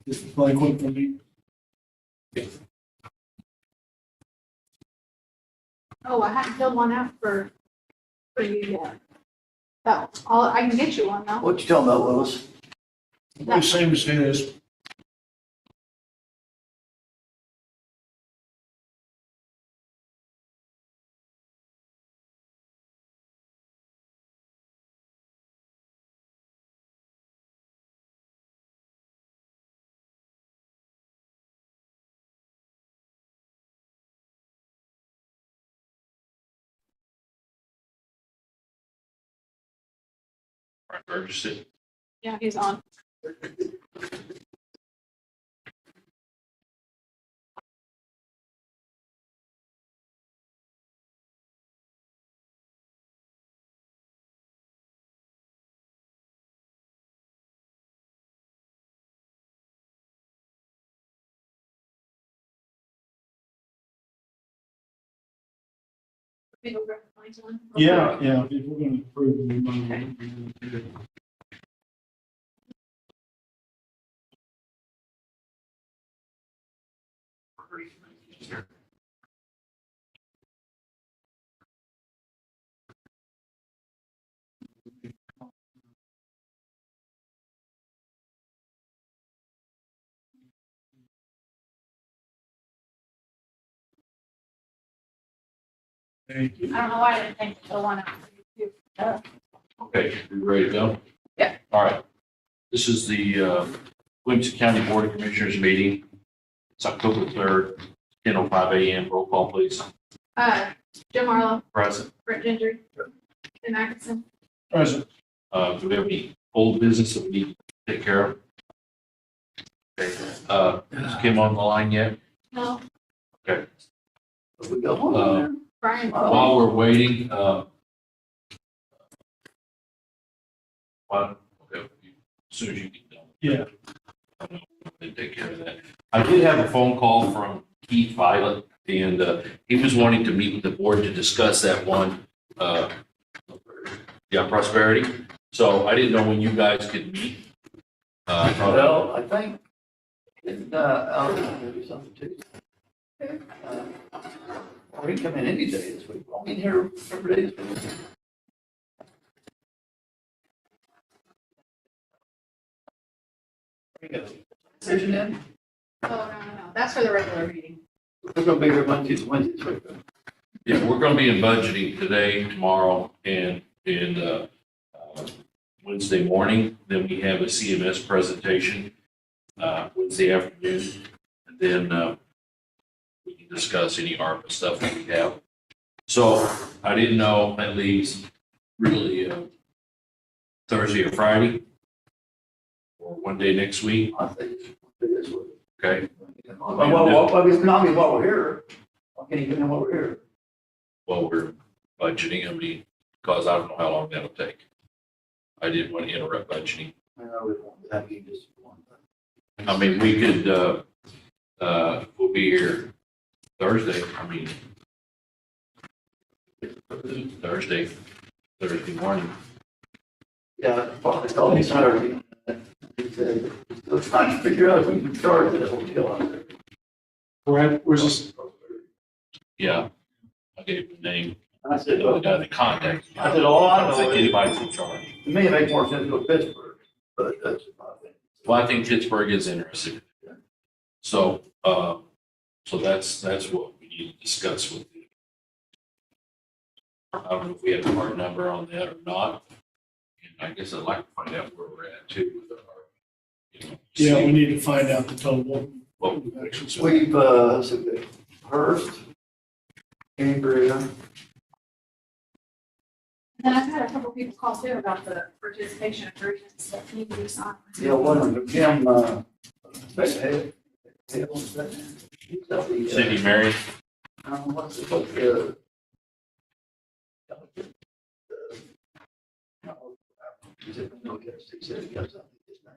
This is probably quick for me. Oh, I hadn't filled one out for you yet. So, I can get you one though. What you talking about, Willis? The same as his. Right, Burgess. Yeah, he's on. Yeah, if we're gonna approve the money. Thank you. I don't know why I didn't think to fill one out for you too. Okay, we ready to go? Yeah. All right. This is the Williamson County Board of Commissioners meeting. It's October 3rd, 10:05 a.m. Roll call, please. Jim Marlowe, Present. Brent Ginger, Tim Atkinson. Present. Do we have any old business that we need to take care of? Okay. Is Kim on the line yet? No, Okay. We got one on there. Brian. While we're waiting, okay, as soon as you get done. Yeah. They take care of that. I did have a phone call from Keith Violet, and he was wanting to meet with the board to discuss that one, prosperity. So I didn't know when you guys could meet. Well, I think, I'll do something too. Or he can come in any day this week. I'll be here every day this week. There you go. Decision in? Oh, no. That's for the regular meeting. We're gonna be here Wednesday this week. Yeah, we're gonna be in budgeting today, tomorrow, and Wednesday morning. Then we have a CMS presentation, Wednesday afternoon. And then, we can discuss any ARPA stuff that we have. So I didn't know, that leaves really, Thursday or Friday, or one day next week, I think it is. okay? Well, it's not me while we're here. I can't even know while we're here. While we're budgeting, I mean, because I don't know how long that'll take. I didn't want to interrupt budgeting. I know we won't have you just one thing. I mean, we could, we'll be here Thursday, I mean, Thursday morning. Yeah, probably called me Saturday. He said, let's try to figure out if we can start this hotel out there. Where's this? Yeah, I gave him the name, And I said, the guy that contacted me. I said, all I don't think know is, anybody's in charge. to me, it makes more sense to go to Pittsburgh, but that's my thing. Well, I think Pittsburgh is interested. So, so that's what we need to discuss with you. I don't know if we have a hard number on that or not. And I guess I'd like to find out where we're at too with our, Yeah, we need to find out the total. Well, we've actually spent. We've, let's see, Hurst, Cambria, And then I've had a couple people call too about the participation agreements that need to be signed. yeah, one of them, Kim, what's that name? He's up the, Cindy Mary, what's it, he said, no, yes, he said, he got something, his name.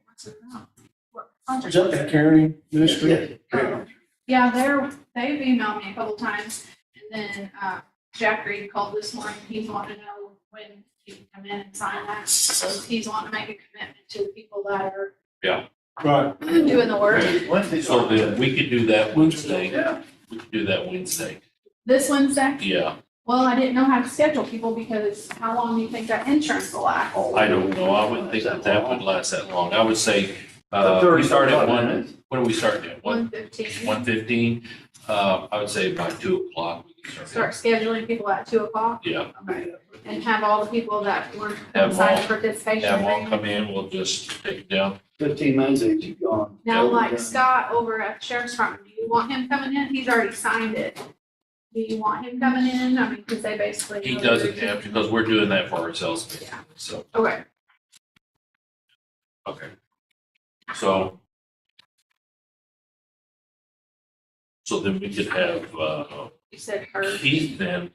What's it about? What Is that the Carey Ministry? Yeah. Yeah, they've emailed me a couple times, and then Jack Reed called this morning. He's wanting to know when he can come in and sign that. So he's wanting to make a commitment to the people that are Right. doing the work. Wednesday's So all then good. we could do that Wednesday. Yeah. We could do that Wednesday. This Wednesday? Yeah, Well, I didn't know how to schedule people because how long do you think that insurance will last? I don't know. I wouldn't think that would last that long. I would say, we 30 start at one, minutes. when do we start at? 1:15. 1:15? I would say by 2:00 we can Start scheduling people at 2:00. Yeah, Okay. And have all the people that were Have signed all- a participation have them all agreement. come in, we'll just take it down. 15 minutes, and keep going. Now, Yeah, like yeah. Scott over at Sheriff's Department, do you want him coming in? He's already signed it. Do you want him coming in? I mean, because they basically. He doesn't have to, because we're doing that for ourselves, basically, so, Okay, okay. So then we could have, you said her. Keith then,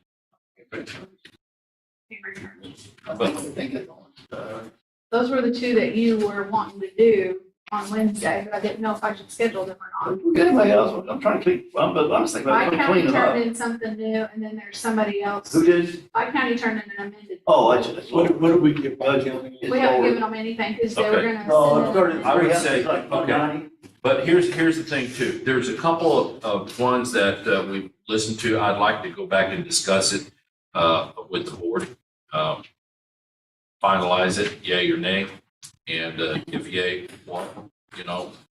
Those were the two that you were wanting to do on Wednesday, but I didn't know if I should schedule them or not. We got anybody else? I'm trying to keep, but I'm just thinking My about county cleaning up. turned in something new, and then there's somebody else. Who did? My county turned in an amended. Oh, I just. What did we get by county? We haven't given them anything because they were Okay. gonna. No, send it it started. in. I would say, Like okay. 90. but here's the thing too. There's a couple of ones that we've listened to. I'd like to go back and discuss it with the board. Finalize it, yay or nay, and if yay, what,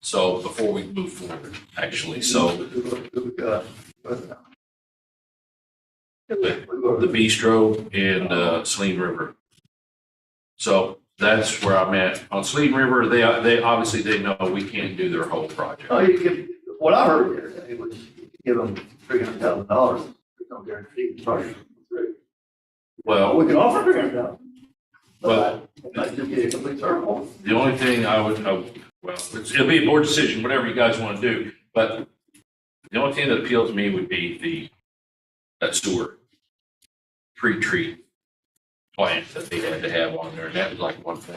so before we move forward, actually. So the bistro and Saline River. So that's where I'm at. On Saline River, they obviously they know we can't do their whole project. Oh, you give, what I heard here, it was give them $300,000. No guarantee the project will go through. Well, We can offer $300,000. But- I just get a complete circle. the only thing it'll be a board decision, whatever you guys want to do. But the only thing that appeals to me would be that sewer pre-treat plant that they had to have on there, and that was like one thing.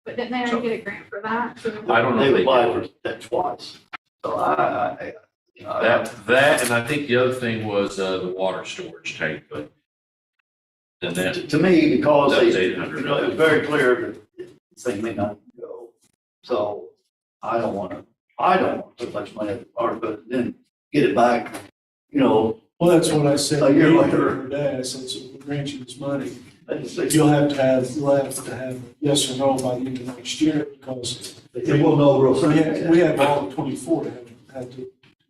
But didn't they already get a grant for that? I don't know if They they applied did. for that twice. So That, and I think the other thing was the water storage tank, but then that, to me, because That was they, $800. it was very clear that this thing may not go. So I don't want to put much money at the part, but then get it back, Well, that's what I said. A year the later. other day. I said, so we'll grant you this money. and say, You'll have to have yes or no by the end of next year because it will know real soon. we have all of 24 to have to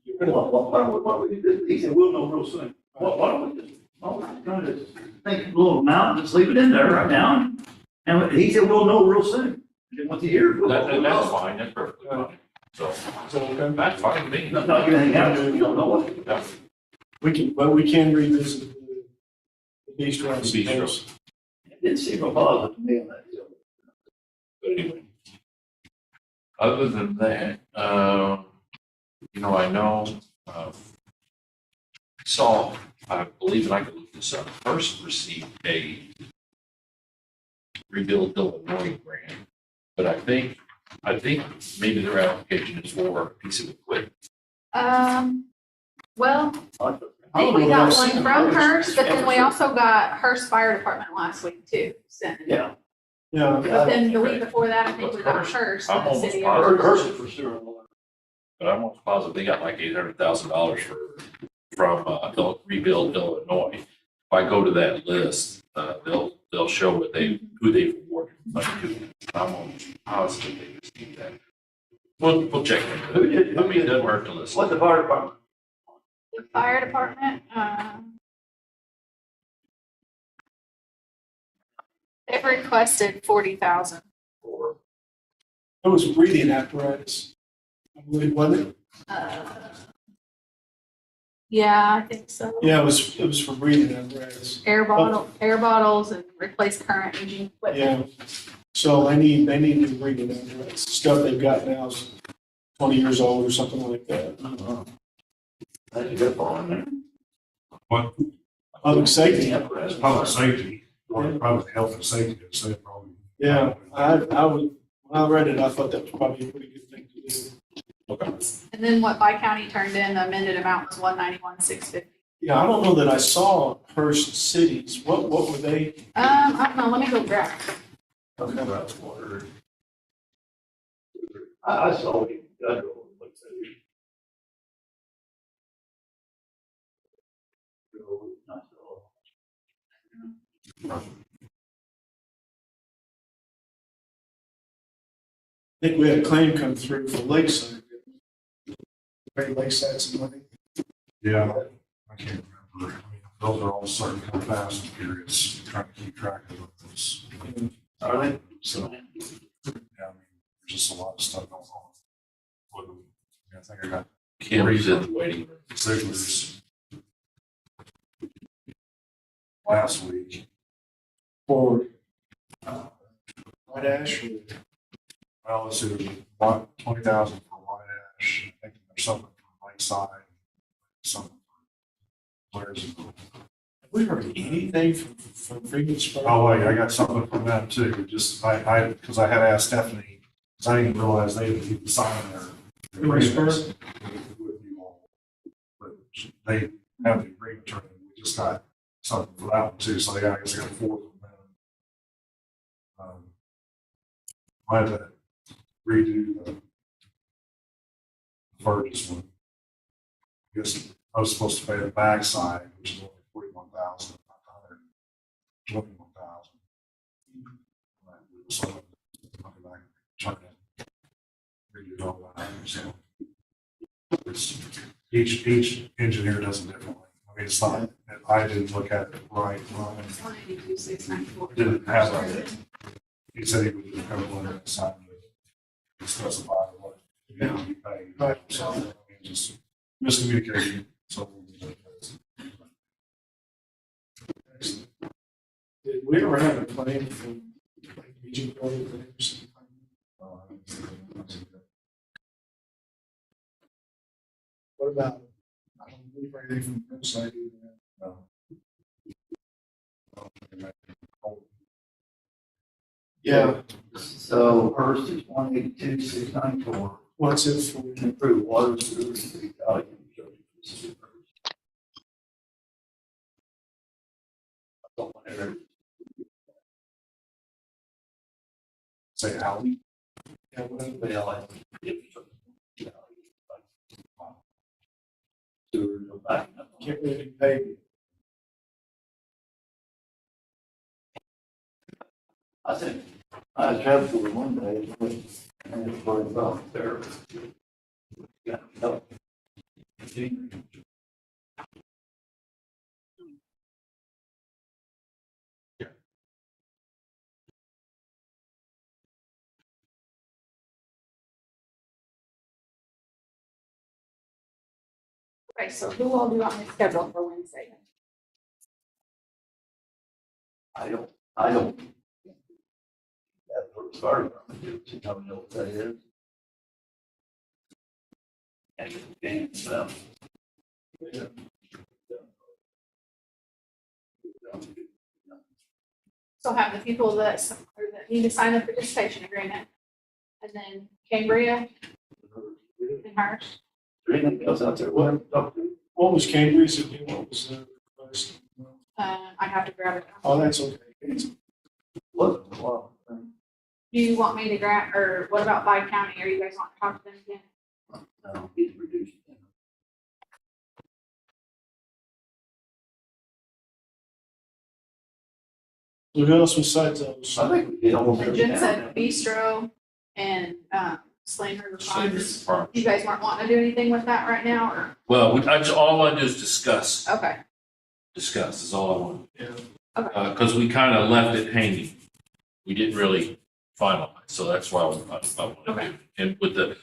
get rid of. Why don't we do this? He said, we'll know real soon. Why don't we just, kind of think a little amount, just leave it in there right now? And he said, we'll know real soon. And once a year, we'll that's know. fine, that's perfectly fine. So So, okay. that's fine with me. Not give anything out, you don't know what. Yeah. We can revisit the bistro. I The bistro. suppose. It didn't seem real positive to me on that deal. But anyway. Other than that, I know, I believe, and I could look this up, first received a Rebuild Illinois grant, but I think maybe their application is for a piece of equipment. Well, I think we got one from Hearst, but then we also got Hearst Fire Department last week too. sent it. Yeah. Yeah. But then the week before that, I think we got Hearst in I'm the almost city. positive. Hearst is for sure. But I'm almost positive they got like $800,000 from Rebuild Illinois. If I go to that list, they'll show who they've awarded money to. I'm almost positive they received that. We'll check Who into it. did, I who mean, it did, doesn't hurt to listen. what's the fire department? The fire department, they've requested 40,000. For? It was breathing apparatus. I believe, wasn't it? Yeah, I think so. Yeah, it was for breathing apparatus. Air bottles and replace current engine equipment. Yeah. So they need new breathing apparatus. Stuff they've got now is 20 years old or something like that. That's a good one. What, Public safety. that's public safety, or probably health and safety, I'd say probably. Yeah, I would, when I read it, I thought that was probably a pretty good thing to do. Okay. And then what Bi County turned in, the amended amount was 191,650. Yeah, I don't know that I saw Hearst Cities. What were they? I don't know, let me go grab it. I saw it. I don't know what that is. I think we had a claim come through for Lakeside. Great Lakeside, some money. Yeah, I can't remember. I mean, those are all certain kind of fast periods, trying to keep track of those. Are they? So, yeah, I mean, there's just a lot of stuff going on. With them. I think I got Kim's in the waiting room. Ziggler's last week. For White Ash. Well, let's see, what, 20,000 for White Ash. I think there's something for Lakeside, something for where's it? Have we heard anything from Freeman Spur? Oh, wait, I got something from them too. Just, because I had asked Stephanie, because I didn't realize they would keep signing their Freeman Spur? agreements with you all. But they have the agreement, and we just got something for that one too, so I guess I got 4 from them. I had to redo the first one. I guess I was supposed to pay the backside, which is only 41,500, 21,000. So I'm going to turn it, redo all that. So it's, each engineer does it differently. I mean, it's not, I didn't look at it right. It's 182,694. Didn't have it. He said he would have one at the time to specify what you pay. Right. So, I mean, just miscommunication. So. Did we ever have a claim from like Region Brothers? What about, I don't believe anything from the side either. Yeah, So first is 182,694. what's it for? Improve water, sewer, city, valley, infrastructure. Say how? Yeah, whatever. Valley, infrastructure. Sewer, no backing up. Can't really pay. I think, I traveled over one day, and it's worried about there. Yeah, no. Okay, so who all do you want me to schedule for Wednesday? I don't. That's where it started from, you don't know what that is. And, So have the people that need to sign the participation agreement. And then Cambria and Hearst. anything else out there, What was Cambridge and what was the request? I have to grab it. Oh, that's okay. wasn't a lot. Do you want me to grab, or what about Bi County? Are you guys want to talk to them again? No, he's reduced. So who else besides those? I think we did almost. And every Jen said town. Bistro and, Slane River Farms. Farm. You guys weren't wanting to do anything with that right now, or? Well, all I do is discuss Okay, is all I want. Yeah. Because we kind of left it hanging. We didn't really finalize, so that's why I want to do Okay. it. And with the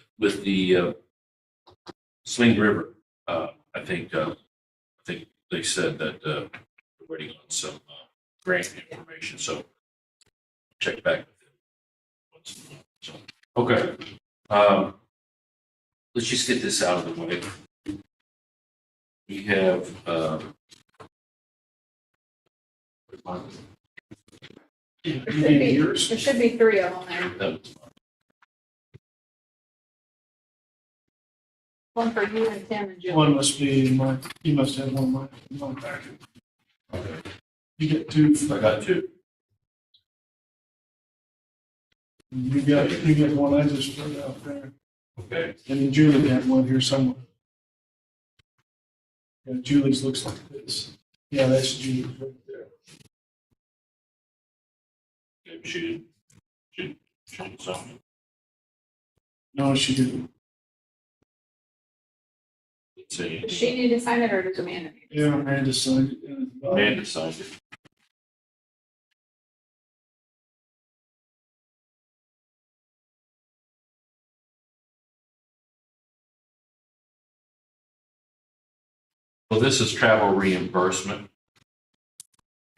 Sling River, I think they said that they're waiting on some grant information, so check back with them. So, okay. Let's just get this out of the way. We have, You there should need be, yours? there should be 3 of them there. that was One for you and Tim and Julie. One must be my, you must have one of my packet. Okay. You get two. I got two. You get one I just put out there. Okay. And then Julie had one here somewhere. Yeah, Julie's looks like this. Yeah, that's Julie right there. Maybe she didn't something. No, she didn't. Let's see. Does she need to sign it or does Amanda need to? Yeah, Amanda signed it. Amanda signed it. Well, this is travel reimbursement.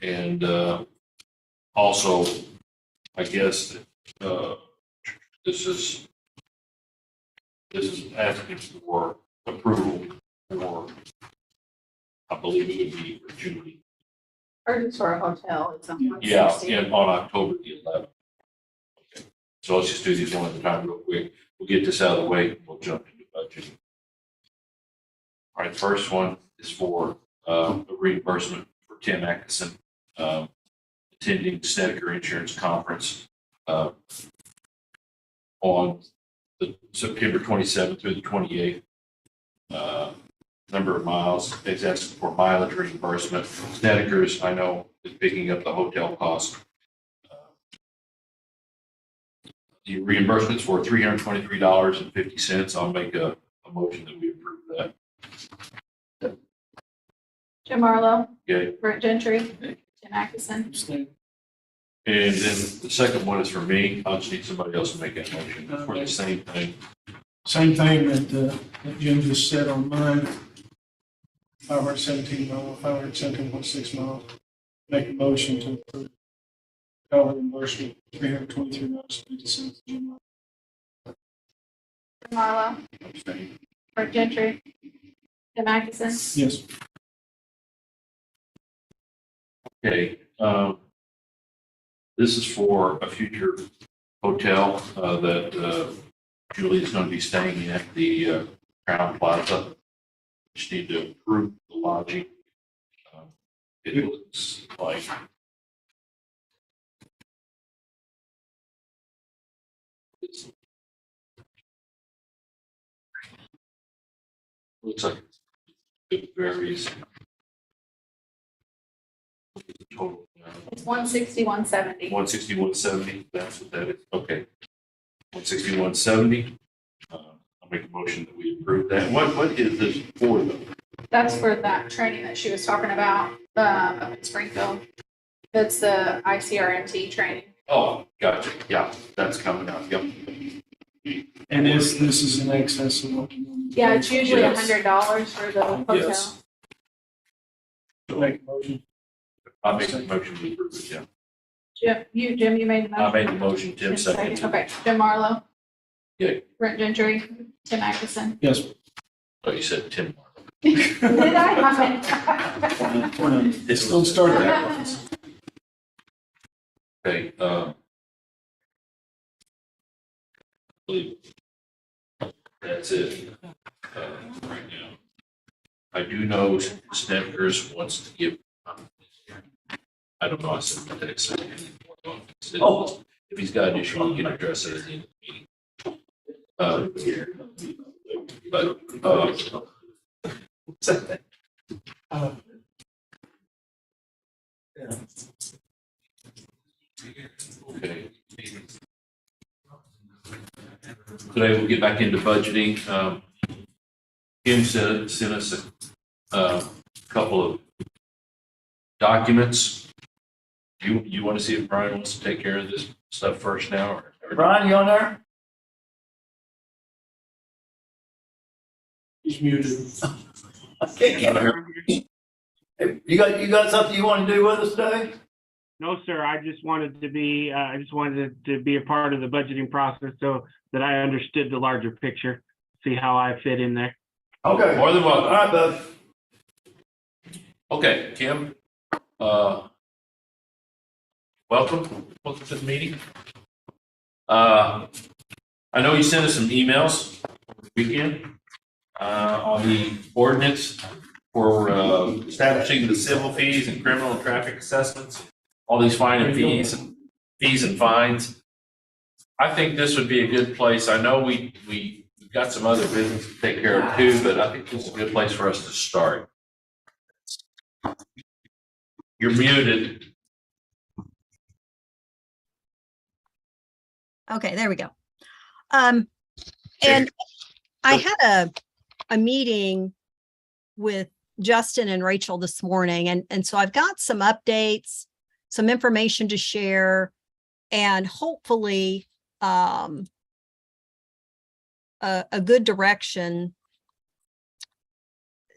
And also, I guess, this is asking for approval for, I believe it would be for Julie. Or it's for a hotel, it's on. Yeah, 160. and on October the 11th. Okay. So let's just do these one at a time real quick. We'll get this out of the way, we'll jump into budget. All right, first one is for a reimbursement for Tim Atkinson, attending Snedeker Insurance Conference on the September 27th through the 28th. Number of miles, it's asking for mileage reimbursement. Snedeker's, I know, is picking up the hotel cost. The reimbursement's for $323.50. I'll make a motion that we approve that. Jim Marlowe, Okay. Brett Gentry, Tim Atkinson. Abstain. And then the second one is for me. I'll just need somebody else to make that motion for the same thing. Same thing that Jim just said on mine. 517 miles, 517.6 miles. Make a motion to approve. Travel reimbursement, $323.50. Jim Marlowe, Abstain. Brett Gentry, Tim Atkinson. Yes. Okay, this is for a future hotel that Julie is going to be staying at the Crown Plaza. Just need to approve the lodging. It looks like it varies. Total. It's 160, 170. 160, 170, that's what that is, okay. 160, 170. I'll make a motion that we approve that. What is this for though? That's for that training that she was talking about, up in Springfield. That's the ICRMT training. Oh, gotcha, yeah, that's coming up, yep. And this is in excess of what you want. Yeah, it's usually Yes. $100 for the hotel. Yes. Make a motion. I'll make a motion to approve it, yeah. Jim, you made the motion? I made the motion, Tim seconded. Okay, Jim Marlowe. Yeah. Brent Gentry, Tim Atkinson. Yes. Oh, you said Tim. Did I? Don't start that. Okay, I believe that's it, right now. I do know Snedeker's wants to give, I don't know, I said that text. Oh. If he's got an issue, he can address it at the end of the meeting. Okay. Today we'll get back into budgeting. Kim sent us a couple of documents. You want to see if Brian wants to take care of this stuff first now? Or- Brian, you on there? He's muted. Hey, you got something you want to do with us today? No, sir. I just wanted to be a part of the budgeting process so that I understood the larger picture, see how I fit in there. Okay. More than All welcome. right, bud. Okay, Kim, welcome to the meeting. I know you sent us some emails over the weekend. On the ordinance for establishing the civil fees and criminal and traffic assessments, all these fine and fees and fines. I think this would be a good place. I know we've got some other business to take care of too, but I think this is a good place for us to start. You're muted. Okay, there we go. And I had a meeting with Justin and Rachel this morning, and so I've got some updates, some information to share, and hopefully a good direction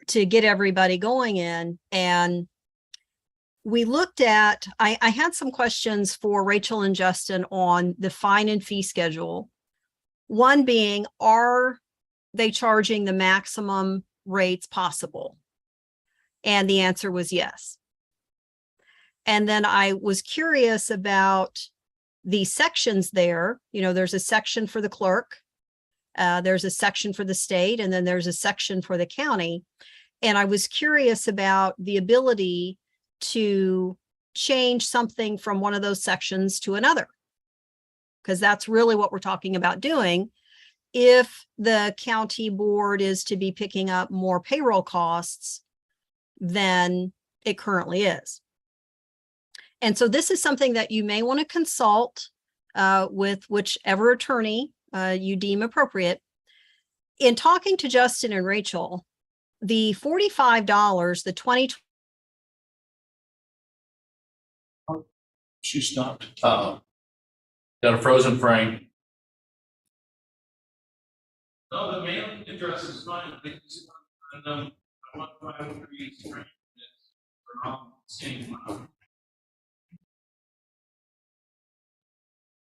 to get everybody going in. And we looked at, I had some questions for Rachel and Justin on the fine and fee schedule. One being, are they charging the maximum rates possible? And the answer was yes. And then I was curious about the sections there. You know, there's a section for the clerk, there's a section for the state, and then there's a section for the county. And I was curious about the ability to change something from one of those sections to another, because that's really what we're talking about doing. If the county board is to be picking up more payroll costs than it currently is. And so this is something that you may want to consult with whichever attorney you deem appropriate. In talking to Justin and Rachel, the $45, the 20. She stopped. Got a frozen frame. No, the mailing address is fine. I want 503 frame. They're all the same.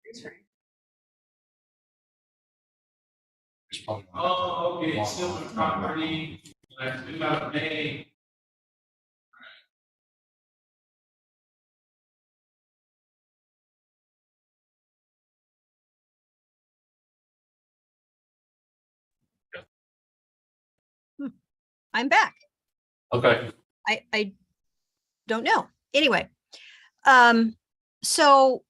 It's probably not- Oh, okay, still the property, like, we got May. I'm back. Okay. I don't know. Anyway, so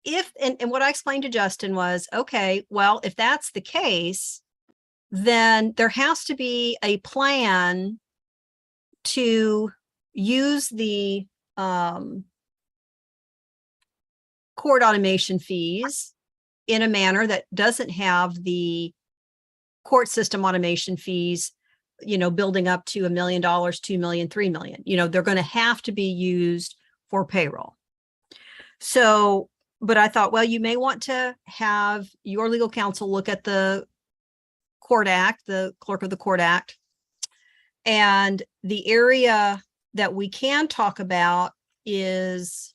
if, and what I explained to Justin was, okay, well, if that's the case, then there has to be a plan to use the court automation fees in a manner that doesn't have the court system automation fees, you know, building up to $1 million, $2 million, $3 million. You know, they're going to have to be used for payroll. So, but I thought, well, you may want to have your legal counsel look at the Court Act, the Clerk of the Court Act, and the area that we can talk about is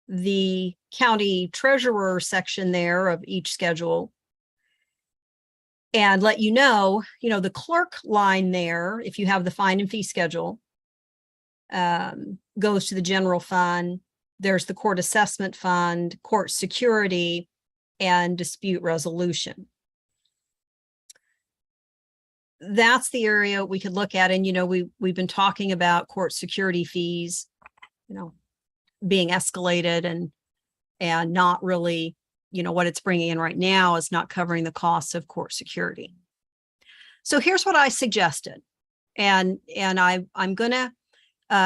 the county treasurer section there of each schedule. And let you know, the clerk line there, if you have the fine and fee schedule, goes to the general fund. There's the court assessment fund, court security, and dispute resolution. That's the area we could look at. And, we've been talking about court security fees, being escalated and not really, what it's bringing in right now is not covering the costs of court security. So here's what I suggested. And I'm going to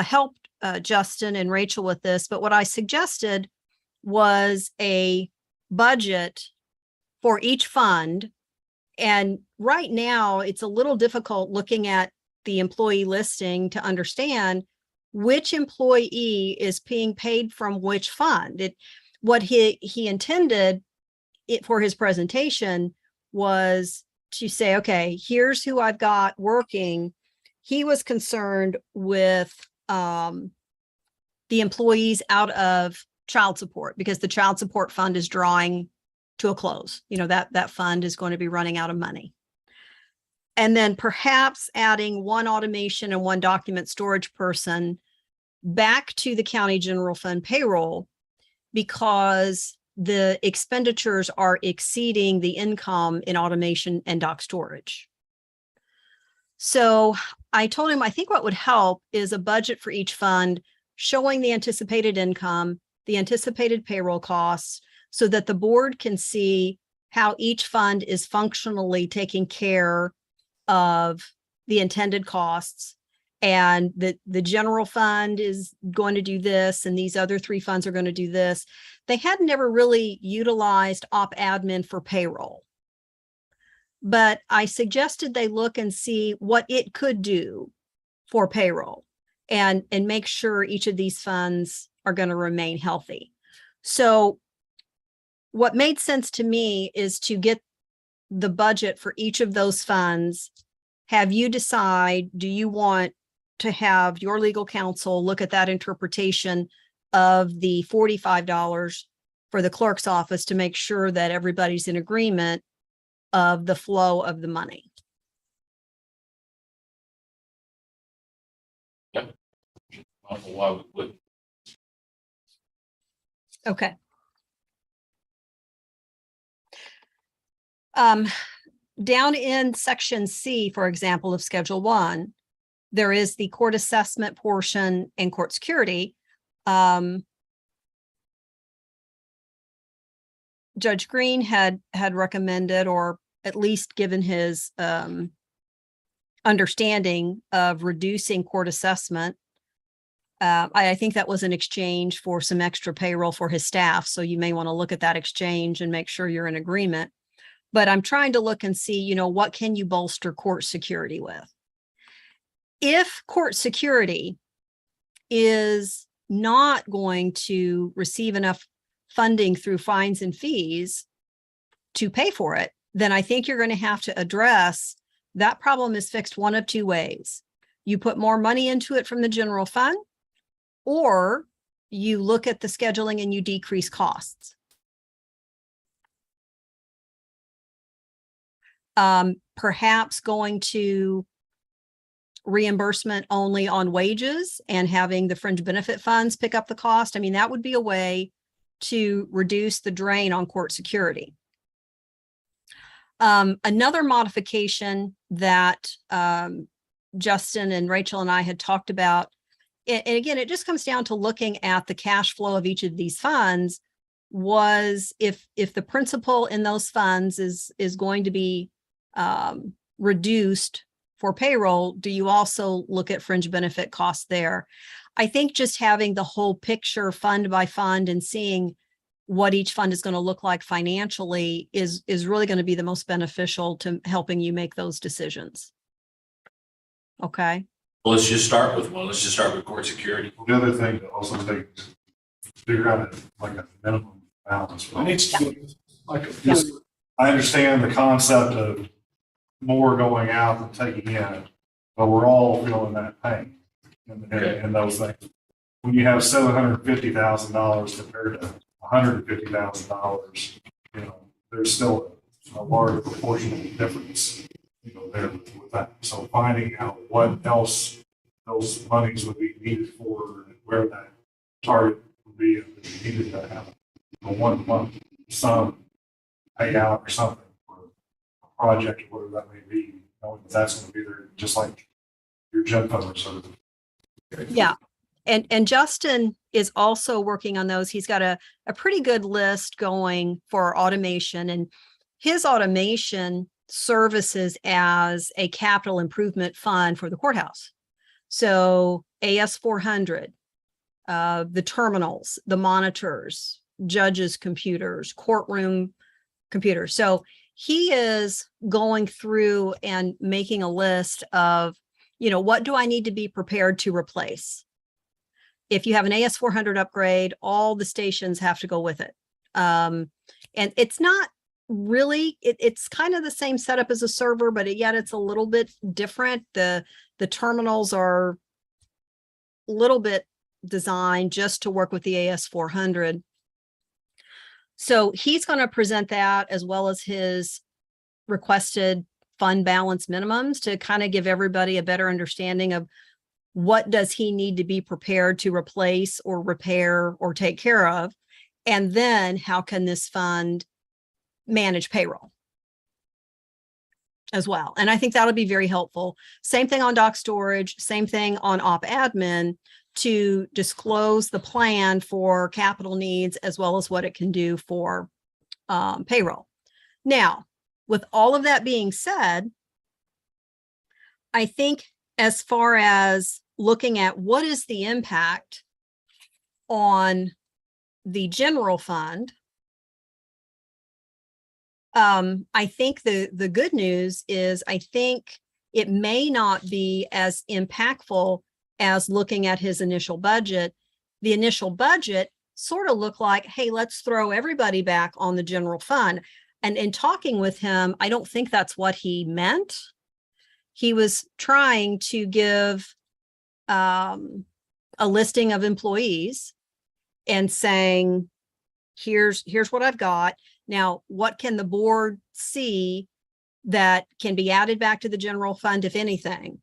help Justin and Rachel with this, but what I suggested was a budget for each fund. And right now it's a little difficult looking at the employee listing to understand which employee is being paid from which fund. What he intended it for his presentation was to say, okay, here's who I've got working. He was concerned with the employees out of child support because the child support fund is drawing to a close. That fund is going to be running out of money. And then perhaps adding one automation and one document storage person back to the county general fund payroll, because the expenditures are exceeding the income in automation and dock storage. So I told him, I think what would help is a budget for each fund showing the anticipated income, the anticipated payroll costs, so that the board can see how each fund is functionally taking care of the intended costs. And the general fund is going to do this, and these other three funds are going to do this. They had never really utilized op admin for payroll. But I suggested they look and see what it could do for payroll and make sure each of these funds are going to remain healthy. So what made sense to me is to get the budget for each of those funds, have you decide, do you want to have your legal counsel look at that interpretation of the $45 for the clerk's office to make sure that everybody's in agreement of the flow of the money. I don't know why we wouldn't. Okay. Down in section C, for example, of Schedule 1, there is the court assessment portion and court security. Judge Green had recommended, or at least given his understanding of reducing court assessment. I think that was in exchange for some extra payroll for his staff. So you may want to look at that exchange and make sure you're in agreement. But I'm trying to look and see, what can you bolster court security with? If court security is not going to receive enough funding through fines and fees to pay for it, then I think you're going to have to address that problem is fixed one of two ways. You put more money into it from the general fund, or you look at the scheduling and you decrease costs. Perhaps going to reimbursement only on wages and having the fringe benefit funds pick up the cost. I mean, that would be a way to reduce the drain on court security. Another modification that Justin and Rachel and I had talked about, and again, it just comes down to looking at the cash flow of each of these funds, was if the principal in those funds is going to be reduced for payroll, do you also look at fringe benefit costs there? I think just having the whole picture fund by fund and seeing what each fund is going to look like financially is really going to be the most beneficial to helping you make those decisions. Okay. Well, let's just start with one. Let's just start with court security. The other thing to also take, figure out like a minimum balance. I need to do like a Yeah. I understand the concept of more going out than taking in, but we're all feeling that pain in those things. When you have $750,000 compared to $150,000, there's still a large proportional difference, there with that. So finding out what else those monies would be needed for, and where that target would be if it needed to have a 1 month sum payout or something for a project, whatever that may be, knowing that that's going to be there, just like your gen fund reserve. Yeah. And Justin is also working on those. He's got a pretty good list going for automation, and his automation services as a capital improvement fund for the courthouse. So AS 400, the terminals, the monitors, judges' computers, courtroom computers. So he is going through and making a list of, what do I need to be prepared to replace? If you have an AS 400 upgrade, all the stations have to go with it. And it's not really, it's kind of the same setup as a server, but yet it's a little bit different. The terminals are a little bit designed just to work with the AS 400. So he's going to present that as well as his requested fund balance minimums to kind of give everybody a better understanding of what does he need to be prepared to replace or repair or take care of. And then how can this fund manage payroll as well? And I think that'll be very helpful. Same thing on doc storage, same thing on op admin, to disclose the plan for capital needs as well as what it can do for payroll. Now, with all of that being said, I think as far as looking at what is the impact on the general fund, I think the good news is I think it may not be as impactful as looking at his initial budget. The initial budget sort of looked like, hey, let's throw everybody back on the general fund. And in talking with him, I don't think that's what he meant. He was trying to give a listing of employees and saying, here's what I've got. Now, what can the board see that can be added back to the general fund, if anything?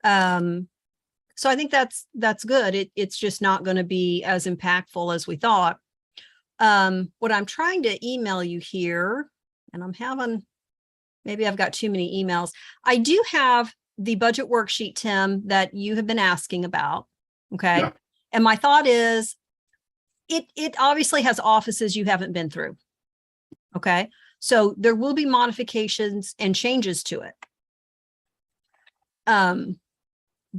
So I think that's good. It's just not going to be as impactful as we thought. What I'm trying to email you here, and I'm having, maybe I've got too many emails. I do have the budget worksheet, Tim, that you have been asking about. Okay. Yeah. And my thought is, it obviously has offices you haven't been through. Okay. So there will be modifications and changes to it.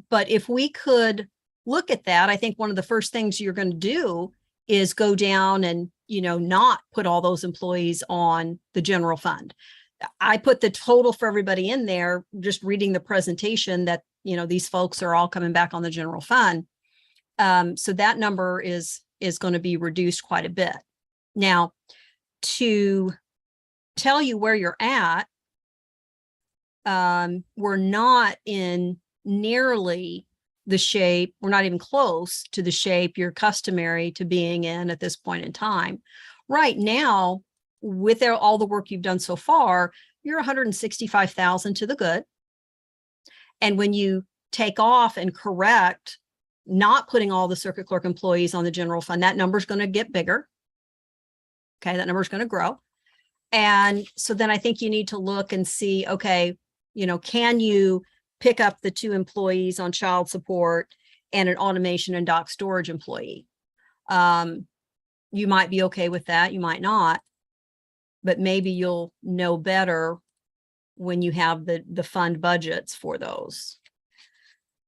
But if we could look at that, I think one of the first things you're going to do is go down and, not put all those employees on the general fund. I put the total for everybody in there, just reading the presentation that, these folks are all coming back on the general fund. So that number is going to be reduced quite a bit. Now, to tell you where you're at, we're not in nearly the shape, we're not even close to the shape you're customary to being in at this point in time. Right now, with all the work you've done so far, you're 165,000 to the good. And when you take off and correct, not putting all the circuit clerk employees on the general fund, that number is going to get bigger. Okay, that number is going to grow. And so then I think you need to look and see, okay, can you pick up the 2 employees on child support and an automation and doc storage employee? You might be okay with that, you might not, but maybe you'll know better when you have the fund budgets for those.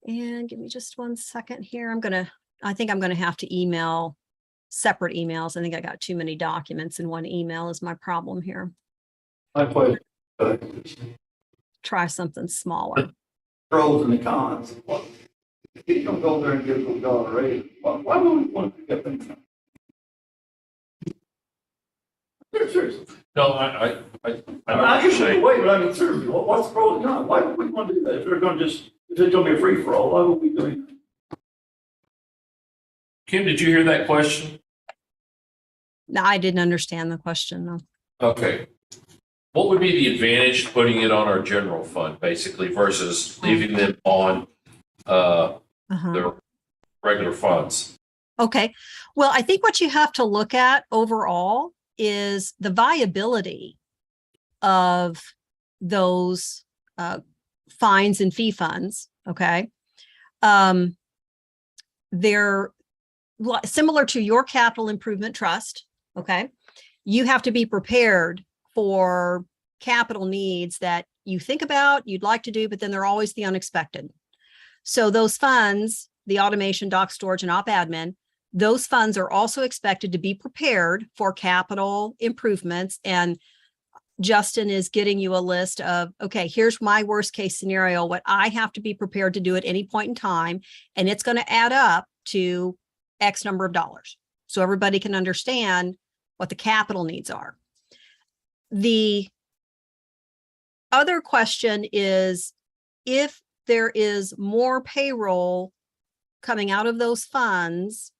And give me just 1 second here. I think I'm going to have to email separate emails. I think I got too many documents in one email is my problem here. My question. Try something smaller. Pros and the cons. If you don't go there and give them a raise, why would we want to pick up anything? Seriously. No, I know what I you're can saying. wait, but I mean, seriously, what's the pros and cons? Why would we want to do that? If they're going to if it's going to be a free for all, why would we do it? Kim, did you hear that question? No, I didn't understand the question though. Okay. What would be the advantage to putting it on our general fund, basically, versus leaving them on their regular funds? Okay. Well, I think what you have to look at overall is the viability of those fines and fee funds. Okay. They're similar to your capital improvement trust. Okay. You have to be prepared for capital needs that you think about, you'd like to do, but then they're always the unexpected. So those funds, the automation, doc storage, and op admin, those funds are also expected to be prepared for capital improvements. And Justin is getting you a list of, okay, here's my worst case scenario, what I have to be prepared to do at any point in time. And it's going to add up to X number of dollars. So everybody can understand what the capital needs are. The other question is, if there is more payroll coming out of those funds,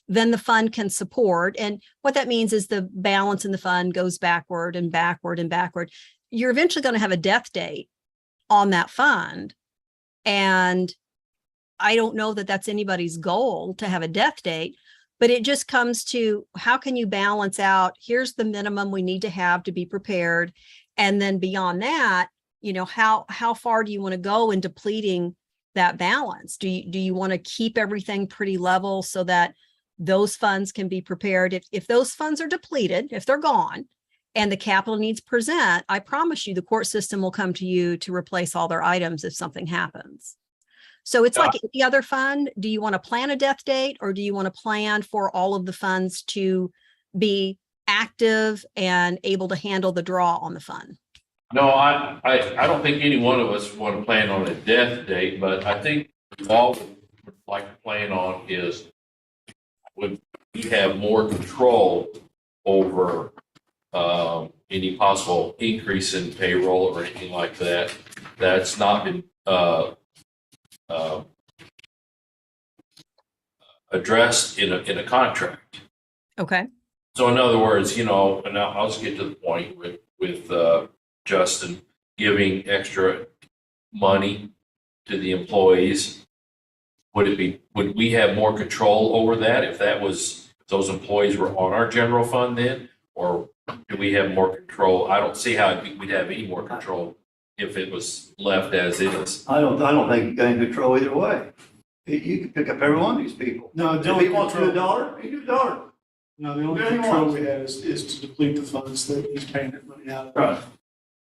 then the fund can support. And what that means is the balance in the fund goes backward and backward and backward. You're eventually going to have a death date on that fund. And I don't know that that's anybody's goal to have a death date. But it just comes to how can you balance out, here's the minimum we need to have to be prepared. And then beyond that, how far do you want to go in depleting that balance? Do you want to keep everything pretty level so that those funds can be prepared? If those funds are depleted, if they're gone and the capital needs present, I promise you the court system will come to you to replace all their items if something happens. So it's like any other fund. Do you want to plan a death date, or do you want to plan for all of the funds to be active and able to handle the draw on the fund? No, I don't think any one of us want to plan on a death date, but I think all would like to plan on is would we have more control over any possible increase in payroll or anything like that. That's not been addressed in a contract. Okay. So in other words, and I'll just get to the point with Justin giving extra money to the employees. Would we have more control over that if those employees were on our general fund then, or do we have more control? I don't see how we'd have any more control if it was left as is. I don't think you can control either way. You can pick up every one of these people. No, If he wants to do $1, he do $1. No, the only Very control much. we have is to deplete the funds that he's paying that money out of. Right.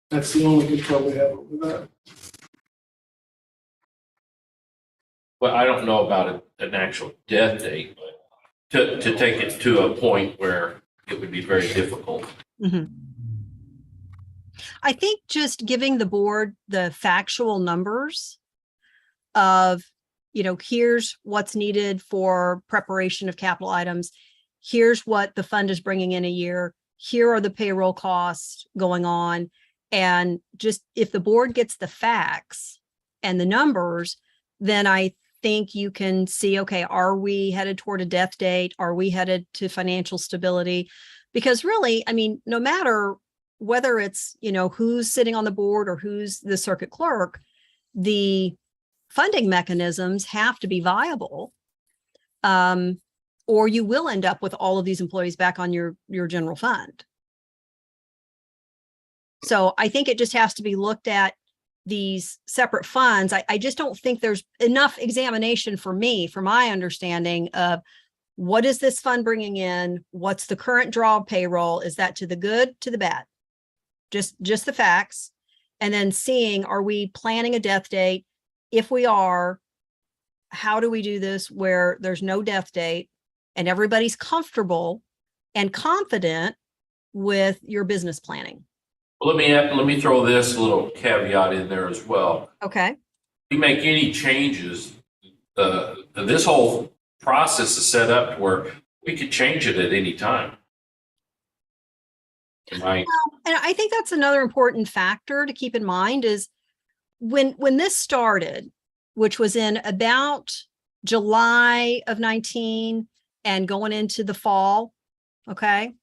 That's the only control we have over that. Well, I don't know about an actual death date, but to take it to a point where it would be very difficult. Mhm. I think just giving the board the factual numbers of, here's what's needed for preparation of capital items. Here's what the fund is bringing in a year. Here are the payroll costs going on. And just if the board gets the facts and the numbers, then I think you can see, okay, are we headed toward a death date? Are we headed to financial stability? Because really, no matter whether it's, who's sitting on the board or who's the circuit clerk, the funding mechanisms have to be viable. Or you will end up with all of these employees back on your general fund. So I think it just has to be looked at these separate funds. I just don't think there's enough examination for my understanding of what is this fund bringing in? What's the current draw of payroll? Is that to the good, to the bad? Just the facts. And then seeing, are we planning a death date? If we are, how do we do this where there's no death date and everybody's comfortable and confident with your business planning? Let me throw this little caveat in there as well. Okay. If we make any changes, this whole process is set up to where we could change it at any time. Right. And I think that's another important factor to keep in mind is when this started, which was in about July of 19 and going into the fall. Okay.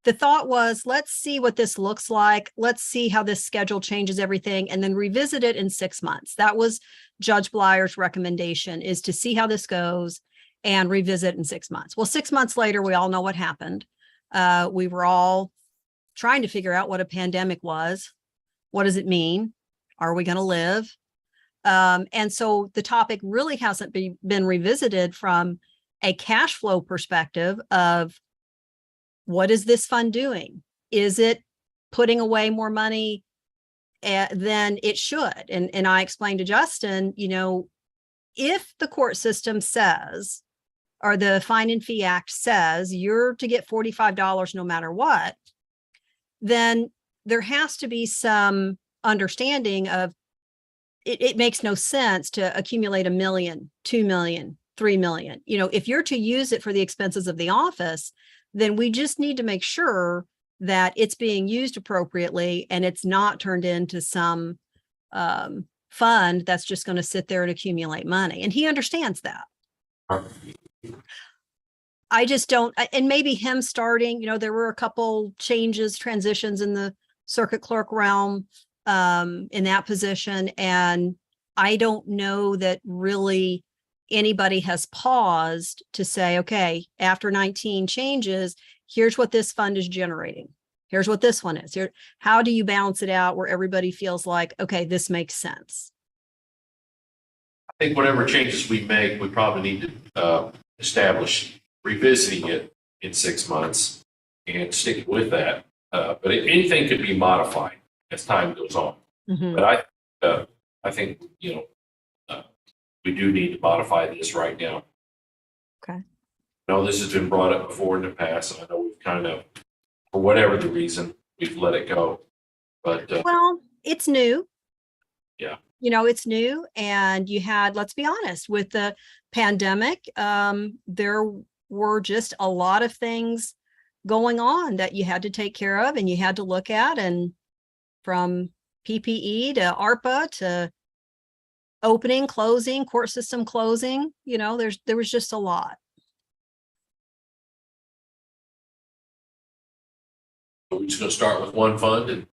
The thought was, let's see what this looks like. Let's see how this schedule changes everything and then revisit it in 6 months. That was Judge Bleyer's recommendation, is to see how this goes and revisit in 6 months. Well, 6 months later, we all know what happened. We were all trying to figure out what a pandemic was. What does it mean? Are we going to live? And so the topic really hasn't been revisited from a cash flow perspective of, what is this fund doing? Is it putting away more money than it should? And I explained to Justin, if the court system says, or the Fine and Fee Act says you're to get $45 no matter what, then there has to be some understanding of it makes no sense to accumulate $1 million, $2 million, $3 million. If you're to use it for the expenses of the office, then we just need to make sure that it's being used appropriately and it's not turned into some fund that's just going to sit there and accumulate money. And he understands that. I just don't, and maybe him starting, there were a couple changes, transitions in the circuit clerk realm in that position. And I don't know that really anybody has paused to say, okay, after 19 changes, here's what this fund is generating. Here's what this one is. Here, how do you balance it out where everybody feels like, okay, this makes sense? I think whatever changes we make, we probably need to establish revisiting it in 6 months and sticking with that. But anything could be modified as time goes on. Mhm. But I think, we do need to modify this right now. Okay. I know this has been brought up before in the past, and I know we've kind of, for whatever the reason, we've let it go. But Well, it's new. Yeah. It's new, and you had, let's be honest, with the pandemic, there were just a lot of things going on that you had to take care of and you had to look at, and from PPE to ARPA to opening, closing, court system closing, there was just a lot. we're just going to start with one fund and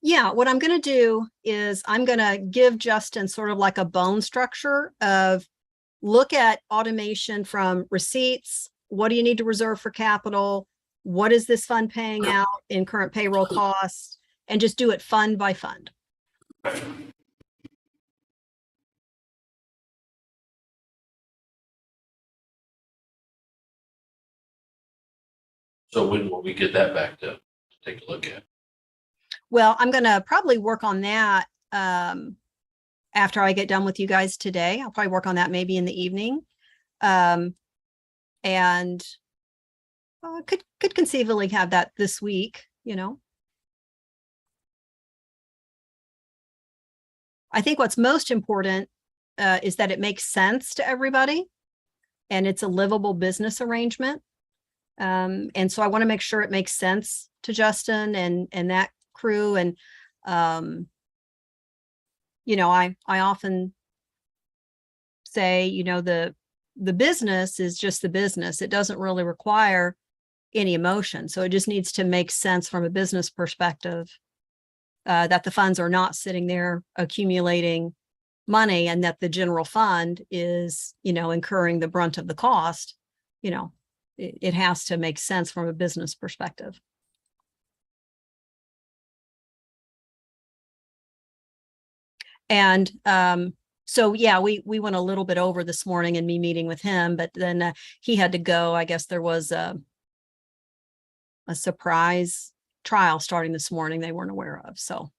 Yeah, what I'm going to do is I'm going to give Justin sort of like a bone structure of look at automation from receipts. What do you need to reserve for capital? What is this fund paying out in current payroll costs? And just do it fund by fund. so when will we get that back to take a look at? Well, I'm going to probably work on that after I get done with you guys today. I'll probably work on that maybe in the evening. And could conceivably have that this week, I think what's most important is that it makes sense to everybody and it's a livable business arrangement. And so I want to make sure it makes sense to Justin and that crew. And, I often say, the business is just the business. It doesn't really require any emotion. So it just needs to make sense from a business perspective, that the funds are not sitting there accumulating money and that the general fund is, incurring the brunt of the cost. It has to make sense from a business perspective. And so, yeah, we went a little bit over this morning in me meeting with him, but then he had to go. I guess there was a surprise trial starting this morning they weren't aware of. So.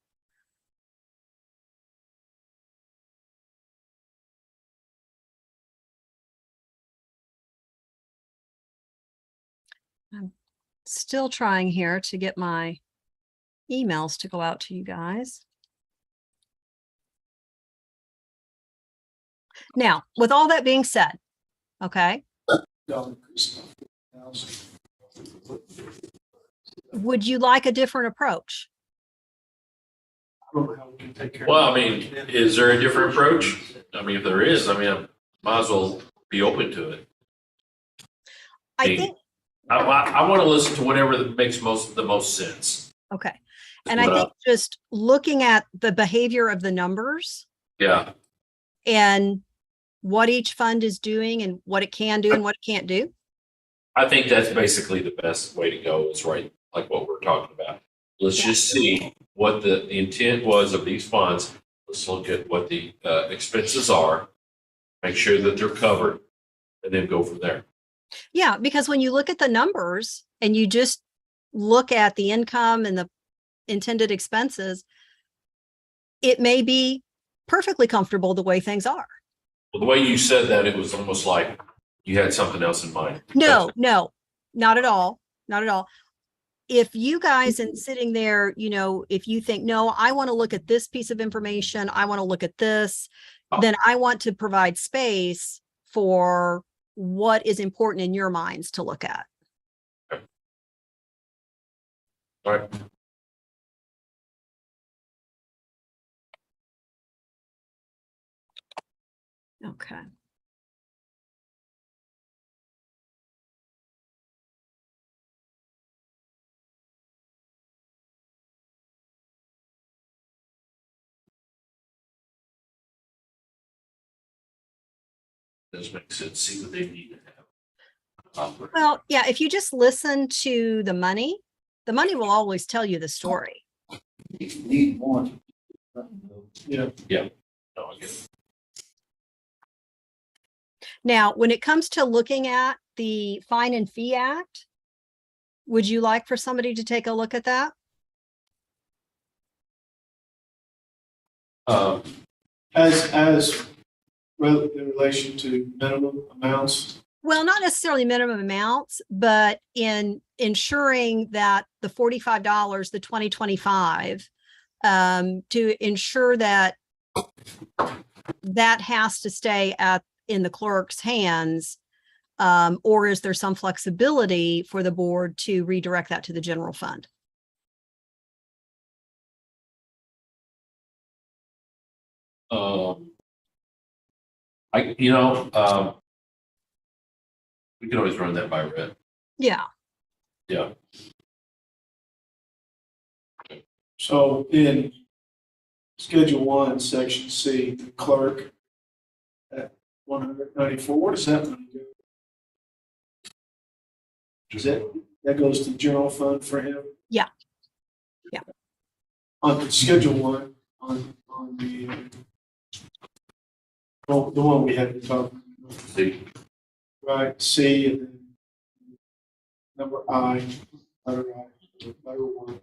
I'm still trying here to get my emails to go out to you guys. Now, with all that being said, okay, would you like a different approach? I don't know how we can take care of Well, it. I mean, is there a different approach? I mean, if there is, I might as well be open to it. I think, I want to listen to whatever makes the most sense. okay. And I think just looking at the behavior of the numbers Yeah, and what each fund is doing and what it can do and what it can't do. I think that's basically the best way to go, is right, like what we're talking about. Let's just see what the intent was of these funds. Let's look at what the expenses are, make sure that they're covered, and then go from there. Yeah, because when you look at the numbers and you just look at the income and the intended expenses, it may be perfectly comfortable the way things are. Well, the way you said that, it was almost like you had something else in mind. No, not at all. Not at all. If you guys and sitting there, if you think, no, I want to look at this piece of information, I want to look at this, then I want to provide space for what is important in your minds to look at. All right. Okay. Does make sense, see what they need to have. Well, yeah, if you just listen to the money will always tell you the story. Need one. Yeah. No, I get it. Now, when it comes to looking at the Fine and Fee Act, would you like for somebody to take a look at that? As in relation to minimum amounts. Well, not necessarily minimum amounts, but in ensuring that the $45, the 2025, to ensure that that has to stay in the clerk's hands, or is there some flexibility for the board to redirect that to the general fund? We can always run that by Red. Yeah. Yeah. So in Schedule 1, Section C, the clerk at 194, where does that money go? That goes to the general fund for him? Yeah. On Schedule 1, on the one we had to talk about. See, Right, C, and then number I, letter 1, number 1.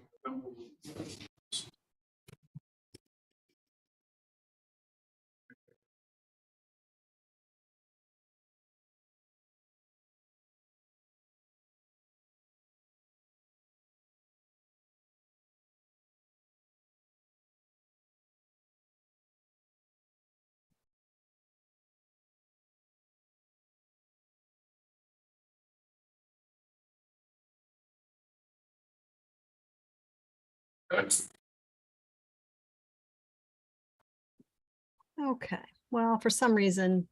Okay. Well, for some reason,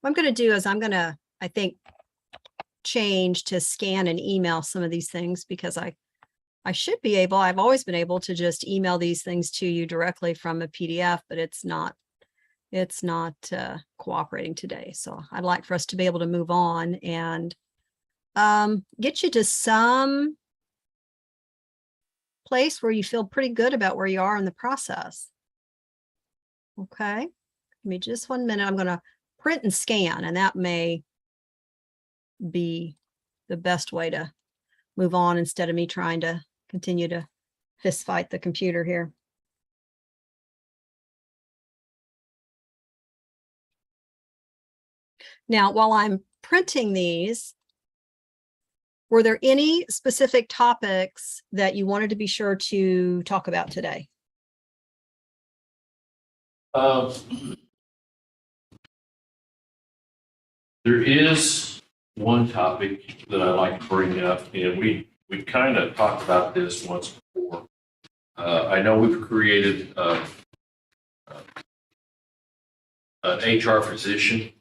what I'm going to do is I think, change to scan and email some of these things, because I should be able, I've always been able to just email these things to you directly from a PDF, but it's not cooperating today. So I'd like for us to be able to move on and get you to some place where you feel pretty good about where you are in the process. Okay, give me just 1 minute. I'm going to print and scan, and that may be the best way to move on instead of me trying to continue to fist fight the computer here. Now, while I'm printing these, were there any specific topics that you wanted to be sure to talk about today? there is one topic that I like to bring up, and we kind of talked about this once before. I know we've created an HR position,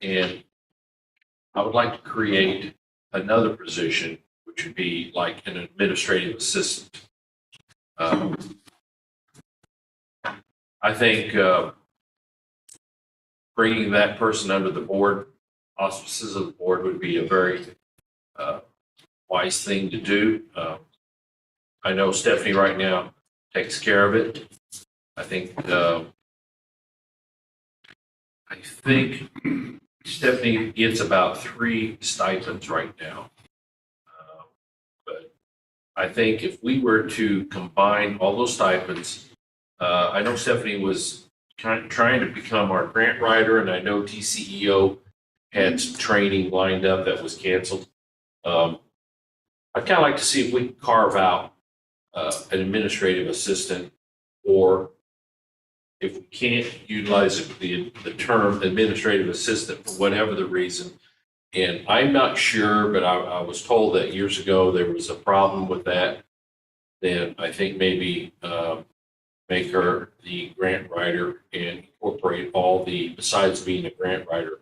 and I would like to create another position, which would be like an administrative assistant. I think bringing that person under the board, auspices of the board, would be a very wise thing to do. I know Stephanie right now takes care of it. I think Stephanie gets about 3 stipends right now. But I think if we were to combine all those stipends, I know Stephanie was trying to become our grant writer, and I know TCEO had some training lined up that was canceled. I'd kind of like to see if we can carve out an administrative assistant, or if we can't utilize the term administrative assistant for whatever the reason. And I'm not sure, but I was told that years ago there was a problem with that. Then I think maybe make her the grant writer and incorporate all the, besides being a grant writer,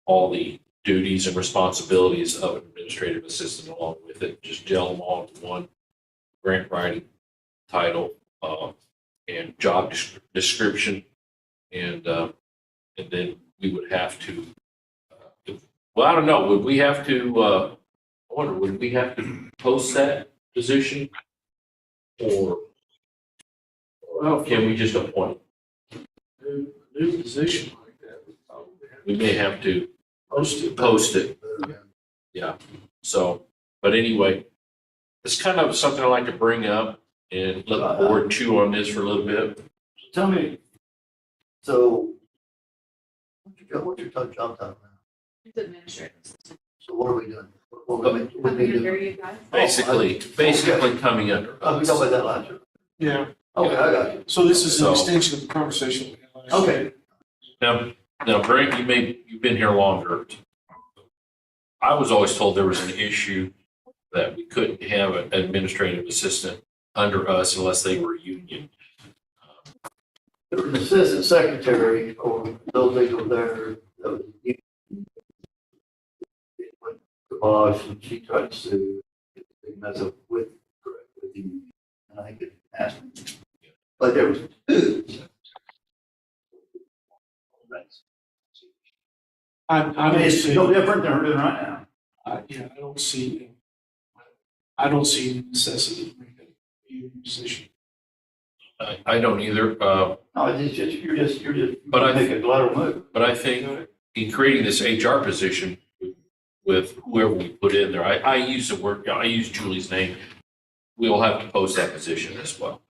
all the duties and responsibilities of an administrative assistant along with it. Just gel them all into one grant writing title and job description, and then we would have to Well, I don't know, would we have to, I wonder, would we have to post that position? Or can we just appoint? New position like that. We may have to Post it. Yeah, so, but anyway, it's kind of something I like to bring up and let the board chew on this for a little bit. Tell me, so what's your job title now? It's administrative. So what are we doing? What we Coming need to under do? you guys. Basically coming under Oh, we us. talked about that last year. Yeah, Okay, I got you. so this is an So- extension of the conversation we had last year. Okay. Now, Brent, you've been here longer. I was always told there was an issue that we couldn't have an administrative assistant under us unless they were union. There was an assistant secretary or those legal there. That was, Bosch, and she tried to sue, mess up with the union, and I could ask them. But there was two. I I don't mean, it's see, no different than we're doing right now. yeah, I don't see the necessity to make a union position. I don't either, No, it's just, you're just But I- make a lateral move. but I think in creating this HR position with whoever we put in there, I use the word, I use Julie's name. We'll have to post that position as well.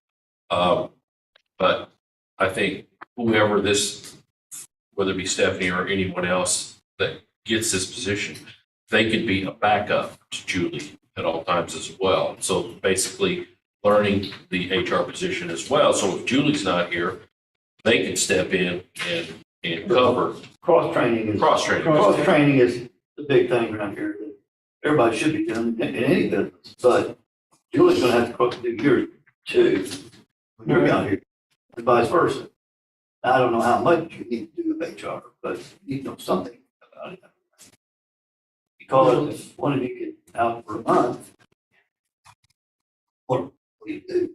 But I think whoever this, whether it be Stephanie or anyone else that gets this position, they could be a backup to Julie at all times as well. So basically learning the HR position as well. So if Julie's not here, they can step in and cover Cross-training is. cross-training. Cross-training is the big thing around here that everybody should be doing in any business, but Julie's gonna have to do yours too. When you're out here, and vice versa. I don't know how much you need to do with HR, but you need to know something about it. Because if one of you get out for a month, what do you do?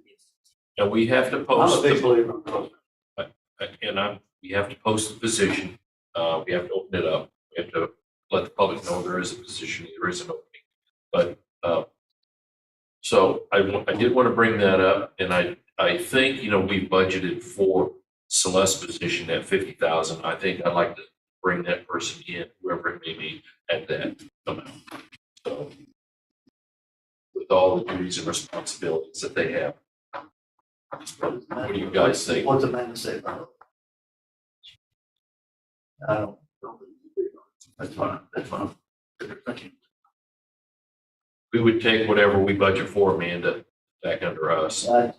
And we have to I'm a post, big believer in cross. we have to post the position. We have to open it up. We have to let the public know there is a position, there is an opening. But, so I did want to bring that up, and I think, we budgeted for Celeste's position at 50,000. I think I'd like to bring that person in, whoever it may be, at that amount. So, with all the duties and responsibilities that they have. What do you guys think? What's a man to say about it? I don't. That's fine, that's fine. We would take whatever we budget for, Amanda, back under us. I've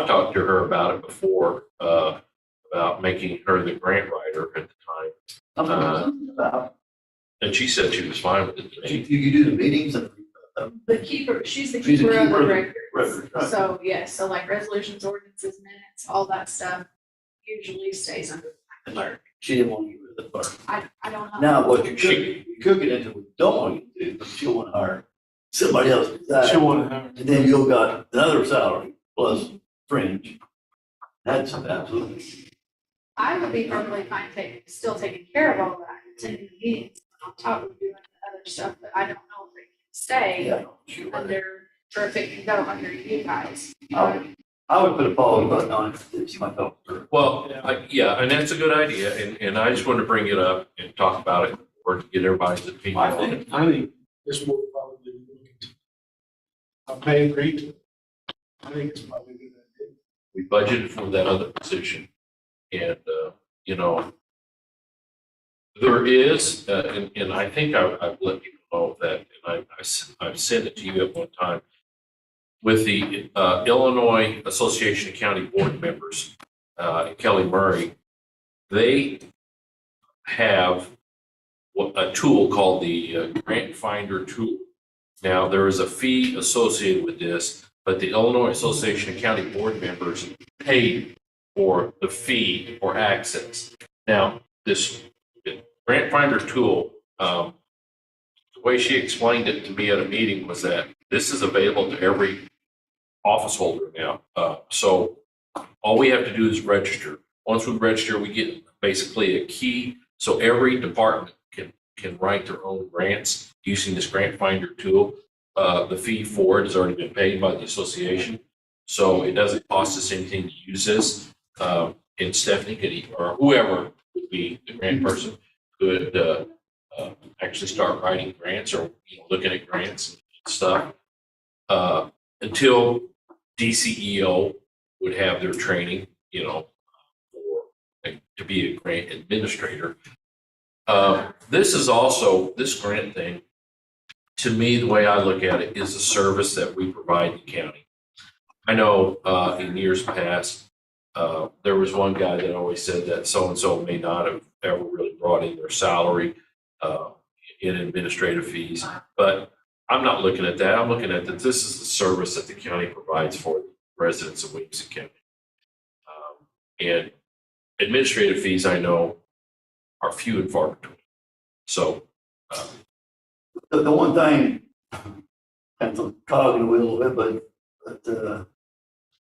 talked to her about it before, about making her the grant writer at the time. Something about, And she said she was fine with it today. you do the meetings and. The keeper, she's the She's the keeper of the keeper of the records. records, right. So, yes, so like resolutions, ordinances, minutes, all that stuff usually stays under the clerk. She didn't want to get rid of the clerk. I don't know. Now, what you could get into, what you don't want you to do, but she'll want to hire somebody else to do that. She'll want to have. And then you've got another salary plus fringe. That's absolutely. I would be perfectly fine still taking care of all that, attending the meetings, on top of doing the other stuff, but I don't know if it can stay Yeah, sure. under, or if it can go under you guys. I would put a pause button on it if she might help her. Well, yeah, and that's a good idea, and I just wanted to bring it up and talk about it, or to get everybody's opinion on it. I think this will probably be looking to. I may agree to it. I think it's probably a good idea. We budgeted for that other position, and, there is, and I think I've let people know that, and I've sent it to you at one time, with the Illinois Association of County Board Members, Kelly Murray, they have a tool called the Grant Finder tool. Now, there is a fee associated with this, but the Illinois Association of County Board Members pay for the fee for access. Now, this Grant Finder tool, the way she explained it to me at a meeting was that this is available to every office holder now. So all we have to do is register. Once we register, we get basically a key So every department can write their own grants using this grant finder tool. The fee for it has already been paid by the association. So it doesn't cost us anything to use this. And Stephanie could, or whoever would be the grant person could actually start writing grants or looking at grants and stuff. Until DCEO would have their training, to be a grant administrator. This is also, this grant thing, to me, the way I look at it is a service that we provide the county. I know in years past, there was one guy that always said that so-and-so may not have ever really brought in their salary in administrative fees, but I'm not looking at that. I'm looking at that this is the service that the county provides for the residents of Williamson County. And administrative fees, I know, are few and far between. So The one thing, and I'm cogging a little bit, but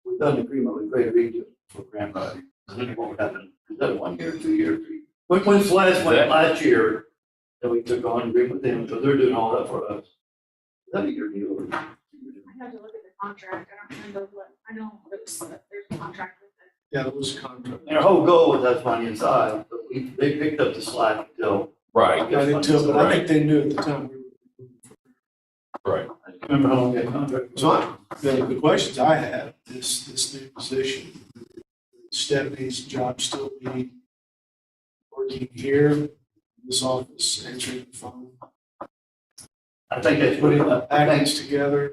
we've done an agreement with Greater Region for grant writing. What happened? Is that 1 year, 2 years? When's the last one? Last year that we took on agreement with them, so they're doing all that for us. Is that a year deal? I have to look at the contract. I don't remember what, I know there's a contract with it. Yeah, it was a contract. And our whole goal was that's money inside, but they picked up the slack until. right, I did too, but I think they knew at the time. right. I can't remember how long that contract was. So the questions I have, this new position, Stephanie's job still be working here, in this office, answering the phone, I think that's putting pretty the much. packets together,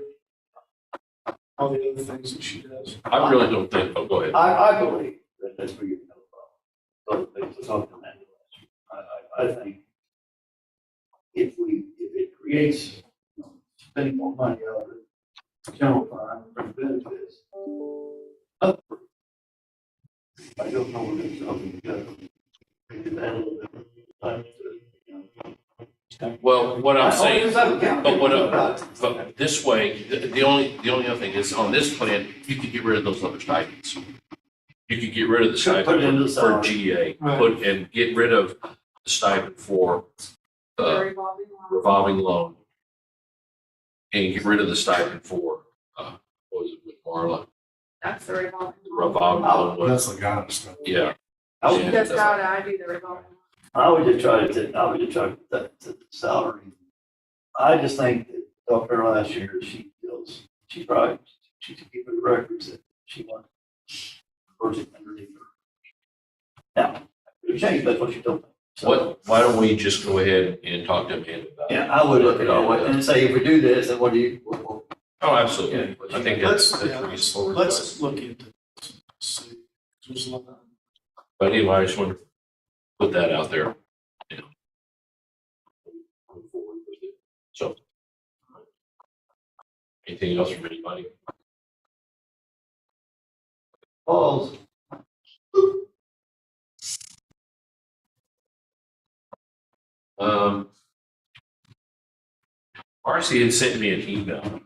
all the other things that she does. I really don't think, oh, go ahead. I believe that that's where you're going to go. So, talk to Amanda last week. I think if it creates, spending more money out of the general fund for benefits. I don't know where it's going to go. Maybe that a little bit. Well, what I'm saying, but but but this way, the only other thing is on this plan, you could get rid of those other stipends. You could get rid of the Put it into the stipend for salary. GA, Right. and get rid of the stipend for The revolving loan. revolving loan. And get rid of the stipend for, what was it with Marla? That's the revolving loan. Revolving loan, was- That's the guy stuff. yeah. I would Yeah. That's how I do the revolving loan. just try to put the salary. I just think that Dr. last year, she feels, she's keeping the records that she wants. Person underneath her. Now, if change, that's what she told me. So, Why don't we just go ahead and talk to Amanda about it? yeah, I would look at all that and say, if we do this, then what do you, Oh, absolutely. I think that's Yeah, reasonable. let's look into this. See. There's a lot of- But anyway, I just want to put that out there. you know. Move forward with it. So. Anything else from anybody? pause. Marcy had sent me an email.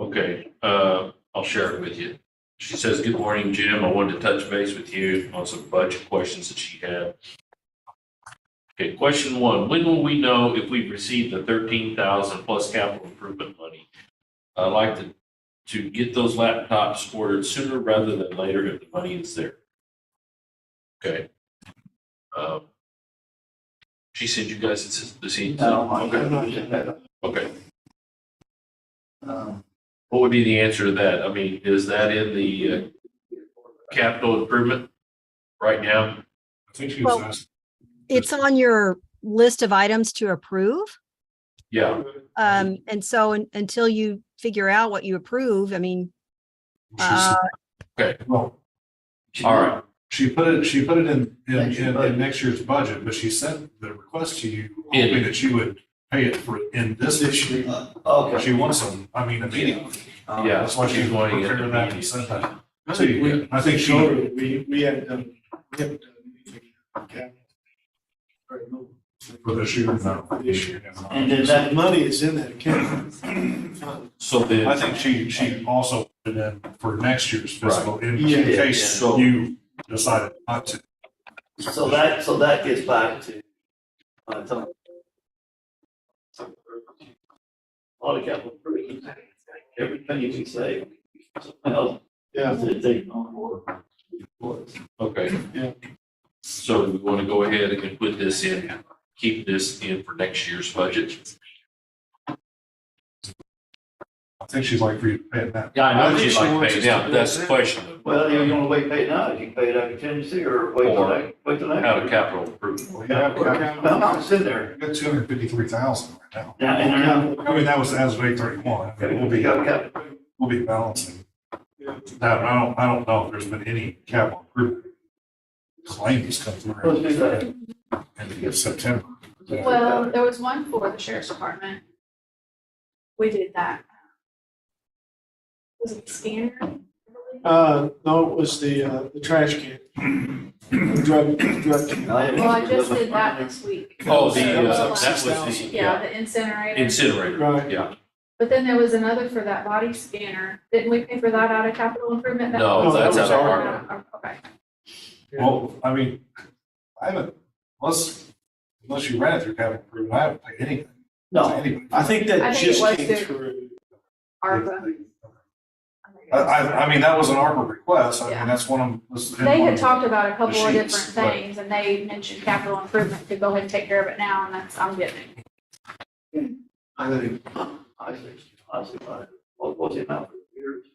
Okay, I'll share it with you. She says, "Good morning, Jim. I wanted to touch base with you on some budget questions that she had." Okay, question one, when will we know if we've received the 13,000 plus capital improvement money? I'd like to get those laptops ordered sooner rather than later if the money is there. Okay. She sent you guys this email? Okay. What would be the answer to that? I mean, is that in the capital improvement right now? I think she was Well, asking. It's on your list of items to approve. Yeah, And so until you figure out what you approve, I mean, She said- Well, all right. she put it in Next year's budget. next year's budget, but she sent the request to you, In- hoping that you would pay it for in this year. Okay. She wants them, I mean, immediately. Yeah, That's why she's she's wanting it prepared that and immediately. sent that. I think she, Shoulder, we haven't done anything. Okay. Very little for this year, no. for this year. And then So that, the money is in that account. So then. I think she also put it in for next year's fiscal in Yeah. case So- you decided not to. so that gets back to, a lot of capital improvements, everything you can say, something else, Yeah. to take on board. Okay. Yeah. So do we want to go ahead and put this in, keep this in for next year's budget? I think she'd like for you to pay it now. Yeah, I I know think she'd she like to wants pay us it to down, do but that's the that. question. Well, you don't wait, pay it now, you can pay it out of contingency or wait till Or next, wait till next. Out of capital improvement. Well, yeah, Well, no, it's in there. we got 253,000 right now. Now, and they're not, I mean, that was as of 8/31. we got capital. We'll be balancing Yeah. that. I don't know if there's been any capital improvement claims come through Let's do that. in September. Well, there was one for the sheriff's department. We did that. Was it the scanner? I believe? No, it was the trash can. Drug can. Well, I just did that this week. Oh, That was that like- was the, Yeah, the incinerator. incinerator, Right. yeah. But then there was another for that body scanner. Didn't we pay for that out of capital improvement? No, No, that's that out was of our- ARPA. Okay. Well, I mean, I haven't, unless you ran it through capital improvement, I haven't paid anything to No, anybody. I think I that think just it was came through- through. ARPA. I mean, that was an ARPA request. I Yeah. mean, that's one of them. They had talked about a couple of different sheets, but- things and they mentioned capital improvement to go ahead and take care of it now and that's, I'm getting it. I think, what was the amount for years?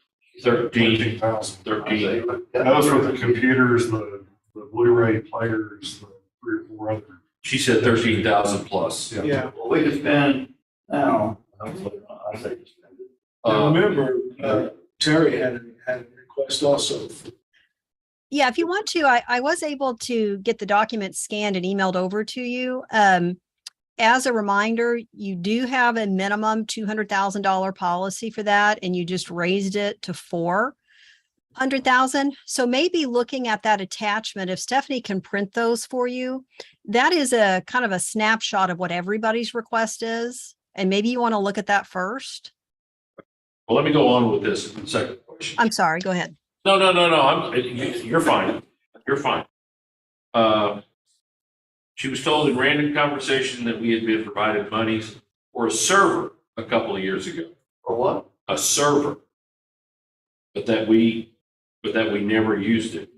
13,000. 13. That was for the computers, the Blu-ray players, the 3 or 4 other. She said 13,000 plus. Yeah. Well, we can spend now, I say just spend it. Now, remember, Terry had a request also. Yeah, if you want to, I was able to get the document scanned and emailed over to you. As a reminder, you do have a minimum $200,000 policy for that, and you just raised it to 400,000. So maybe looking at that attachment, if Stephanie can print those for you, that is a kind of a snapshot of what everybody's request is. And maybe you want to look at that first. Well, let me go on with this second question. I'm sorry, go ahead. No, you're fine. You're fine. She was told in random conversation that we had been provided monies for a server a couple of years ago, Or what? a server. But that we never used it.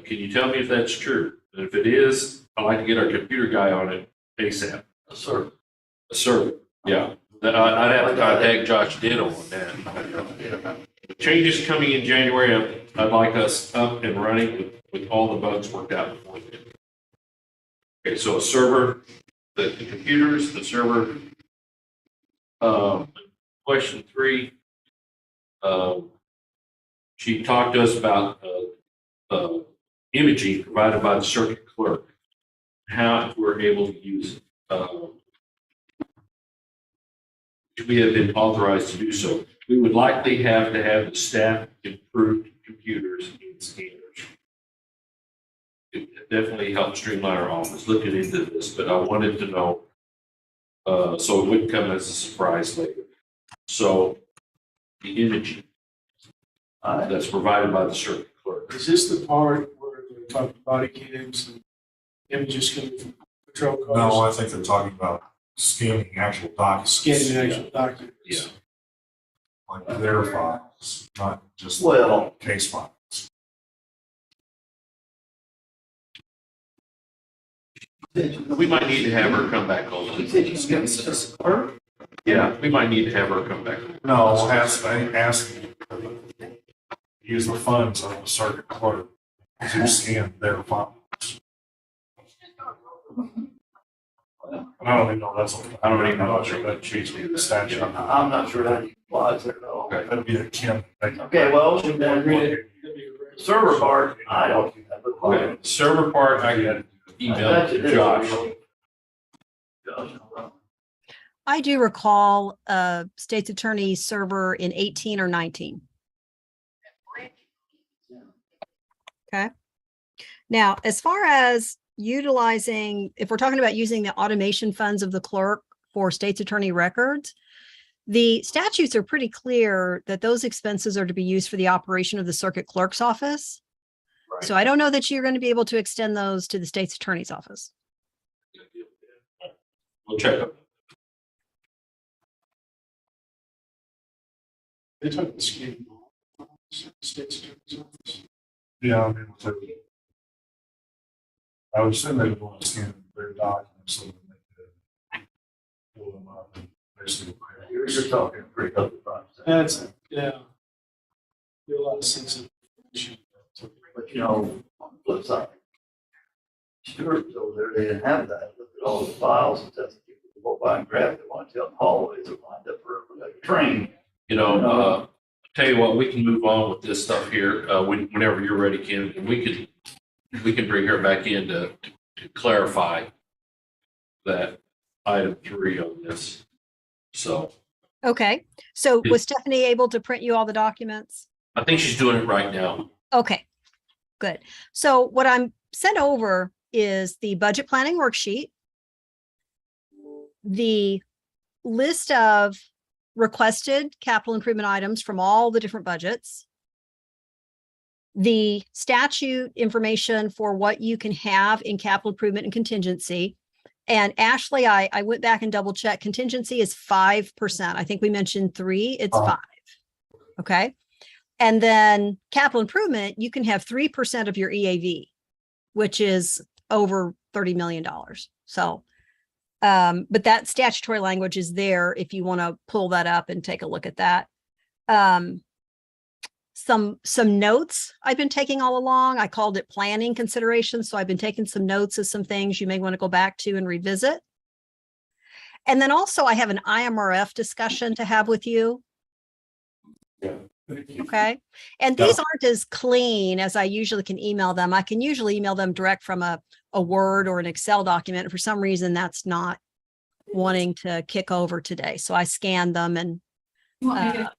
Can you tell me if that's true? And if it is, I'd like to get our computer guy on it ASAP. Sir. A server, yeah. I'd have to contact Josh Ditto on that. Changes coming in January, I'd like us up and running with all the bugs worked out before then. Okay, so a server, the computers, the server. Question 3. She talked to us about imaging provided by the circuit clerk, how we're able to use it. We have been authorized to do so. We would likely have to have the staff improve computers and scanners. It definitely helped streamline our office, looking into this, but I wanted to know, so it wouldn't come as a surprise later. So the imaging that's provided by the circuit clerk. Is this the part where they're talking body cams and images coming from patrol cars? No, I think they're talking about scanning actual documents. Scanning actual documents. Yeah. Like their files, not just Well, case files. We might need to have her come back on and discuss this. her? Yeah, we might need to have her come back. No, ask use the funds of the circuit clerk to scan their files. I don't even know that's, I don't even know that she's in the statute. I'm not sure how you applies there though. Okay. That'd be a Kim. Okay, well, then, server part, I don't. Okay, server part, I got email to Josh. I do recall State's Attorney's server in 18 or 19. Okay. Now, as far as utilizing, if we're talking about using the automation funds of the clerk for state's attorney records, the statutes are pretty clear that those expenses are to be used for the operation of the circuit clerk's office. Right. So I don't know that you're going to be able to extend those to the state's attorney's office. We'll check it. They took the skin. State's attorney's office. Yeah, I mean, so I would assume they would want to scan their documents so that they could pull them up and basically. You're talking pretty healthy price. That's, yeah. There are a lot of sensitive information. But you know, on the flip side, Stewart's over there, they didn't have that. Look at all the files and stuff. People can go by and grab it, want to tell the hallways are lined up for a train. You know, tell you what, we can move on with this stuff here, whenever you're ready, Ken, and we can bring her back in to clarify that item 3 on this. So Okay. So was Stephanie able to print you all the documents? I think she's doing it right now. Okay, good. So what I'm sent over is the budget planning worksheet, the list of requested capital improvement items from all the different budgets, the statute information for what you can have in capital improvement and contingency. And Ashley, I went back and double checked. Contingency is 5%. I think we mentioned 3, it's 5. Okay. And then capital improvement, you can have 3% of your EAV, which is over $30 million. So, but that statutory language is there if you want to pull that up and take a look at that. Some notes I've been taking all along. I called it planning considerations. So I've been taking some notes of some things you may want to go back to and revisit. And then also I have an IMRF discussion to have with you. Yeah. Okay. And these aren't as clean as I usually can email them. I can usually email them direct from a Word or an Excel document. For some reason, that's not wanting to kick over today. So I scanned them and You want me to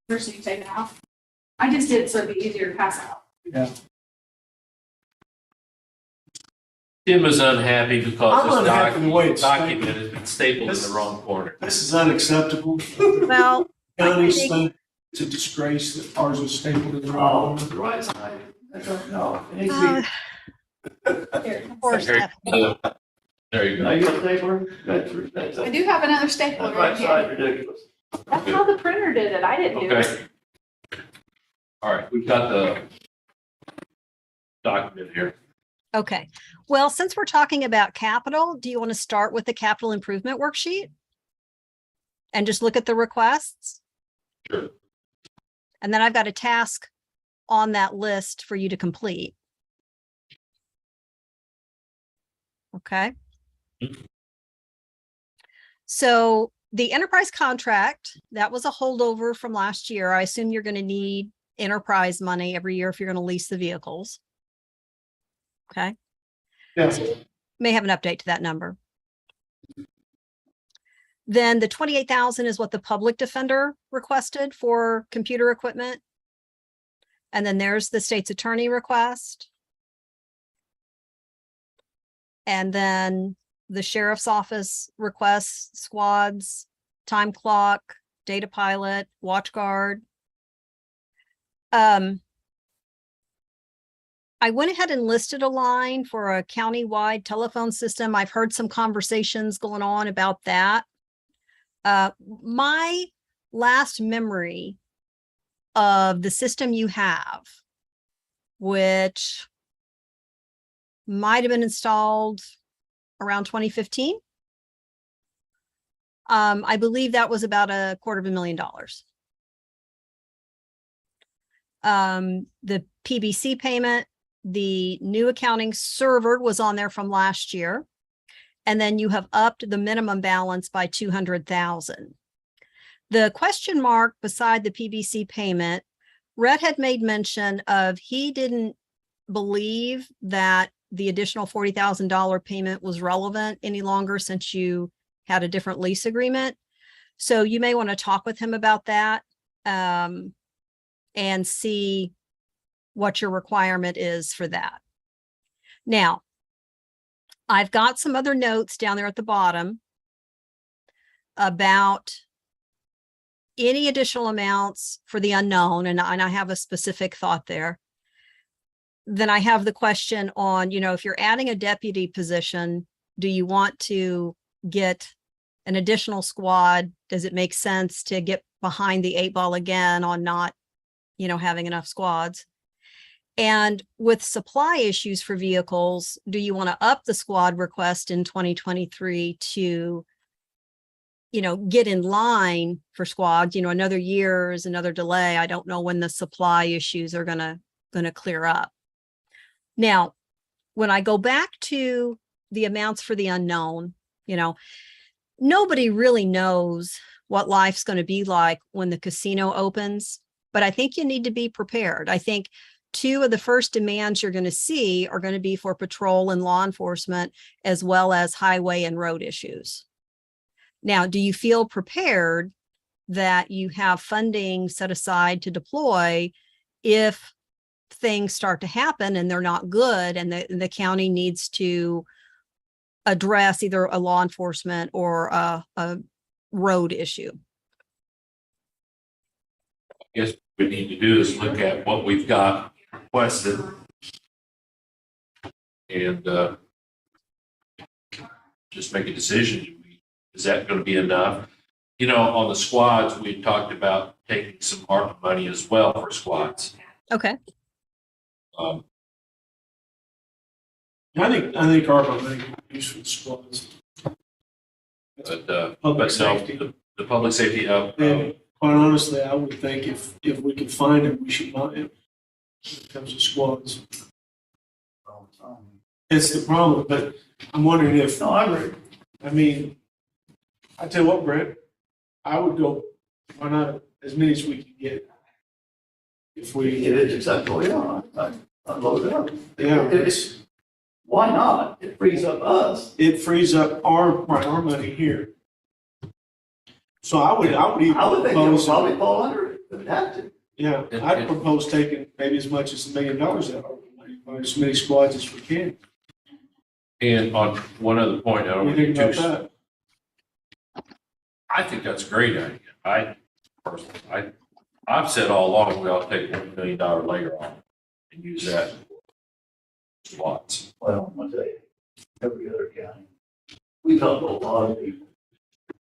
first you take it out? I just did it so it'd be easier to pass out. Yeah. Tim is unhappy I'm because this unhappy the way it's document has been stapled in the wrong corner. This is unacceptable. well, County's think- thing, it's a disgrace that ours was stapled in the wrong. Oh, the right side. I don't know. It needs uh, to Here. poor There Stephanie. there you be. Now go. you got a stapler? That's I do have another stapler that right right here. side ridiculous. That's how the printer did it. I didn't do it. Okay. All right, we've got the document here. Okay. Well, since we're talking about capital, do you want to start with the capital improvement worksheet? And just look at the requests? Sure. And then I've got a task on that list for you to complete. Okay. So the enterprise contract, that was a holdover from last year. I assume you're going to need enterprise money every year if you're going to lease the vehicles. Okay. Yeah. May have an update to that number. Then the 28,000 is what the public defender requested for computer equipment. And then there's the state's attorney request. And then the sheriff's office requests, squads, time clock, data pilot, watch guard. I went ahead and listed a line for a county-wide telephone system. I've heard some conversations going on about that. My last memory of the system you have, which might have been installed around 2015. I believe that was about $250,000. The PBC payment, the new accounting server was on there from last year. And then you have upped the minimum balance by 200,000. The question mark beside the PBC payment, Rhett had made mention of he didn't believe that the additional $40,000 payment was relevant any longer since you had a different lease agreement. So you may want to talk with him about that and see what your requirement is for that. Now, I've got some other notes down there at the bottom about any additional amounts for the unknown, and I have a specific thought there. Then I have the question on, if you're adding a deputy position, do you want to get an additional squad? Does it make sense to get behind the 8 ball again on not, having enough squads? And with supply issues for vehicles, do you want to up the squad request in 2023 to, get in line for squads? Another year is another delay. I don't know when the supply issues are gonna clear up. Now, when I go back to the amounts for the unknown, nobody really knows what life's going to be like when the casino opens, but I think you need to be prepared. I think 2 of the first demands you're going to see are going to be for patrol and law enforcement, as well as highway and road issues. Now, do you feel prepared that you have funding set aside to deploy if things start to happen and they're not good, and the county needs to address either a law enforcement or a road issue? I guess what we need to do is look at what we've got requested and just make a decision. Is that going to be enough? On the squads, we talked about taking some ARPA money as well for squads. Okay. I think ARPA money can be used for the squads. But Public no, safety. the public safety, And quite honestly, I would think if we can find it, we should buy it. When it comes to squads, it's the problem. But I'm wondering if, No, I agree. I mean, I tell you what, Brett, I would go, why not as many as we can get? If If we, it's acceptable, yeah, I'd load it up. yeah, It's, why not? It frees up us. it frees up our money here. So I would even I would think it would propose, probably fall under it, if it had to. yeah, I'd propose taking maybe as much as $1 million out of our money, buy as many squads as we can. and on one other point, I What don't do you get think about too. that? I think that's a great idea. I personally, I've said all along, we ought to take $1 million later on and use that for squads. Well, I'm gonna tell you, every other county, we've helped a lot of people.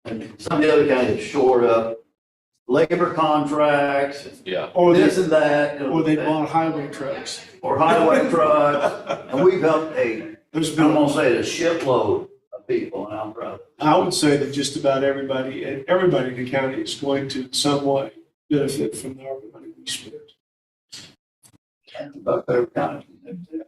And some of the other counties have shored up labor contracts, Yeah. Or this they, and that. or they bought highway trucks. Or highway trucks, and we've helped There's I'm been, gonna say it, a shitload of people, and I'm proud of it. I would say that just about everybody in the county is going to in some way benefit from the ARPA money we spent. And about every county.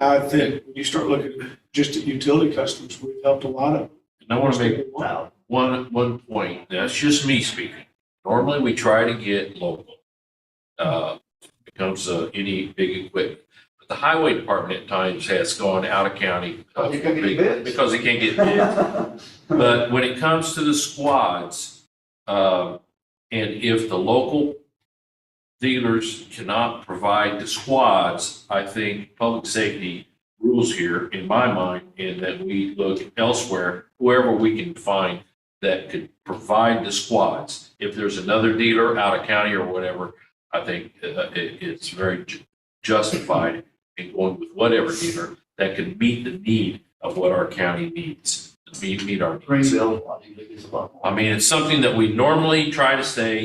I think when you start looking just at utility customers, we've helped a lot of them. And I want to make Now, one point. That's just me speaking. Normally, we try to get local. When it comes to any big equipment. But the highway department at times has gone out of county You can't get bids. because they can't get bids. But when it comes to the squads, and if the local dealers cannot provide the squads, I think public safety rules here in my mind, and that we look elsewhere, whoever we can find that could provide the squads. If there's another dealer out of county or whatever, I think it's very justified in going with whatever dealer that can meet the need of what our county needs, meet our needs. Greenville, I think it's a lot more. I mean, it's something that we normally try to stay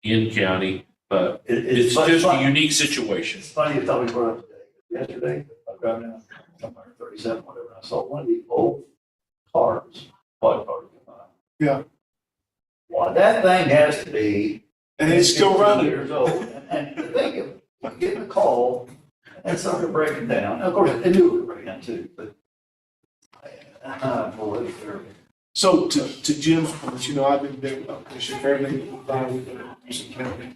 in county, but it's just a unique situation. It's funny you thought we brought up today. Yesterday, I was driving down somewhere 37, whatever, and I saw one of these old cars, quad cars come by. Yeah. Well, that thing has to be. And it's still 15 running. Years old, and to think of getting a call and something breaking down. And of course, they knew it would break down too, but. Boy, it's terrible. So to Jim's point, I've been big about pushing for everything that we buy with the county.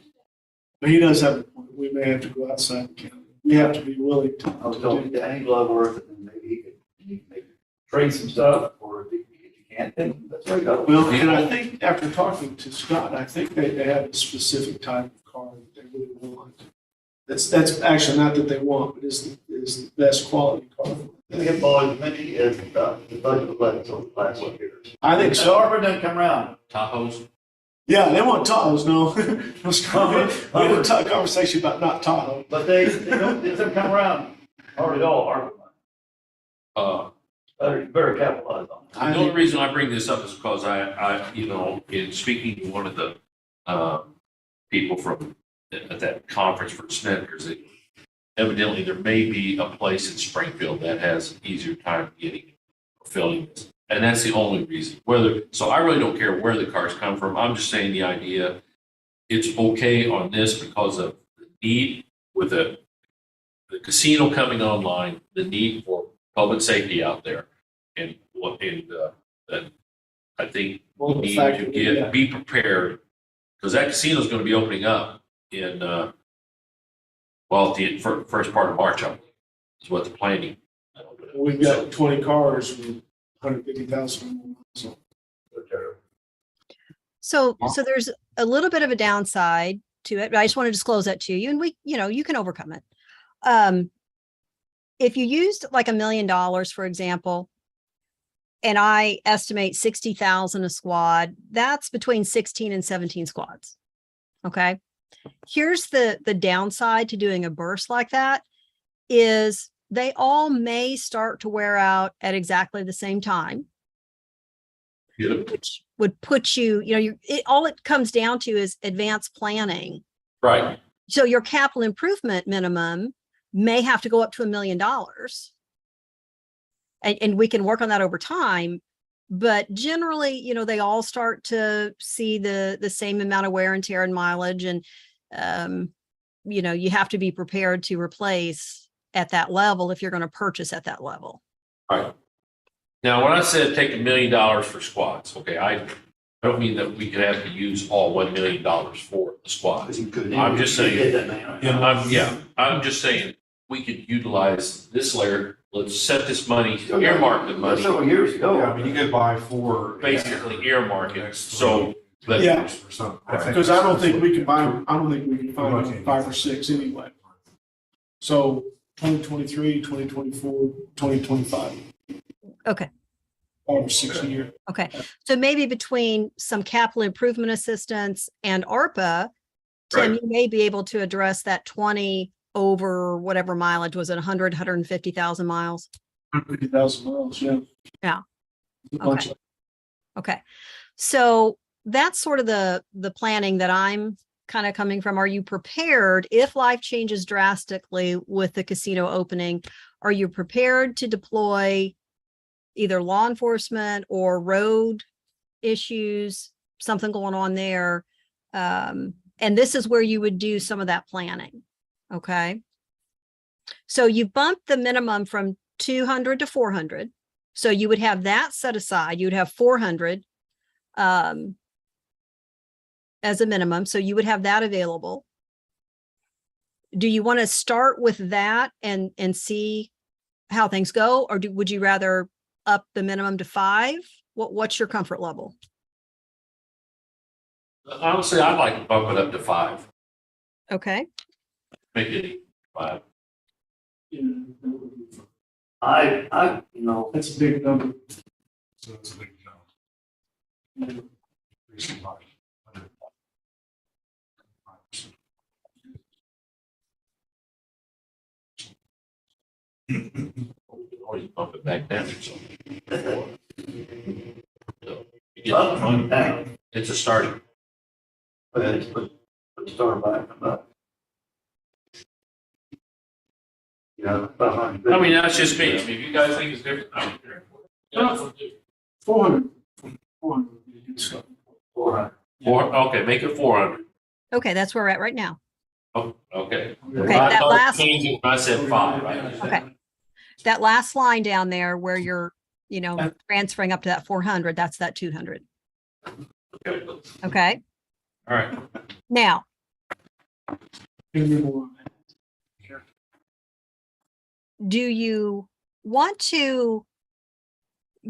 But he does have a point. We may have to go outside the county. We have to be willing to. I was told Danny Gloveworth, and maybe he could maybe trade some stuff, or if you can't, then that's where you go. Well, and I think after talking to Scott, I think they have a specific type of car that they really want. That's actually not that they want, but is the best quality car. We have Board Mtg as the budget left over the last 1 year. I think So so. Arbor doesn't come around. Tahoes? Yeah, they want Tahoes, no. We had a conversation about not Tahoe. But they don't come around hardly at all, Arbor money. Better capitalize on it. The only reason I bring this up is because in speaking to one of the, people from, at that conference for Snedeker's, evidently there may be a place in Springfield that has an easier time getting, filling this. And that's the only reason, so I really don't care where the cars come from. I'm just saying the idea, it's okay on this because of the need with the casino coming online, the need for public safety out there. And I think we need to be prepared, because that casino is going to be opening up in, at the first part of March, I believe, is what the planning. We've got 20 cars with 150,000. So there's a little bit of a downside to it, but I just want to disclose that to you, and you can overcome it. If you used like $1 million, for example, and I estimate 60,000 a squad, that's between 16 and 17 squads. Okay. Here's the downside to doing a burst like that is they all may start to wear out at exactly the same time. Yeah. Which would put you, all it comes down to is advanced planning. Right. So your capital improvement minimum may have to go up to $1 million. And we can work on that over time. But generally, they all start to see the same amount of wear and tear and mileage. And, you have to be prepared to replace at that level if you're going to purchase at that level. Right. Now, when I said take $1 million for squads, okay, I don't mean that we could have to use all $1 million for the squads. I'm just saying, I'm just saying we could utilize this layer. Let's set this money, earmark the money, Several years ago. Yeah, I mean, you could buy 4. basically earmark it. Next So, but Yeah. or something. Because I don't think we can find 5 or 6 anyway. So 2023, 2024, 2025. Okay. 5 or 6 a year. Okay. So maybe between some capital improvement assistance and ARPA, Tim, Right. you may be able to address that 20 over whatever mileage was it, 150,000 miles. 150,000 miles, yeah. Yeah. A bunch of- Okay. So that's sort of the planning that I'm kind of coming from. Are you prepared if life changes drastically with the casino opening? Are you prepared to deploy either law enforcement or road issues, something going on there? And this is where you would do some of that planning. Okay. So you bumped the minimum from 200 to 400. So you would have that set aside. You would have 400 as a minimum. So you would have that available. Do you want to start with that and see how things go? Or would you rather up the minimum to 5? What's your comfort level? honestly, I'd like to bump it up to 5. Okay. Make it 5. That's a big number. So it's a big jump. Increasing by 105%. Always bump it back down or something. So, you get Up the money. and down. It's a starting. But start back about. I mean, that's just me. I mean, if you guys think it's different, I don't care. Yeah. 400. 400 would be a good start. 400. Okay, make it 400. Okay. That's where we're at right now. Oh, okay. Okay, I that thought last- changed it when I said 5. Right? Okay. That last line down there where you're, transferring up to that 400, that's that 200. Okay. Okay. All right. Now, Give me more. do you want to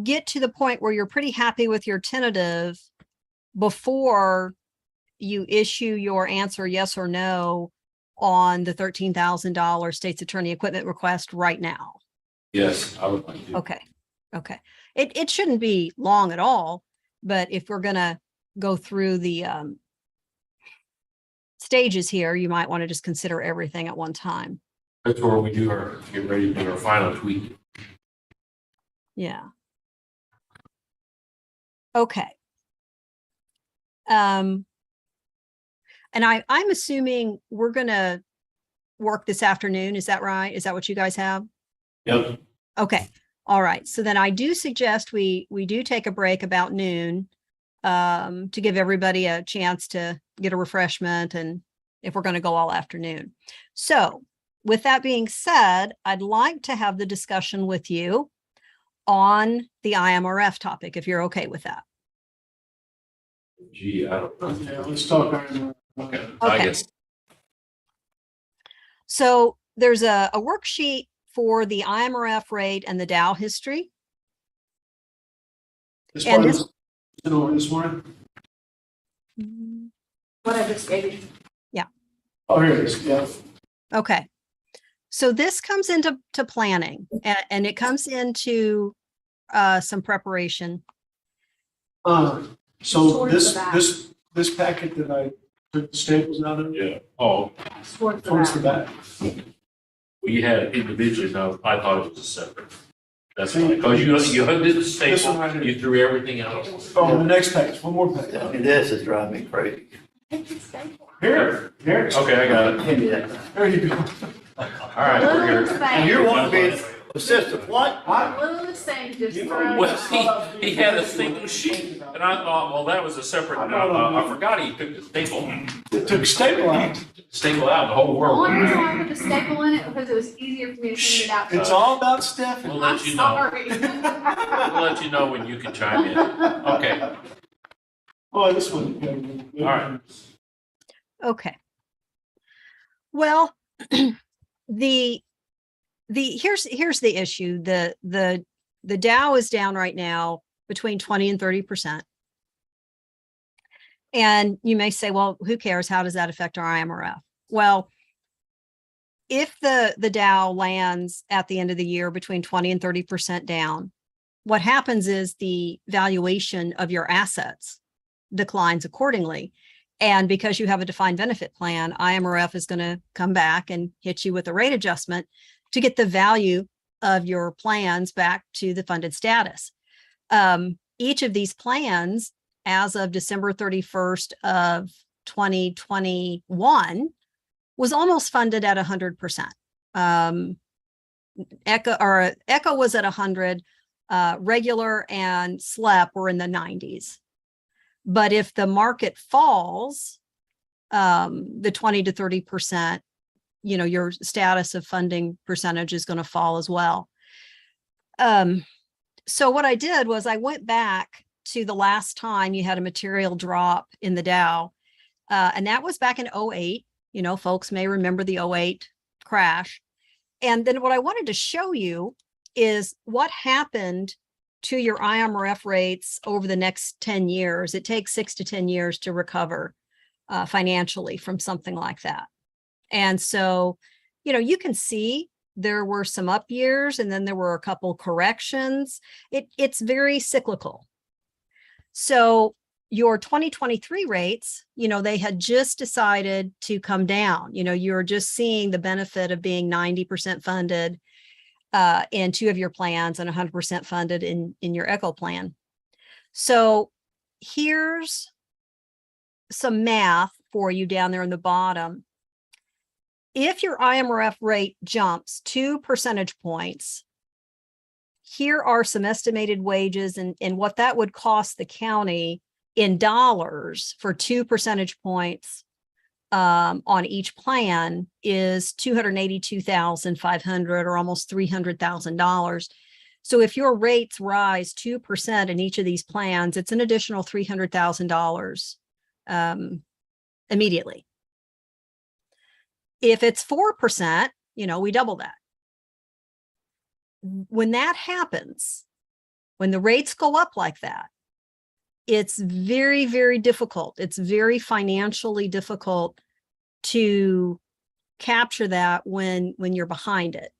get to the point where you're pretty happy with your tentative before you issue your answer yes or no on the $13,000 state's attorney equipment request right now? Yes, I would like to. Okay, okay. It shouldn't be long at all, but if we're gonna go through the stages here, you might want to just consider everything at one time. That's where we get ready to do our final tweak. Yeah. Okay. And I'm assuming we're gonna work this afternoon. Is that right? Is that what you guys have? Yep. Okay. All right. So then I do suggest we do take a break about noon to give everybody a chance to get a refreshment, and if we're going to go all afternoon. So with that being said, I'd like to have the discussion with you on the IMRF topic, if you're okay with that. Gee, I don't know. Yeah, let's talk. Okay, Okay. I guess. So there's a worksheet for the IMRF rate and the Dow history. This And part this- is sent over this morning. What I just gave you. Oh, here it is. Yeah. Okay. So this comes into planning, and it comes into some preparation. So Towards this, the back. this packet that I took the staples out of, Yeah. Oh, towards the back. we had it individually. No, I thought it was a separate. That's fine. Because you did the This one right staple, here. you threw everything else. Oh, the next page, one more page. I mean, this is driving me crazy. Here. Okay, I got it. Give me that. There you go. All right, we're here. And you're wanting to be assistant, what? Little thing, just throw. Well, he had a single sheet, and I thought, well, that was a separate, no, I forgot he took the staple, It took staple out. staple out the whole world. Only reason why I put the staple in it because it was easier for me to send it out. It's all about We'll Stephanie. let you know. Sorry. We'll let you know when you can chime in. Okay, Oh, this one. all right. Okay. Well, here's the issue. The Dow is down right now between 20 and 30%. And you may say, well, who cares? How does that affect our IMRF? Well, if the Dow lands at the end of the year between 20 and 30% down, what happens is the valuation of your assets declines accordingly. And because you have a defined benefit plan, IMRF is going to come back and hit you with a rate adjustment to get the value of your plans back to the funded status. Each of these plans, as of December 31st of 2021, was almost funded at 100%. Echo was at 100, regular and SLEP were in the 90s. But if the market falls, the 20 to 30%, your status of funding percentage is going to fall as well. So what I did was I went back to the last time you had a material drop in the Dow, and that was back in 08. Folks may remember the 08 crash. And then what I wanted to show you is what happened to your IMRF rates over the next 10 years. It takes 6 to 10 years to recover financially from something like that. And so, you can see there were some up years and then there were a couple corrections. It's very cyclical. So your 2023 rates, they had just decided to come down. You're just seeing the benefit of being 90% funded in two of your plans and 100% funded in your ECHO plan. So here's some math for you down there in the bottom. If your IMRF rate jumps 2 percentage points, here are some estimated wages and what that would cost the county in dollars for 2 percentage points on each plan is $282,500 or almost $300,000. So if your rates rise 2% in each of these plans, it's an additional $300,000 immediately. If it's 4%, we double that. When that happens, when the rates go up like that, it's very, very difficult. It's very financially difficult to capture that when you're behind it.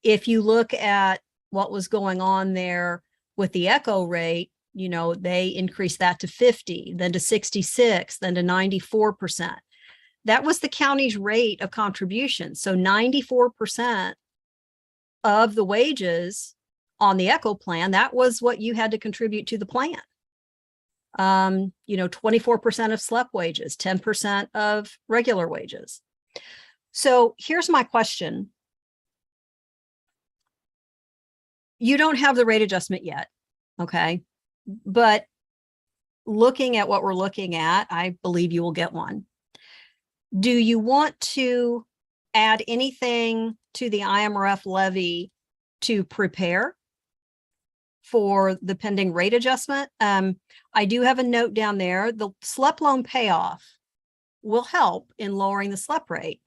If you look at what was going on there with the echo rate, you know, they increased that to 50, then to 66, then to 94%. That was the county's rate of contribution. So 94% of the wages on the echo plan, that was what you had to contribute to the plan. You know, 24% of SLEP wages, 10% of regular wages. So here's my question. You don't have the rate adjustment yet, okay? But looking at what we're looking at, I believe you will get one. Do you want to add anything to the IMRF levy to prepare for the pending rate adjustment? I do have a note down there. The SLEP loan payoff will help in lowering the SLEP rate,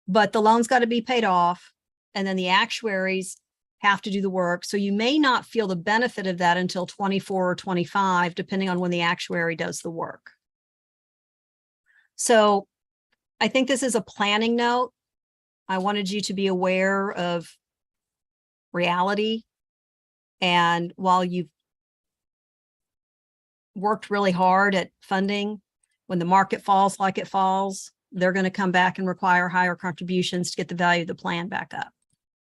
but the loan's got to be paid off, and then the actuaries have to do the work. So you may not feel the benefit of that until 24 or 25, depending on when the actuary does the work. So I think this is a planning note. I wanted you to be aware of reality. And while you've worked really hard at funding, when the market falls like it falls, they're going to come back and require higher contributions to get the value of the plan back up.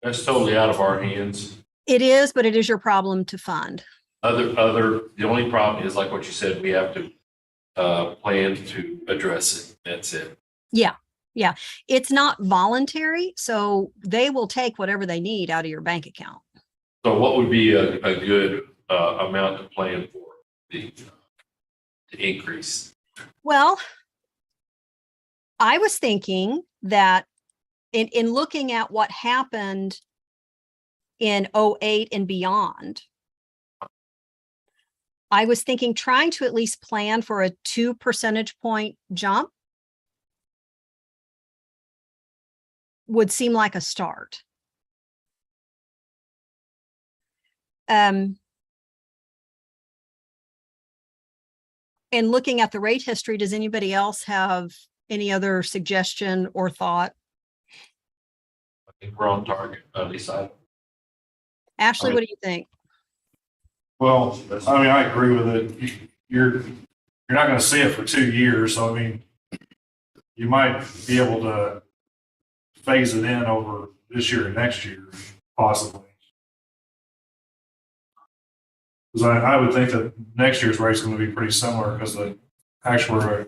That's totally out of our hands. It is, but it is your problem to fund. The only problem is, like what you said, we have to plan to address it. That's it. Yeah. Yeah. It's not voluntary, so they will take whatever they need out of your bank account. So what would be a good amount to plan for the increase? Well, I was thinking that in looking at what happened in 08 and beyond, I was thinking trying to at least plan for a 2 percentage point jump would seem like a start. And looking at the rate history, does anybody else have any other suggestion or thought? I think we're on target, at least Ashley, what do you think? Well, I mean, I agree with it. You're not going to see it for 2 years. So, I mean, you might be able to phase it in over this year and next year, possibly. Because I would think that next year's rate is going to be pretty similar because the actual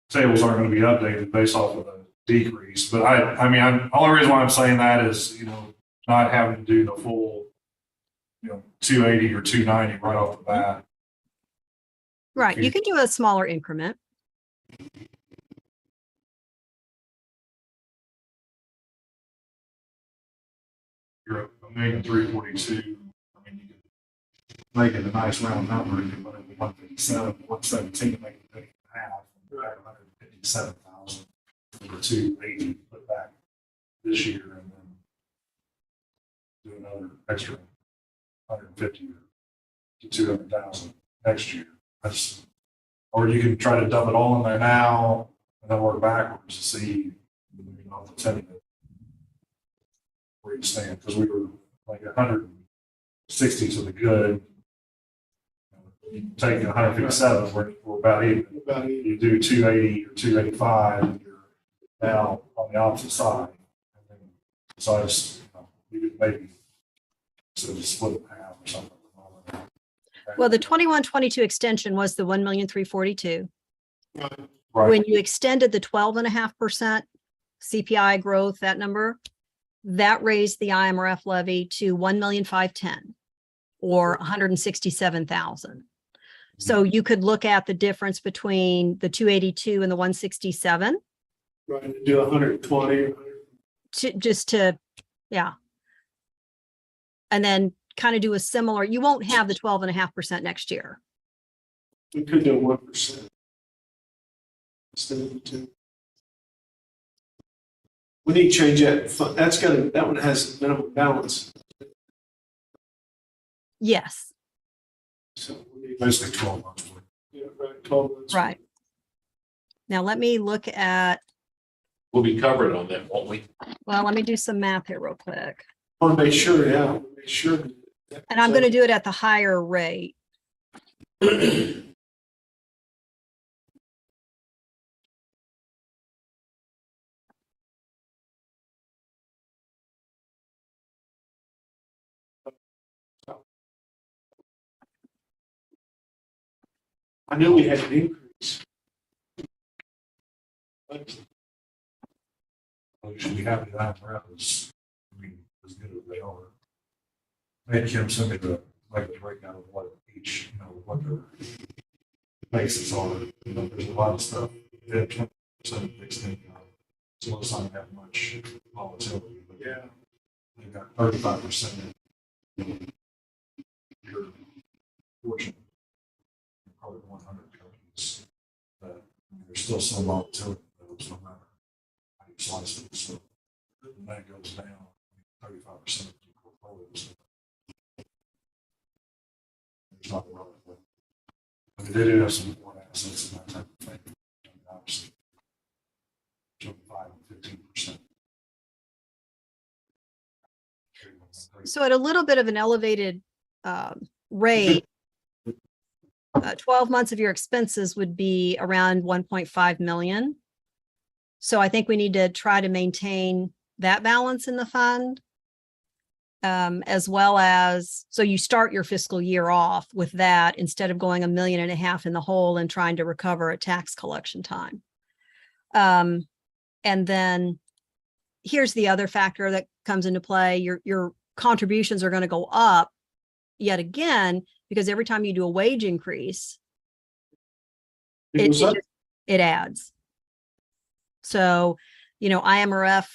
tables aren't going to be updated based off of the decrease. But I mean, the only reason why I'm saying that is, you know, not having to do the full, you know, 280 or 290 right off the bat. Right. You can do a smaller increment. You're at 1,342,000. I mean, you could make it a nice round number. You can put it in 157, 117, make it 8.5, back 157,000 for 280, put back this year, and then do another extra 150 to 200,000 next year. That's, or you can try to dump it all in there now and then work backwards to see, you know, the 10 where you stand, because we were like 160 to the good. You take 157, we're about even. You do 280 or 285, and you're now on the opposite side. And then, so I just, you know, you could maybe sort of split it in half or something. Well, the 21-22 extension was the 1,342,000. Right. When you extended the 12.5% CPI growth, that number, that raised the IMRF levy to 1,510,000 or 167,000. So you could look at the difference between the 282 and the 167. Right, do 120. Yeah. And then kind of do a similar, you won't have the 12.5% next year. We could do 1% instead of the 2. We need to change that. That one has minimum balance. Yes. So we need Basically 12 months. yeah, right, 12 months. Right. Now let me look at We'll be covered on that, won't we? Well, let me do some math here real quick. I want to make sure, yeah, I wanna make sure. that- And I'm going to do it at the higher rate. I knew we had an increase. But Well, you should be happy that is, I mean, as good as they are. Maybe Kim send me the breakdown of what each, what their bases are. There's a lot of stuff. They have 20% fixed income. So it's not have much volatility, but yeah, they've got 35% in your fortune. Probably 100 companies. But there's still some volatility, though, so no matter how you slice it. So when that goes down, 35% of your portfolios. There's not a lot of it. I mean, they do have some foreign assets and that type of thing. I mean, obviously, 25 and 15%. So at a little bit of an elevated rate, 12 months of your expenses would be around 1.5 million. So I think we need to try to maintain that balance in the fund. As well as, so you start your fiscal year off with that instead of going 1.5 million in the hole and trying to recover at tax collection time. And then here's the other factor that comes into play. Your contributions are going to go up yet again, because every time you do a wage increase, it was up. it adds. So, IMRF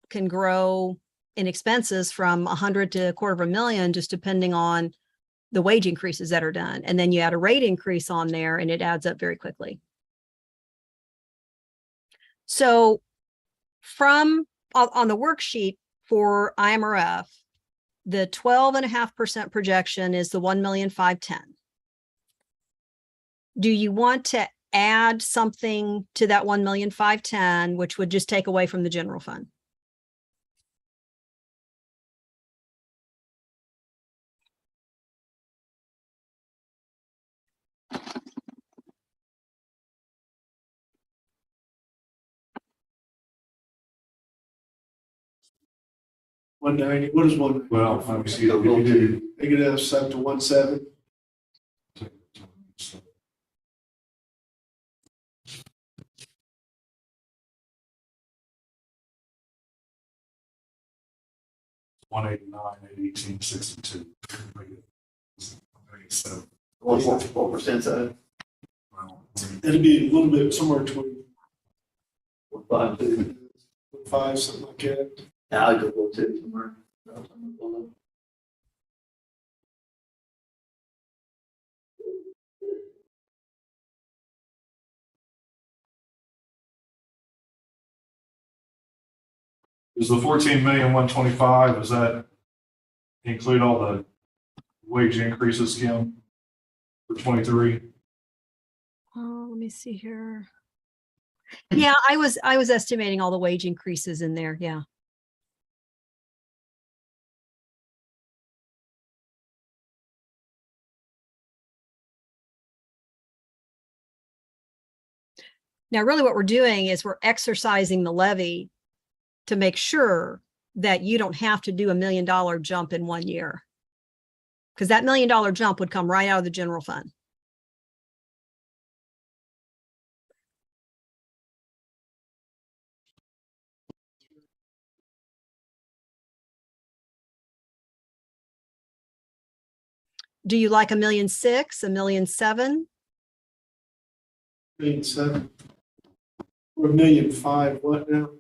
can grow in expenses from 100 to $250,000, just depending on the wage increases that are done. And then you add a rate increase on there and it adds up very quickly. So from on the worksheet for IMRF, the 12.5% projection is the 1,510,000. Do you want to add something to that 1,510,000, which would just take away from the general fund? $190, what is one? Well, obviously, if you do. They could have us up to 17. $189,862. So, 4%, so well, It'd be a little bit somewhere between 5, 2. 5, something like that. Yeah, I'll go 2 somewhere. is the 14,125,000, does that include all the wage increases, Kim, for 23? Oh, let me see here. Yeah, I was estimating all the wage increases in there. Yeah. Now, really what we're doing is we're exercising the levy to make sure that you don't have to do $1 million jump in 1 year. Because that $1 million jump would come right out of the general fund. Do you like 1,600,000, 1,700,000? 1,700,000. Or 1,500,000, what now?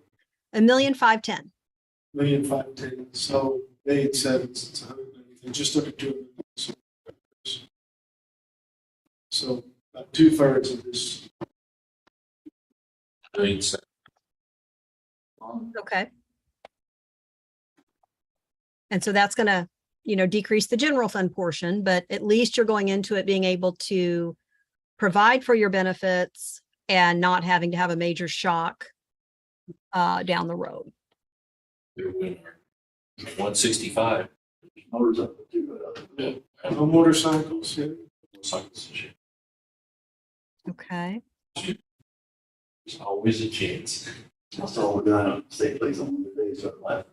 1,510,000. 1,510,000, so 1,700,000, it's 190,000, just under 200,000. So about 2/3 of this. Okay. And so that's going to, decrease the general fund portion, but at least you're going into it being able to provide for your benefits and not having to have a major shock down the road. They're winning. 165. Motors up to two, Yeah. No motorcycles, yeah. Motorcycles. Okay. There's always a chance. That's all we're doing. State police on the day, start laughing.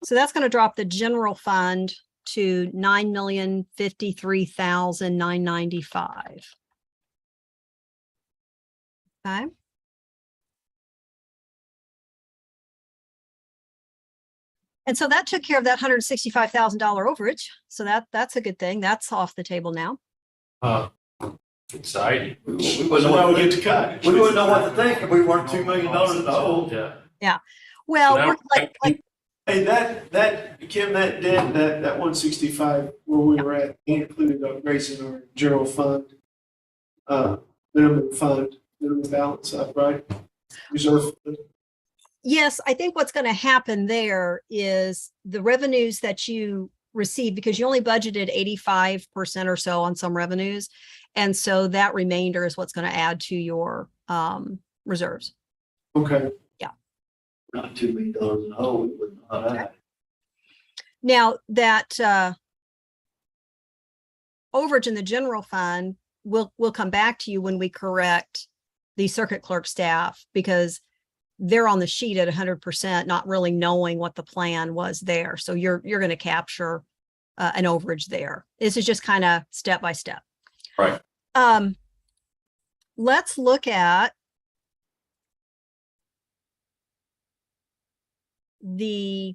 So that's going to drop the general fund to 9,053,995. Okay. And so that took care of that $165,000 overage. So that's a good thing. That's off the table now. Exciting. We So wouldn't now know we what get to to cut. we wouldn't know what to think if we weren't $2 million in the hole. Yeah. Well, Now- we're like Hey, that, Kim, that did, that 165 where we were at, included upgrades in our general fund, minimum balance up, right? Reserve. fund. yes, I think what's going to happen there is the revenues that you receive, because you only budgeted 85% or so on some revenues. And so that remainder is what's going to add to your reserves. Okay. Not $2 million in the hole, we wouldn't know how that. Now that overage in the general fund, we'll come back to you when we correct the circuit clerk staff, because they're on the sheet at 100%, not really knowing what the plan was there. So you're going to capture an overage there. This is just kind of step by step. Right. Let's look at the,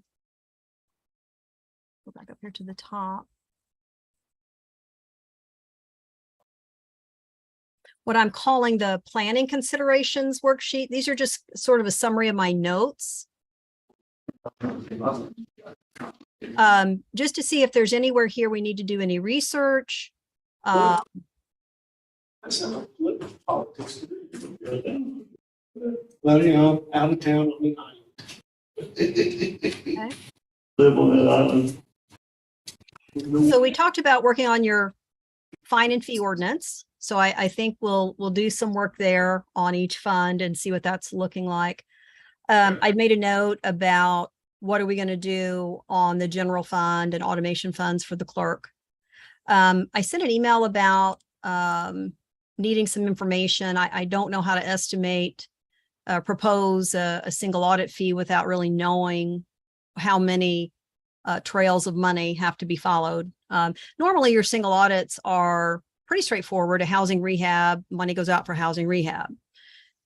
go back up here to the top. What I'm calling the planning considerations worksheet. These are just sort of a summary of my notes. Just to see if there's anywhere here we need to do any research. That's not political politics to do. But, you know, out of town on the island. Live on that island. So we talked about working on your fine and fee ordinance. So I think we'll do some work there on each fund and see what that's looking like. I'd made a note about what are we going to do on the general fund and automation funds for the clerk. I sent an email about needing some information. I don't know how to estimate, propose a single audit fee without really knowing how many trails of money have to be followed. Normally your single audits are pretty straightforward. A housing rehab, money goes out for housing rehab.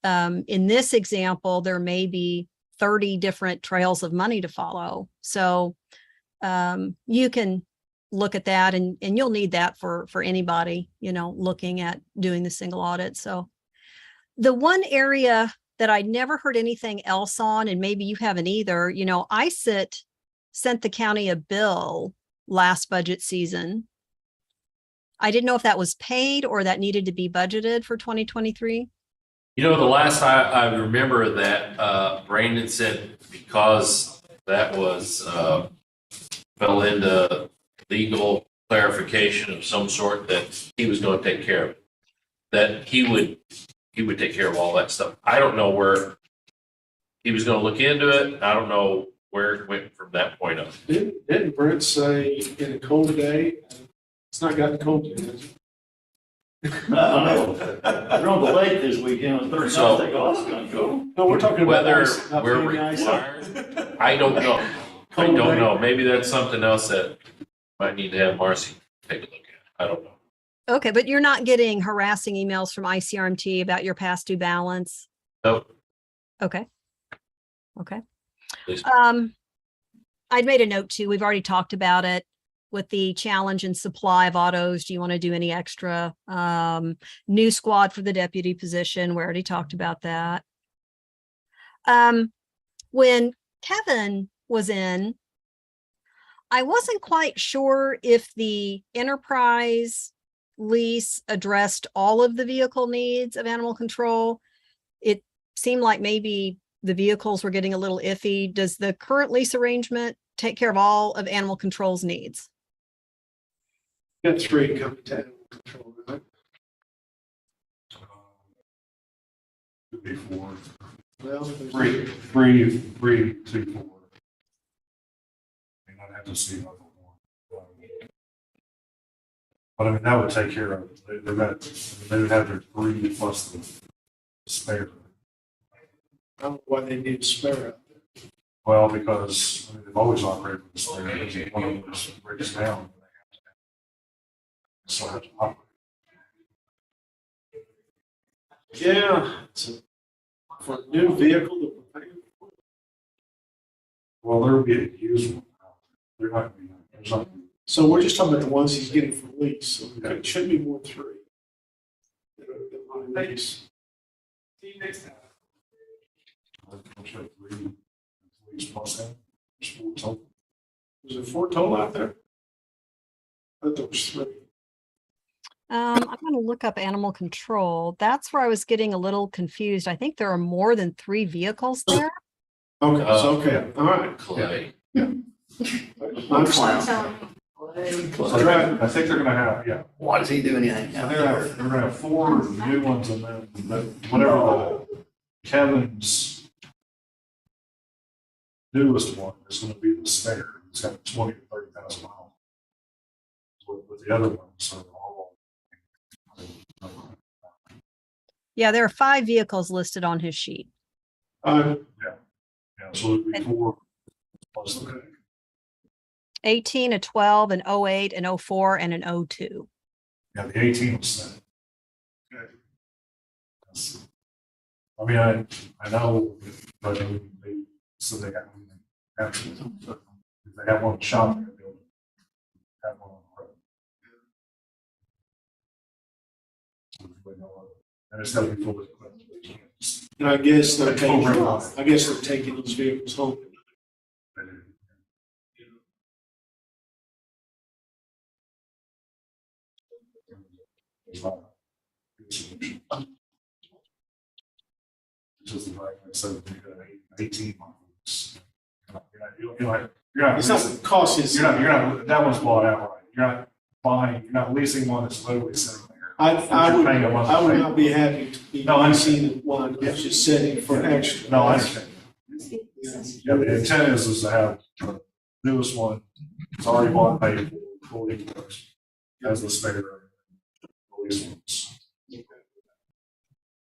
In this example, there may be 30 different trails of money to follow. So you can look at that, and you'll need that for anybody, you know, looking at doing the single audit. So the one area that I never heard anything else on, and maybe you haven't either, you know, sent the county a bill last budget season. I didn't know if that was paid or that needed to be budgeted for 2023. You know, the last I remember that Brandon said, because that was fell into legal clarification of some sort, that he was going to take care of it. That he would take care of all that stuff. I don't know where he was going to look into it. I don't know where it went from that point on. Didn't Brent say in a cold day? It's not gotten cold yet, has it? I don't know. They're on the lake this weekend, on Thursday, So- I think, oh, that's gonna go. No, we're talking about Whether ice, not we're putting the ice on. required, I don't know. I Cold don't day. know. Maybe that's something else that might need to have Marcy take a look at. I don't know. Okay, but you're not getting harassing emails from ICRMT about your past due balance? Nope. Okay. Okay. Please. I'd made a note too. We've already talked about it with the challenge and supply of autos. Do you want to do any extra? New squad for the deputy position. We already talked about that. When Kevin was in, I wasn't quite sure if the enterprise lease addressed all of the vehicle needs of animal control. It seemed like maybe the vehicles were getting a little iffy. Does the current lease arrangement take care of all of animal control's needs? Got three coming to animal control, right? would be 4. Well, there's- 3, 2, 4. I mean, I'd have to see another one. But I mean, that would take care of it. They would have their 3 plus the spare. I don't know why they need a spare out there. Well, because I mean, they've always operated with the spare. If one of those breaks down, they still have to operate. Yeah, for a new vehicle that we're paying for. Well, there'll be a used one. They're not going to be, there's not gonna be. So we're just talking about the ones he's getting for lease, so it shouldn't be more than 3. That are on lease. I'll show 3 plus that. There's 4 total. Was there 4 total out there? I thought there was 3. I'm going to look up animal control. That's where I was getting a little confused. I think there are more than 3 vehicles there. Okay, so, okay, all right. Clay. I'm sorry. So, I think they're going to have, yeah. Why does he do anything? So they're going to have 4 new ones and then whatever Kevin's newest one is going to be the spare. It's got 20 to 30,000 miles. With the other ones are all. Yeah, there are 5 vehicles listed on his sheet. Yeah, so it'd be 4 plus the. 18, a 12, an 08, an 04, and an 02. Yeah, the 18 was set. I mean, I know, but they so they got actually, if they have one in the shop, they're able to have one on the road. And it's got to be fully equipped. And I guess they're taking, Full I guess they're taking those vehicles home. Just like I said, you got 18 months. You're not, It's not cost is. you're not, that one's bought outright. You're not leasing one that's literally sitting there. I You're paying a monthly would fee. not be happy to be No, I leasing one that's just setting for an extra. No, I understand. Yeah, the intent is to have the newest one, it's already bought, paid for, fully equipped, as the spare. These ones.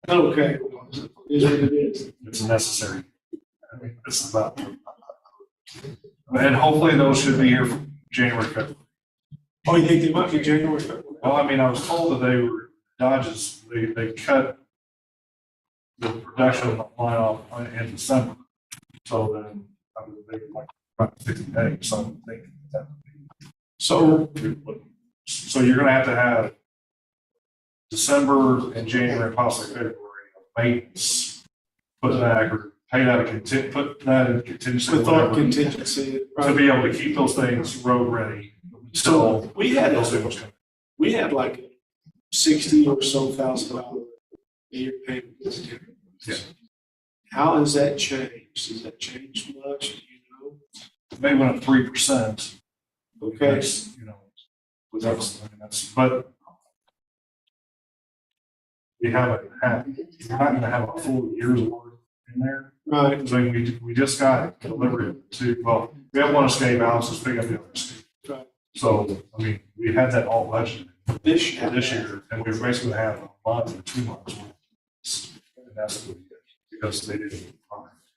Okay, is what it is. It's necessary. I mean, it's about. And hopefully those should be here for January, February. Oh, you think they might be January? Well, I mean, I was told that they were Dodge's, they cut the production line off in December. So then, I would think like about 50 days, so I'm thinking that would be. So you're gonna have to have December and January, possibly February, of maintenance, put back or paid out of put that in contingency. With our whatever, contingency. to be able to keep those things road ready. So we had, Those vehicles come. we had like 60 or so $1,000 a year payment. Yeah. How has that changed? Has that changed much? Do you know? They went up 3%. Okay. That's, you know, that's, I mean, that's, but you haven't had, you're not gonna have a full year's worth in there. Right. I mean, we just got delivery of 2, well, we have one escape house, let's pick up the other escape. Right. So, I mean, we had that all budgeted This year. this year, and we were basically gonna have a month or 2 months. And that's what we did, because they didn't.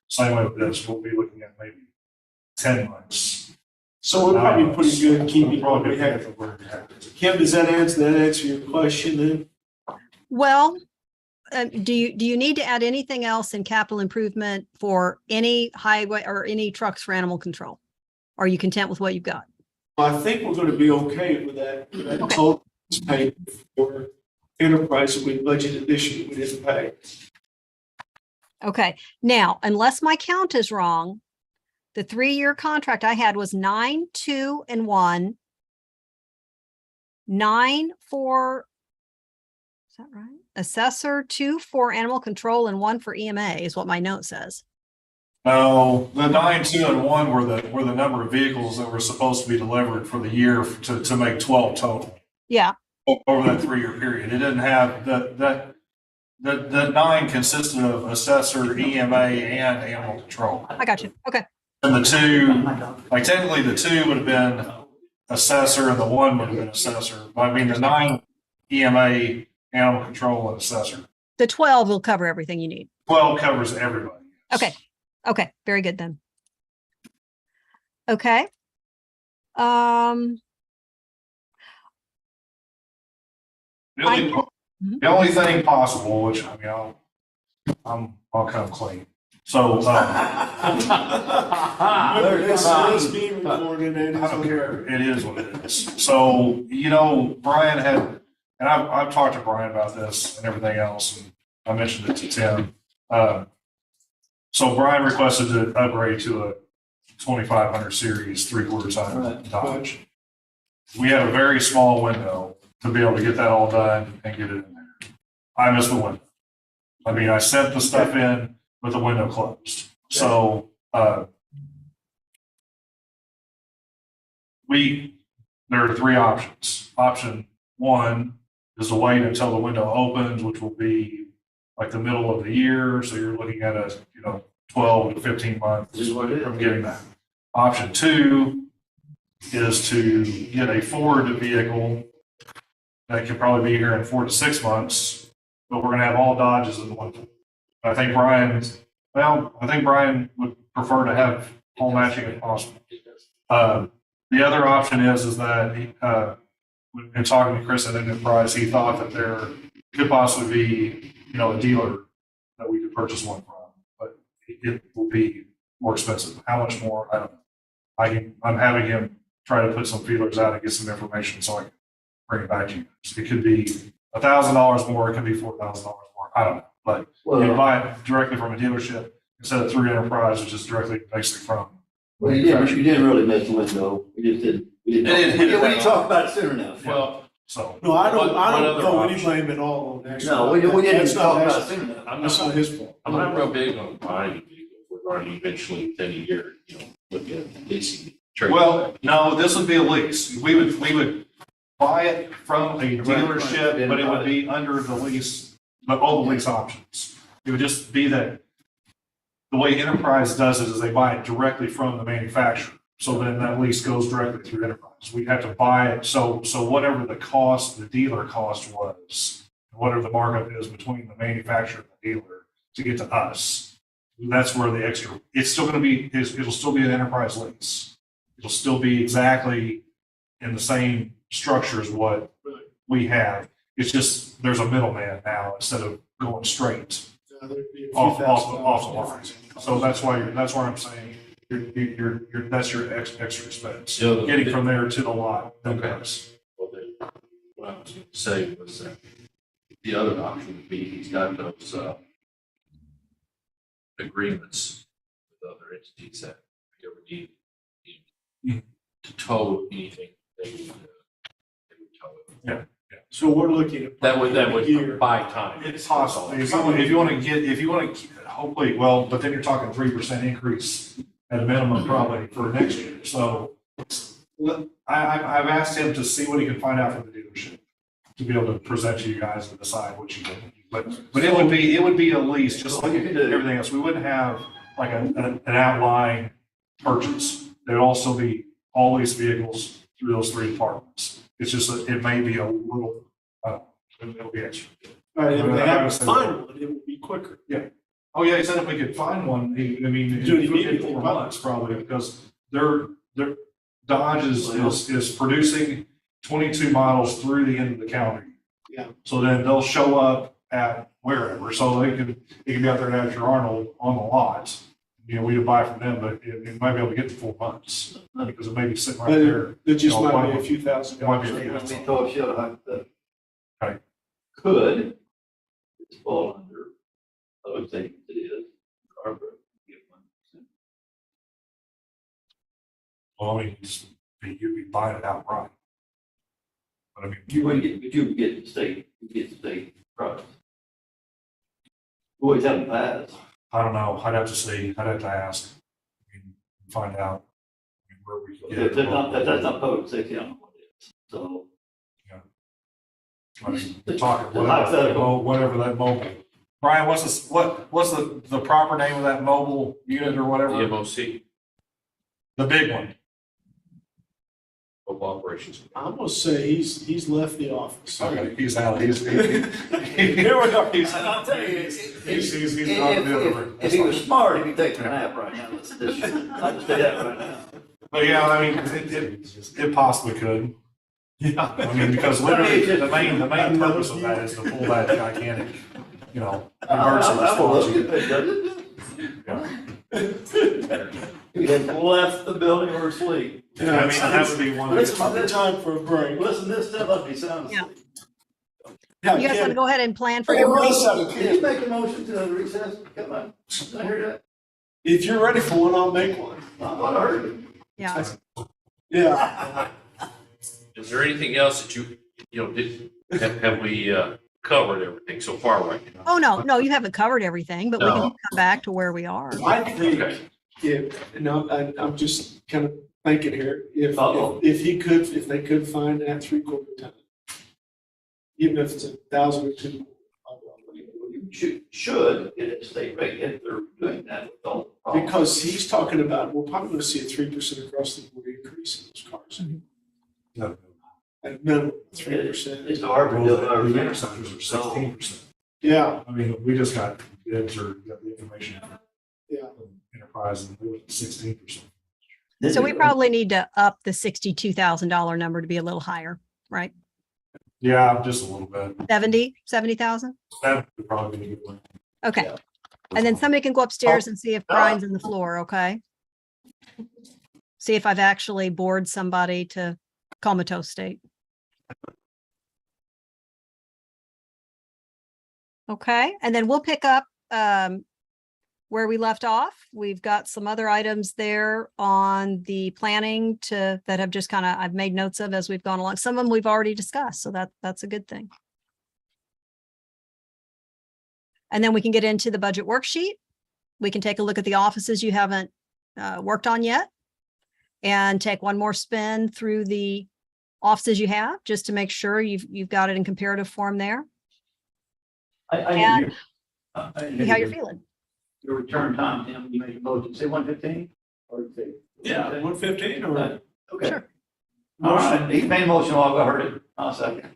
Same way with this, we'll be looking at maybe 10 months. So we're probably pretty good keeping We'll what probably we be have. where we have. Kim, does that answer your question then? Well, do you need to add anything else in capital improvement for any highway or any trucks for animal control? Are you content with what you've got? I think we're going to be okay with that. That total is paid for enterprise that we budgeted this year, we didn't pay. Okay, now, unless my count is wrong, the 3-year contract I had was 9, 2, and 1. 9 for, is that right? Assessor, 2 for animal control, and 1 for EMA is what my note says. No, the 9, 2, and 1 were the number of vehicles that were supposed to be delivered for the year to make 12 total Yeah, over that 3-year period. It didn't have that The 9 consisted of assessor, EMA, and animal control. I got you. Okay. And the 2, like technically the 2 would have been assessor and the 1 would have been assessor. But I mean, the 9 EMA, animal control, and assessor. The 12 will cover everything you need. 12 covers everybody. Okay. Okay. Very good then. Okay. Um, The only thing possible, which I mean, I'll come clean. So, It's being recorded and I it's don't on care. there. It is what it is. So, you know, Brian had, and I've talked to Brian about this and everything else, and I mentioned it to Tim. So Brian requested to upgrade to a 2500 series 3/4 ton Dodge. We had a very small window to be able to get that all done and get it in there. I missed the window. I mean, I sent the stuff in with the window closed. So, there are 3 options. Option 1 is to wait until the window opens, which will be like the middle of the year. So you're looking at a, 12 to 15 months This is what it is. from getting that. Option 2 is to get a Ford vehicle that can probably be here in 4 to 6 months, but we're going to have all Dodges in the winter. I think Brian would prefer to have all matching if possible. The other option is that in talking to Chris at Enterprise, he thought that there could possibly be, a dealer that we could purchase one from, but it will be more expensive. How much more? I don't know. I'm having him try to put some feelers out and get some information so I can bring it back to you. So it could be $1,000 more. It could be $4,000 more. I don't know, but you buy it directly from a dealership instead of through Enterprise, which is directly basically from. Well, you didn't really miss the window. We just didn't. We It didn't hit it we that didn't talk about it soon enough. Well, So, No, I don't What other throw any option? blame at all on that. No, we didn't That's not talk about it his- soon enough. I'm That's not, not his fault. I'm not real big on buying a vehicle. We're already eventually within a year, looking at leasing. trade. well, no, this would be a lease. We would buy it from a dealership, but it would be under the lease, but all the lease options. It would just be that the way Enterprise does it is they buy it directly from the manufacturer. So then that lease goes directly through Enterprise. We'd have to buy it. So whatever the cost, the dealer cost was, whatever the markup is between the manufacturer and the dealer to get to us, that's where the extra, it's still going to be, it'll still be an Enterprise lease. It'll still be exactly in the same structure as what we have. It's just, there's a middleman now instead of going straight There'd be a few off $1,000 the line. So that's why I'm saying that's your extra expense. Yeah, Getting from there to the lot. Okay. That's- Well, then, what I was going to say was that the other option would be he's got those agreements with other entities that if you ever need to tow anything, they would tow it. So we're looking at. That would Year. buy time. It's possible. If you want to hopefully, well, but then you're talking 3% increase at a minimum probably for next year. So I've asked him to see what he can find out from the dealership to be able to present to you guys and decide what you think. But it would be a lease, just like everything else. We wouldn't have like an outline purchase. There'd also be all lease vehicles through those 3 departments. It's just that it may be a little, it'll be extra. All right, if they have to So- find one, it would be quicker. Oh, yeah, he said if we could find one, I mean, Do it in immediately. 4 months probably, because their Dodge is producing 22 models through the end of the calendar year. Yeah. So then they'll show up at wherever, so it can be out there at your Arnold on the lot. We would buy from them, but it might be able to get to 4 months, because it may be sitting right there. It just You know, might be might- a few $1,000. it might be a few. Let me throw a shell hypothetical. Right. Could it's fall under, I would think it is, Barbara, get 1%. Well, I mean, you'd be buying it outright. But I mean, You would get, but you would get the state price. Always haven't passed. I don't know. I'd have to see. I'd have to ask. I mean, find out where we can get it. That's not public safety, I don't know what it is. So, I mean, we're talking The hypothetical. whatever that mobile Brian, what's the proper name of that mobile unit or The whatever? MOC, The big one. of operations. I'm gonna say he's left the office. Okay, he's out. He's Here we go. I'll tell you, he's not available. if he was smart, he'd be taking a nap right now. I'll just say that right now. But yeah, I mean, it possibly could. Yeah. I mean, because literally the main purpose of that is to pull that gigantic, emergency I will look response. at unit. it. He had left the building or asleep. Yeah, I mean, that would be one of It's the. about time for a break. Listen, this stuff must be sound Yeah. asleep. Yeah, You guys want to Kim, go ahead and plan for Hey, your wait a break? second, Did you Kim. make a motion to recess? Come on, did I hear that? If you're ready for one, I'll make one. I thought I heard it. Yeah. Yeah. Is there anything else that have we covered everything so far right now? Oh, no, you haven't covered everything, but we can No. come back to where we are. I think, Okay. I'm just kind of thinking here, Uh-oh. if they could find that 3/4 ton, even if it's 1,000 or 2. You should get a state rate if they're doing that with all the problems. Because he's talking about, we're probably gonna see a 3% across the board increase in those cars. No. At minimum, 3%. It's hard to do. The interceptors are 16%. Yeah, I mean, we just got bids or got the information from yeah. Enterprise and it was 16%. So we probably need to up the $62,000 number to be a little higher, right? Yeah, just a little bit. 70,000? That would probably be a good one. Okay. Yeah. And then somebody can go upstairs and see if Brian's in the floor, okay? See if I've actually bored somebody to comatose state. Okay, and then we'll pick up where we left off. We've got some other items there on the planning that have just I've made notes of as we've gone along. Some of them we've already discussed, so that's a good thing. And then we can get into the budget worksheet. We can take a look at the offices you haven't worked on yet and take one more spin through the offices you have just to make sure you've got it in comparative form there. And see how you're feeling. Your return time, Tim, you made a motion, say 1:15? Or say? Yeah, 115 or? Okay. Sure. All right, he made a motion, while I heard it. I'll second.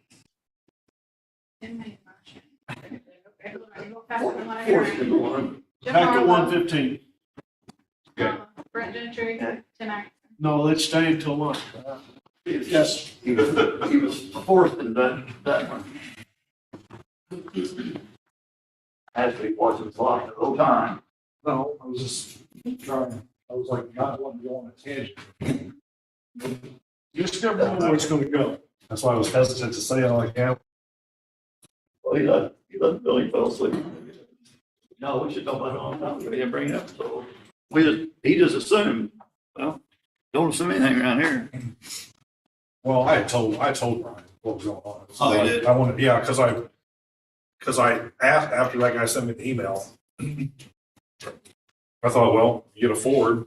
Tim made a motion. Okay, go faster than what I Fourth heard. is the one. Jim Back at Harbaugh, 115. Brent Gentry, tonight. No, let's stay until lunch. Yes. He was fourth in that one. Actually, watching the clock the whole time. No, I was just trying, I was like, not wanting to go on a tangent. You just never know where it's gonna go. That's why I was hesitant to say it like, yeah, Well, he let the building fell asleep. No, we should know about it all the time. We didn't bring it up, so he just assumed, well, don't assume anything around here. well, I told Brian what was going on. So Oh, you did? I wanted, yeah, because I asked, after that guy sent me the email, I thought, well, you get a Ford.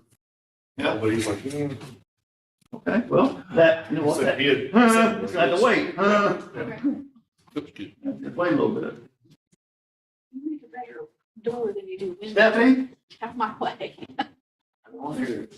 Yeah. But he's like, Okay, well, you know what, said that, he had. had to wait. Okay. That's good. Wait a little bit. You need a better door than you do window. Stephanie? Out of my way. I don't hear.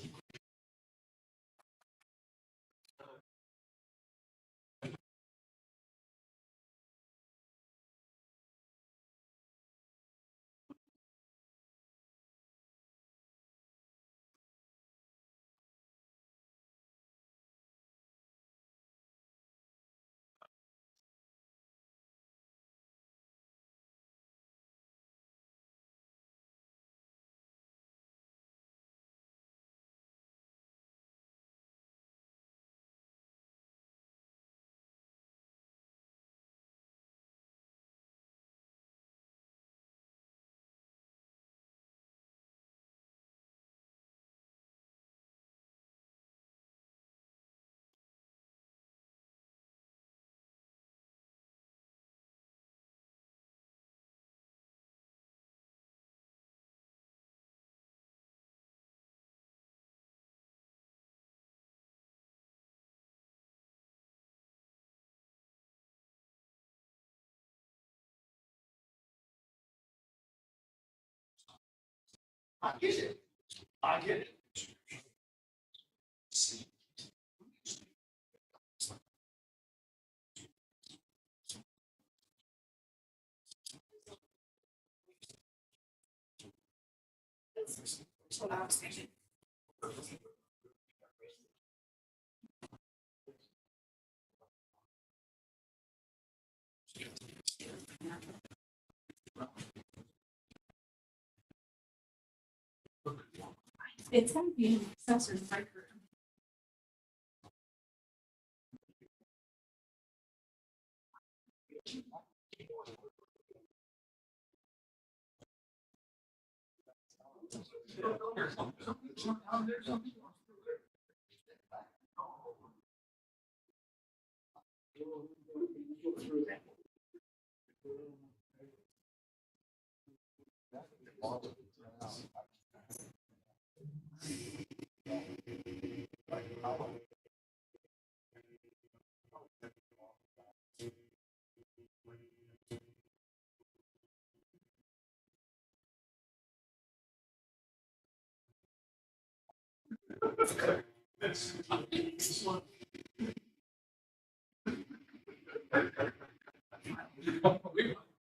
I get it. I get it. That's what I was thinking. It's gonna be an accessory breaker.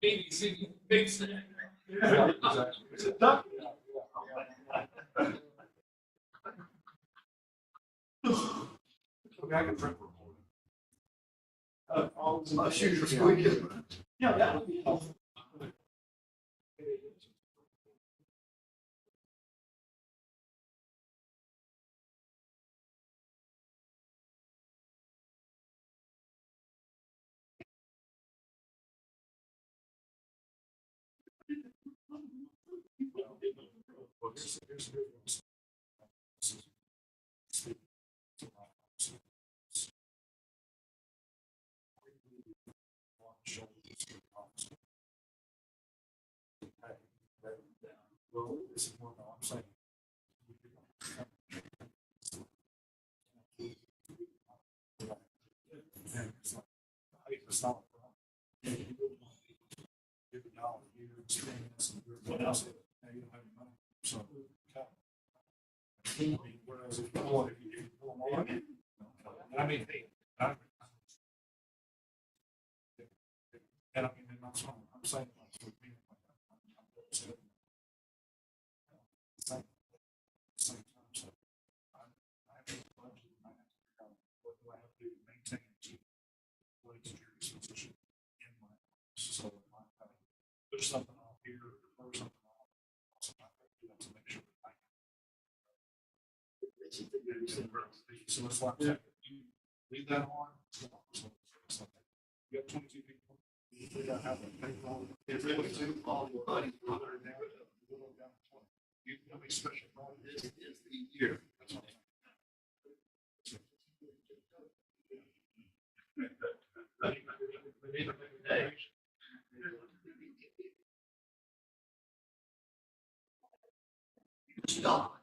Maybe see big snack. It's a duck. Okay, I can print report. My shoes are squeaky. Yeah, that would be helpful. Well, this is more than I'm saying. It's not. Give it all here, experience, and what else? Now you don't have any money. So. Whereas if you want, if you do more. I mean, hey, and I mean, and that's what I'm saying. Like, with me, same time, so I have a budget, I have to figure out what do I have to do to maintain what security position in my office. So if I push something off here, or something off, also I have to do that to make sure that I can. So it's like that, you leave that on. So it's like that. You have 22 people. You figure out how to pay for all. If they would do all your money, You have a special problem. this is the year. That's what I'm Hey. Stop.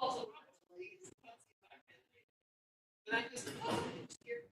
Also, please, let's see if I can. And I just, oh, here.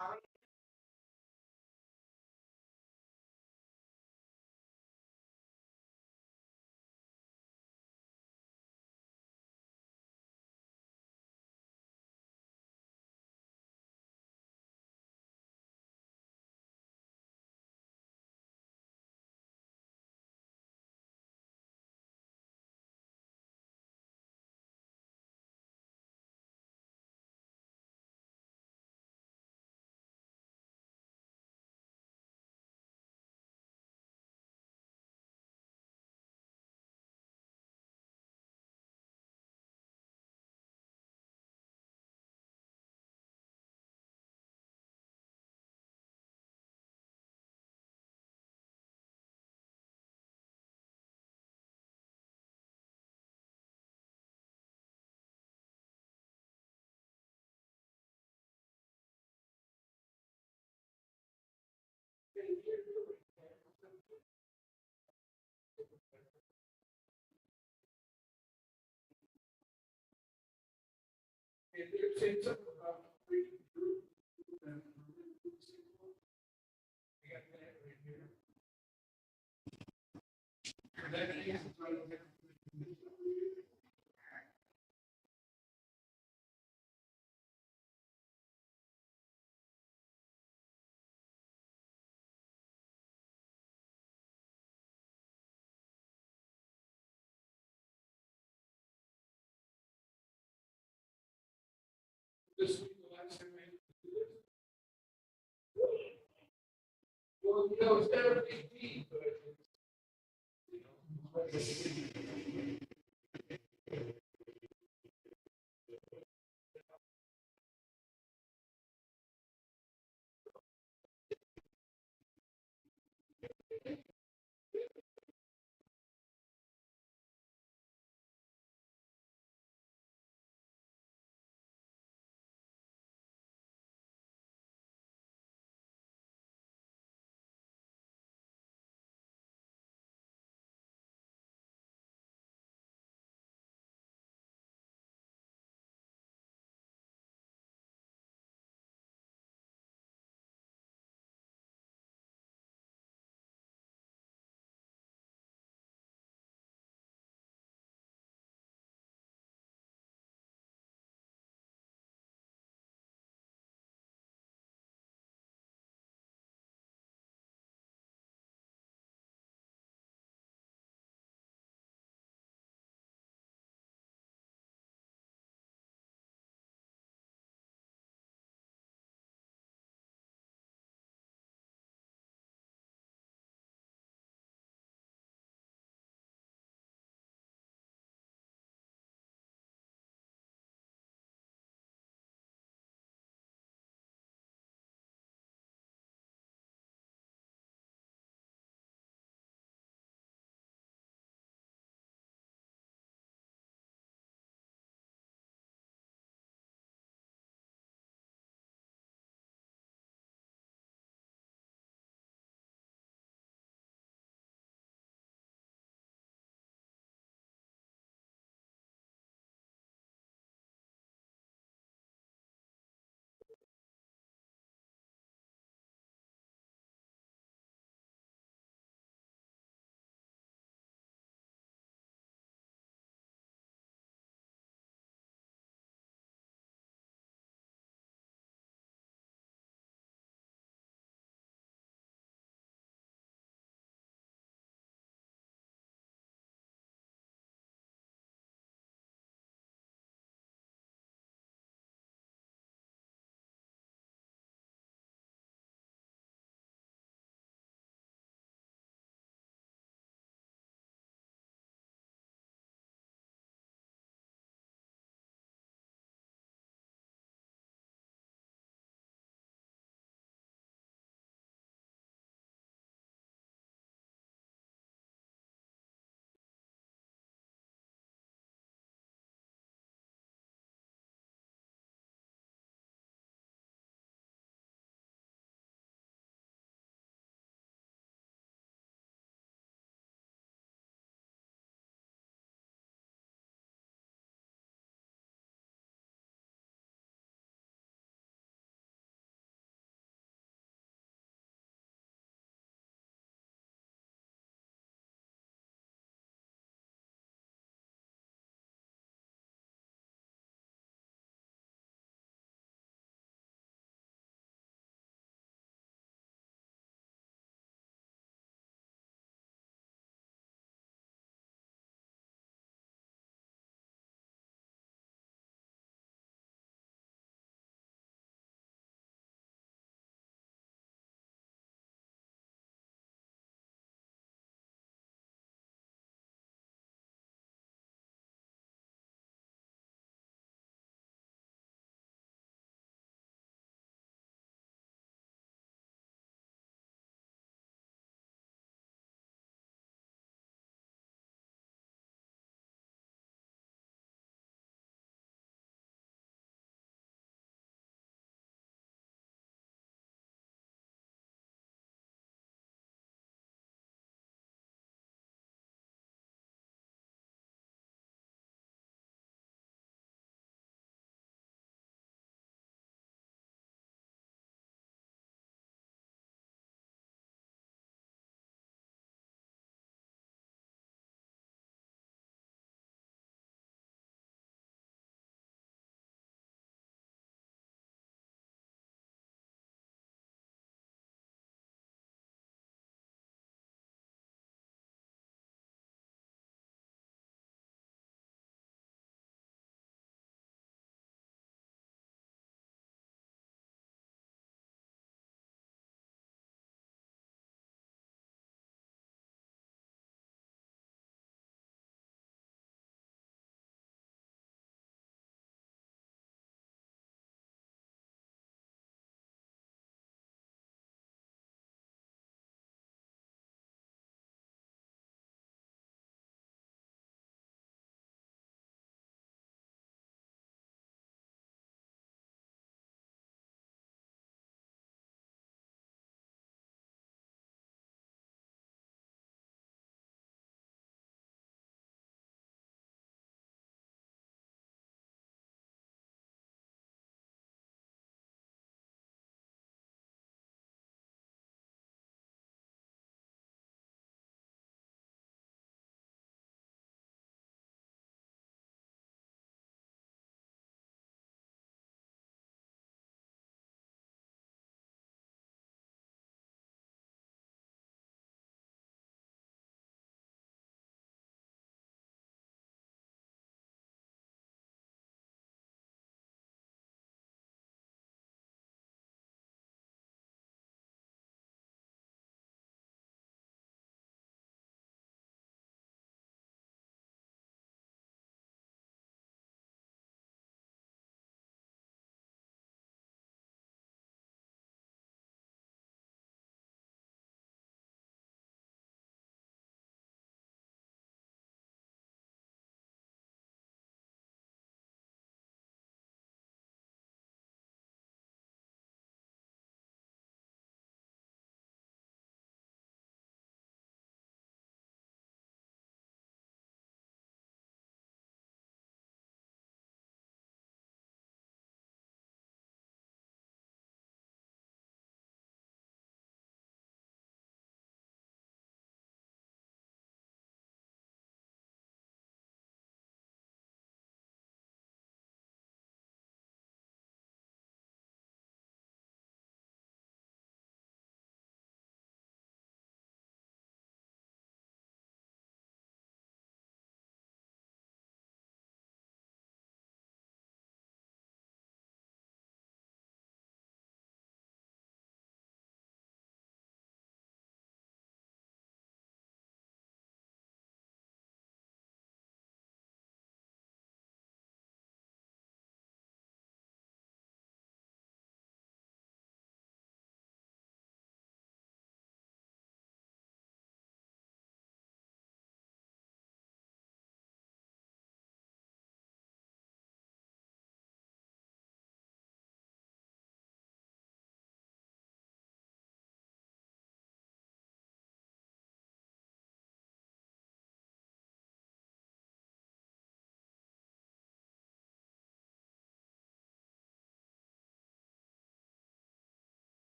This week, the last time I- Well, it's never a big deal, but.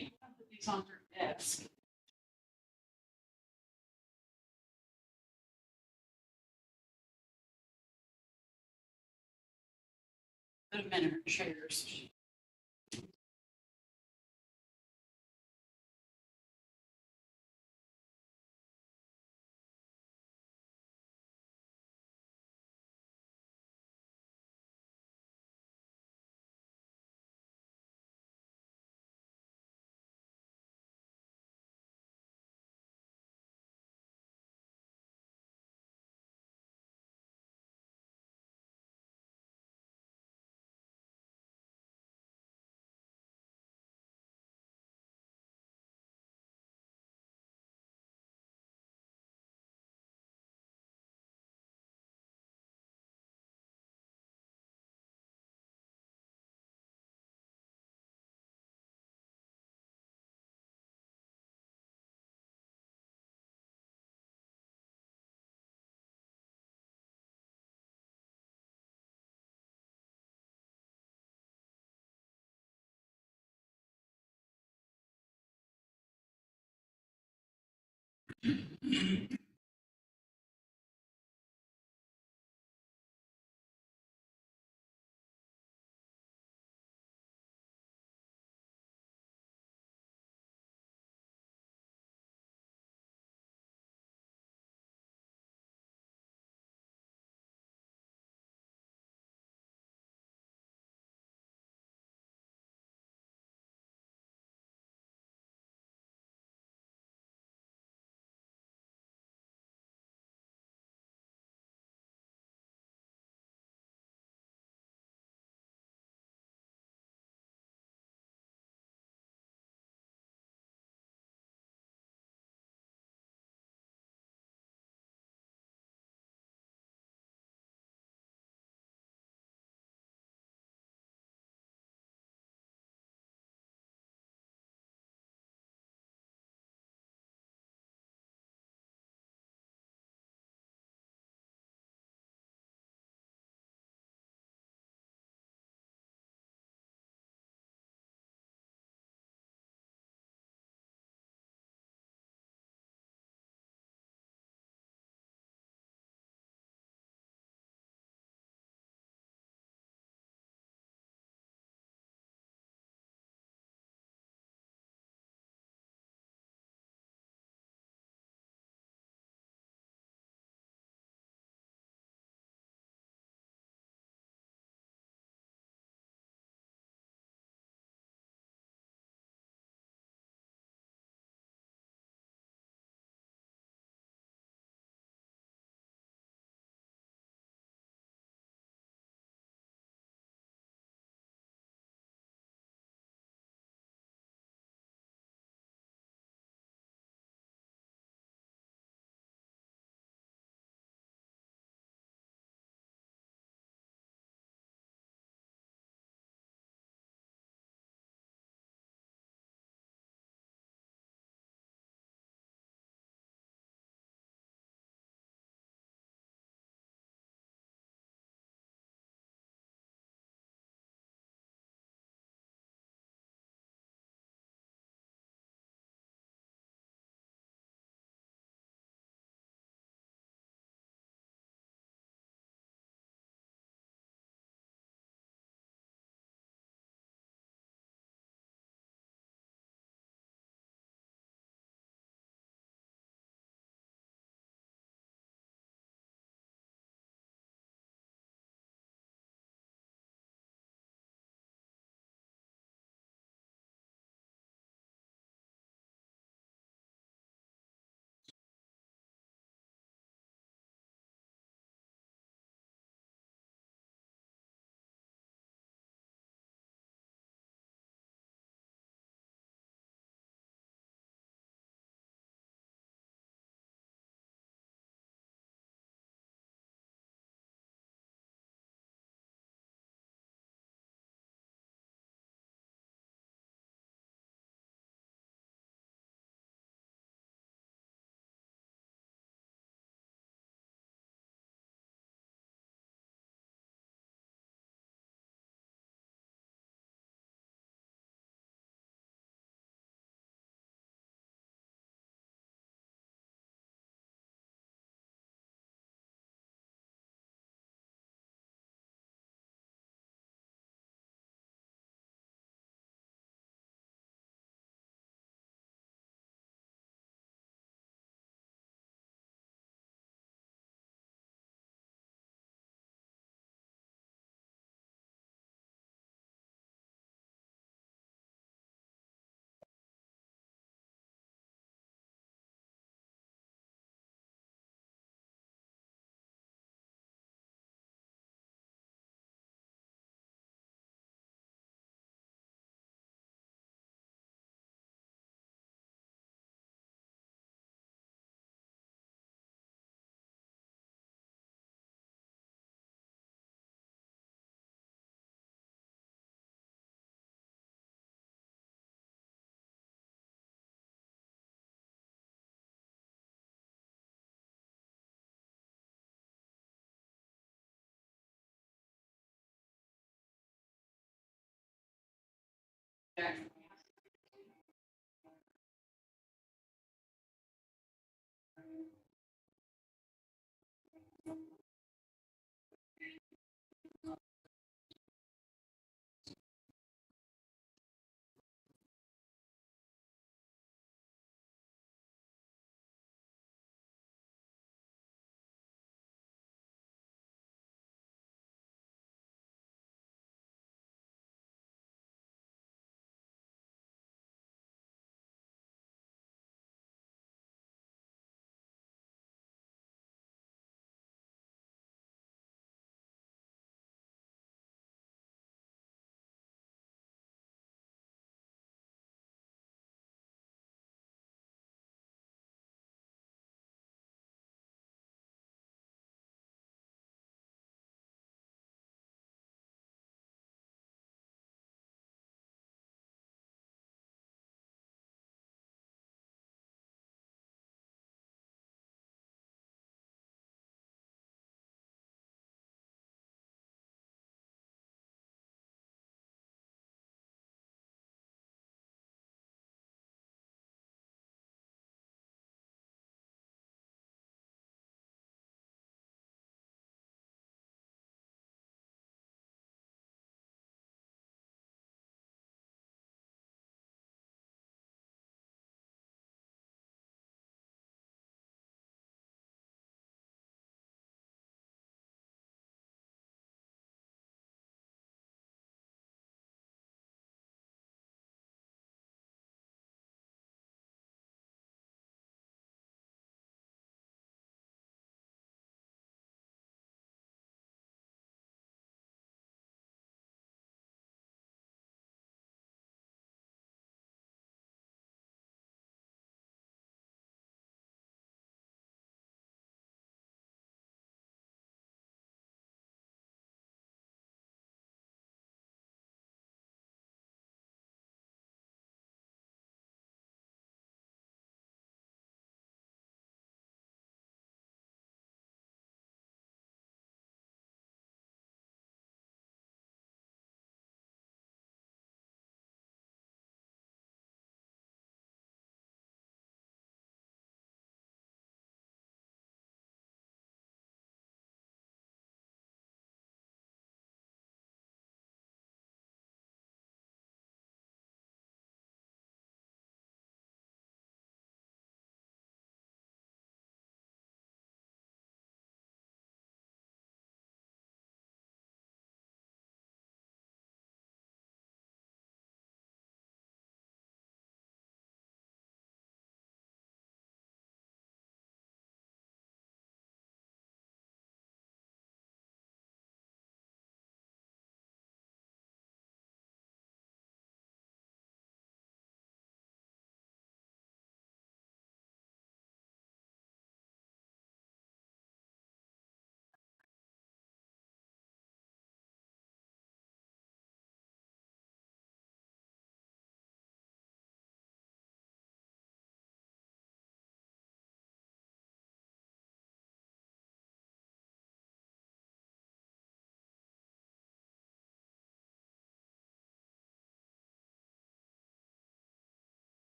put these on her desk. Put them in her chairs.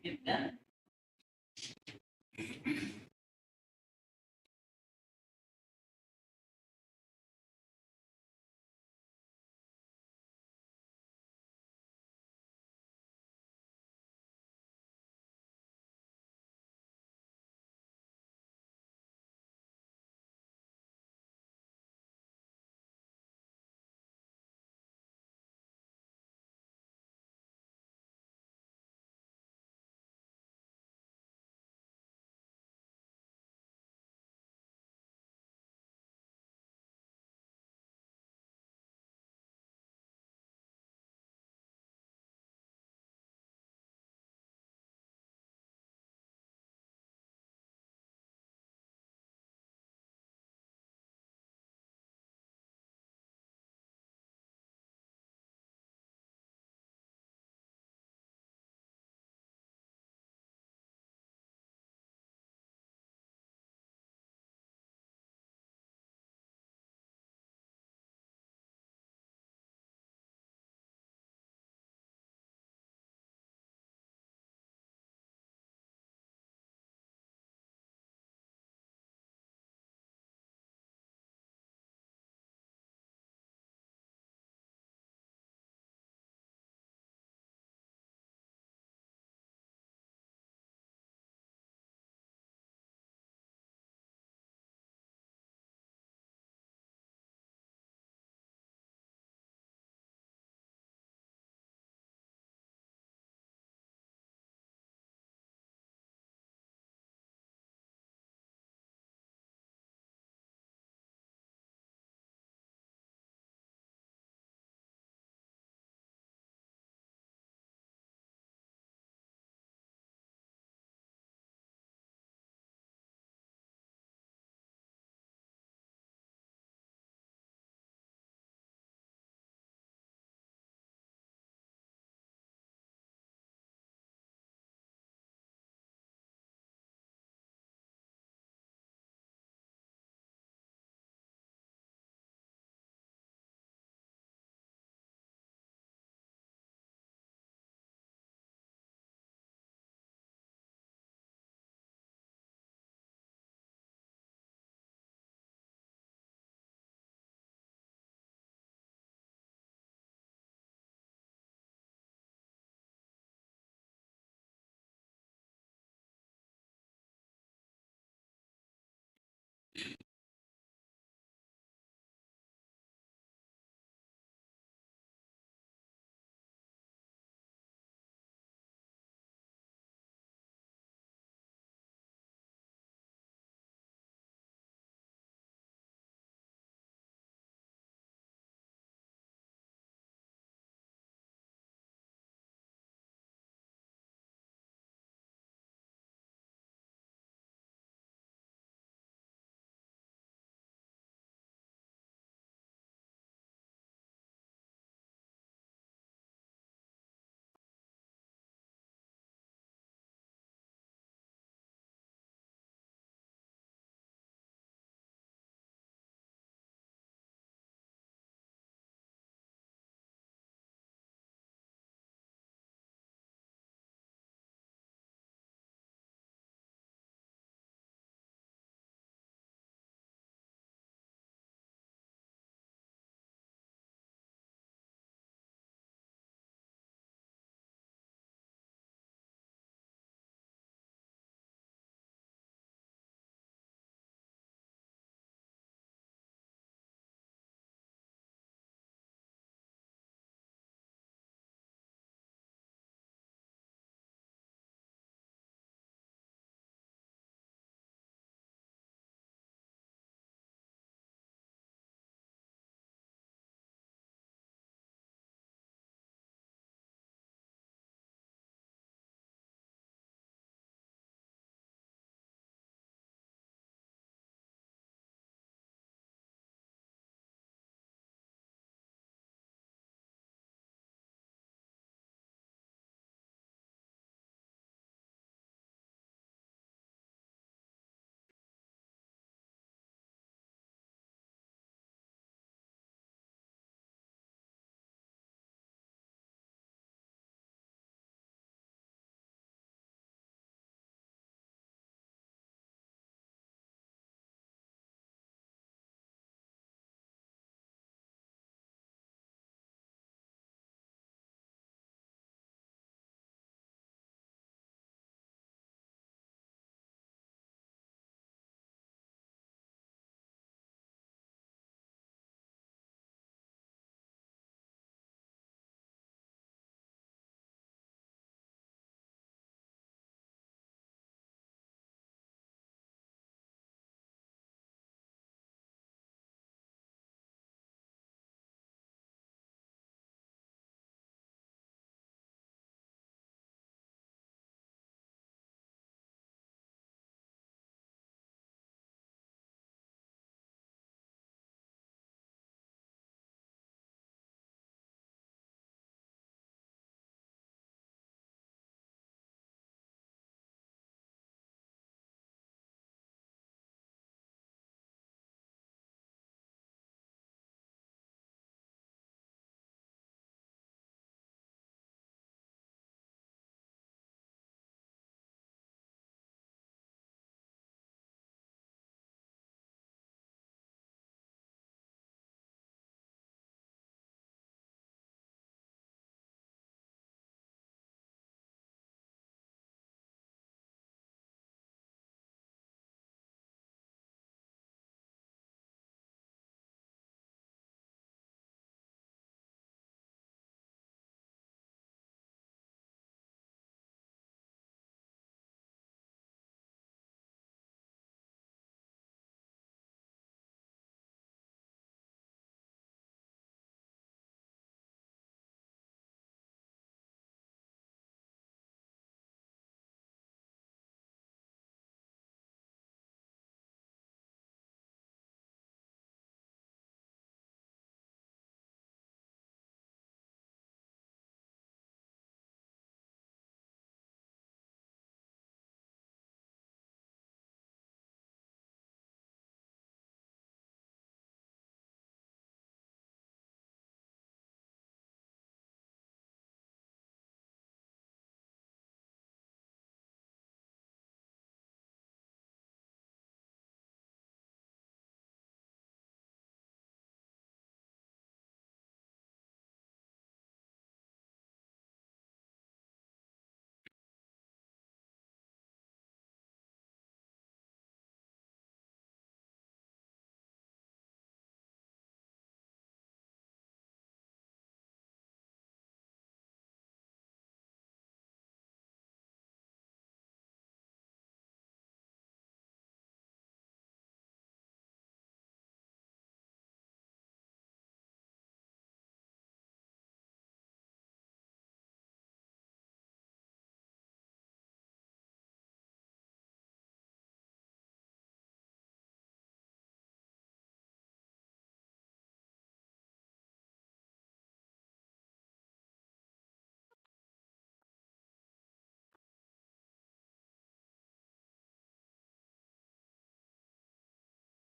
Get done.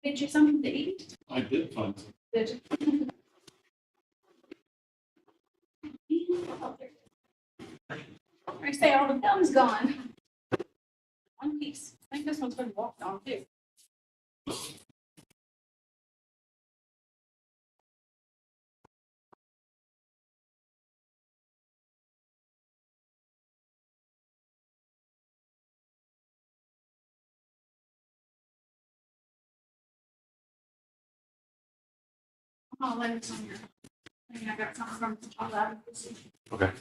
Get you something to eat? I did find some. Did you? I say all the gum's gone. One piece. I think this one's been walked on too. Oh, let it on your. I mean, I got some from all that. Okay.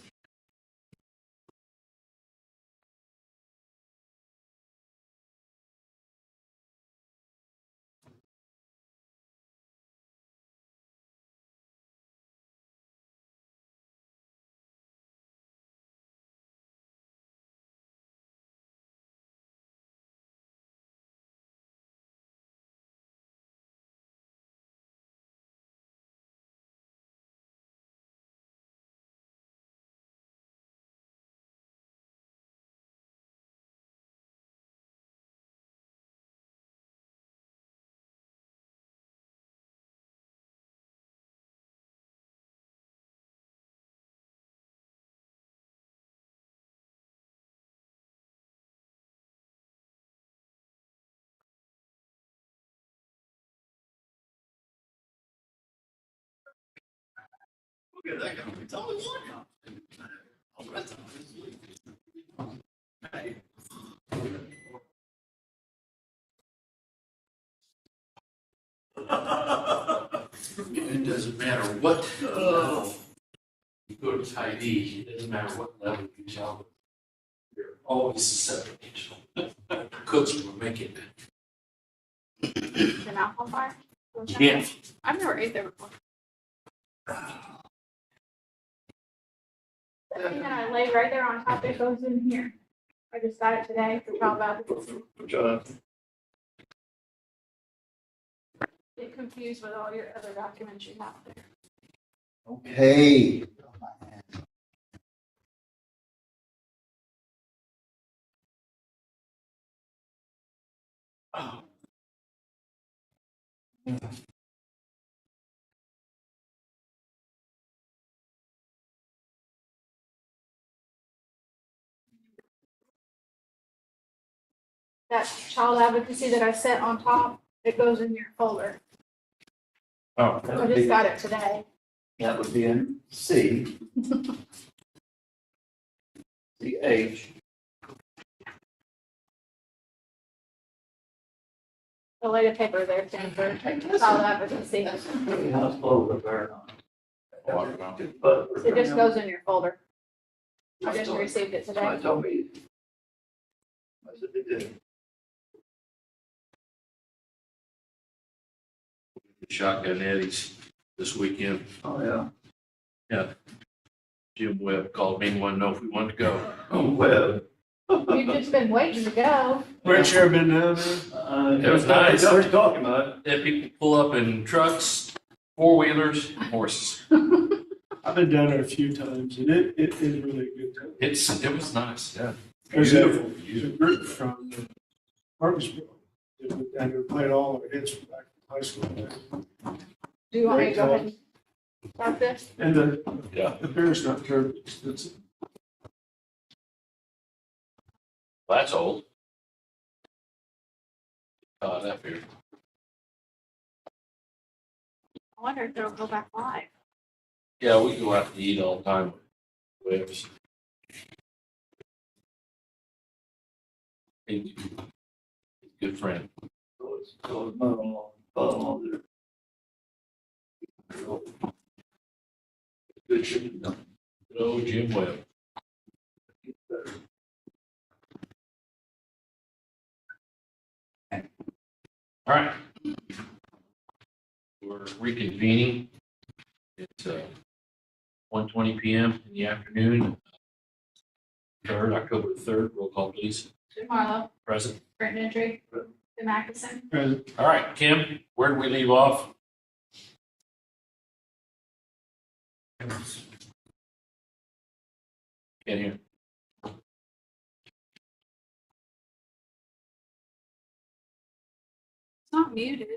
Look at that guy. It's only one guy. All the rest of them is leaving. Hey. It doesn't matter what, you go to ID, it doesn't matter what level you tell. You're always susceptible. Cooks will make it. An apple pie? Yeah. I've never ate there before. The thing that I lay right there on top, it goes in here. I just got it today for child advocacy. Get confused with all your other documents you have there. Okay. That child advocacy that I set on top, it goes in your folder. Oh. I just got it today. That would be in C. CH. The later paper there stands for child advocacy. How's close up there? It just goes in your folder. I just received it Somebody today. told me. I said they did. Shotgun Eddie's this weekend. Oh, yeah. Jim Webb called me and wanted to know if we wanted to go. Oh, well. You've just been waiting to go. Brett, you ever been down there? It was nice. They started talking about it. They had people pull up in trucks, four-wheelers, and horses. I've been down there a few times and it is really a good time. It was nice, yeah. There's a group from Parkersburg that went down there and played all our hits from back in high school. Do you want me to go ahead and start this? And Yeah. the beer's not terribly expensive. Well, that's old. That beer. I wonder if they'll go back live. Yeah, we go out to eat all the time with Webb's. He's a good friend. So it's mother-in-law there. Good chicken. Good old Jim Webb. All right. We're reconvening. It's 1:20 p.m. in the afternoon. October 3rd, roll call please. Jim Marlowe, Present. Brent Gentry, Tim Atkinson. All right, Kim, where did we leave off? Can't hear. It's not muted.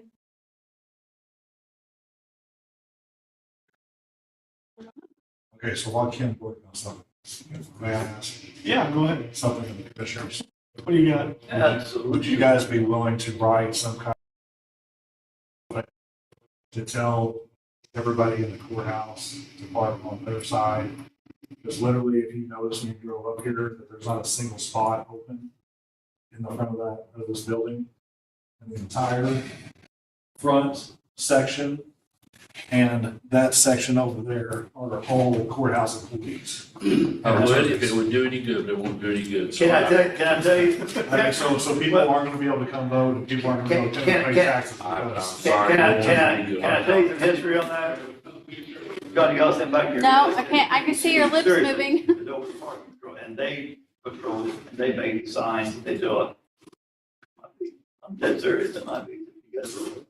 Okay, so while Kim's working on something, may I ask Yeah, go ahead. something to the commissioners? What do you got? Absolutely. Would you guys be willing to write some kind of to tell everybody in the courthouse department on their side? Because literally, if you notice when you drove up here, that there's not a single spot open in the front of this building. And the entire front section and that section over there are all the courthouse employees. I would, if it would do any good, but it won't do any good. So Can I tell you? I mean, so people aren't gonna be able to come vote and people aren't gonna be able to pay taxes. I'm because- sorry. Can I tell you some history on that? Johnny, y'all stand back here. No, I can't, I can see your lips Seriously, moving. the Dover Park Patrol, and they patrol, and they make signs, they do it. I'm dead serious, it might be. You guys will-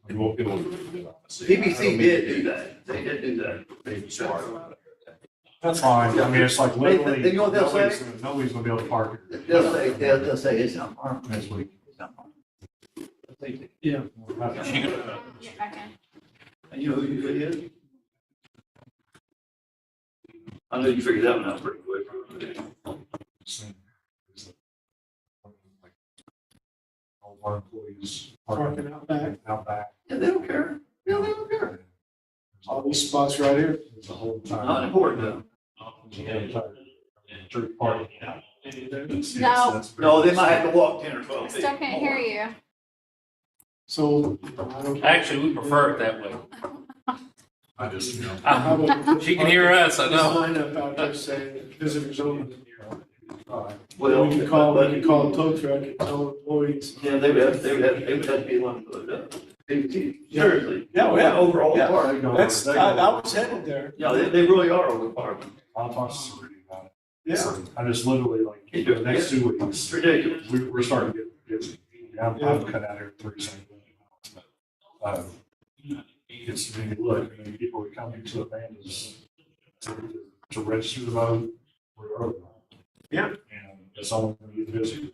It won't do any good, honestly. PBC did do that, they did do that. They be smart about it. That's fine. I mean, it's like literally, You know what they'll say? nobody's gonna be able to park here. They'll say it's not harm this week, it's not harm. Yeah. She could- Get back in. And you know who you is? I know you figured that one out pretty quick. All of our employees Parking out back. out back. Yeah, they don't care, yeah, they don't care. All these spots right here. There's a whole entire. Not important though. there's a whole entire church parking. No. No, they might have to walk 10 or 12 feet. Still can't hear you. So. Actually, we prefer it that way. I just, you know. She can hear us, I know. Sign up out there saying visitors only. Well, We can call a tow truck and tell employees. yeah, they would have to be one to put it up. Seriously. Yeah, well, yeah. Over all Yeah. park. That's, I was headed there. Yeah, they really are over park. I'll talk to somebody about it. Yeah. So I just literally like, the next 2 weeks, It's ridiculous. we're starting to get busy. I'm cut out here at 37. But, it's, I mean, look, I mean, people are coming to the bands to register to vote. We're early. Yeah. And it's only going to get busy.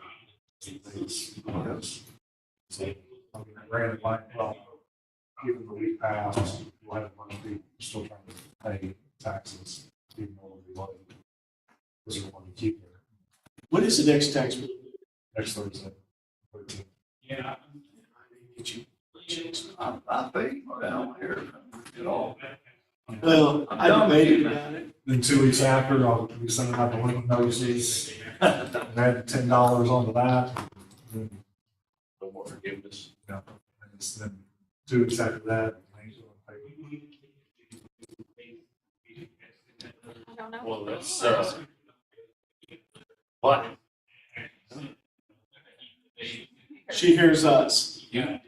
So, I mean, granted, like, well, even the week passed, we'll have a bunch of people still trying to pay taxes, even though it'll be late. Because we want to keep their When is the next tax bill? next Thursday. 13th. Yeah. I think, I don't hear from them at all. Well, I debated about it. Then 2 weeks after, I'll be sending out delinquent notices, and add $10 onto that. And No more forgiveness. then 2 weeks after that. I don't know. Well, that's, what? She hears us. You,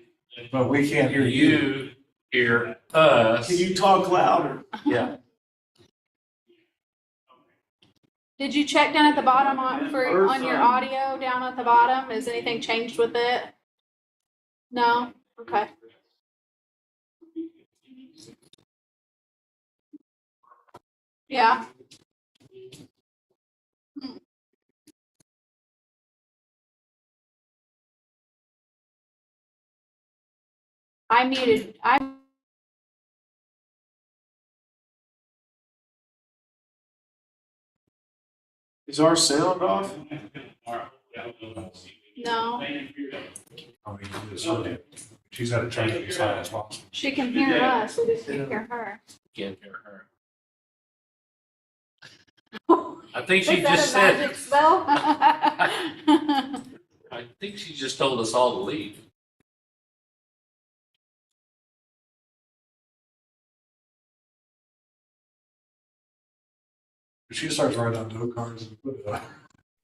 But we can't hear you. you hear us. Can you talk louder? Yeah. Did you check down at the bottom on your audio down at the bottom? Has anything changed with it? No? Okay. Yeah. I Is our sound off? no, I mean, she's got to change it as high as possible. she can hear us, we just can't hear her. Can't hear her. I think she Is that just a said, magic spell? I think she just told us all to leave. If she starts writing on note cards and put it up.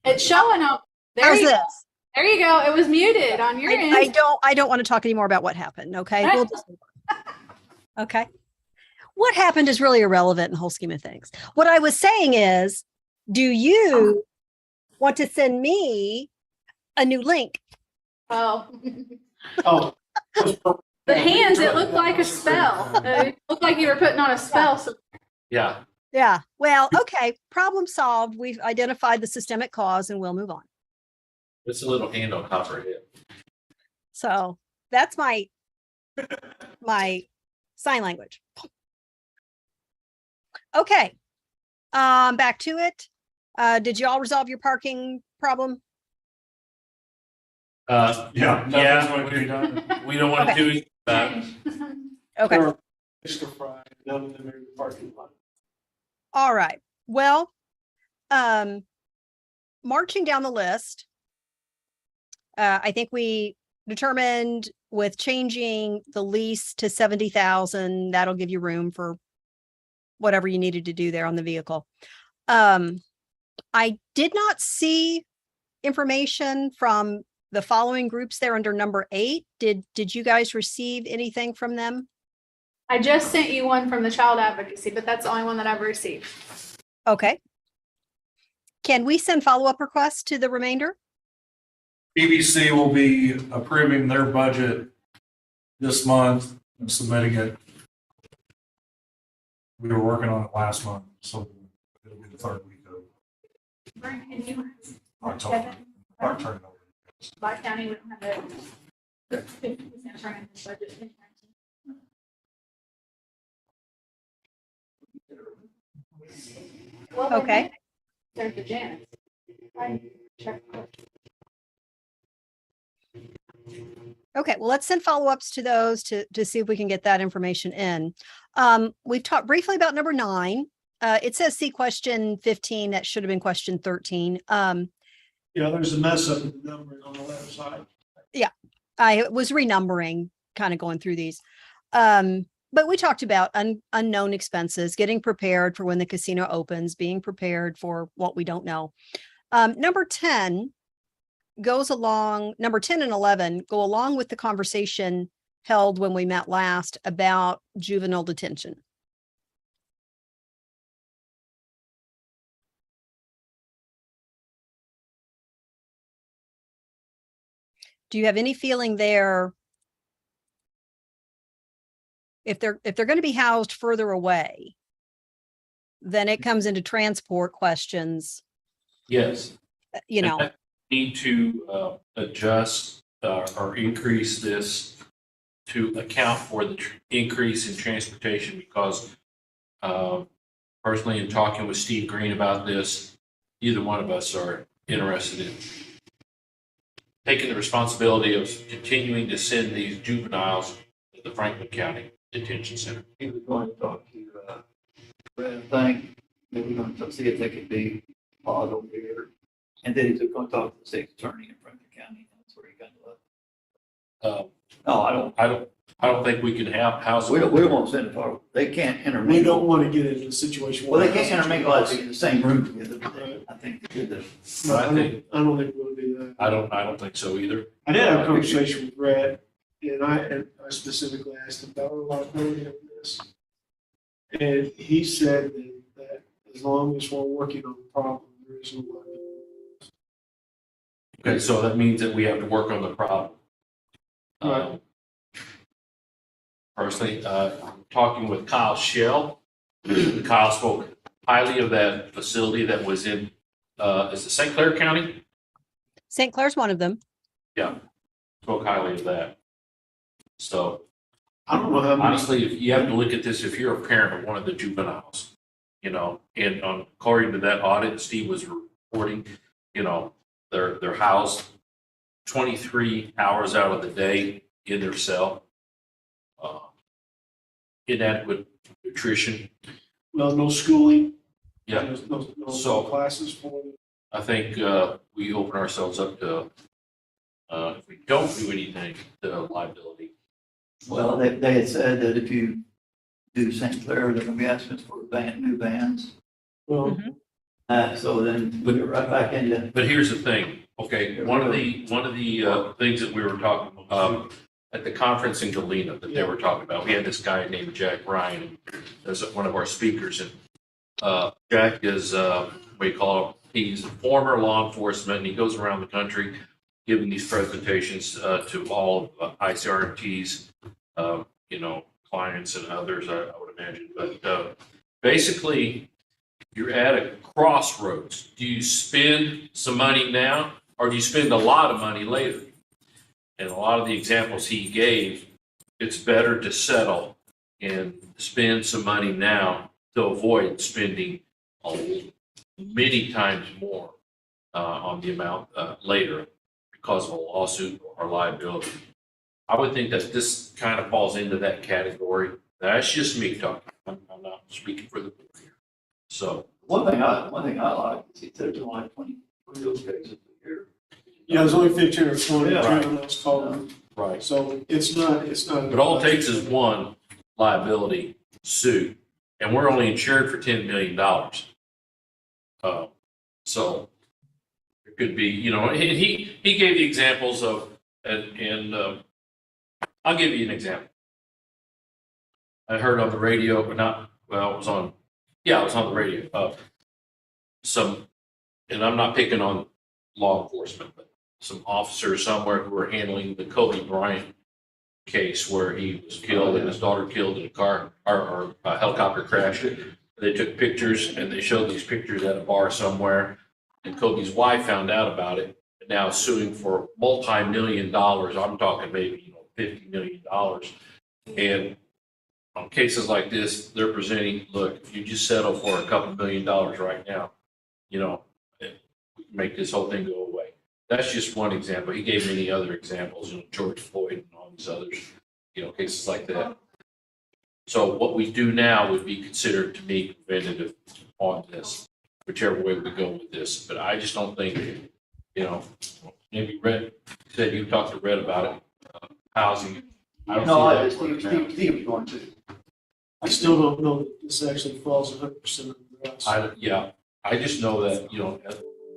It's showing up. There How's you go. this? There you go. It was muted on your I end. don't want to talk anymore about what happened. Okay. We'll just move on. Okay. What happened is really irrelevant in the whole scheme of things. What I was saying is, do you want to send me a new link? Oh. Oh. The hands, it looked like a spell. It looked like you were putting on a spell. So Yeah. Yeah. Well, okay. Problem solved. We've identified the systemic cause and we'll move on. It's a little hand on top of her head. So that's my sign language. Okay. Back to it. Did you all resolve your parking problem? Yeah. Yeah. nothing's going to be done. We don't want to Okay. do anything about it. Okay. There are extra fry, none of them are in the parking lot. All right. Well, marching down the list, I think we determined with changing the lease to 70,000, that'll give you room for whatever you needed to do there on the vehicle. I did not see information from the following groups there under number 8. Did you guys receive anything from them? I just sent you one from the child advocacy, but that's the only one that I've received. Okay. Can we send follow-up requests to the remainder? BBC will be approving their budget this month and submitting it. We were working on it last month, so it'll be the third week of Brian, can you, October. I'll turn it over. by county, we don't have it. 50% turn in this budget. Well, Okay. there's the Janus. Right, check. Okay, well, let's send follow-ups to those to see if we can get that information in. We've talked briefly about number 9. It says see question 15. That should have been question 13. Yeah, there's a mess up in the numbering on the left side. I was renumbering, kind of going through these. But we talked about unknown expenses, getting prepared for when the casino opens, being prepared for what we don't know. Number 10 goes along, number 10 and 11 go along with the conversation held when we met last about juvenile detention. Do you have any feeling there? If they're going to be housed further away, then it comes into transport questions, Yes. you know. Need to adjust or increase this to account for the increase in transportation because personally, in talking with Steve Green about this, neither one of us are interested in taking the responsibility of continuing to send these juveniles to the Franklin County Detention Center. He was going to talk to, Brad, I think, maybe going to see if they could be paused over here. And then he was going to talk to the state attorney in Franklin County. That's where he kind of left. No, I don't think we can house. we don't want to send it far. They can't intermingle. We don't want to get into a situation. Well, where they can't intermingle us in the same room together. But Right. I think they did that. No, I think- I don't think we'll do that. I don't think so either. I did have a conversation with Brad, and I specifically asked him about the liability of this. And he said that as long as we're working on the problem, there is no liability. Okay, so that means that we have to work on the problem. Right. Personally, talking with Kyle Shell, Kyle spoke highly of that facility that was in, is it St. Clair County? St. Clair's one of them. Yeah, spoke highly of that. So I don't know how many. honestly, if you have to look at this, if you're a parent of one of the juveniles, you know, and according to that audit Steve was reporting, you know, they're housed 23 hours out of the day in their cell. Inadequate nutrition. Well, no schooling. Yeah, There's no So- classes for them. I think we open ourselves up to, if we don't do anything, to liability. Well, they had said that if you do St. Clair, they're going to be asking us for new vans. Well, So then we're right back into. But here's the thing, okay, one of the things that we were talking at the conference in Galena that they were talking about, we had this guy named Jack Ryan as one of our speakers, and Jack is we call him, he's a former law enforcement, and he goes around the country giving these presentations to all ICRT's you know, clients and others, I would imagine. But basically, you're at a crossroads. Do you spend some money now, or do you spend a lot of money later? And a lot of the examples he gave, it's better to settle and spend some money now to avoid spending many times more on the amount later because of a lawsuit or liability. I would think that this kind of falls into that category. That's just me talking. I'm not speaking for the board here. So One thing I like is there's only 20 real cases a year. Yeah, there's only 1,520 Yeah. juveniles called, right. so it's not. But all it takes is one liability suit, and we're only insured for $10 million. So it could be, you know, and he gave the examples of, and I'll give you an example. I heard on the radio, but not, well, it was on the radio. And I'm not picking on law enforcement, but some officers somewhere who were handling the Kobe Bryant case where he was killed and his daughter killed in a car or a helicopter crash. They took pictures and they showed these pictures at a bar somewhere. And Kobe's wife found out about it and now is suing for multi-million dollars. I'm talking maybe, $50 million. And on cases like this, they're presenting, look, if you just settle for a couple $1 million right now, we can make this whole thing go away. That's just one example. He gave many other examples, George Floyd and all these others, cases like that. So what we do now would be considered to be preventative on this, whichever way we go with this. But I just don't think, maybe Red said you talked to Red about it, housing. I don't see that working out. Steve was going to. I still don't know that this actually falls 100% under us. I just know that,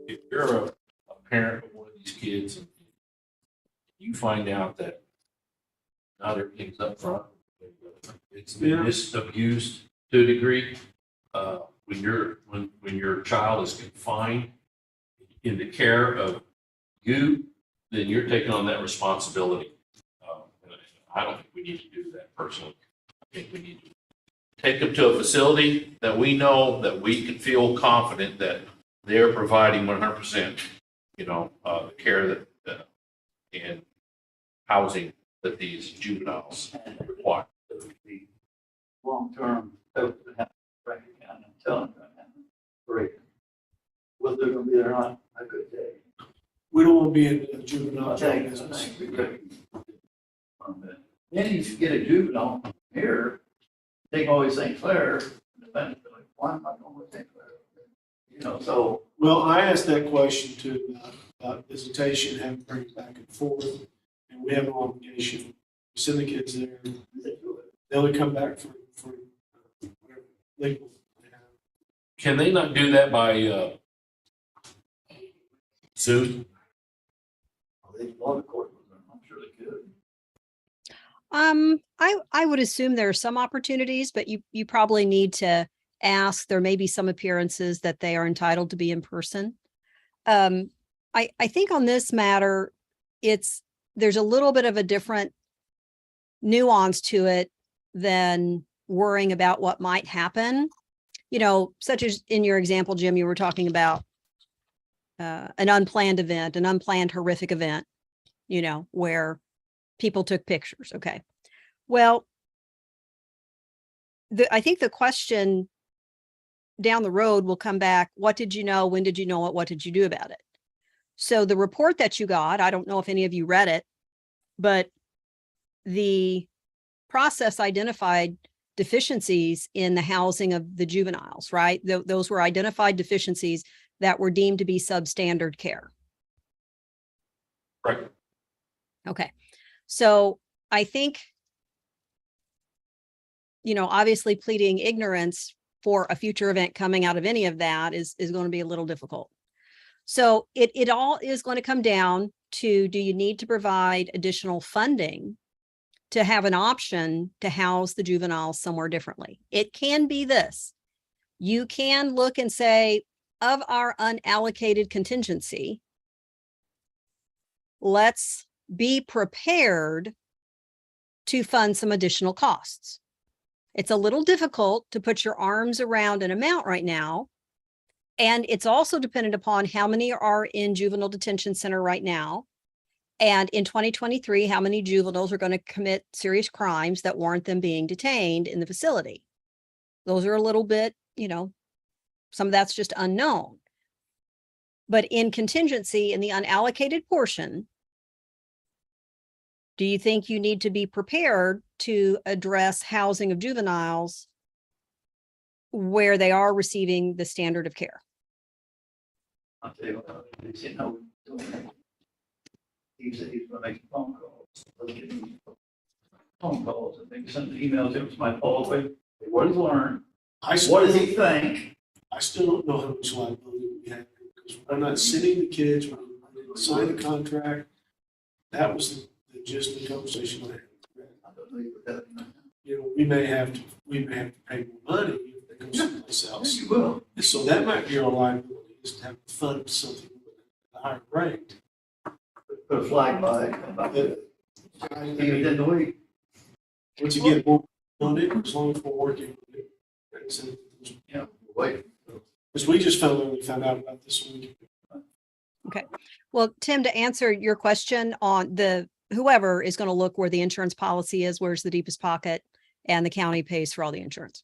if you're a parent of one of these kids and you find out that not everything's up front, it's abused to a degree, when your child is confined in the care of you, then you're taking on that responsibility. I don't think we need to do that personally. I think we need to take them to a facility that we know that we can feel confident that they're providing 100%, the care that and housing that these juveniles require. Long-term, right now, I'm telling you right now, great. Whether they're going to be there or not, I could say. We don't want to be in a juvenile I jail think business. we could. Then you get a juvenile here, take all these St. Clair, defendants are like, why am I going with St. Clair? So. Well, I asked that question to about visitation, having to bring it back and forth, and we have no obligation. We send the kids there. They only come back for whatever legal they have. Can they not do that by Zoom? They love the court. I'm sure they could. I would assume there are some opportunities, but you probably need to ask. There may be some appearances that they are entitled to be in person. I think on this matter, there's a little bit of a different nuance to it than worrying about what might happen. Such as in your example, Jim, you were talking about an unplanned event, an unplanned horrific event, where people took pictures. Okay. Well, I think the question down the road will come back. What did you know? When did you know it? What did you do about it? So the report that you got, I don't know if any of you read it, but the process identified deficiencies in the housing of the juveniles, right? Those were identified deficiencies that were deemed to be substandard care. Right. Okay. So I think, obviously pleading ignorance for a future event coming out of any of that is going to be a little difficult. So it all is going to come down to, do you need to provide additional funding to have an option to house the juveniles somewhere differently? It can be this. You can look and say, of our unallocated contingency, let's be prepared to fund some additional costs. It's a little difficult to put your arms around an amount right now. And it's also dependent upon how many are in juvenile detention center right now. And in 2023, how many juveniles are going to commit serious crimes that warrant them being detained in the facility. Those are a little bit, some of that's just unknown. But in contingency, in the unallocated portion, do you think you need to be prepared to address housing of juveniles where they are receiving the standard of care? I'll tell you what, he said, no. He said he's gonna make some phone calls. Let's get these phone calls. I think send the emails to my Paul, what he's learned, what does he think? I still don't know how much liability we have, because we're not sending the kids, we didn't sign the contract. That was the gist of the conversation I had. I don't know that. We may have to pay more money if they go someplace else. You will. And so that might be our liability, is to have to fund something at a higher rate. Put a flag by it, about it. Even in the week. Once you get more on it, as long as we're working on it. Yeah, wait. Because we just found out about this week. Well, Tim, to answer your question on whoever is going to look where the insurance policy is, where's the deepest pocket, and the county pays for all the insurance.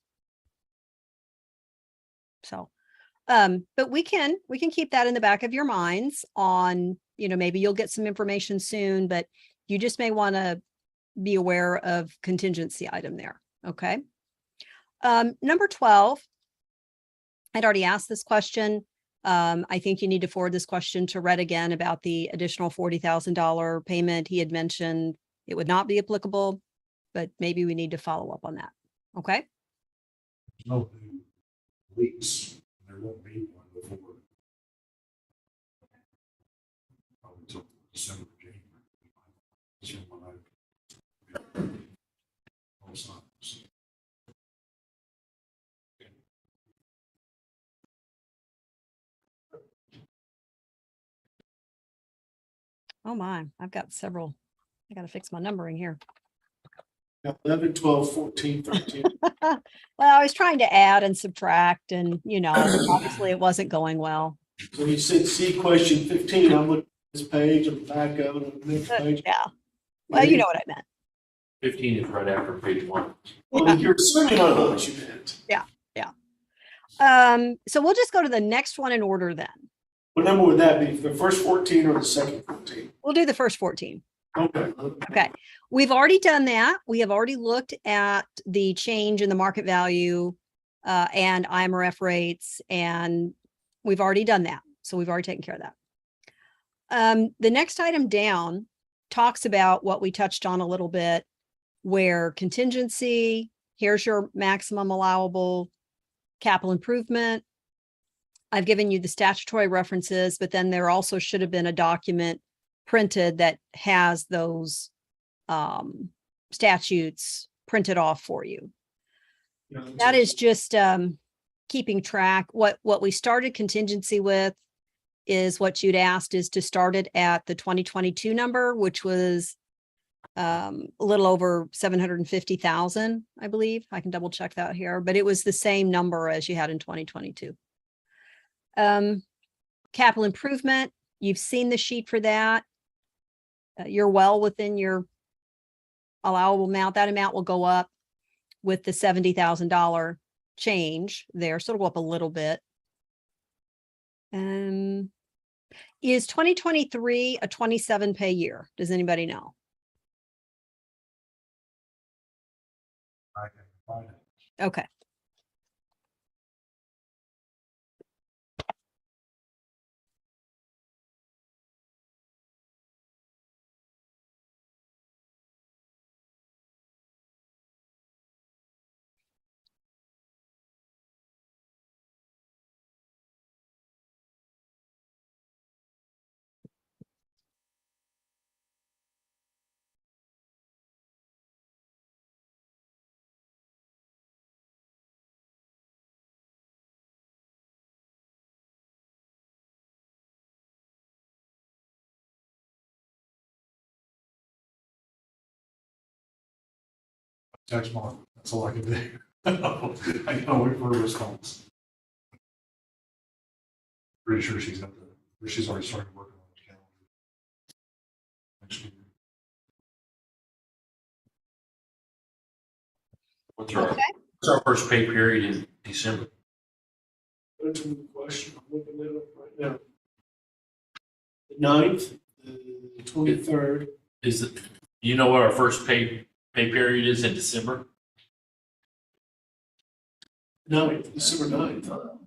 So, but we can keep that in the back of your minds on, maybe you'll get some information soon, but you just may want to be aware of contingency item there. Okay. Number 12, I'd already asked this question. I think you need to forward this question to Red again about the additional $40,000 payment. He had mentioned it would not be applicable, but maybe we need to follow up on that. Okay. There's no new leaks. There won't be one before. Probably until December, January. This is when all signs. Oh my, I've got several. I got to fix my numbering here. 11, 12, 14, 13. Well, I was trying to add and subtract and, obviously it wasn't going well. So you said C question 15, I'm looking at this page, I'm back of it, on the next page. Yeah. Well, you know what I meant. 15 is right after page 1. Well, you're assuming I know what you meant. So we'll just go to the next one in order then. What number would that be? The first 14 or the second 14? We'll do the first 14. Okay. Okay. We've already done that. We have already looked at the change in the market value and IMRF rates, and we've already done that. So we've already taken care of that. The next item down talks about what we touched on a little bit, where contingency, here's your maximum allowable capital improvement. I've given you the statutory references, but then there also should have been a document printed that has those statutes printed off for you. That is just keeping track. What we started contingency with is what you'd asked is to start it at the 2022 number, which was a little over 750,000, I believe. I can double check that here, but it was the same number as you had in 2022. Capital improvement, you've seen the sheet for that. You're well within your allowable amount. That amount will go up with the $70,000 change there. So it'll go up a little bit. Is 2023 a 27 pay year? Does anybody know? I can find it. Okay. Text Mark, that's all I can do. I know wait for a response. Pretty sure she's already started working on the calendar. Next year. What's her, Okay. It's our first pay period in December. That's a good question. I'm looking it up right now. The 9th, the 23rd. Is it, you know what our first pay period is in December? 9th, December 9th.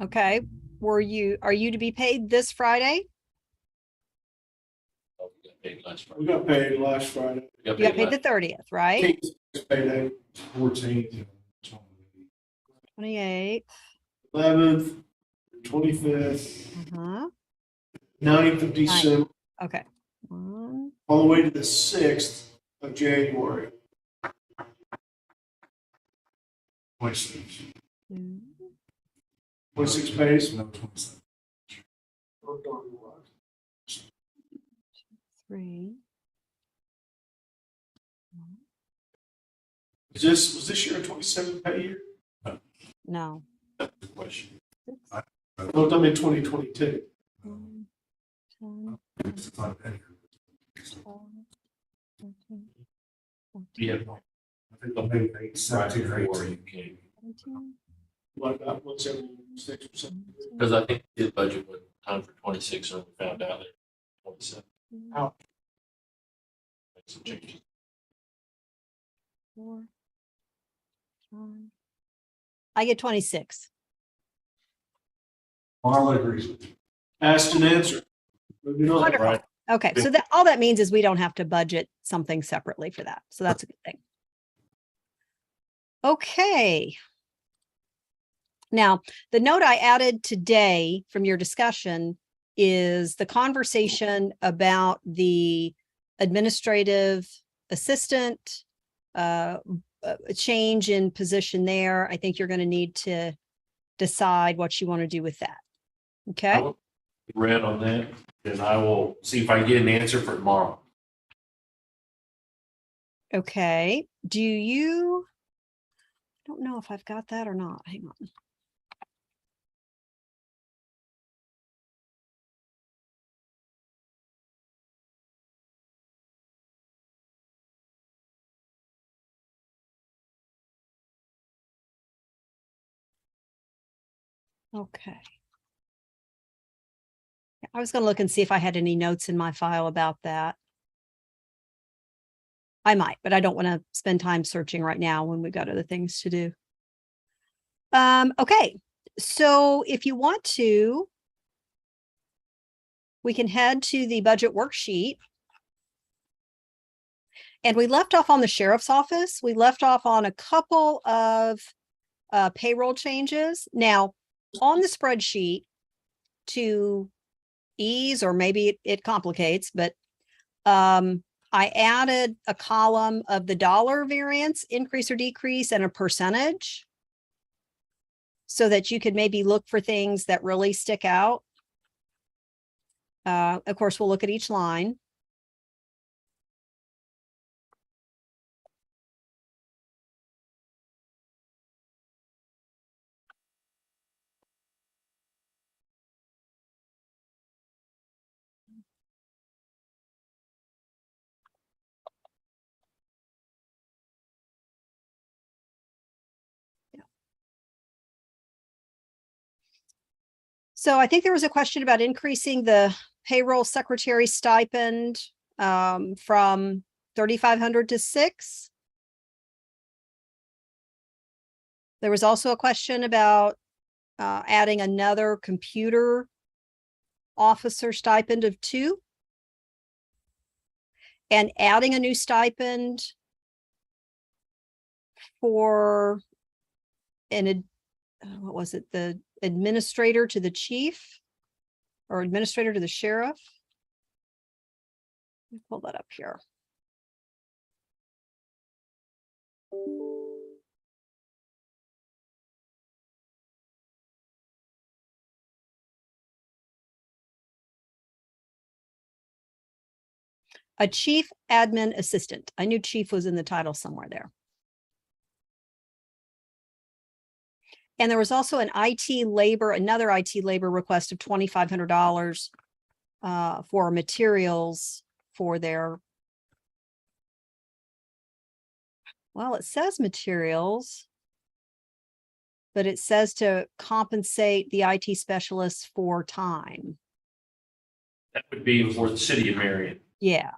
Okay, are you to be paid this Friday? Oh, we got paid last We Friday. got paid last Friday. You got paid the 30th, right? 18th payday. 14th and 28th. 11th, 25th, Uh-huh. 9th of December, Okay. 1, all the way to the 6th of January. 26. 2, 26 pays. No, 27. 3. Was this year a 27 pay year? No. Good question. 6, No, I'm in 2022. 9, 10, It's not in here. 12, 13, 14, Yeah. I think they'll pay 8, 17 or 18. 17, What about 176 or something? Because I think the budget was time for 26, and we found out that 27. Ouch. Make some changes. 4, 5. I get 26. Marla agrees with you. Asked and answered. Moving on. Wonderful. Right. Okay, so that all that means is we don't have to budget something separately for that. So that's a good thing. Okay. Now, the note I added today from your discussion is the conversation about the administrative assistant, a change in position there. I think you're going to need to decide what you want to do with that. I Okay. will read on that, and I will see if I can get an answer for tomorrow. Okay. I don't know if I've got that or not. Hang on. Okay. I was going to look and see if I had any notes in my file about that. I might, but I don't want to spend time searching right now when we've got other things to do. Okay, so if you want to, we can head to the budget worksheet. And we left off on the sheriff's office. We left off on a couple of payroll changes. Now, on the spreadsheet, to ease, or maybe it complicates, but I added a column of the dollar variance, increase or decrease, and a percentage, so that you could maybe look for things that really stick out. Of course, we'll look at each line. So I think there was a question about increasing the payroll secretary stipend from 3,500 to 6. There was also a question about adding another computer officer stipend of 2, and adding a new stipend for what was it? The administrator to the chief, or administrator to the sheriff. Let me pull that up here. A chief admin assistant. I knew chief was in the title somewhere there. And there was also an another IT labor request of $2,500 for materials for their Well, it says materials. But it says to compensate the IT specialists for time. That would be for the city of Marion. Yeah.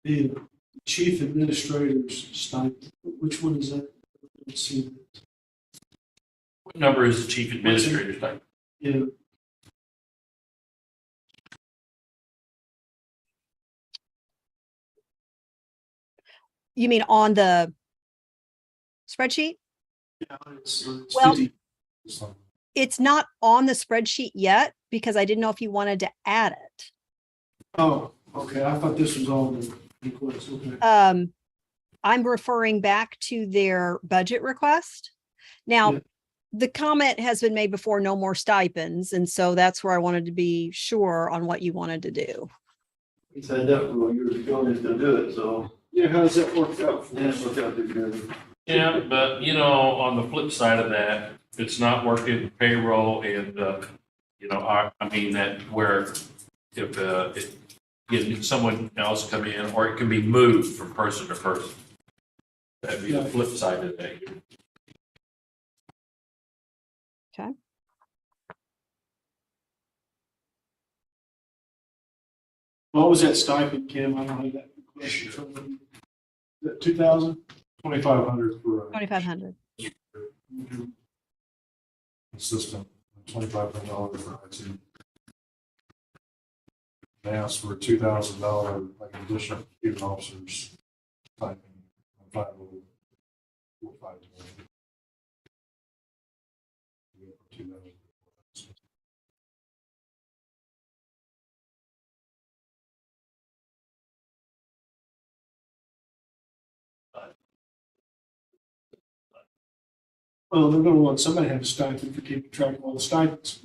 The chief administrator's stipend, which one is that? Let's see. What number is the chief administrator's stipend? Yeah, You mean on the spreadsheet? it's Well, 50. So, it's not on the spreadsheet yet because I didn't know if you wanted to add it. Oh, okay, I thought this was all the requests, okay. I'm referring back to their budget request. Now, Yeah. the comment has been made before, no more stipends. And so that's where I wanted to be sure on what you wanted to do. He said that for years ago, he's gonna do it, so, Yeah, how does that work out for yeah, us? look out, good. Yeah, but you know, on the flip side of that, it's not working payroll and, you know, I mean that where if you get someone else come in, or it can be moved from person to person. That'd be the Yeah. flip side of that. What was that stipend, Kim? I don't have that question from you. Is that 2,000? 2,500 for a 2,500. assistant, $2,500 for IT. They asked for $2,000, like additional student officers typing, 5,045. Well, they're gonna want somebody to have a stipend for keeping track of all the stipends.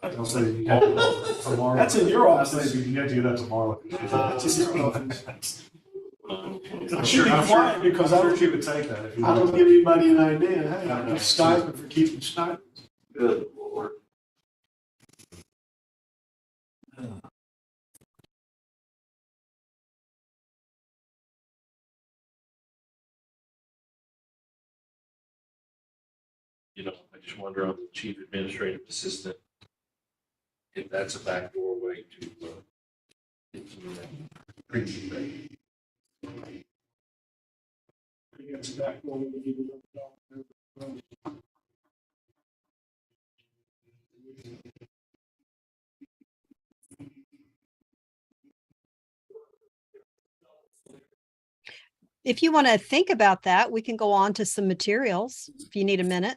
I'll say you have to tomorrow. That's in your I'll say office. you have to do that tomorrow. That's in your office. I I'm should be sure- quiet because I I'm sure don't, she would take that if you. I don't give anybody an idea, hey, I have a stipend for keeping stipends. Good Lord. You know, I just wonder on the chief administrative assistant, if that's a backdoor way to, get some of that premium pay. I think that's back when we give it $1. If you want to think about that, we can go on to some materials if you need a minute.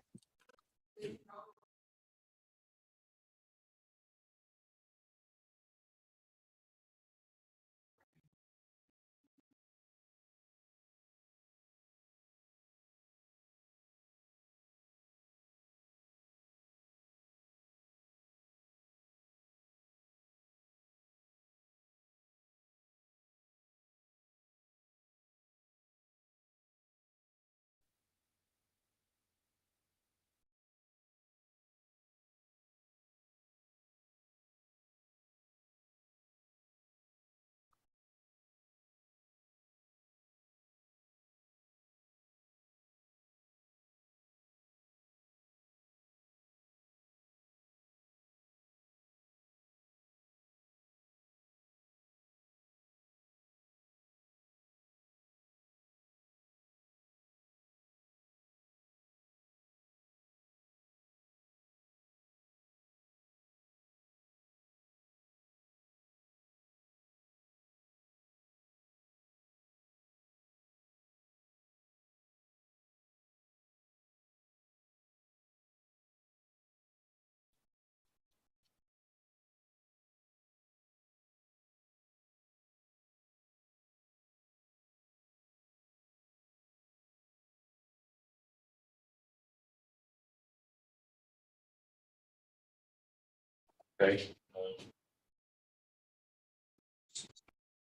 Okay.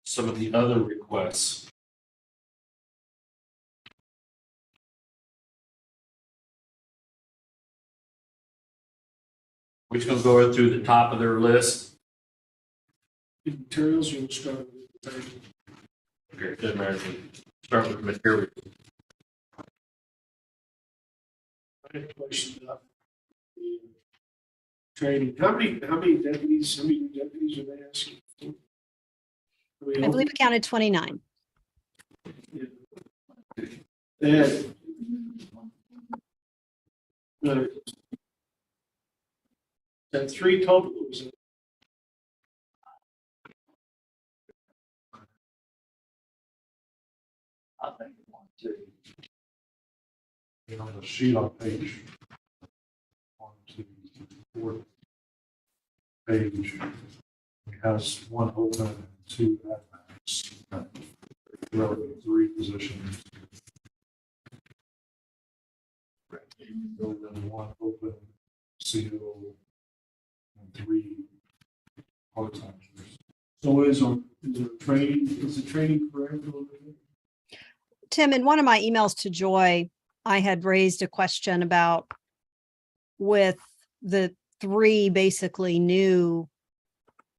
some of the other requests. We're just gonna go through the top of their list. Materials, you'll start with. Okay, doesn't matter. Start with material. I had a question about the training. How many deputies are they asking for? I believe we counted 29. They had, had 3 total. Was it? I think one, two. On the sheet on page 1, 2, 4 page, it has 1 open and 2 at max. Relevant 3 positions. And 1 open CO and 3 part-timers. So is the training correct? Tim, in one of my emails to Joy, I had raised a question about with the 3 basically new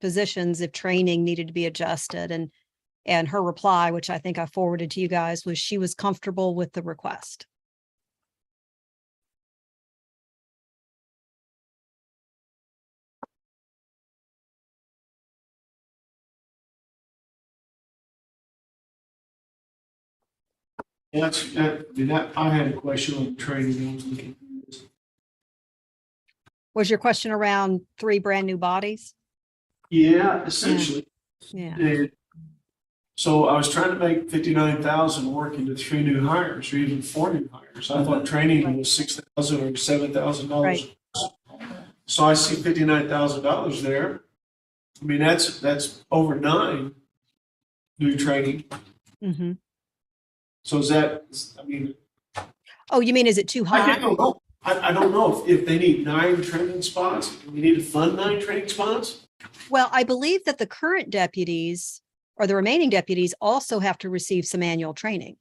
positions, if training needed to be adjusted, and her reply, which I think I forwarded to you guys, was she was comfortable with the request. Yeah, I had a question on training. I was looking through this. Was your question around 3 brand new bodies? Yeah, essentially. Yeah. And so I was trying to make 59,000 work into 3 new hires or even 4 new hires. I thought training was $6,000 or $7,000. Right. So I see $59,000 there. I mean, that's over 9 new training. Mm-hmm. So is that, I mean, Oh, you mean, is it too I high? don't know. I don't know if they need 9 training spots. We need to fund 9 training spots. Well, I believe that the current deputies or the remaining deputies also have to receive some annual training.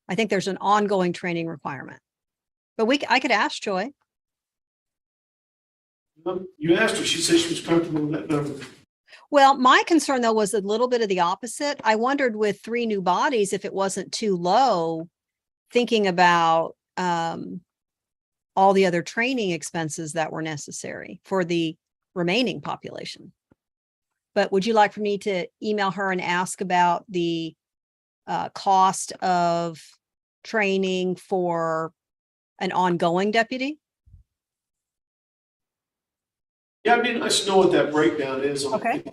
I think there's an ongoing training requirement. But I could ask Joy. You asked her, she said she was comfortable with that number. Well, my concern though was a little bit of the opposite. I wondered with 3 new bodies, if it wasn't too low, thinking about all the other training expenses that were necessary for the remaining population. But would you like for me to email her and ask about the cost of training for an ongoing deputy? Yeah, I mean, I just know what that breakdown is. Okay.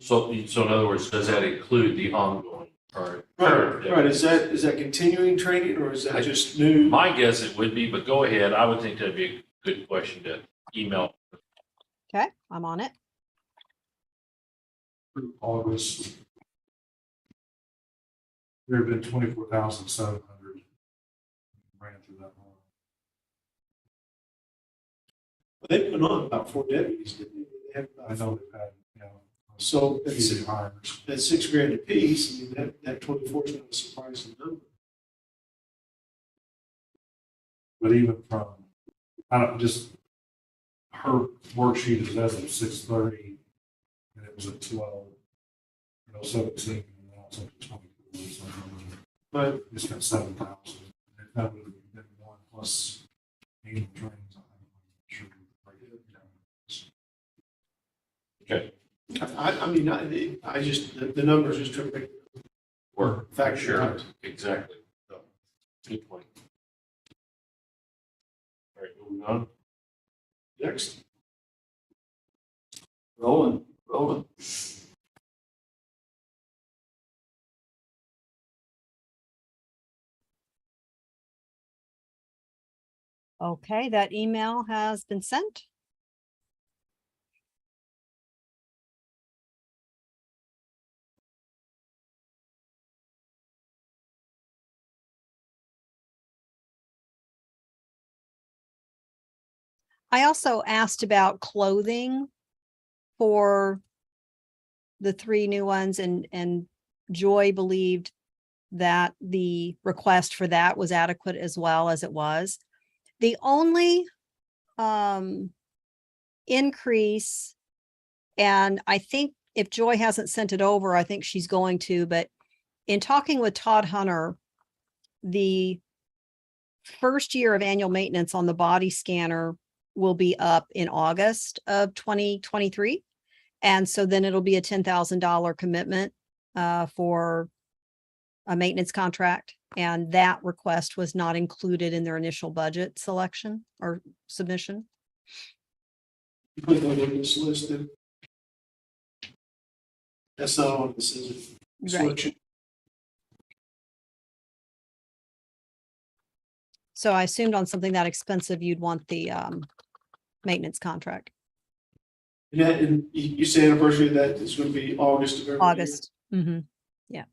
So in other words, does that include the ongoing? Or Right. Is that continuing training or is that just new? My guess it would be, but go ahead. I would think that'd be a good question to email. Okay, I'm on it. August, there have been 24,700 ran through that line. They put on about 4 deputies, didn't they? They have I about, know they've had, so a few hires. at $6,000 a piece. I mean, that 24 is not a surprising number. But even from, I don't, just, her worksheet is as of 6:30, and it was at 12, 17, and now it's up to 24, so But it's got 7,000. If that would have been 1 plus annual trainings, I'm sure. Okay. I mean, I just, the numbers just took me. Work. Factor Sure. out. Exactly. So, good point. All right, moving on. Next. Rolling. Okay, that email has been sent. I also asked about clothing for the three new ones, and Joy believed that the request for that was adequate as well as it was. The only increase, and I think if Joy hasn't sent it over, I think she's going to, but in talking with Todd Hunter, the first year of annual maintenance on the body scanner will be up in August of 2023. And so then it'll be a $10,000 commitment for a maintenance contract. And that request was not included in their initial budget selection or submission. You put that in this list then. That's not on this, is it? Right. Selection. So I assumed on something that expensive, you'd want the maintenance contract. And you say anniversary of that is going to be August of every year. August. Mm-hmm. Yeah.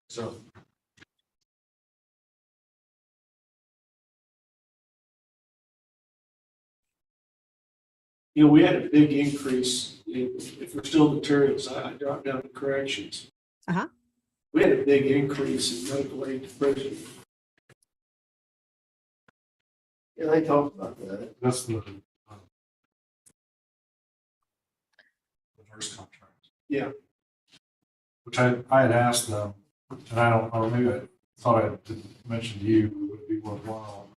So, You know, we had a big increase if we're still materials, I dropped down to corrections. Uh-huh. We had a big increase in medical aid to prison. Yeah, they talked about that. That's the nurse contract. Yeah. Which I had asked them, and I don't, or maybe I thought I didn't mention to you, it would be worthwhile,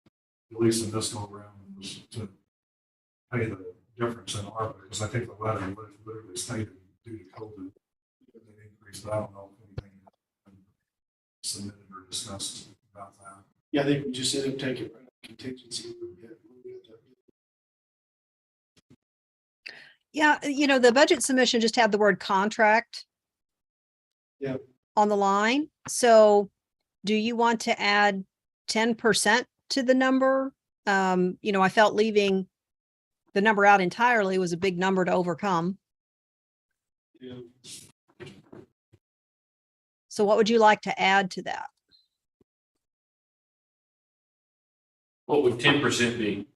at least in this go around, was to pay the difference in ARPA, because I think the letter literally stated due to COVID, they increased, but I don't know if anything has been submitted or discussed about that. Yeah, I think we just ended up taking it right out of contingency. Yeah, you know, the budget submission just had the word contract. Yeah. On the line. So do you want to add 10% to the number? You know, I felt leaving the number out entirely was a big number to overcome. Yeah. So what would you like to add to that? what would 10% be?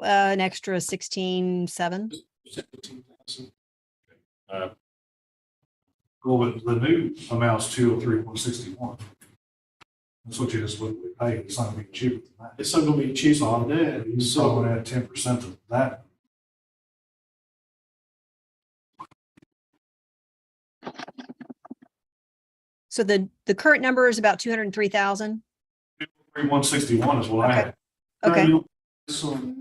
An extra 16,700. 17,000. Uh, Well, but the new amount's 203,161. That's what you just would pay. It's not gonna be cheaper than that. It's not going to be cheaper So than that. you So probably add 10% of that. So the current number is about 203,000. 161 is what I had. Okay. So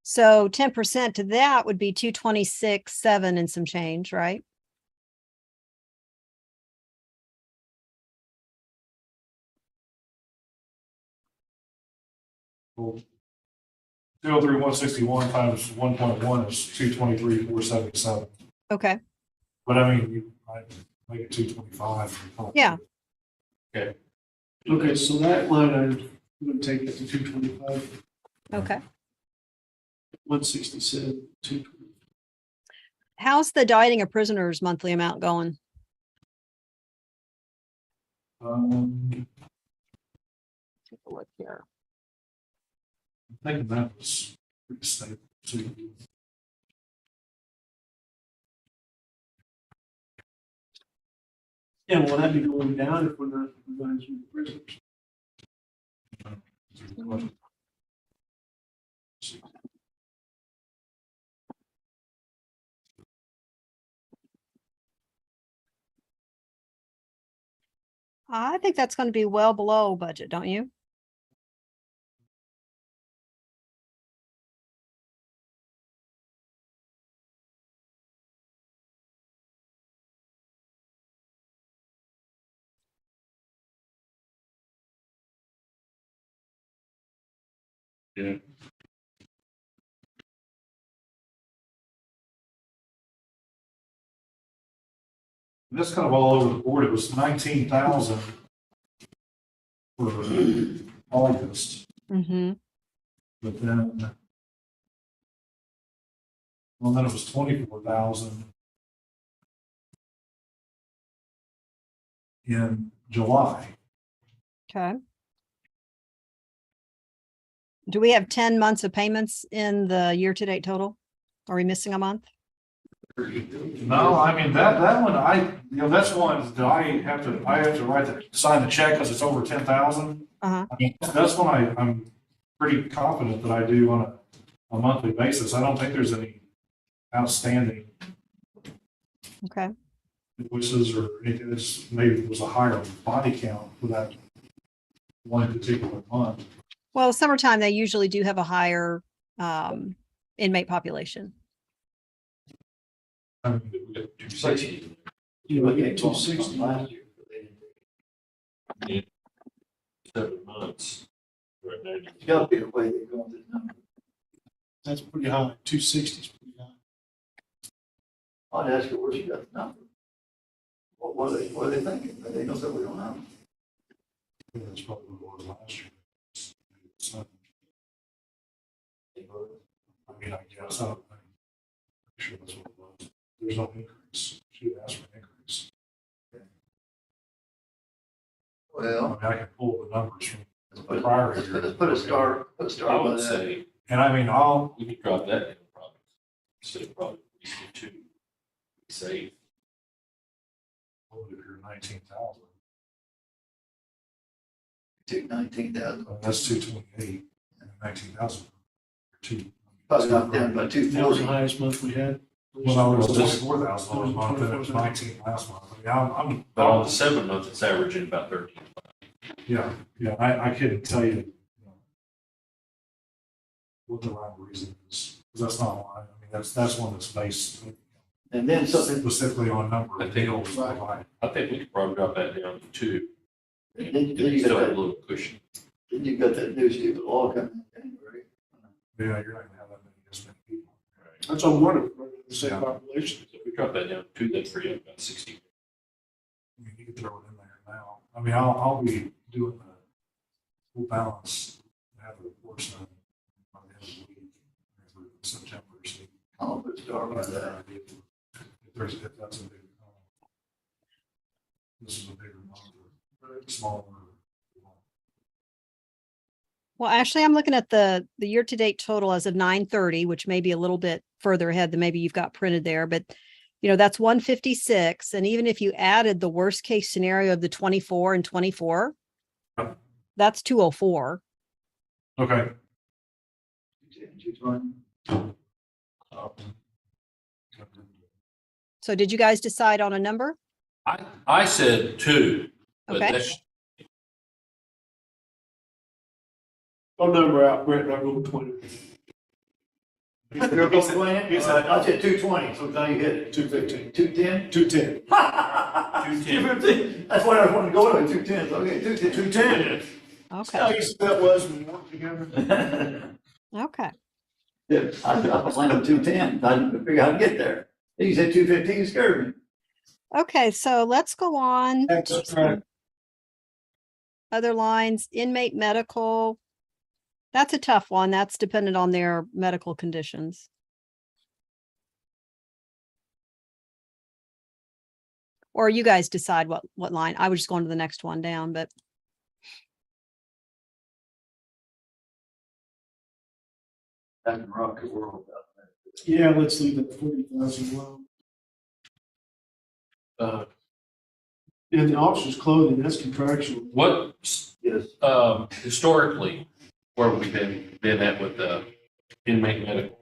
So 10% to that would be 226,700 and some change, right? Well, 203,161 times 1.1 is 223,477. Okay. But I mean, you might make it 225. Yeah. okay, so that line item, I'm going to take it to 225, Okay. 167, 220. How's the dieting of prisoners monthly amount going? Take a look here. I'm thinking that was pretty stable too. Yeah, well, that'd be going down if we're not revising the prisoners. I think that's going to be well below budget, don't you? yeah. That's kind of all over the board. It was 19,000 for August, Mm-hmm. but then, well, then it was 24,000 in July. Okay. Do we have 10 months of payments in the year-to-date total? Are we missing a month? No, I mean, that one, that's one that I have to sign the check because it's over 10,000. Uh-huh. I mean, that's one I'm pretty confident that I do on a monthly basis. I don't think there's any outstanding Okay. invoices or anything that's maybe was a higher body count for that one particular month. Well, summertime, they usually do have a higher inmate population. I mean, We got 260. You Look look at at 260 260. last year. 7 months. Right now, It's got to be the way they're going this number. That's pretty high. 260 is pretty high. I'd ask her where she got the number. What are they thinking? They know that we don't know. that's probably what it was last year. So, I mean, I guess, I'm sure that's what it was. There's no increase. She asked for an increase. I Well, mean, I can pull the numbers from let's the prior put, year. let's put a star, I by would that. say And I mean, we could drop that down probably. Instead of probably 2. Save. if you're 19,000, 19,000. that's 228, and 19,000, two. Probably not down by That was the 240. highest month we had. Well, no, it was Well, this- $24,000 a month, and it was 19 last month. I mean, I'm, But on the 7 months, it's averaging about 13. yeah, I couldn't tell you, what the right reason is, because that's not, I mean, that's one that's based And then something, specifically on number I of think- deals provided. I think we could probably drop that down to 2. then And you you still have a got that, little cushion. then you got that new stupid law coming in January. Yeah, you're not gonna have that many people. That's what I'm wondering. The same population. So if we drop that down to 2, that'd free up about 60. I mean, you can throw it in there now. I mean, I'll be doing the full balance, have the reports done by the end of the week, for September, so. I'll put a star by that. If that's a big, this is a bigger number, smaller. Well, actually, I'm looking at the year-to-date total as of 9/30, which may be a little bit further ahead than maybe you've got printed there, but that's 156. And even if you added the worst case scenario of the 24 and 24, Yep. that's 204. Okay. 220. So did you guys decide on a number? I said 2. But Okay. that's, Throw a number out, Brett, and I'll go 20. You're going 20? I said 220, so now you hit it. 215. 210? 210. 210. That's what I wanted to go to, 210. Okay, 210. 210. Okay. How easy that was when we worked together. Okay. Yeah, I was landing on 210. I didn't figure out how to get there. Then you said 215, scared me. Okay. So let's go on. That's right. Other lines, inmate medical. That's a tough one. That's dependent on their medical conditions. Or you guys decide what line. I was just going to the next one down, but Back in rocket world. Yeah, let's leave it 40,000 low. And the officer's clothing, that's contractual. what, Yes. historically, where have we been at with the inmate medical?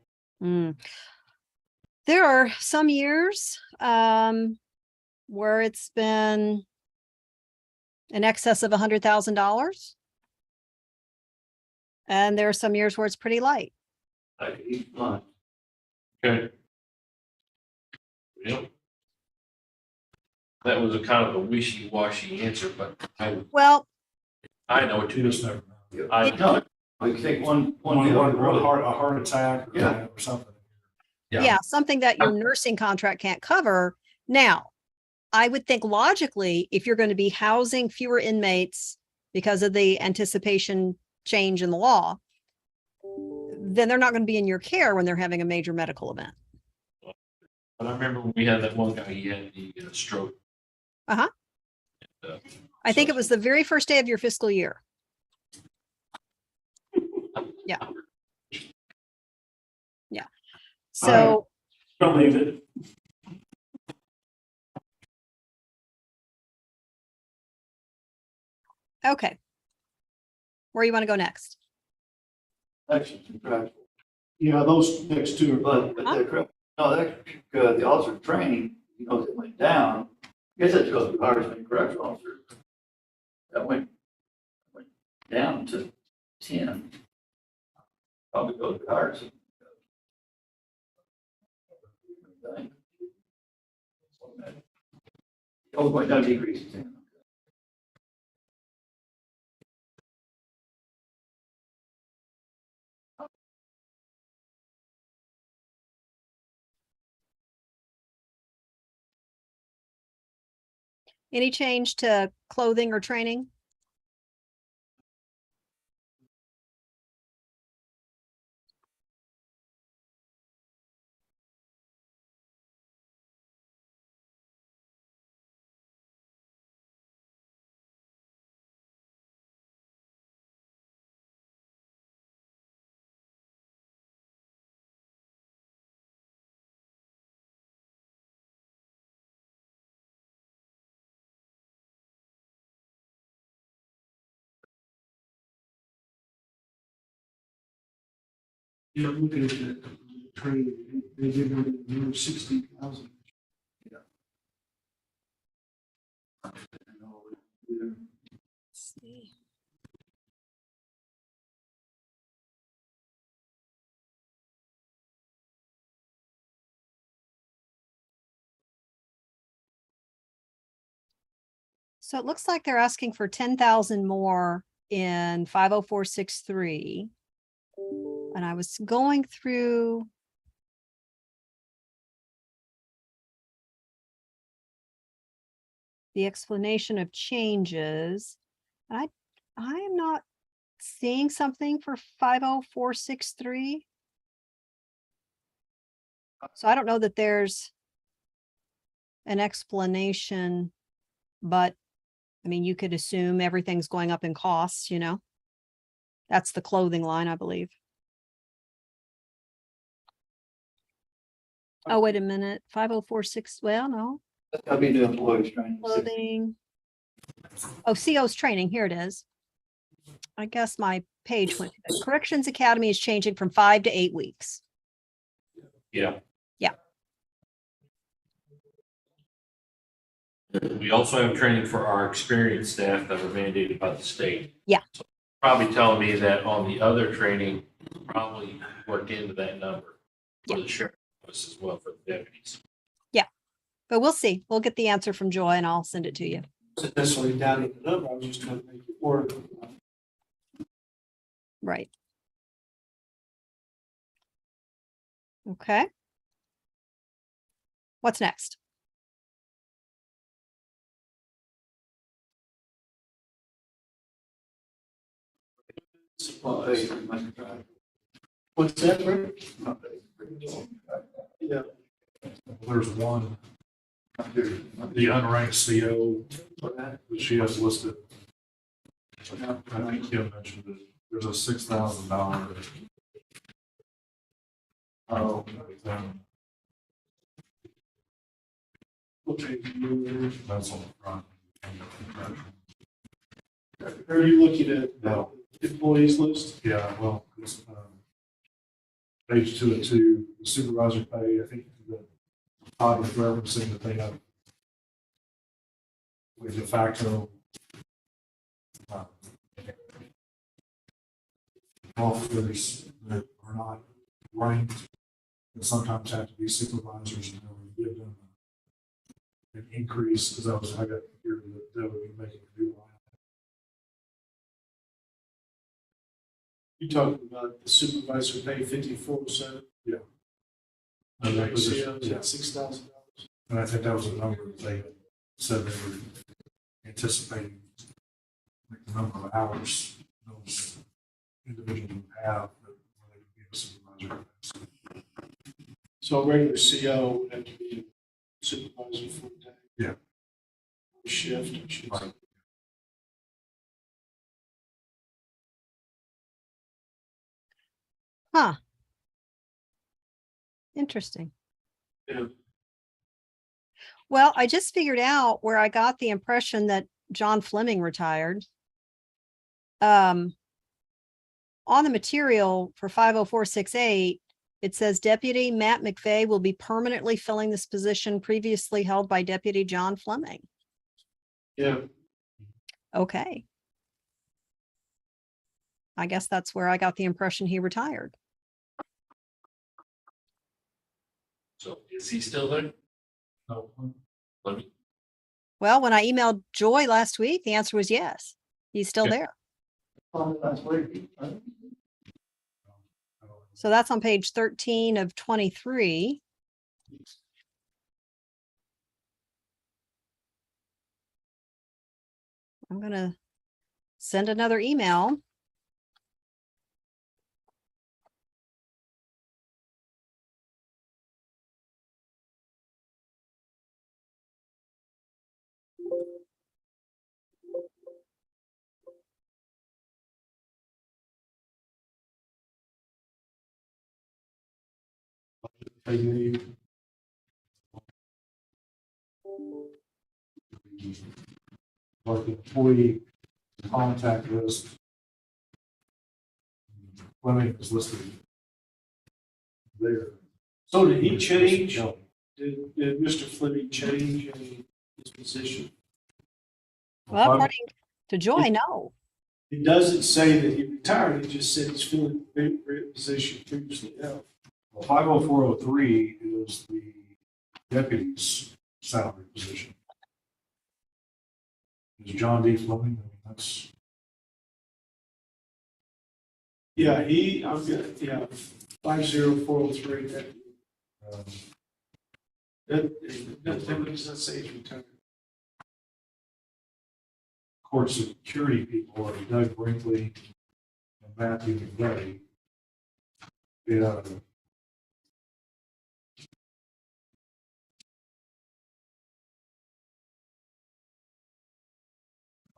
there are some years where it's been in excess of $100,000. And there are some years where it's pretty light. Like each month. Okay. Yep. That was a kind of a wishy-washy answer, but Well, I know it You too. just never know. I No, we can take one One deal. a heart attack Yeah. or something. yeah, something that your nursing contract can't cover. Now, I would think logically, if you're going to be housing fewer inmates because of the anticipation change in the law, then they're not going to be in your care when they're having a major medical event. But I remember when we had that one guy, he had the stroke. Uh-huh. I think it was the very first day of your fiscal year. Yeah. Yeah. So, Don't leave it. okay. Where you want to go next? Actually, contractual. Yeah, those next two are. But they're correct. No, that, the officer training, you know, it went down. I guess that goes to hires and correctional officer. That went down to 10. Probably goes to hires. Oh, wait, no, decrease to 10. Any change to clothing or training? Yeah, I'm looking at that training, they did another 60,000. So it looks like they're asking for 10,000 more in 50463. And I was going through the explanation of changes. And I am not seeing something for 50463. So I don't know that there's an explanation, but I mean, you could assume everything's going up in costs, you know? That's the clothing line, I believe. Oh, wait a minute, 5046, well, no, That's gotta be new employees training. clothing. Oh, CO's training, here it is. I guess my page went, Corrections Academy is changing from 5 to 8 weeks. Yeah. Yeah. We also have training for our experienced staff that are mandated by the state. Yeah. So probably telling me that on the other training, probably work into that number for the sheriff's office as well for the deputies. But we'll see. We'll get the answer from Joy and I'll send it to you. Not necessarily down in the number, I was just trying to make it work. Right. Okay. What's next? Supplies. What's that, Rick? Yeah. There's one, the unranked CO that she has listed. I think Kim mentioned it. There's a $6,000. Oh, Okay. That's on the front. Are you looking at No. employees list? Yeah, well, it's, page 2 of 2, the supervisor pay, I think the Todd was referencing that they have with de facto officers that are not ranked, and sometimes have to be supervisors, and then we give them an increase, because that was, I got here that would be making a new line. You talking about the supervisor pay 5407? Yeah. And that was just- CO's yeah. at $6,000. And I think that was a number that they said they were anticipating, like the number of hours those individuals would have that they could be a supervisor. So a regular CO would have to be a supervisor for the day. Yeah. shift. I should say. Right. Huh. Interesting. Yeah. Well, I just figured out where I got the impression that John Fleming retired. On the material for 50468, it says Deputy Matt McVeigh will be permanently filling this position previously held by Deputy John Fleming. Yeah. Okay. I guess that's where I got the impression he retired. So is he still there? No. Let me, Well, when I emailed Joy last week, the answer was yes. He's still Okay. there. Last week, right? So that's on page 13 of 23. I'm going to send another email. Hey, you- Like the employee contact list. Fleming is listed there. So did he change? Did Mr. Fleming change his position? Well, according to Joy, no. It doesn't say that he retired, it just said he's filling the position previously held. Well, 50403 is the deputy's salary position. Is John D. Fleming? I mean, that's, Yeah, I'm gonna, yeah, 50403, um, that does not say he's retired. court security people are Doug Brinkley and Matthew McVeigh. Yeah.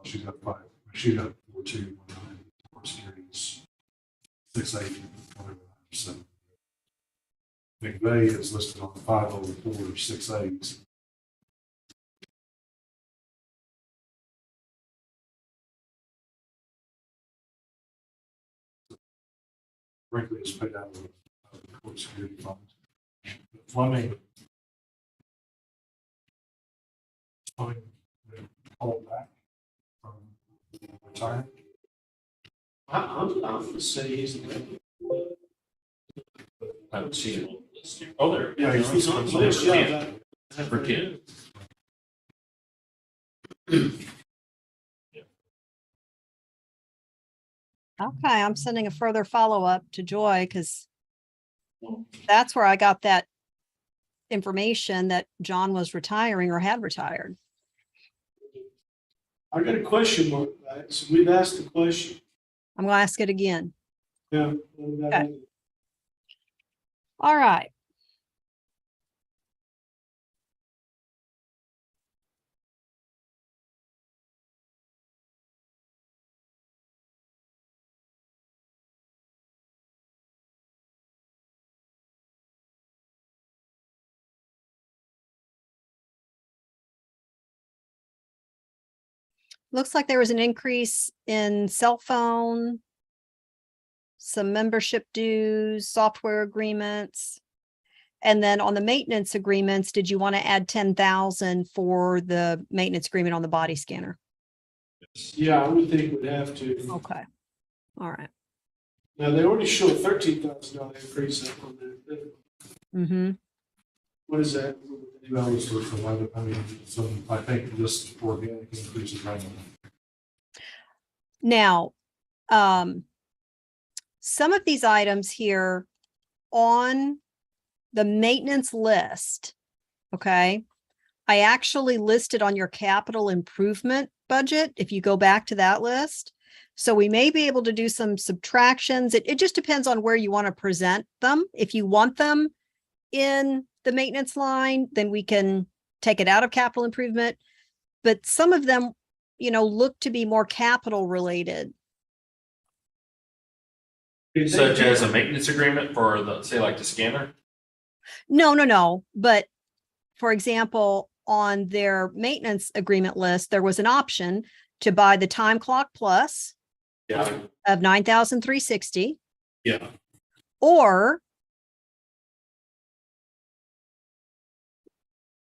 She's got 5. She got 4219. Court security's 68. Whatever. So McVeigh is listed on 50468. Brinkley is paid out of the court security fund. Fleming pulled back from retirement. I'm gonna say he's. I haven't seen him on the list here. Oh, there. Yeah, He's on the list, yeah. For Ken. Okay, I'm sending a further follow-up to Joy because that's where I got that information that John was retiring or had retired. I got a question mark, right? So we've asked the question. I'm going to ask it again. Yeah. Okay. All right. Looks like there was an increase in cell phone, some membership dues, software agreements. And then on the maintenance agreements, did you want to add 10,000 for the maintenance agreement on the body scanner? Yeah, I would think we'd have to. Okay. All right. Now, they already show a $13,000 increase up on there. Mm-hmm. What is that? That was for some, I mean, some, I think just organic increases right now. Now, some of these items here on the maintenance list, okay, I actually listed on your capital improvement budget, if you go back to that list. So we may be able to do some subtractions. It just depends on where you want to present them. If you want them in the maintenance line, then we can take it out of capital improvement. but some of them, look to be more capital related. Such as a maintenance agreement for the, say like the scanner? No. But for example, on their maintenance agreement list, there was an option to buy the time clock plus Yeah. of 9,360, Yeah. or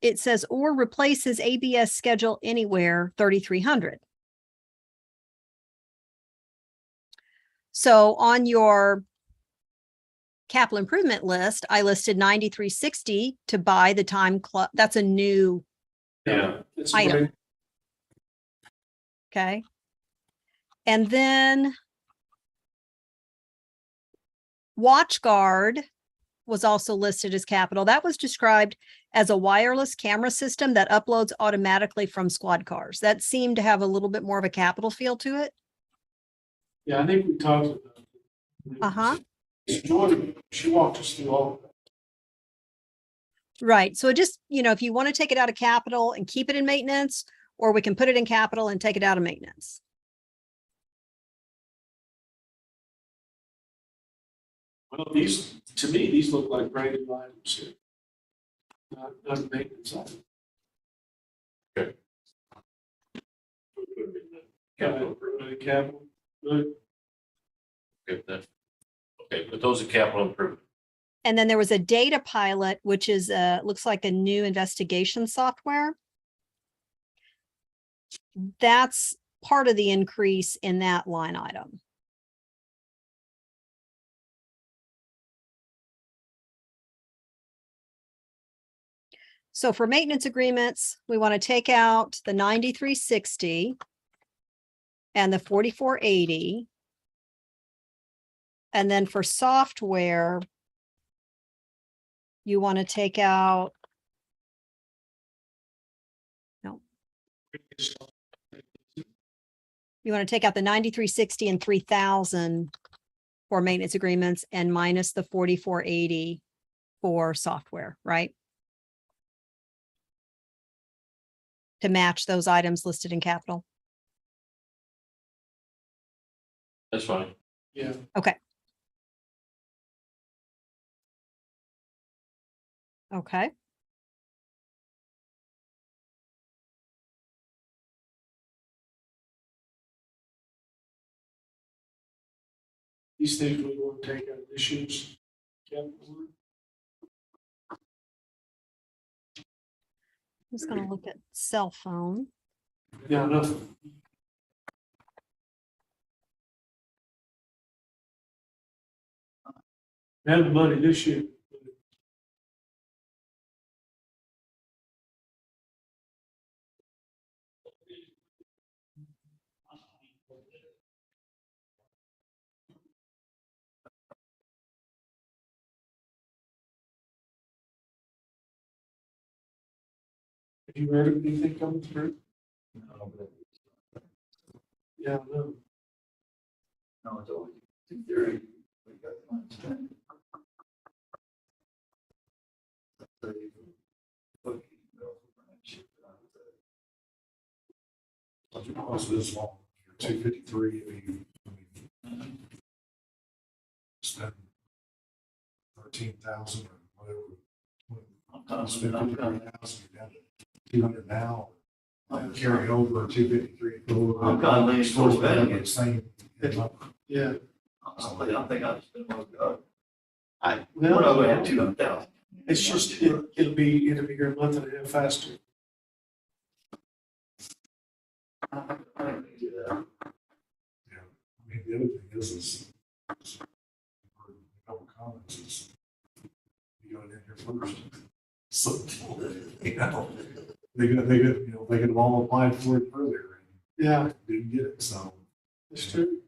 it says, or replace his ABS schedule anywhere 3,300. So on your capital improvement list, I listed 9,360 to buy the time clock. That's a new, Yeah. It's Item. brand- okay. And then WatchGuard was also listed as capital. That was described as a wireless camera system that uploads automatically from squad cars. That seemed to have a little bit more of a capital feel to it. Yeah, I think we talked about it. Uh-huh. Jordan, she walked us through all of that. Right. So it just, if you want to take it out of capital and keep it in maintenance, or we can put it in capital and take it out of maintenance. Well, to me, these look like brand new items here. Not a maintenance item. Capital. Capital, good. Okay, okay, but those are capital improvement. And then there was a data pilot, which is looks like a new investigation software. That's part of the increase in that line item. So for maintenance agreements, we want to take out the 9,360 and the 4,480. And then for software, you want to take out, you want to take out the 9,360 and 3,000 for maintenance agreements and minus the 4,480 for software, right? To match those items listed in capital. That's fine. Yeah. Okay. These things we want to take out of this year's capital. I'm just going to look at cell phone. Yeah, no. Had the money this year. Have you heard of anything coming through? Yeah, no. No, it's always in theory. We got the money spent. Also, this long, 253, spend 13,000 or whatever. Spend 53,000, you're down to 200 now. Carry over 253. I'm kind of leaning towards spending it. Same. Yeah. Honestly, I think I just spent most of it. Well, We're not gonna have 200,000. it's just, it'll be here a month and a half faster. Yeah, I mean, the other thing is a couple comments is you got it in here first. So, they could have all applied for it earlier Yeah, and didn't get it, so. that's true.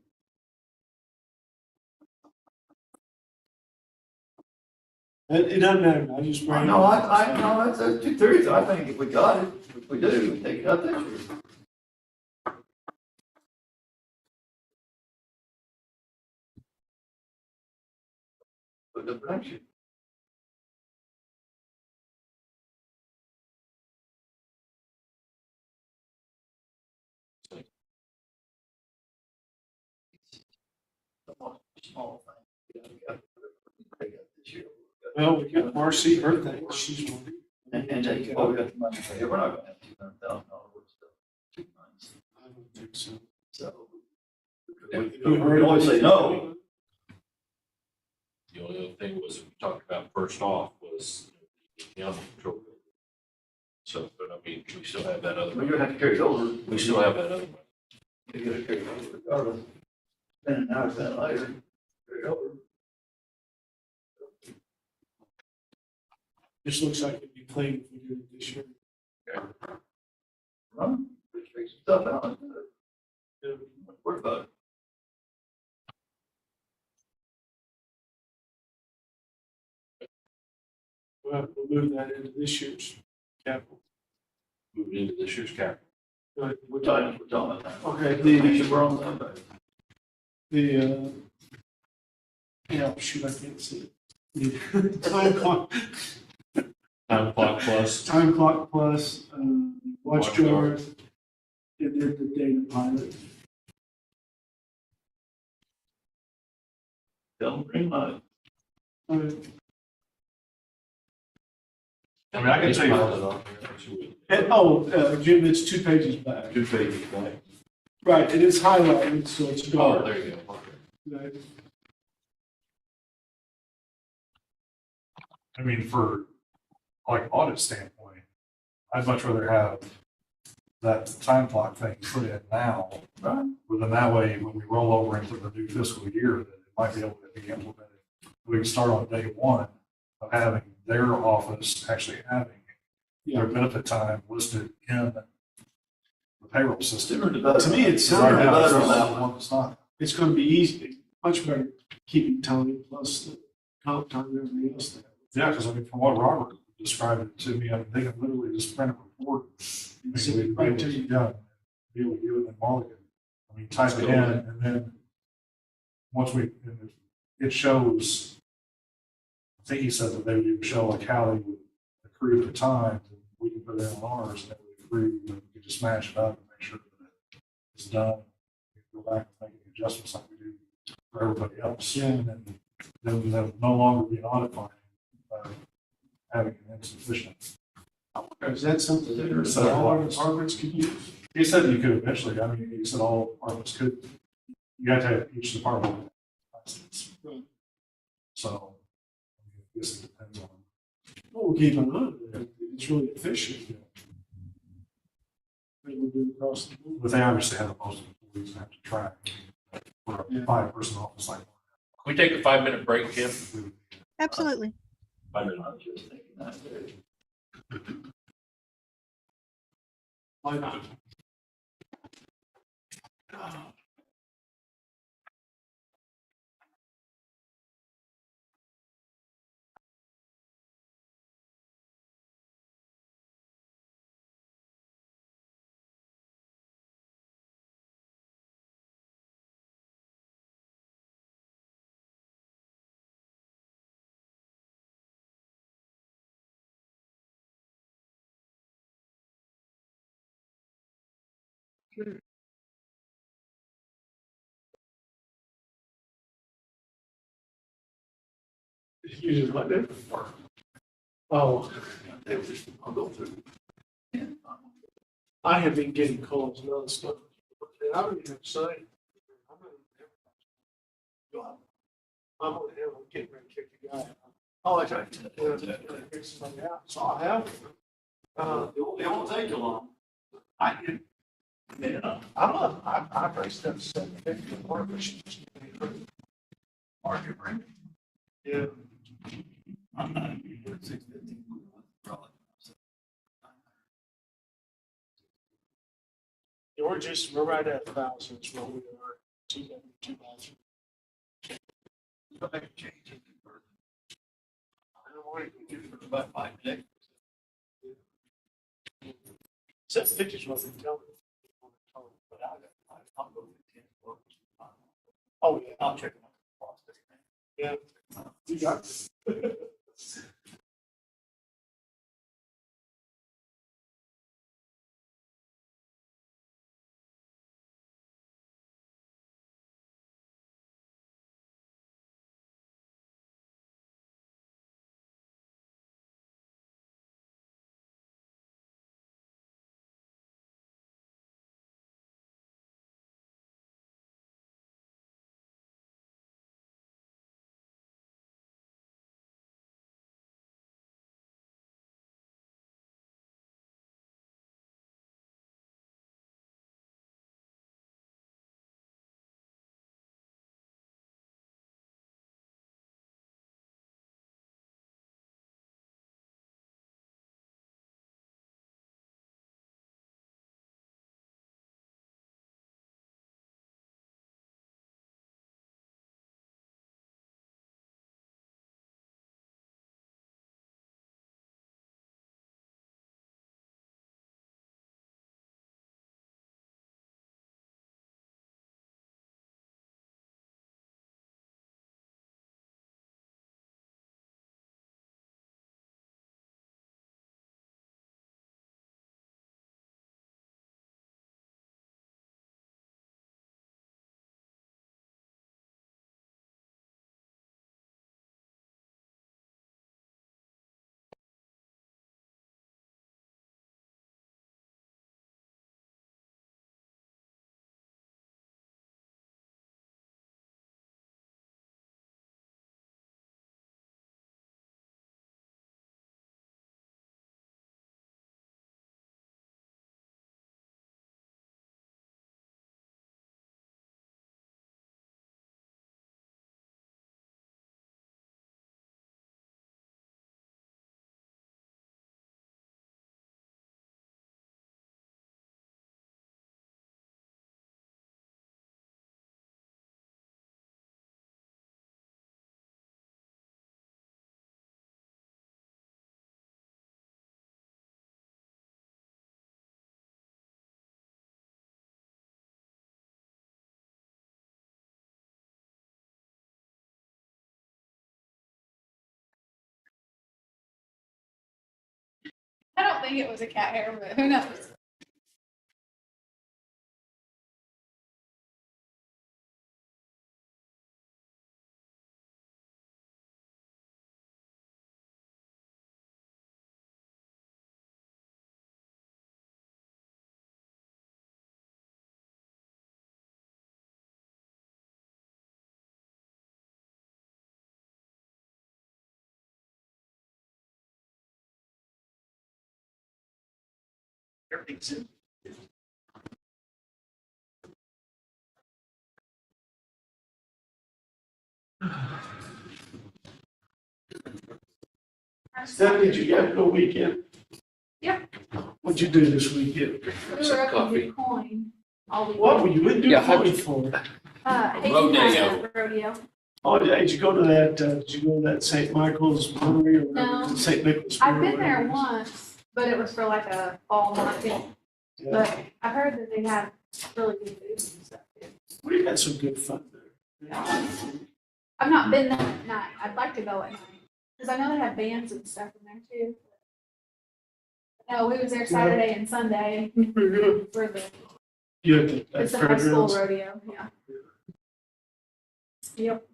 It doesn't matter, I just. bring it No, up. no, that's 2 theories. I think if we got it, if we do, we take it out this year. Put the production. Well, we got Marcy, her thing, she's one. And they, oh, we got the money, yeah, we're not gonna have $200,000 worth of stuff. 2 months. I don't think so. So. You We heard always say anything? no. The only other thing was, we talked about first off was the animal control. So, but I mean, we still have that other, Well, you're gonna have to carry it over. we still have that other one. You gotta carry it over regardless. Spend an hour, spend later, carry it over. This looks like it'd be clean if we did it this year. Run, figure some stuff out. Let's do it. Don't worry about it. We'll move that into this year's capital. Moving into this year's capital. But We're talking about that. Okay, Make sure we're on that, but yeah, shoot, I can't see it. Time clock, Time clock plus. time clock plus, watch Watch guard, and then the data pilot. don't bring my. I mean, I can tell you. And, Jim, it's 2 pages back. 2 pages, right? Right, it is highlighted, so it's Oh, dark. there you go. Okay. Right. I mean, for like audit standpoint, I'd much rather have that time clock thing put in now. Right. But then that way, when we roll over into the new fiscal year, that it might be able to be implemented. We can start on day one of having their office actually having their benefit time listed in the payroll system. Similar to that. To me, it Right sounds now, it's better on the that one. one that's not. It's gonna be easy, much better keeping time plus the comp time and everything else. Yeah, because I mean, from what Robert described it to me, I mean, they can literally just print a report. Basically, Right to you. yeah, be able to do it in Marley. I mean, type it in and then once and it shows, I think he said that they would show like how they would accrue the time, and we can put it in on ours and it would accrue, and we could just smash it up and make sure that it's done. We can go back and make any adjustments like we do for everybody else. Yeah. And then there'll no longer be an audit finding, having an insufficient. Is that something that all our departments could use? He said you could eventually, I mean, he said all departments could, you have to have each department. have a license. Right. So, I guess it depends on. Well, we'll keep an eye on it. It's really efficient. Maybe we'll do it across the board. But they obviously have most employees that have to track for a Yeah. 5-person office like. Can we take a 5-minute break, Kim? Absolutely. 5 minutes. I was just thinking that. Why not? Usually what they prefer. Oh, I'll go through. I have been getting calls nonstop. I don't even have to sign. I'm gonna have them get ready to kick the guy out. Oh, that's right. Kick somebody out. So I'll have. It won't take you long. I can. Yeah. I raised that 750 more, but she just. Market rate. Yeah. I'm not even 650. Probably. We're right at 1,000, is where we are, 2,000. Go back and change it. I don't want to do it for about 5 days. 750 is what they tell me. But I'll go with 10 books. Oh, yeah. I'll check them out. Yeah. You got it. think it was a cat hair, but who knows? Everything's in. Stephanie, did you have a good weekend? Yeah. What'd you do this weekend? We were up in Bitcoin all weekend. What were you in Yeah, how'd doing for? Rodeo. Rodeo. Oh, did you go to that, did you go to that St. Michael's Brewery or No. whatever? St. Nicholas? I've Brewery, been there whatever. once, but it was for like a fall market. Yeah. But I heard that they have really good food and stuff. Too. We had some good fun there. I've not been there at night. I'd like to go at night. Because I know they have bands and stuff in there too. No, we was there Saturday and Sunday for the, You had the, it's that the high school fairgrounds? rodeo, yeah. Yep.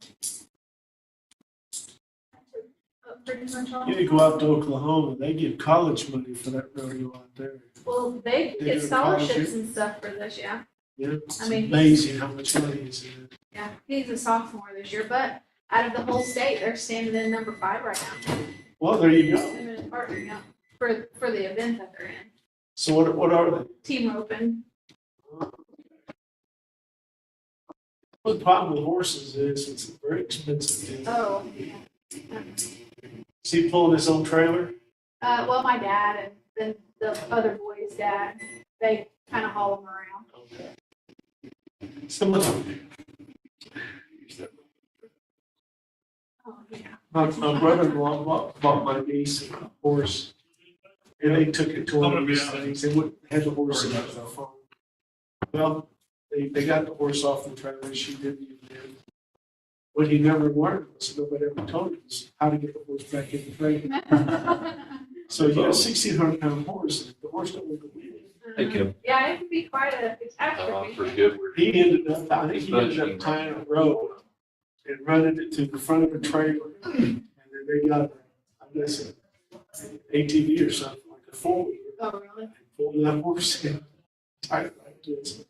Pretty much all. You need to go out to Oklahoma. They give college money for that rodeo out there. Well, they They get do college scholarships here? and stuff for this, yeah. Yeah, it's I mean, amazing how much money is in it. Yeah, he's a sophomore this year, but out of the whole state, they're standing in number 5 right now. Well, there you go. They've been partnering up for the event that they're in. So what are they? Team roping. Well, the problem with horses is it's a very expensive thing. Oh, Is he pulling his own trailer? well, my dad and then the other boy's dad, they kind of haul him around. Okay. Someone, Oh, yeah. my brother-in-law bought my niece a horse. And they took it to one of these things. They wouldn't have the horse in the farm. Well, they got the horse off the trailer. She didn't even know. What he never learned was nobody ever told him was how to get the horse back in the trailer. So you got a 1,600-pound horse, and the horse don't want to win. Hey, Kim. Yeah, it can be quite a catastrophe. Forget where He ended up, I think he ended up tying a rope and running it to the front of the trailer. And then they got, I guess, an ATV or something, like a four-wheeler, Oh, really? and pulled that horse in, tied it right to it.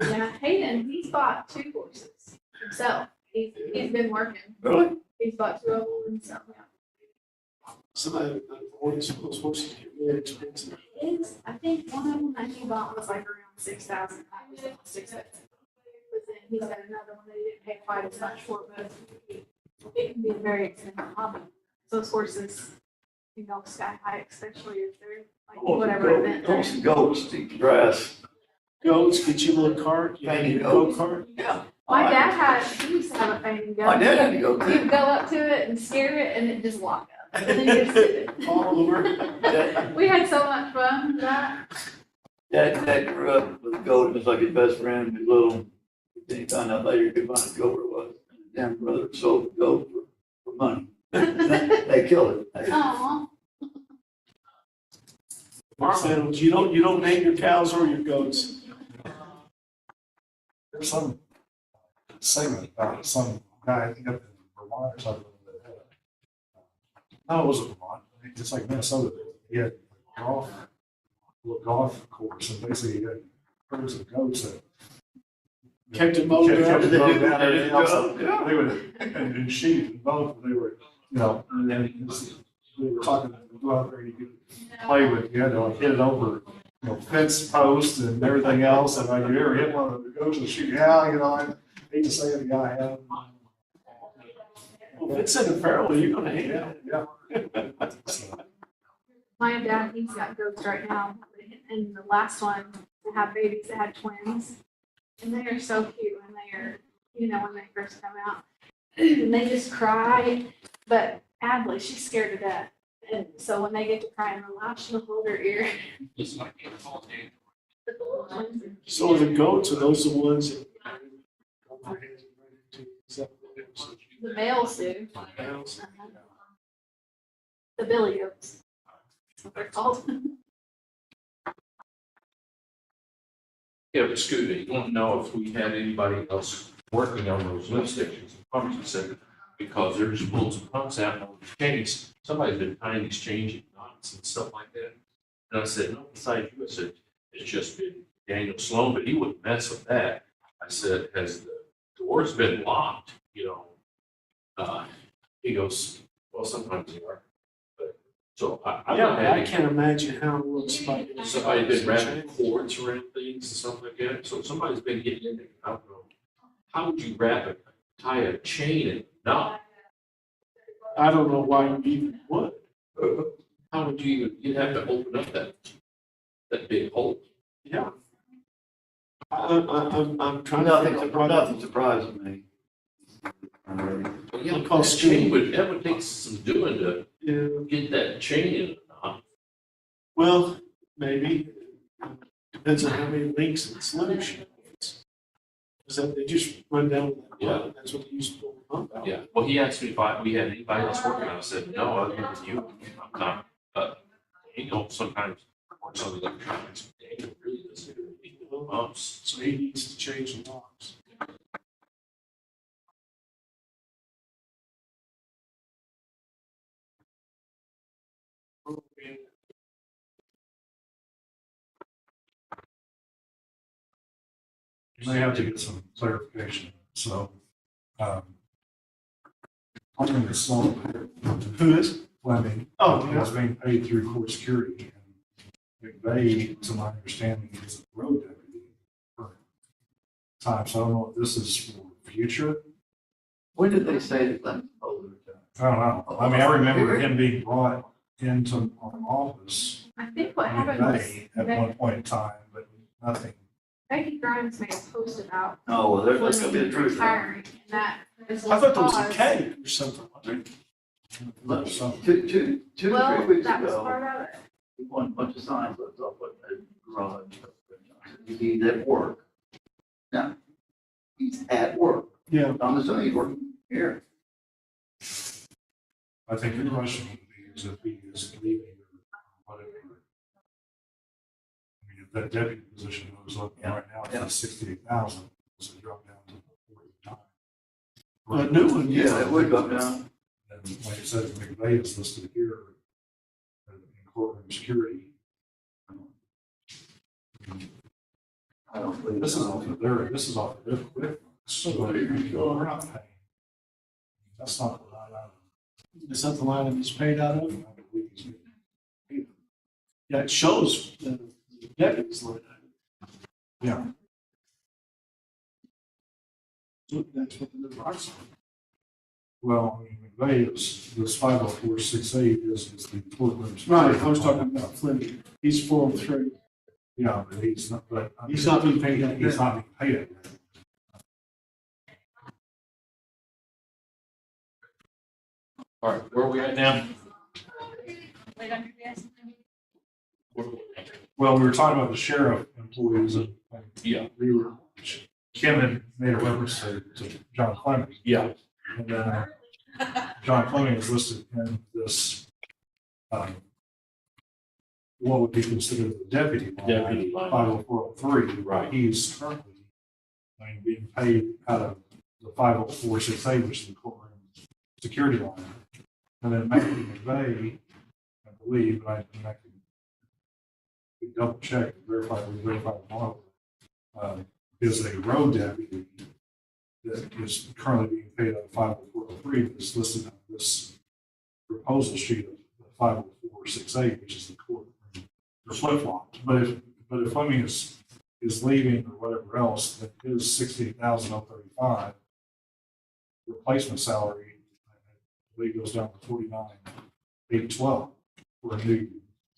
Yeah, Hayden, he's bought 2 horses himself. He's been working. Really? He's bought 2 of them himself, yeah. Somebody, those horses get really expensive. I think one of them that he bought was like around 6,000. That was 6,000. But then he's got another one that he didn't pay quite as much for, but it can be a very expensive hobby. Those horses can go sky high, especially if they're like whatever event they're in. Goats to eat grass. Goats, get you a little cart, you Painted a go-kart. My dad had, he used to have a fainting gun. My dad had to go He'd too. go up to it and scare it and it just lock up. And then you just sit it. All over. We had so much fun with that. Dad grew up with a goat. It was like his best friend. He was little. Then he found out later he could find a goat where it was. And his damn brother sold the goat for money. They killed it. Aw. Farm animals, you don't name your cows or your goats. There's some segment about some guy, I think up in Vermont or something. No, it wasn't Vermont. It's like Minnesota. He had a golf course, and basically he had herds of goats that Kept it mowed kept down. it mowed down, everything else. Yeah. They would, and sheep and both, they were, and then we were talking, go out there and you could play with, you had to like hit it over, fence posts and everything else, and like, you ever hit one of the goats and shoot, yeah, I hate to say it, the guy had. Well, if it's in a barrel, you're gonna hate it. Yeah. My dad, he's got goats right now, and the last one, they had babies that had twins. And they are so cute when they are, when they first come out. And they just cry, but Adley, she's scared to death. And so when they get to crying real loud, she'll hold her ear. It's like a fall day. But the little ones are So the goats, are those the ones that? Is that what it is? The males do. Cows? The billy goats. That's what they're called. Yeah, but Scooter, you want to know if we had anybody else working on those lift stations and pumps, he said, because they're just pulling some pumps out and all these chains, somebody's been tying these changing knots and stuff like that. And I said, no, besides you, I said, it's just been Daniel Sloan, but he wouldn't mess with that. I said, has the doors been locked, you know? He goes, well, sometimes they are, but, so I Yeah, don't I have can't imagine how it looks like. somebody's been wrapping cords around things and stuff like that, so somebody's been getting in there, I don't know. How would you tie a chain in a knot? I don't know why you even would. How would you even, you'd have to open up that big hole. Yeah. I'm trying to Nothing, think of nothing surprises me. But yeah, Because that chain would, that would take some doing to Yeah, get that chain in a knot. well, maybe. Depends on how many links in solution. Is that they just run down that Yeah. pump, that's what they use to pull the pump out. Yeah, well, he asked me if we had anybody else working on it, I said, no, other than you, I'm not, you know, sometimes works on the electronics, Daniel really doesn't do anything with the pumps. So he needs to change the locks. Oh, man. You may have to get some clarification, so, Fleming is sold, Who is? Fleming, Oh, is yeah. being paid through court security. And McVeigh, to my understanding, is a road deputy for time, so I don't know if this is for future. When did they say that? I don't know. I mean, I remember him being brought into our office, I think what happened was McVeigh, at one point in time, but nothing. Becky Grimes made a post about Oh, well, that's gonna be the truth. retiring, and that is I thought there was a cause- K or something. Look, So, two, 3 Well, weeks that was ago, part of it. one bunch of signs left off at the garage. He's at work. Now, he's at work. Yeah. I'm assuming he's working here. I think the question would be is if he is leaving or whatever. I mean, if that deputy position goes up right now, Yeah. it's 68,000, so it drop down to 49. A new one, Yeah, that would go down. And like I said, McVeigh is listed here in courtroom security. I don't believe. This is off of their quick. So we're not paying. That's not the line item. Is that the line he's paid out of? I believe he's making. Yeah, it shows the deputy's line item. Yeah, So that's what the number is. well, I mean, McVeigh is, this 50468 is the courtroom. Right, I was talking about Fleming. He's 403. Yeah, but he's not, but. He's not being paid out He's yet. not being paid out yet. All right, where are we at now? Wait on your desk. Well, we were talking about the sheriff employees and. Yeah. We were, Kim had made a reference to John Fleming. Yeah. And then John Fleming is listed in this, what would be considered the deputy line. Deputy line. 50403. Right. He's currently, being paid out of the 50468, which is the courtroom security line. And then Matthew McVeigh, I believe, but I can double check, verify the model, is a road deputy that is currently being paid out of 50403, that is listed on this proposal sheet of 50468, which is the court, or flip-flopped. But if Fleming is leaving or whatever else, then his 68,035 replacement salary, I believe, goes down to 49,812 for a new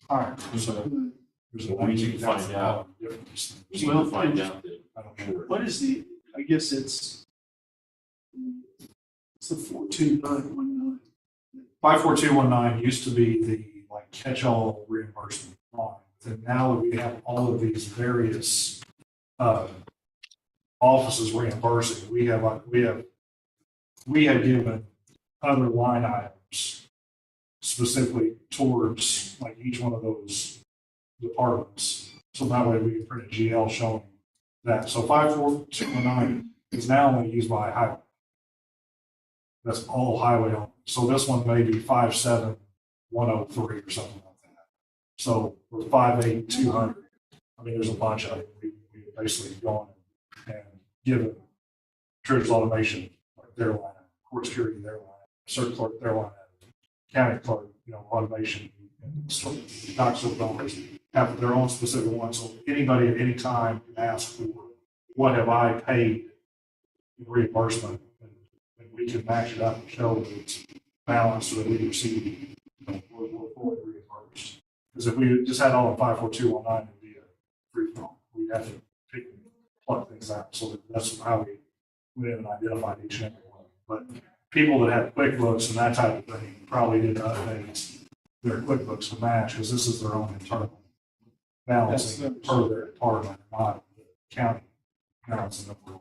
hire. So there's a We need to find $19,000 out. difference. We need to find out that. I don't know. What is I guess it's the 42919. 54219 used to be the catch-all reimbursement line. And now that we have all of these various offices reimbursing, we have given other line items specifically towards each one of those departments. So that way we can print a GL showing that. So 54219 is now only used by highway. That's all highway only. So this one may be 57103 or something like that. So for 58200, I mean, there's a bunch of them. We basically gone and given treasurer's automation, like their line, court security, their line, circuit clerk, their line, county clerk, automation, and sort of docs of dollars have their own specific one. So anybody at any time can ask for, what have I paid in reimbursement? And we can match it up and show that it's balanced so that we receive, we're fully reimbursed. Because if we just had all in 54219, it'd be a free for all. We'd have to pick and plug things out. So that's how we went in and identified each and every one. But people that have QuickBooks and that type of thing probably did update their QuickBooks to match, because this is their own internal balancing per their department, not the county balancing of the.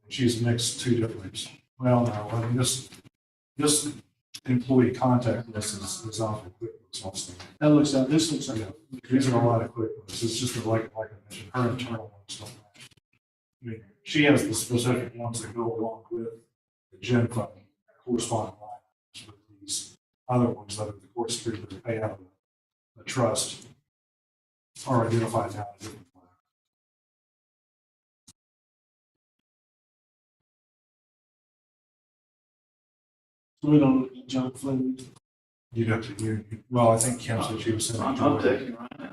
She's mixed two different. Well, no, I mean, this employee contact list is off of QuickBooks also. That looks like, this looks like. Yeah, these are a lot of QuickBooks. It's just like I mentioned, her internal ones don't match. I mean, she has the specific ones that go along with the gen fund corresponding lines with these other ones that are the court security that pay out of the trust are identified now in a different way. We don't look at John Flynn. You'd have to, well, I think Kim said she was sending. I'm texting right now.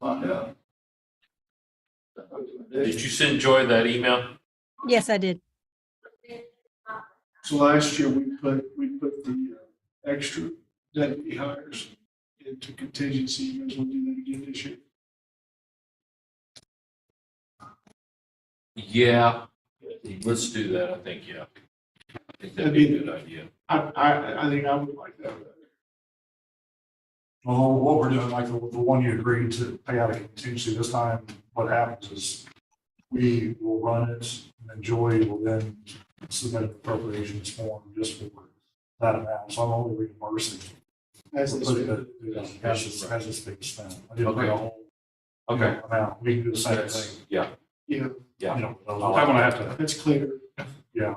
Find out. Did you send Joy that email? Yes, I did. So last year, we put the extra deputy hires into contingency. You guys want to do that again this year? Yeah, let's do that, I think, yeah. I think that'd be a good idea. I think I would like that. Well, what we're doing, like the one you agreed to pay out a contingency this time, what happens is we will run it, and then Joy will then submit an appropriations form just for that amount. So I'm only reimbursing. As As it's being spent. I didn't pay a whole amount. We can do the same thing. Yeah, Yeah, I'm gonna have to, that's clear. yeah.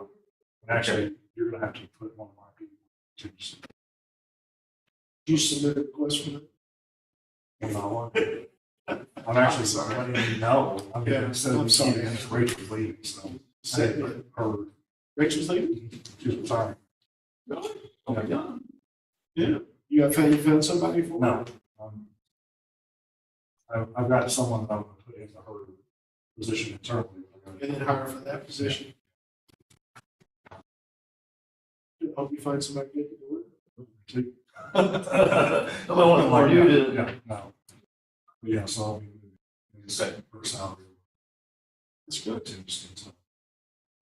And actually, you're gonna have to put one of my people to. You submit a request for that? I'm actually letting you know. I mean, Yeah, instead of I'm sorry. Rachel's leaving, so. Say I it. her, Rachel's leaving? she was sorry. Really? Oh my God. Yeah. You found somebody for? No. I've got someone that I'm gonna put into her position internally. And then hire for that position. Hope you find somebody good to do it. I want more you to. Yeah, no. But yeah, so I'll be set for salary. That's good.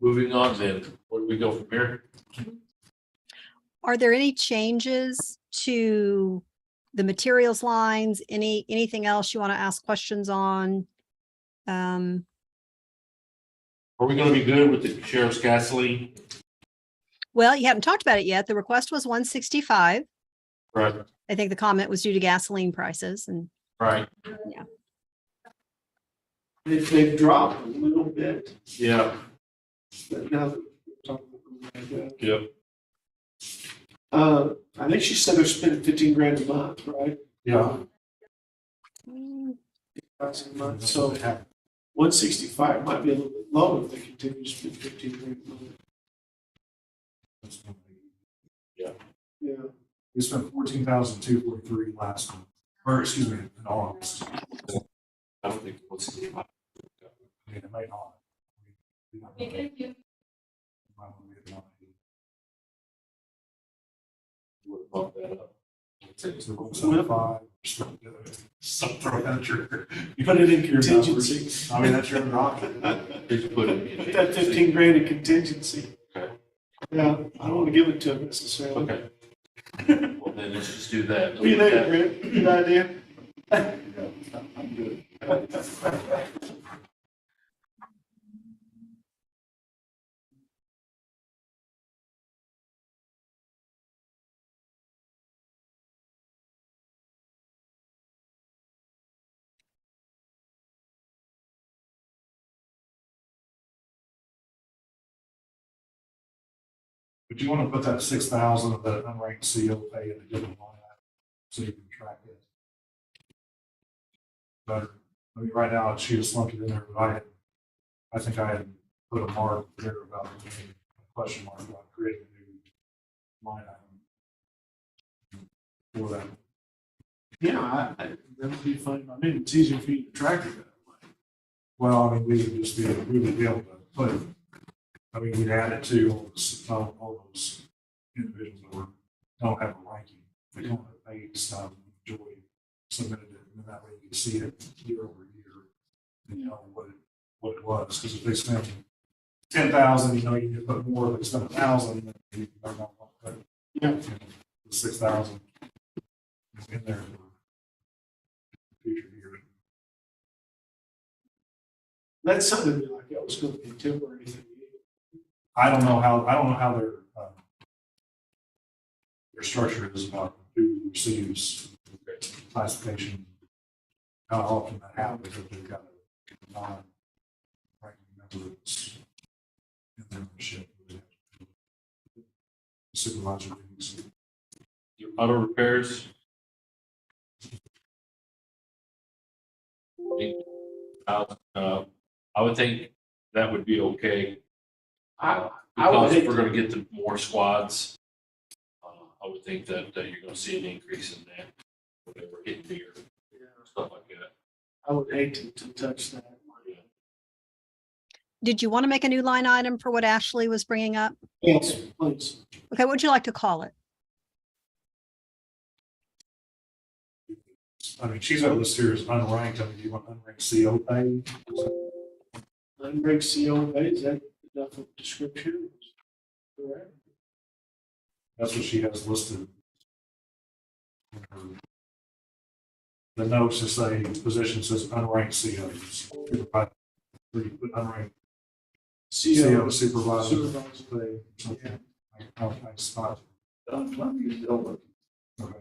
moving on then, where do we go from here? Are there any changes to the materials lines? Anything else you want to ask questions on? Are we gonna be good with the sheriff's gasoline? Well, you haven't talked about it yet. The request was 165. Right. I think the comment was due to gasoline prices and Right, They've dropped a little bit, yeah, but now that we're talking about that. yep. I think she said they're spending 15 grand a month, right? Yeah. That's a month. So 165 might be a little bit low if they continue to spend 15 grand a month. Yeah. We spent 14,243 last month, or excuse me, in August. I don't think what's. I mean, it may not. Okay, thank you. Would bump that up. You put it in contingency. I mean, that's your option. Just put it Put in. that 15 grand in contingency. Okay. Yeah, I don't want to give it to them necessarily. Okay. Well, then let's just do that. What do you think, Brent? Good idea? I'm good. But you want to put that 6,000 of that unranked CO pay in a different line item so you can track it better. I mean, right now, she just lumped it in there, but I think I had put a mark there about, a question mark about creating a new line item for that. Yeah, that would be fine. I mean, it's easier for you to track it that way. Well, I mean, we would just we would be able to put it, I mean, we'd add it to all those individuals that don't have a ranking. They don't have paid stuff, Joy submitted it, and that way you can see it year over year and know what it was. Because if they spend 10,000, you know, you can put more. If they spend 1,000, then you don't know what to put. Yeah. The 6,000 in there for future years. That sounded to me like it was going to be a temporary thing. I don't know how their structure is about who receives classification. How often that happens if they've got a non-ranking member that's in their membership. Supervisor duties. Your auto repairs. I would think that would be okay. I would Because hate if we're to- gonna get the more squads, I would think that you're gonna see an increase in that, whatever, getting bigger, stuff like that. I would hate to touch that. Did you want to make a new line item for what Ashley was bringing up? Yes, please. Okay, what would you like to call it? I mean, she's got listed here as unranked. I mean, do you want unranked CO pay? Unbreak CO pay, is that enough of a description? Correct. That's what she has listed. The notes just say position says unranked COs. Unranked CO supervisor. Supervisor. Pay, something. I spot. Over. Okay.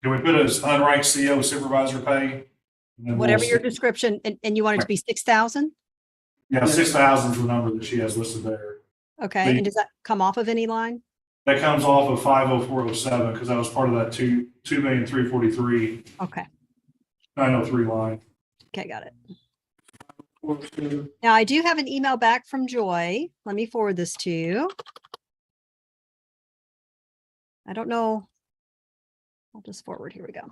Can we put it as unranked CO supervisor pay? And then Whatever we'll your see. description, and you want it to be 6,000? Yeah, 6,000 is the number that she has listed there. Okay, and does that come off of any line? That comes off of 50407 because that was part of that 2,343,903 Okay, line. okay, got it. Now, I do have an email back from Joy. Let me forward this to you. I don't know. I'll just forward. Here we go.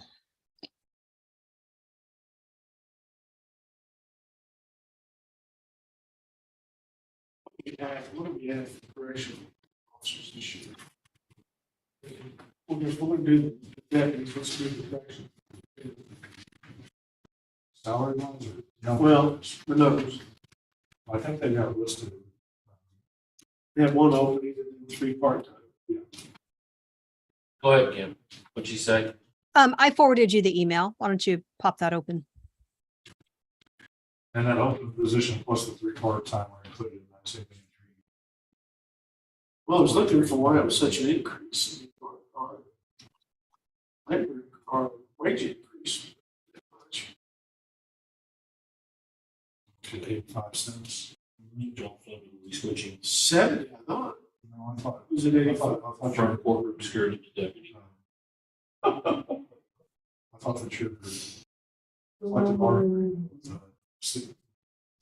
What do we have for correctional officers this year? We'll do the deputies, let's do the correction. Salary lines or? No. Well, the numbers, I think they got listed. they have one opening and then 3 part-time. Go ahead, Kim. What'd you say? I forwarded you the email. Why don't you pop that open? And that open position plus the 3 part-time are included in that same entry. Well, I was looking for why it was such an increase. Our wage increase. that much. To 85 cents. Don't feel we switching 70, I thought. No, I thought. Was it 85? I thought from corporate security to deputy. I thought that you were like the bar,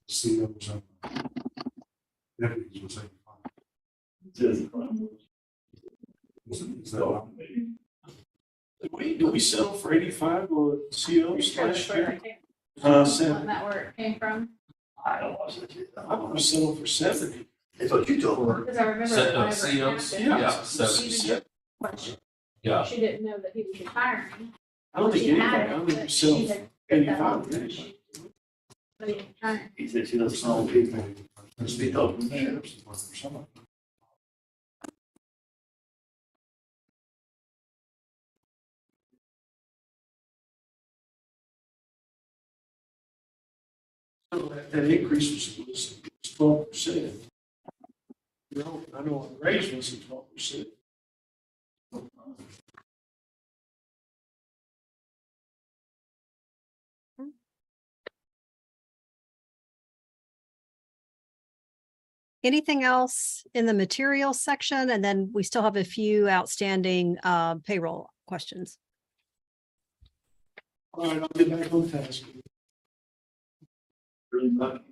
CEOs and deputies was 85. Is that wrong? Do we settle for 85 on COs last year? When that where it came from, I don't watch that. I thought we settled for 70. That's what you told her. because I remember. Set up whenever it COs? happened, Yeah, she 70. didn't question. Yeah. She didn't know that he was retiring. I don't think She anybody, had I it, don't think we but settled she for had put that on 85. the did we? sheet. But he was retiring. He said she doesn't know people. Speak up. So that increase was 12%. I know the raise was 12%. Anything else in the materials section? And then we still have a few outstanding payroll questions. All right, I'll get back on task. Pretty much.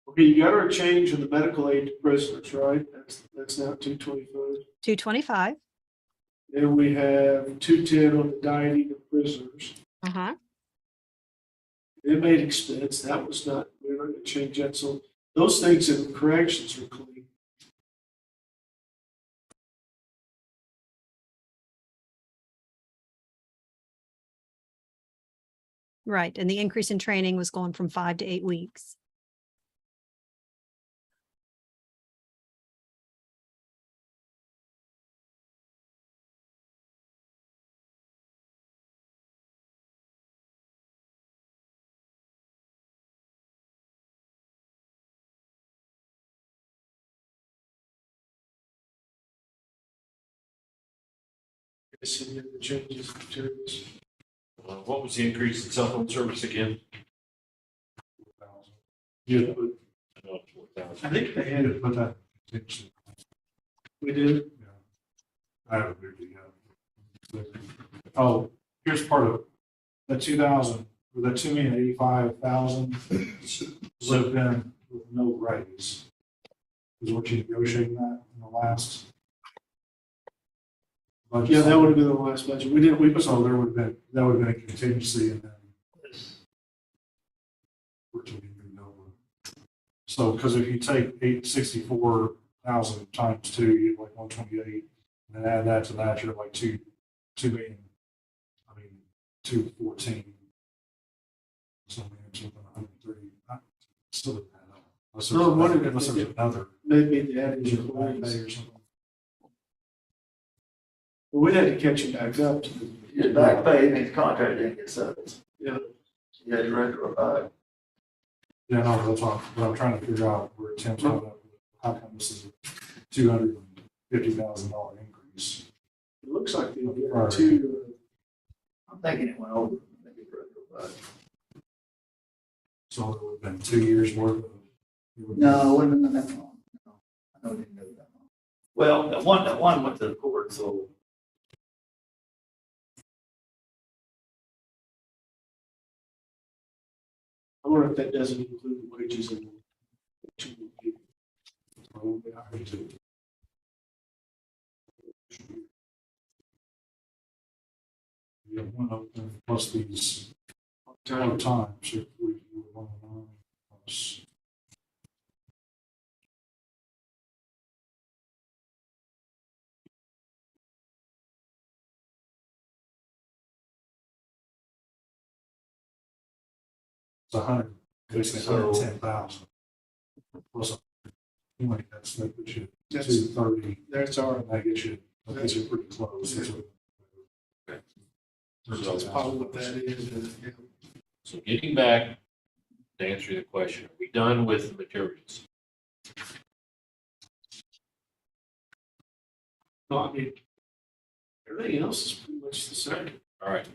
Okay, you got our change in the medical aid to prisoners, right? That's now 225. 225. Then we have 210 on the dieting of prisoners. Uh-huh. Inmate expense, that was not, we're not gonna change that, so those things in corrections are clean. Right. And the increase in training was going from 5 to 8 weeks. Yes, and then the changes in materials. What was the increase in cell phone service again? Yeah, I know it's 4,000. I think they I had, had to put that. Contingency. we did, Yeah. I haven't moved it yet. Oh, here's part of it. That 2,000, or that 2,085,000 would have been with no raise. Is what you negotiating that in the last budget? yeah, that would have been the last budget, we did, So there would have been, that would have been a contingency and then. Which would be moved over. So, because if you take 864,000 times 2, you have like 128, and then add that to that, you're like 2 million. I mean, 214. So it's within 130. Still doesn't add up. Unless No, I'm wondering if unless they there's get- another maybe the added back pay employees. or something. Well, we'd had to catch it back up to, His back pay, and his contract didn't get settled. yeah, He had to retro back. Yeah, no, that's what I'm trying to figure out where Tim's coming up with. How come this is a $250,000 increase? it looks like they did two, I'm thinking it went over, maybe retro back. So it would have been 2 years worth of. No, it wouldn't have been that long. No, I know it didn't go that long. Well, that one went to the court, so. I wonder if that doesn't include wages and. Yeah, one open plus these Time. times, if we 109 plus. It's 100, basically So- 110,000. Plus, that's that gets you That's, 230, that's our, and that gets you pretty close. that's probably what that is, yeah. So getting back to answer the question, are we done with the materials? No, I mean, everything else is pretty much the same. All right.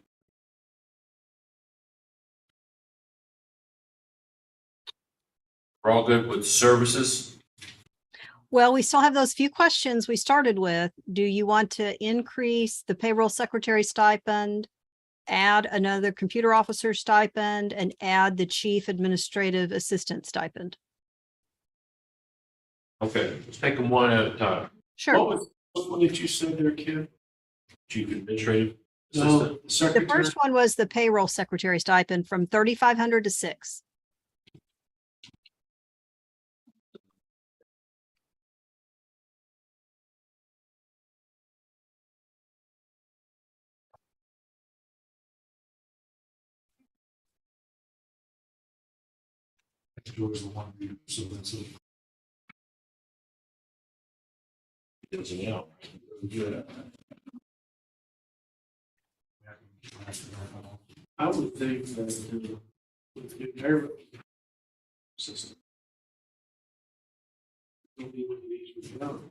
We're all good with services? Well, we still have those few questions we started with. Do you want to increase the payroll secretary stipend, add another computer officer stipend, and add the chief administrative assistant stipend? Okay, let's take them one at a time. Sure. What one did you say there, Kim? Chief administrative No, assistant. The secretary. first one was the payroll secretary stipend from 3,500 to 6. George the one view, so that's it. Doesn't out. Yeah. I would think that with the payroll system. Don't be one of these without.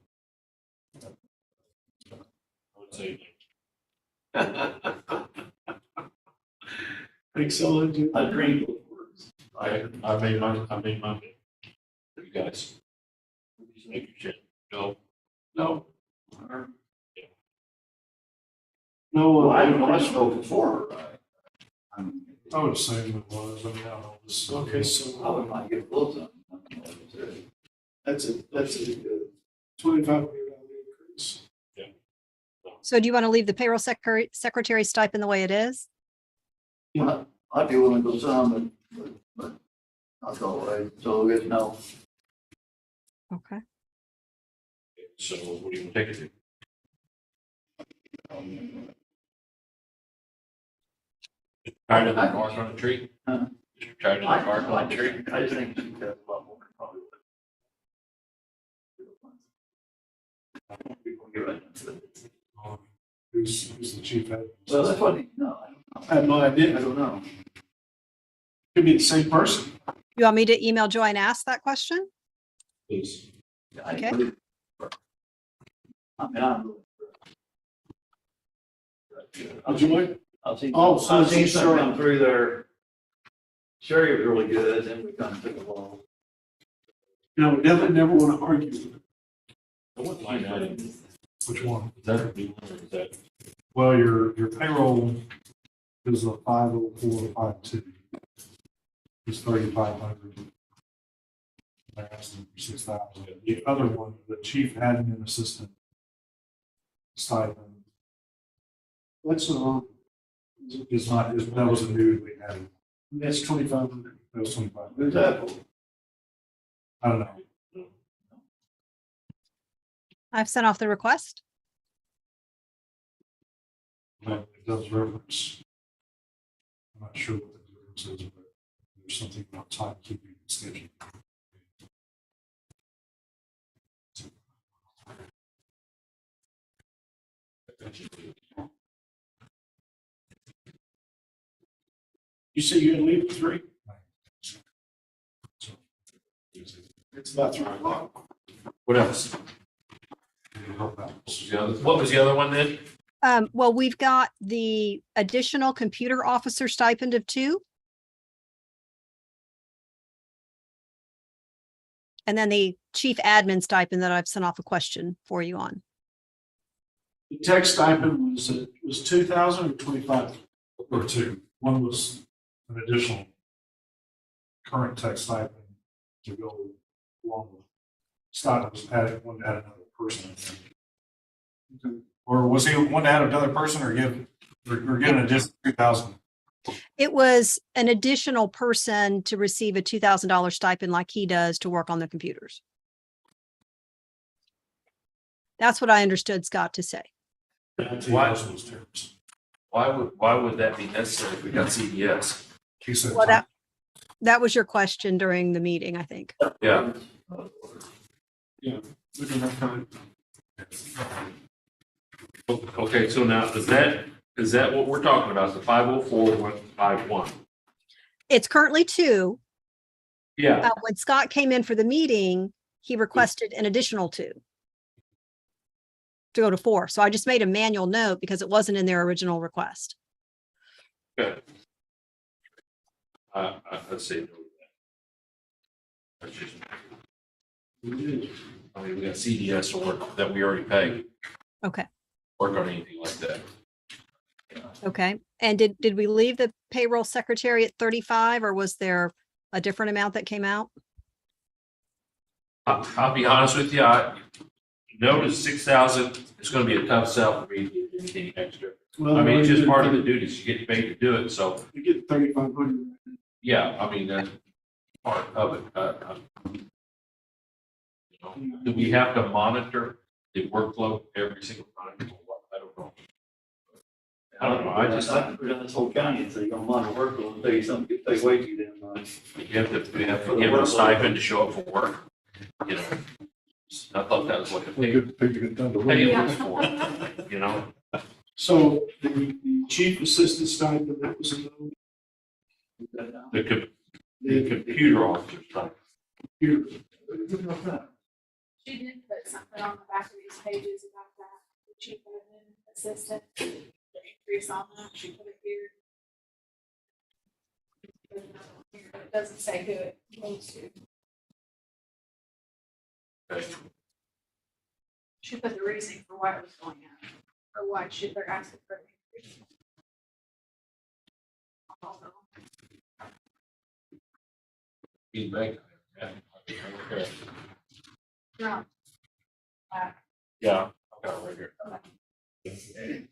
I would say Thanks so much. I dreamed those words. I made my, you guys. Just make your shit. No, No, Well, no, I don't know, I spoke for her. I would assume it was, I mean, I don't know. This- okay, I so would might get close on. that's a 2,500 increase. So do you want to leave the payroll secretary stipend the way it is? I'd be willing to go some, but not all the way, so it's no. Okay. so what do you want to take it to? Tired of the bark on the tree? Huh? Tired of the bark on the tree? I think she has a lot more, probably. People get right into it. Who's the chief admin? Well, that's what, no, I have no I idea. don't know. Could be the same person. You want me to email Joy and ask that question? Please. Okay. I mean, I'm. Joy? I've seen, Oh, so I've seen she's some sure. come through there. Sherry was really good, and we kind of took a while. No, we definitely never want to argue with them. What line item? Is Which one? that a new one or is that? Well, your payroll is a 50452. It's 3,500. They're asking for 6,000. The other one, the chief admin assistant stipend That's not, is not, that was a newly added. that's 2,500. That was 25. Who's that for? I don't know. I've sent off the request. But it does reference. I'm not sure what the difference is, but there's something about timekeeping and scheduling. You say you're gonna leave at 3? So, It's about 3 o'clock. What else? it'll help out. What was the other one then? Well, we've got the additional computer officer stipend of 2. And then the chief admin stipend that I've sent off a question for you on. The tech stipend was 2,000 or 25? Or two. One was an additional current tech stipend to go along with. Scott was adding, one to add another person, I think. Or was he one to add another person or get an additional 2,000? It was an additional person to receive a $2,000 stipend like he does to work on the computers. That's what I understood Scott to say. Why? Those terms. Why would that be necessary if we got CDS? He said. Well, that was your question during the meeting, I think. Yeah. Yeah, we don't have time. Okay, so now is that what we're talking about? The 504-151? It's currently 2. Yeah. When Scott came in for the meeting, he requested an additional 2 to go to 4. So I just made a manual note because it wasn't in their original request. Okay. Let's say no to that. That's just, I mean, we got CDS to work that we already pay, Okay. work on anything like that. Okay. And did we leave the payroll secretary at 35 or was there a different amount that came out? I'll be honest with you, no to 6,000, it's gonna be a tough sell for me to get anything extra. Well, I mean, it's just part of the duties, you get paid to do it, so, We get 3,500. yeah, I mean, that's part of it. You know, do we have to monitor the workflow every single time? I don't know. I don't know, I just, We're in this whole county, and so you're gonna monitor work, will tell you something, get paid way too damn much. you have to give them a stipend to show up for work, you know? I thought that was what it paid was for, you know? So the chief assistant stipend, that was a no. The computer officer stipend. Computer. She did put something on the back of these pages about that, the chief admin assistant, the increase on that, she put it here. It doesn't say who it goes to. Okay. She put the reasoning for why it was going up, or why should they're asking for the increase. Also, Feedback. Yeah. Okay. no, Yeah, I've got it right here.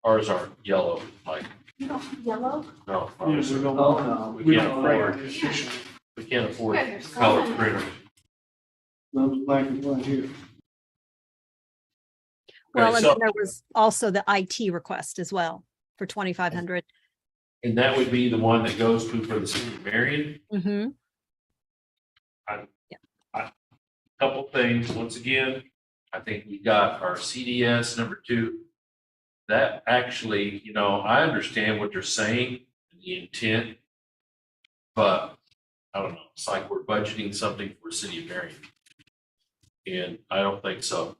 Ours are yellow, like, you don't have yellow. no, Yeah, ours we are- don't, Oh, no. we we don't can't write afford, it officially. we can't afford Yeah, there's color some. printers. No, it's black and white here. Well, Okay, and so, then there was also the IT request as well for 2,500. and that would be the one that goes to for the city of Marion. Mm-hmm. Couple things, once again, I think we got our CDS #2. That actually, you know, I understand what they're saying, the intent. But I don't know, it's like we're budgeting something for city of Marion. And I don't think so.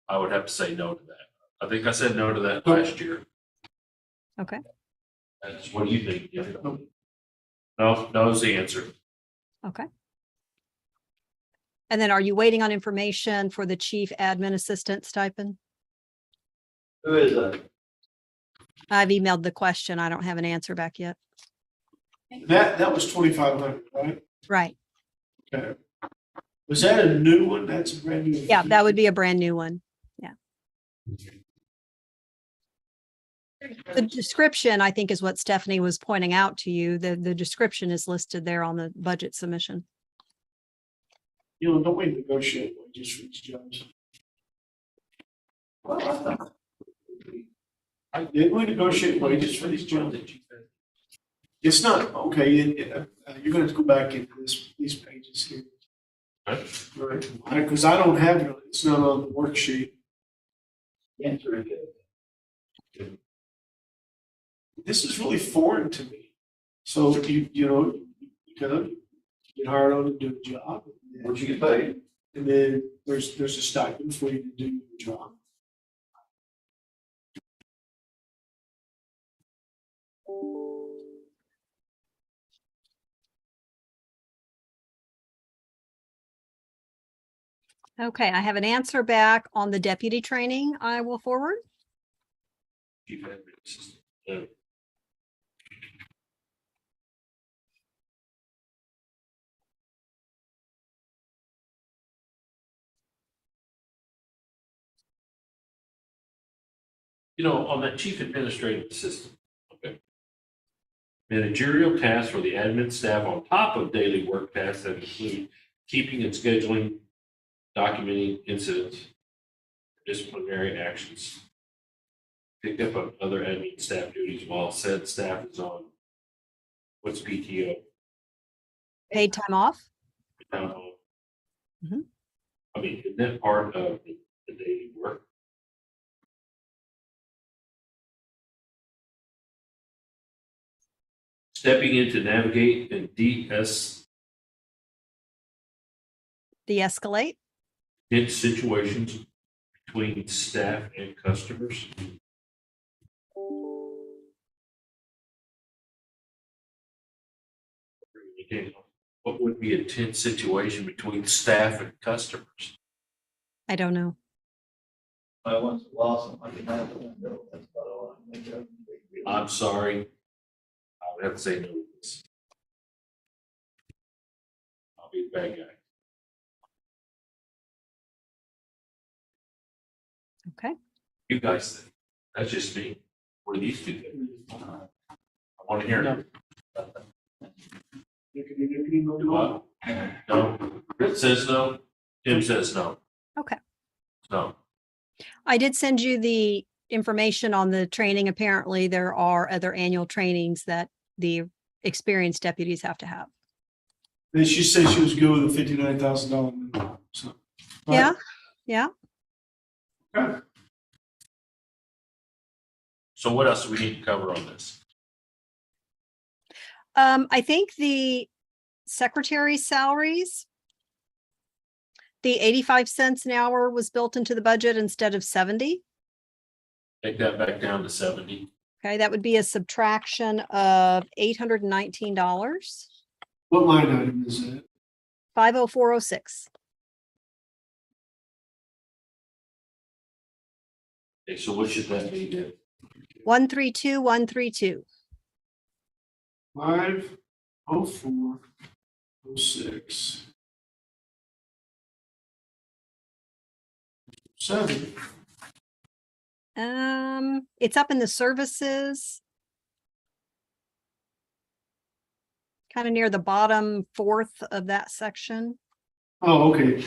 I would have to say no to that. I think I said no to that last year. Okay. That's, what do you think? Yeah. No, no is the answer. Okay. And then are you waiting on information for the chief admin assistant stipend? Who is that? I've emailed the question. I don't have an answer back yet. That was 2,500, right? Right. Okay. Was that a new one? That's a brand new. Yeah, that would be a brand new one. Yeah. The description, I think, is what Stephanie was pointing out to you. The description is listed there on the budget submission. You know, don't we negotiate wages for these jobs? Didn't we negotiate wages for these jobs? It's not, okay, you're gonna have to go back into these pages here. Right, because I don't have it, it's not on the worksheet. Answer is This is really foreign to me. So you know, you kind of get hired on to do a job. what you get paid. And then there's a stipend for you to do your job. Okay, I have an answer back on the deputy training I will forward. Chief admin assistant. You know, on that chief administrative assistant, okay. Managerial tasks for the admin staff on top of daily work tasks that include keeping and scheduling, documenting incidents, disciplinary actions. Pick up on other admin staff duties while said staff is on, what's PTO? Paid time off. Town hall. Mhm. I mean, isn't that part of the daily work? Stepping in to navigate and De-escalate. tense situations between staff and customers. Again, what would be a tense situation between staff and customers? I don't know. I once lost them, I didn't have them, that's about all I can think of. I'm sorry. I would have to say no to this. I'll be the bad guy. Okay. You guys think? That's just me. What do these two think? I want to hear it. What? No. Rick says no. Tim says no. Okay. No. I did send you the information on the training. Apparently, there are other annual trainings that the experienced deputies have to have. And she said she was good with a $59,000 minimum, so. Yeah, yeah. Okay. So what else do we need to cover on this? I think the secretary's salaries, the 85 cents an hour was built into the budget instead of 70. Take that back down to 70. Okay, that would be a subtraction of $819, What line item is that? 50406. Okay, so what should that be then? 132132. 50406. 7. It's up in the services. Kind of near the bottom fourth of that section. Oh, okay,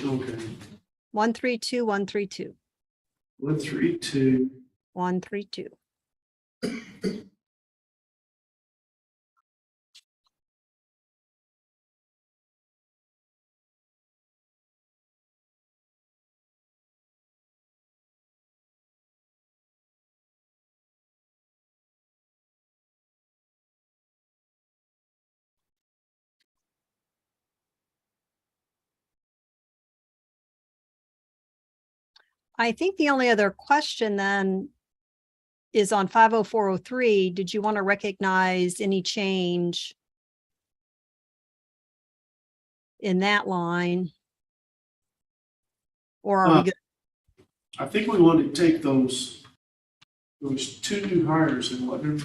132132. 132. 132. I think the only other question then is on 50403. Did you want to recognize any change in that line? Or are we good? I think we want to take those 2 new hires and what they're.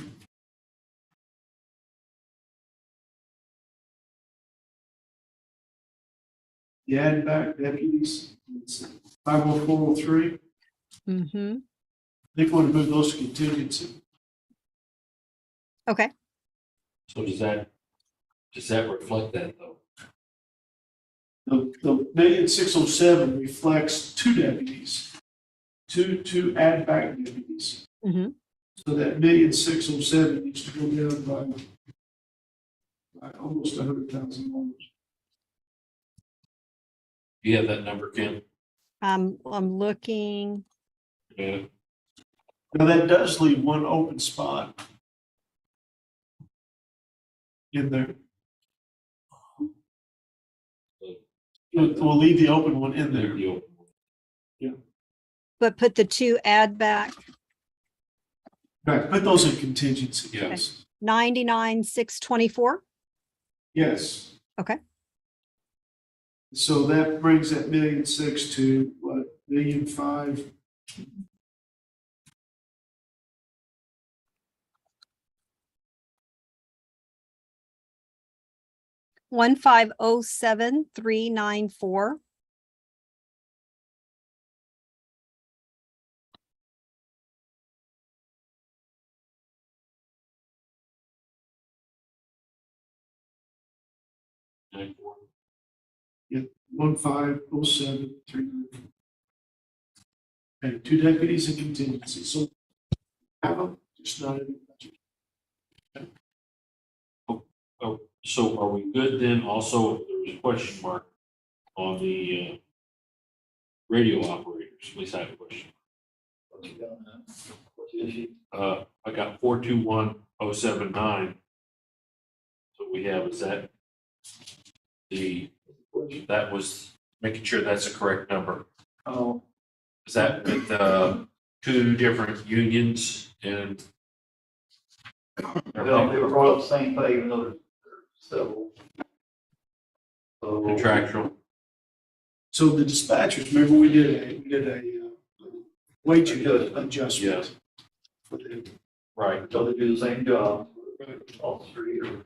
The add back deputies, 50403. Mm-hmm. I think we want to move those to contingency. Okay. So does that reflect that though? The $1,607,000 reflects 2 deputies, two add back deputies. Mm-hmm. So that $1,607,000 needs to go down by almost $100,000. Do you have that number, Kim? I'm looking. Yeah. Now that does leave 1 open spot in there. We'll leave the open one in there. But put the 2 add back, Right, put those in contingency. Yes. 99,624. Yes. Okay. So that brings that 1,600,000 to what, 1,500,000? $1507394. Yep, 1507394. And 2 deputies in contingency, so have them, just not in the budget. Oh, so are we good then? Also, there was a question mark on the radio operators. At least I have a question. What's the issue? I got 421079. So we have, is that that was making sure that's the correct number. Oh, Is that with 2 different unions and? they were brought up the same pay, even though there's several. So, Contractual. So the dispatchers, remember we did a wage adjustment for them. Right. so they do the same job off the street or.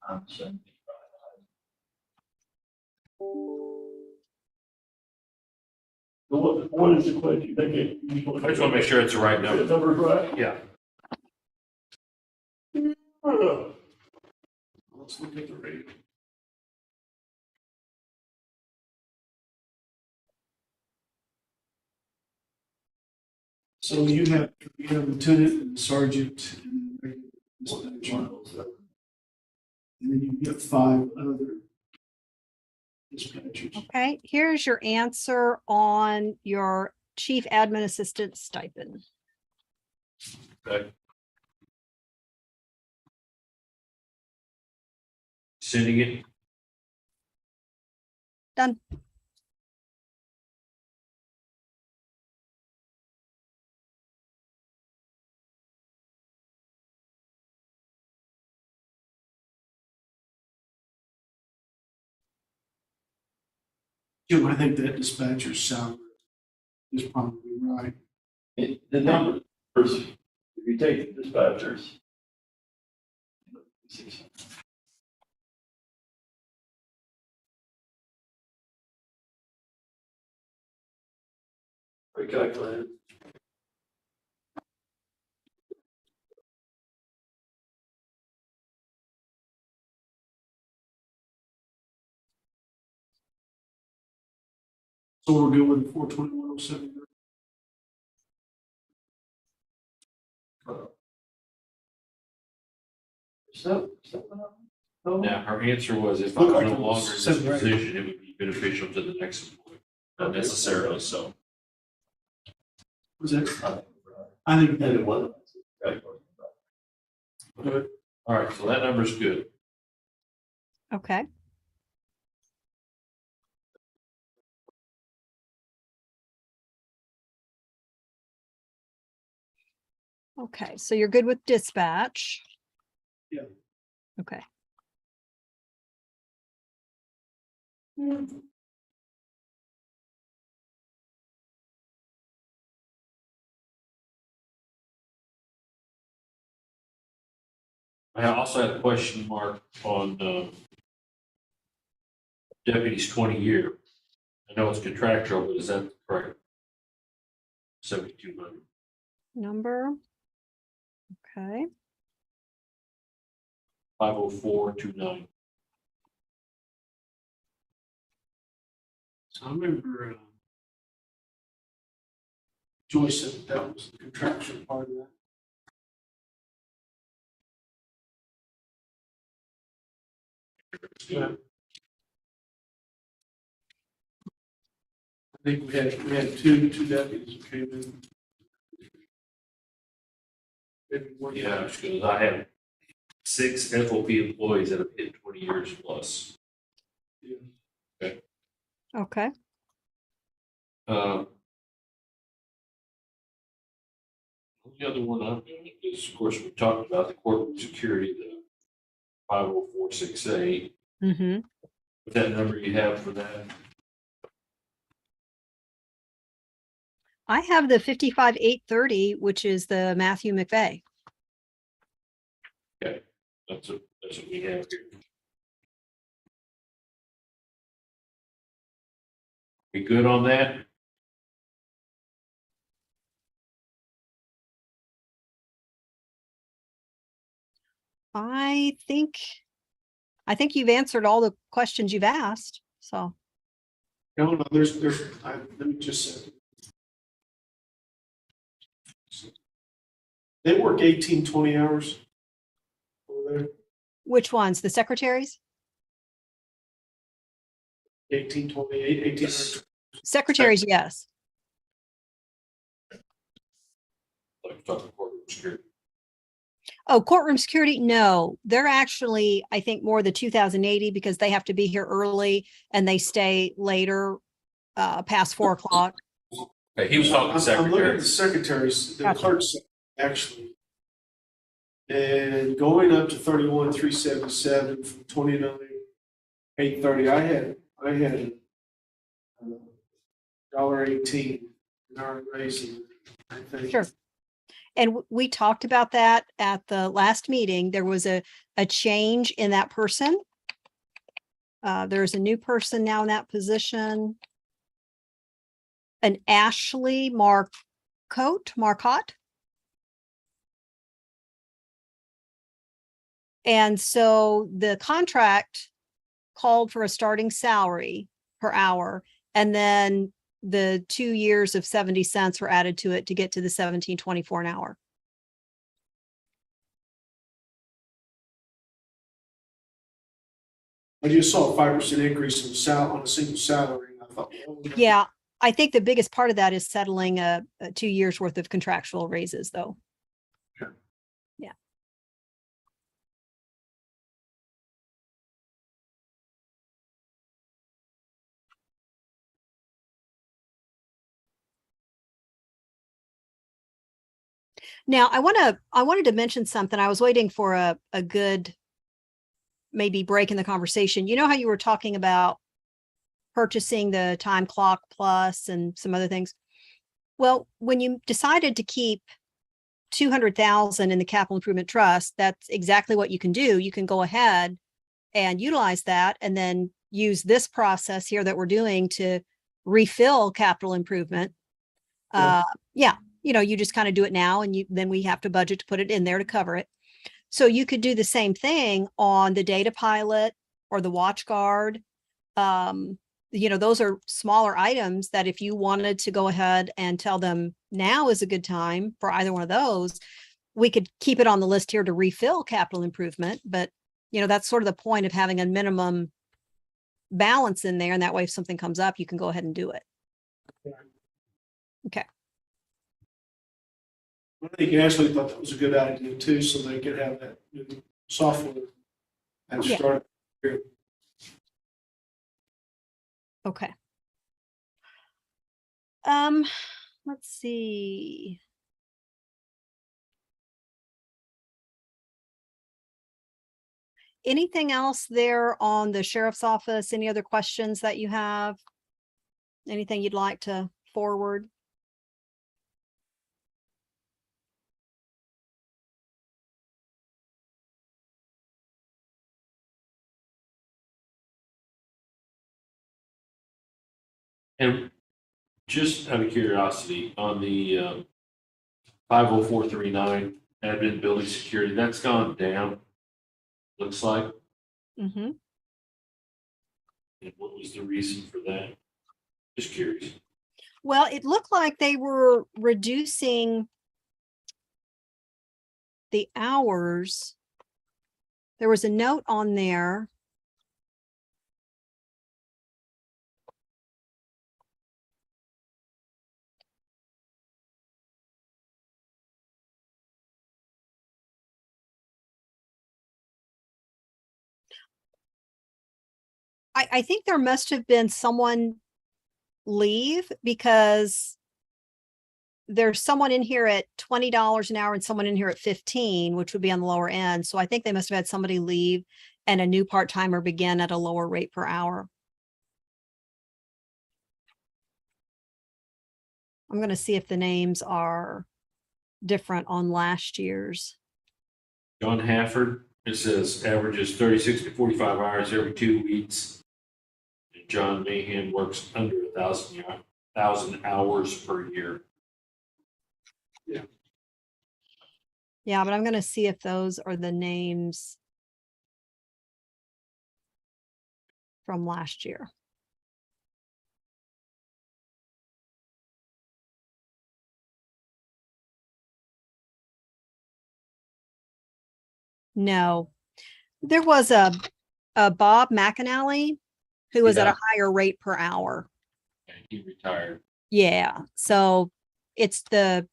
I'm saying. What is the question? They get. I just want to make sure it's the right number. Number's right. Yeah. Let's look at the rate. So you have lieutenant and sergeant and regular dispatcher. And then you get 5 other dispatchers. Okay, here's your answer on your chief admin assistant stipend. Okay. Sending it. Done. Jim, I think that dispatcher's salary is probably right. The numbers, if you take the dispatchers. Recalculated. So we're good with the 42107. Now, her answer was if I Looked was like no it was longer in this 7 or 8. position, it would be beneficial to the next employee. Not necessarily so. Was that? I think And that it was. good. All right, so that number's good. Okay. Okay, so you're good with dispatch? Yeah. Okay. I also had a question mark on deputy's 20-year. I know it's contractual, but is that correct? 7,200. Number. Okay. 50429. So I remember Joyce said that was the contractual part of that. Yeah. I think we had two deputies who came in. Maybe one. Yeah, because I have 6 FOP employees that have hit 20 years plus. Yeah. Okay. The other one I'm doing is, of course, we talked about the corporate security, the 50468. Mm-hmm. What that number you have for that? I have the 55,830, which is the Matthew McVeigh. That's what we have here. We good on that? I think you've answered all the questions you've asked. So No, let me just say. They work 18, 20 hours over there, which ones? The secretaries? 18, 20, 18. Secretaries, yes. Like talking corporate security. Oh, courtroom security? No, they're actually, I think, more the 2080 because they have to be here early and they stay later, past 4 o'clock. Okay, he was talking I'm looking at secretary. the secretaries, the Gotcha. clerks actually. And going up to 31,377 from 29,830, I had $1.18 in our raising, I think. Sure. And we talked about that at the last meeting. There was a change in that person. There's a new person now in that position. An Ashley Marcotte. And so the contract called for a starting salary per hour, and then the 2 years of 70 cents were added to it to get to the 17.24 an hour. I just saw a 5% increase in on a single salary, and I thought, well, Yeah, I think the biggest part of that is settling a 2 years worth of contractual raises, though. Sure. Yeah. Now, I wanted to mention something. I was waiting for a good maybe break in the conversation. You know how you were talking about purchasing the time clock plus and some other things. Well, when you decided to keep 200,000 in the capital improvement trust, that's exactly what you can do. You can go ahead and utilize that and then use this process here that we're doing to refill capital improvement. Yeah, you know, you just kind of do it now and then we have to budget to put it in there to cover it. So you could do the same thing on the data pilot or the watch guard. You know, those are smaller items that if you wanted to go ahead and tell them now is a good time for either one of those, we could keep it on the list here to refill capital improvement. But, you know, that's sort of the point of having a minimum balance in there. And that way, if something comes up, you can go ahead and do it. Okay. I think Ashley thought that was a good idea too, so they could have that new software and Yeah. start. Okay. Let's see. Anything else there on the sheriff's office? Any other questions that you have? Anything you'd like to forward? And just out of curiosity, on the 50439 admin building security, that's gone down, looks like. Mm-hmm. And what was the reason for that? Just curious. Well, it looked like they were reducing the hours. There was a note on there. I think there must have been someone leave because there's someone in here at $20 an hour and someone in here at 15, which would be on the lower end. So I think they must have had somebody leave and a new part-timer begin at a lower rate per hour. I'm going to see if the names are different on last year's. John Hafford, it says averages 36 to 45 hours every 2 weeks. And John Mahan works under 1,000 hours per year. Yeah, but I'm going to see if those are the names from last year. No, there was a Bob McAnally who was at Yeah. a higher rate per hour. And he retired. Yeah, so it's the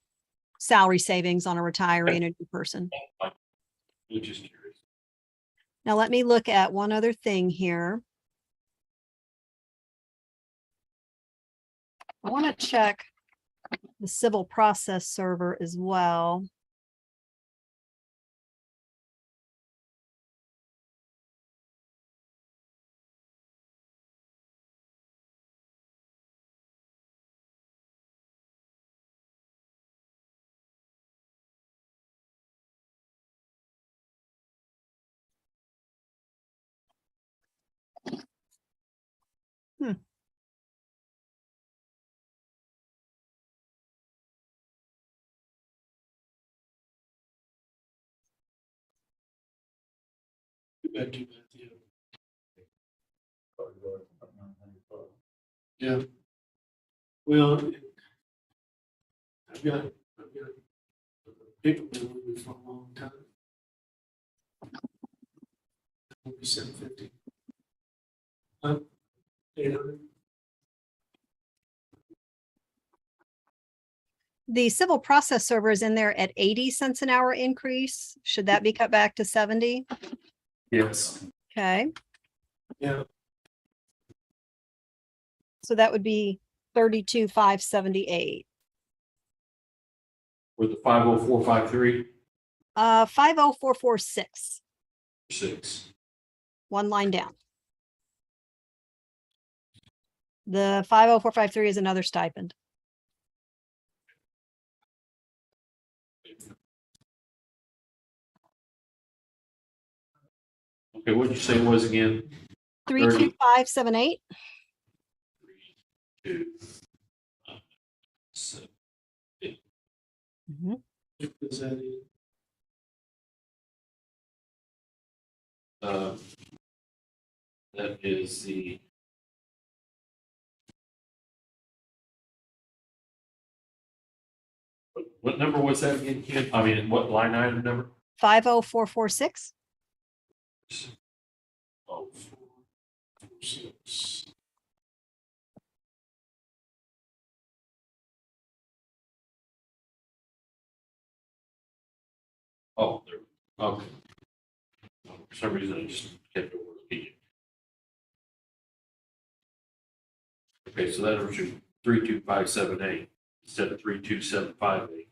salary savings on a retiree and a new person. I'm just curious. Now let me look at one other thing here. I want to check the civil process server as well. Yeah. Well, I've got people been with me for a long time. 750. 800. The civil process server is in there at 80 cents an hour increase. Should that be cut back to 70? Yes. Okay, Yeah. so that would be 32,578. With the 50453, 50446, 6. one line down. The 50453 is another stipend. Okay, what did you say it was again? 32578. 2, 7. Mhm. Is that it? Uh, That is the. What number was that again, Kim? I mean, what line item number? 50446. Oh, 6. oh, there, okay. For some reason, I just kept overlooking it. Okay, so that was your 32578 instead of 32758.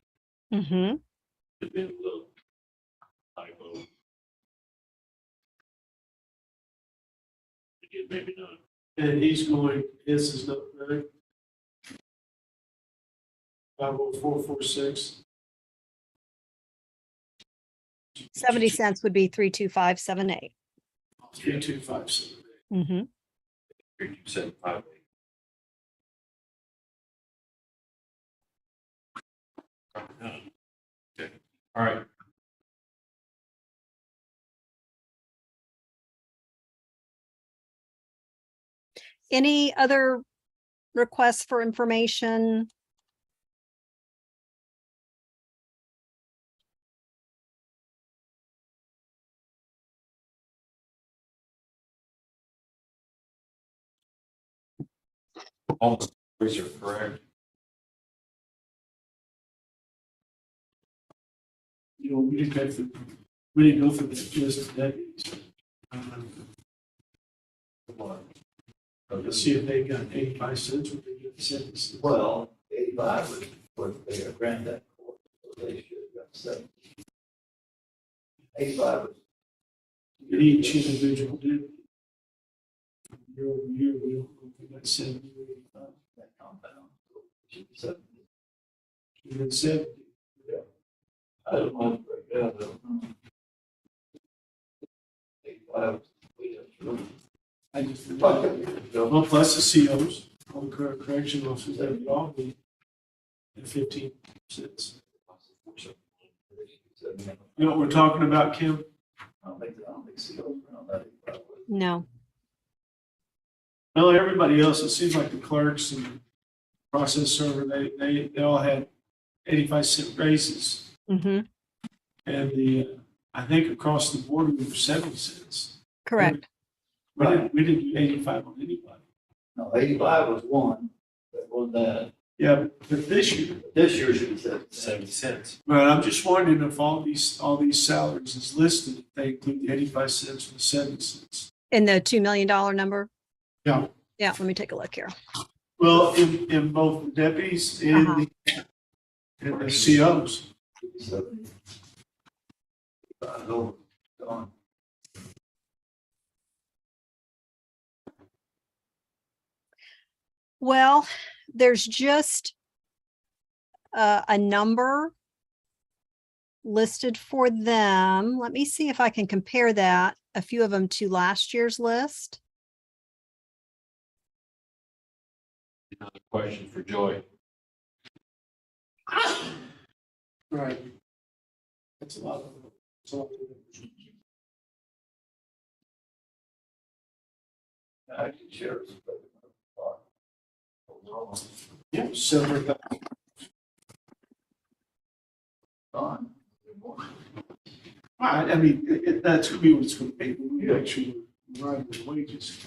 Mm-hmm. Could be a little typo. Again, maybe not. And he's going, his is not right. 50446. 70 cents would be 32578. 3257. Mm-hmm. 32758. Okay, all right. Any other requests for information? All the stories are correct. You know, we didn't go for the just deputies. Let's see if they got 85 cents or they get 70 cents. Well, 85 was what they granted that court, so they should have got 70. 85 was. Each individual did. Year over year, we don't know if we got 70 or 85. That compound. So it should be 70. And then 70. I don't know. I don't know. 85. We have to- I just, Okay. well, plus the COs, all the correction officers, that would all be at 15 cents. You know what we're talking about, Kim? I don't think COs are on that 85. No. No, everybody else, it seems like the clerks and process server, they all had 85-cent raises. Mm-hmm. And I think across the board, we were 70 cents. Correct. We didn't do 85 on anybody. No, 85 was one, that was that. Yeah, but this year, This year should be 70 cents. but I'm just wondering if all these salaries is listed, if they include the 85 cents and the 70 cents. In the $2 million number? Yeah. Yeah, let me take a look here. Well, in both the deputies and and the COs. Gone. Well, there's just a number listed for them. Let me see if I can compare that, a few of them to last year's list. Another question for Joy. Right. That's a lot of. That's a lot of- I can share. Yeah, several. Gone. I mean, that's gonna be what it's gonna be. We actually ride with wages.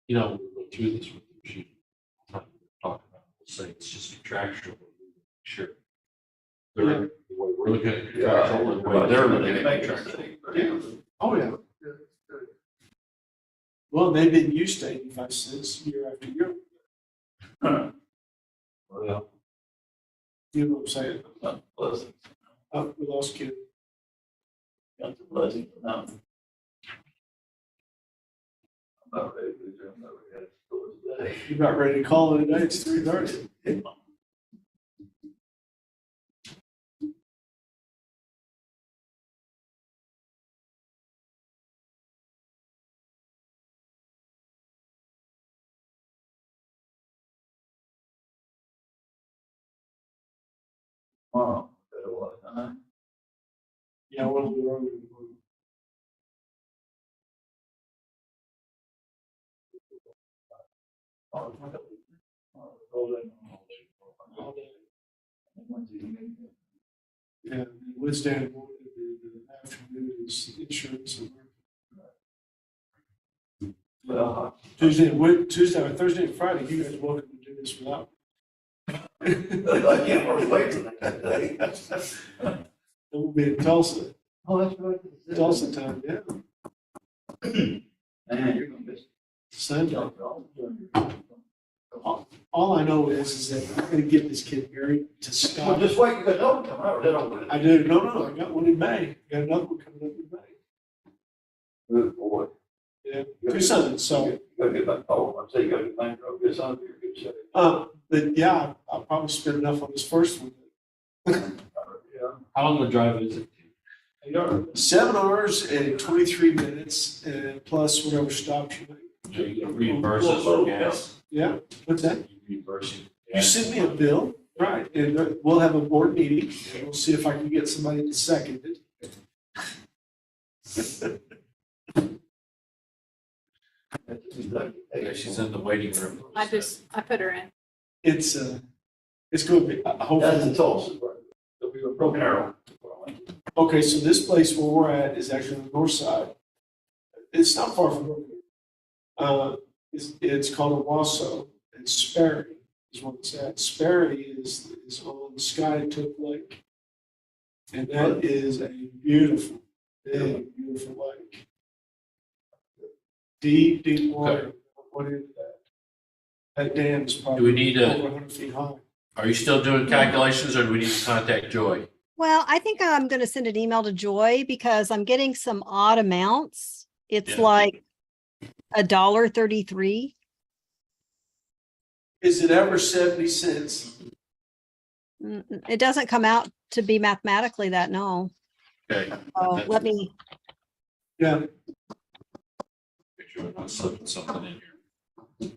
You know, we'll go through this with the sheet. Talk about, we'll say it's just contractual. Sure. They're, the way we're looking at contractual, and the way they're looking at contractual. Yeah. Oh, yeah. Well, they've been used to 85 cents year after year. Well, You know what I'm saying? not pleasant, We lost Kim. got the blessing for now. I'm about ready to do it. I'm not ready to go today. You about ready to call it a day? It's 3:30. Tomorrow, better what time? Yeah, we'll be early. Yeah, Wednesday and the afternoon is insurance. Well, Tuesday or Thursday and Friday, you guys are welcome to do this without. I can't work late the next day. It will be in Tulsa, Oh, that's right. Tulsa time, yeah, Man, you're gonna miss. Sunday. All I know is that I'm gonna get this kid married to Well, Scott. just wait, you got another coming out, then I'll. I do, no, I got one in May, got another one coming up in May. Good boy. Yeah, two sons, so, You gotta get back, oh, I say you gotta get back, get some, you're good shape. but yeah, I'll probably spend enough on this first one. Yeah. How long of a drive is it? 7 hours and 23 minutes, and plus whatever stops you make. So you get reimburses for gas? Yeah, what's that? You reimburse you. You send me a bill, right, and we'll have a board meeting, and we'll see if I can get somebody to second it. Yeah, she's in the waiting room. I put her in. It's going to be, That's the hopefully. Tulsa, right? It'll be a broken arrow. Okay, so this place where we're at is actually on the north side. It's not far from Broken Arrow. It's called Owasso, and Sperry is what it's at. Sperry is on Skytook Lake. And that is a beautiful, big, beautiful lake. Deep water. Went into that. That dam is probably Do we need a- over 100 feet high. Are you still doing calculations or do we need to contact Joy? Well, I think I'm going to send an email to Joy because I'm getting some odd amounts. It's Yeah. like $1.33. Is it ever 70 cents? It doesn't come out to be mathematically that, no. Okay. Oh, let me, Yeah. Make sure we're not slipping something in here.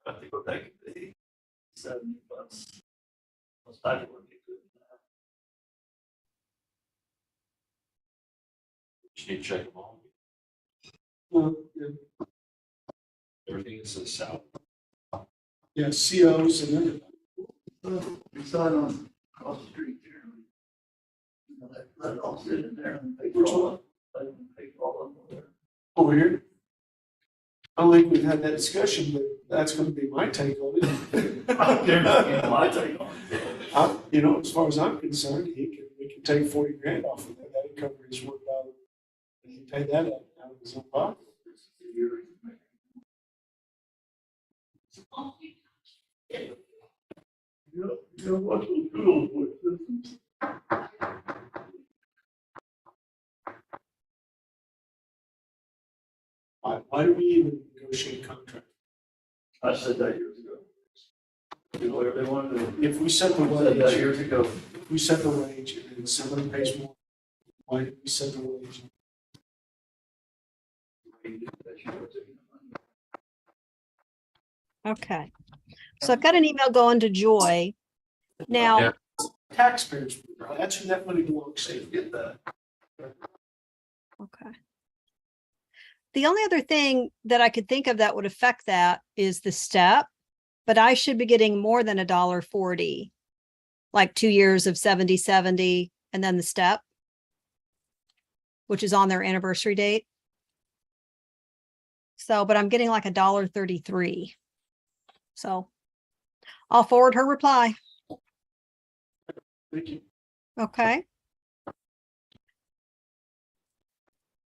I think we'll take it the 70 bucks. I think we'll get good. Just need to check them all. Yeah. Everything is south. Yeah, COs and everything. Beside on, across the street there. You know, let it all sit in there and pay for all of it. Let them pay for all of it. Over here. I don't think we've had that discussion, but that's going to be my take on it. My take on it. You know, as far as I'm concerned, we can take 40 grand off of that. That'd cover his $1. And he paid that out of his own pocket. You know what those good old boy systems. Why do we even negotiate a contract? I said that years ago. Do whatever they want to do. If we set the I said that wage, years ago. if we set the wage and then somebody pays more, why did we set the wage? okay. So I've got an email going to Joy. Now, Yeah. Taxpayers, that's who that money belongs to. Get that. okay. The only other thing that I could think of that would affect that is the step, but I should be getting more than $1.40, like 2 years of 70/70, and then the step, which is on their anniversary date. So, but I'm getting like $1.33. So I'll forward her reply. Thank you. Okay.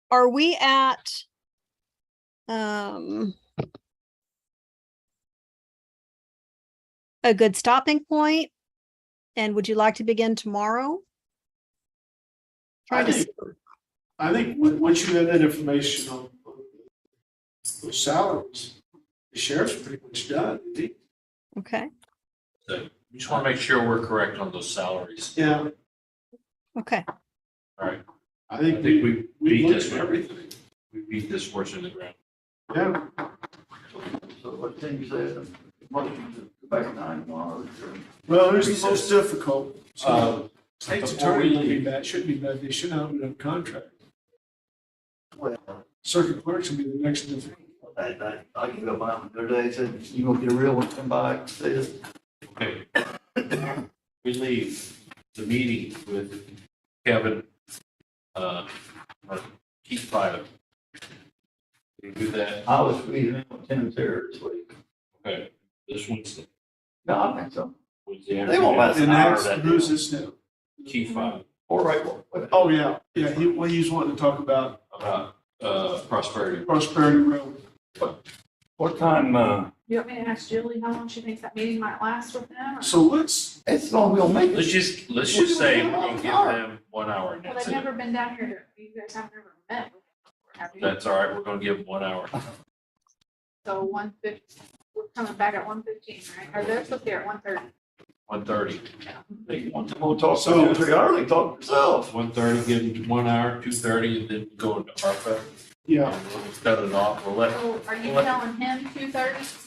Are we at, a good stopping point? And would you like to begin tomorrow? I Trying to, think, I think once you have that information on those salaries, the sheriff's pretty much done. isn't he? okay, So we just want to make sure we're correct on those salaries. Yeah, okay. All right. I I think think we we we beat looked this at one. everything. We beat this horse in the ground. Yeah, So what thing you said, motion to go back 9 tomorrow. well, who's the most difficult? So, state's before we attorney would be leave- bad, shouldn't be bad, they should have a contract. Well, Circuit clerks would be the next difficult. I can go by them the other day, said, you gonna get a real one, come by, and say this. Okay. We leave the meeting with Kevin, Keith Fido. Can you do that? I was squeezing in with Tim there this week. Okay, this Wednesday. No, I think so. Wednesday They won't last And an hour that's, that who's day. this now? Keith Fido Or right. Oh, yeah, yeah, he's wanting to talk about about, prosperity. Prosperity Road. What time, You want me to ask Julie how long she thinks that meeting might last with them? Or- So let's, it's long, we'll make Let's it. just say we're gonna give them 1 hour and Well, that's they've it. never been down here to, you guys have never met before, have you? That's all right, we're gonna give them 1 hour. So 1:50, we're coming back at 1:15, right? Or they're supposed to be at 1:30. 1:30. They want to go talk So- 2 or 3 hours, they talk themselves. 1:30, give them 1 hour, 2:30, and then go into ARPA. yeah, And we'll cut it off, we'll let, So are you What? telling him 2:30?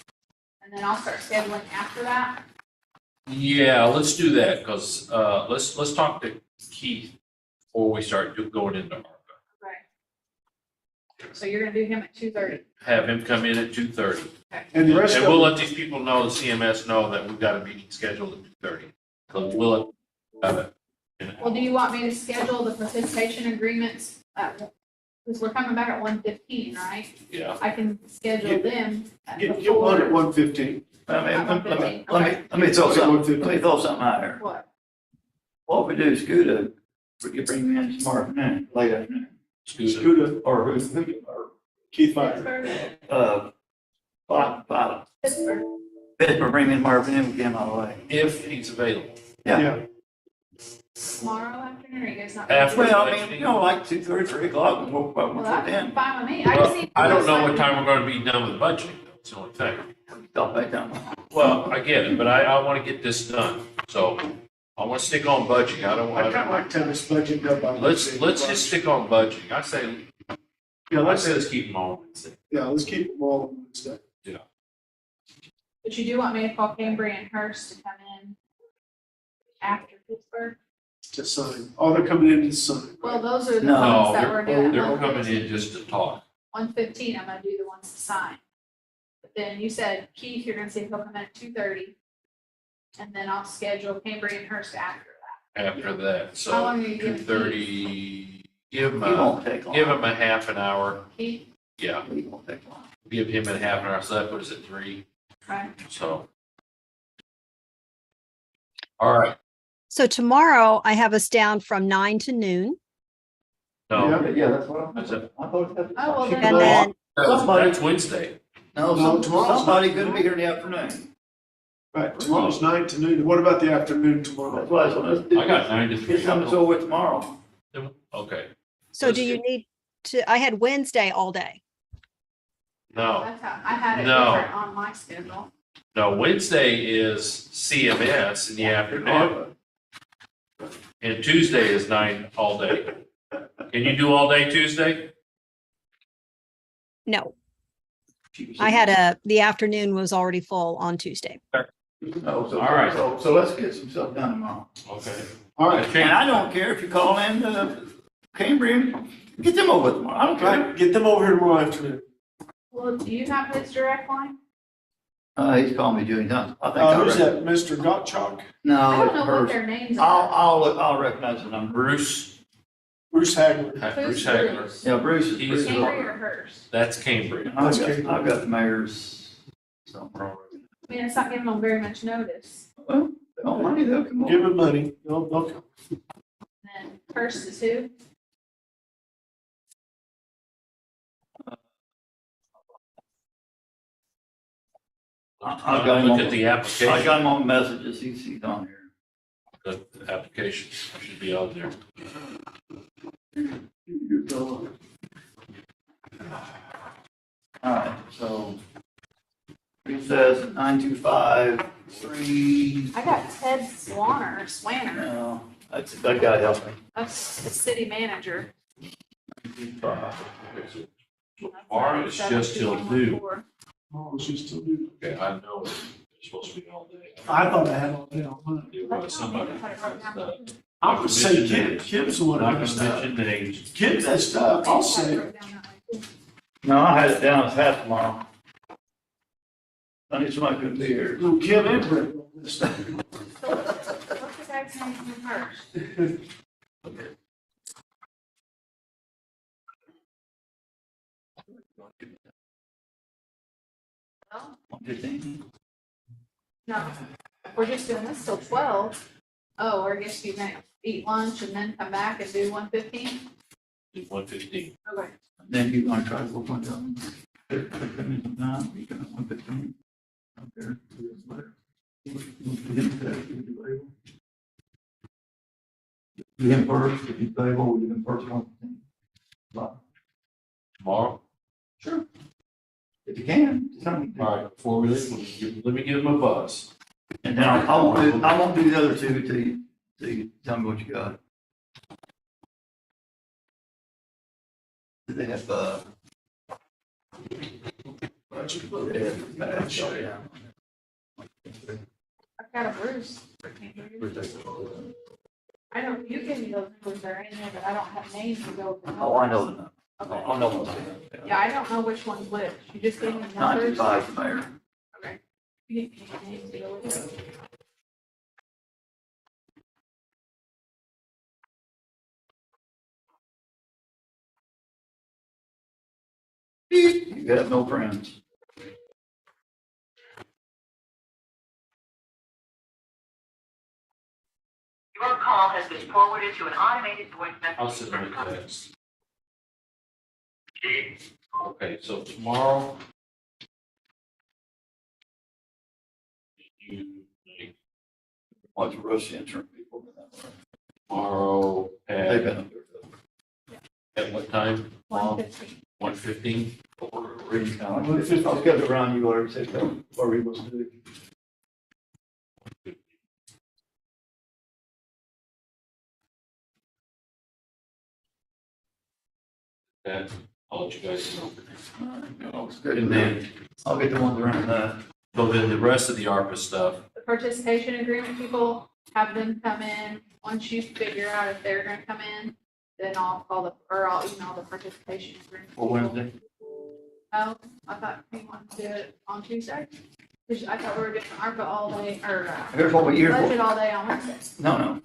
And then I'll start scheduling after that? yeah, let's do that, because, let's talk to Keith before we start going into ARPA. Okay. So you're gonna do him at 2:30? Have him come in at 2:30. and the rest And of we'll it, let these people know, the CMS know that we've got a meeting scheduled at 2:30. So we'll, Well, do you want me to schedule the participation agreements because we're coming back at 1:15, right? yeah, I can schedule them at get one at before. 1:15. Let me throw something, let me throw something out here. What? What we do is Scuda, you bring me in tomorrow afternoon, late afternoon, Scooter. Scooter, or or, Keith Fire. Pittsburgh. five. Pittsburgh. Pittsburgh, bring me in tomorrow afternoon, we'll get him out of the way. If he's available. Yeah. Tomorrow afternoon, or you guys not? After- Well, I mean, you know, like 2:30, 3 o'clock, we'll go Well, before that's 10. fine with me. I just Well, need. I don't know what time we're gonna be done with budgeting, that's the only thing. Stop back down. Well, I get it, but I wanna get this done, so I wanna stick on budgeting, I don't I kind of want, like to have this budget done by. let's just stick on budgeting, Yeah, let's keep them on. yeah, let's keep them all on Wednesday. But you do want me to call Cambria and Hurst to come in after Pittsburgh? To sign. Oh, they're coming in to sign. Well, those are the No, ones that we're doing. They're coming in just to talk. 1:15, I'm gonna do the ones to sign. But then you said, Keith, you're gonna see if he'll come in at 2:30. And then I'll schedule Cambria and Hurst after that. After that, How so long are you giving 2:30, give him He won't take long. give him a half an hour, Keith, yeah, He won't take long. give him a half an hour, so that puts us at 3, right? so. All right, So tomorrow I have us down from 9 to noon. no, Yeah, that's what That's it. I thought. Oh, well, then- And then, that's Wednesday. No, No, tomorrow's somebody not. gonna be here in the afternoon. Right, tomorrow's 9 to noon. What about the afternoon tomorrow? That's why I said, I got 9 to 3. Get something over with tomorrow. Okay, so do you need to, I had Wednesday all day. no, That's how, I had it No. different on my schedule. no, Wednesday is CMS in the afternoon, and Tuesday is 9 all day. Can you do all day Tuesday? No, I had the afternoon was already full on Tuesday. No, so, All right. so let's get some stuff done tomorrow. Okay. All right, And I don't care if you call in, Cambria, get them over with tomorrow, I don't care. right, get them over here tomorrow afternoon. Well, do you have his direct line? He's calling me Julie Johnson, I think. Who's that, Mr. Gottschalk? No, I don't it's know what hers. their names are. I'll recognize the number. Bruce Bruce Hagler. Who's Bruce Hagler, Bruce? Yeah, Bruce is. He's Bruce is- the- Cambria or Hurst? that's Cambridge. I've got the mayor's. somewhere. I mean, it's not giving them very much notice. Well, they don't mind, they'll come Give over. them money. They'll come. First is who? I got him Look on- at the I application. got him on messages, he's on here. The application should be on there. All right, so it says 925-3. I got Ted Swanner. No, that's, that guy helped me. That's the city manager. Tomorrow is just till noon. Oh, she's still doing. Okay, I know it's supposed to be all day. I thought I had all day on mine. It was somebody. I'm gonna say Kim's the one Not that does gonna stuff. mention names. Kim's that stuff, I'll say. No, I had it down as half tomorrow. I need somebody who can be here. No, Kim and Brett on this stuff. What's the guy's name from first? Well, 115. no, we're just doing this till 12. Oh, or I guess you may eat lunch and then come back and do 1:15? Do 1:15. Okay. Then you're gonna try to go find out. You can 115. Okay. You can first, if you're able, you can first 115. Tomorrow? Sure. If you can, tell me. All right, before we leave, let me give them a buzz. And then I won't do the other two till you tell me what you got. They have, I've got a Bruce. I know you gave me those numbers that are in there, but I don't have names to go with the oh, I know numbers. them. Okay. I know what's Yeah, I don't know which one's which. You just gave me numbers. 95, Mayor. Okay. You didn't give me names to go with it. You have no friends. Your call has been forwarded to an automated voice message. I'll send them a text. Okay, so tomorrow. You, Watch Russia insurance people. tomorrow They've at, been up there. at what time? 1:15. 1:15? I'll schedule around you, whatever you say, whatever you want to do. That, I'll let you guys know. And then I'll get the ones around that. So then the rest of the ARPA stuff, The participation agreement people, have them come in. Once you figure out if they're gonna come in, then I'll I'll email the participation agreement. For Wednesday? Oh, I thought we wanted to do it on Tuesday. 'Cause I thought we were doing ARPA all day, or Here's what budget all day on Wednesday. no.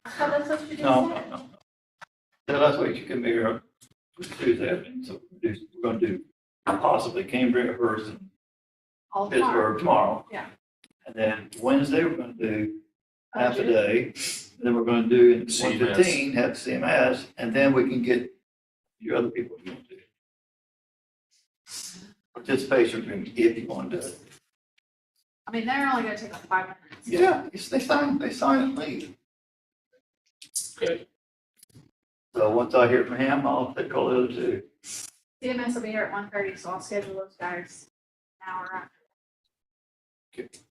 I thought that's what you just No, said. no. So last week you can be here Tuesday afternoon, so we're gonna do possibly Cambria first and All tomorrow. Pittsburgh tomorrow. Yeah. And then Wednesday, we're gonna do half a Budget. day, and then we're gonna do in CMS. 115, have CMS, and then we can get your other people you want to do. Participation agreement, if you want to do it. I mean, they're only gonna take like 5 minutes. Yeah, they sign and leave. okay, So once I hear from him, I'll take all the other two. CMS will be here at 1:30, so I'll schedule those guys an hour after.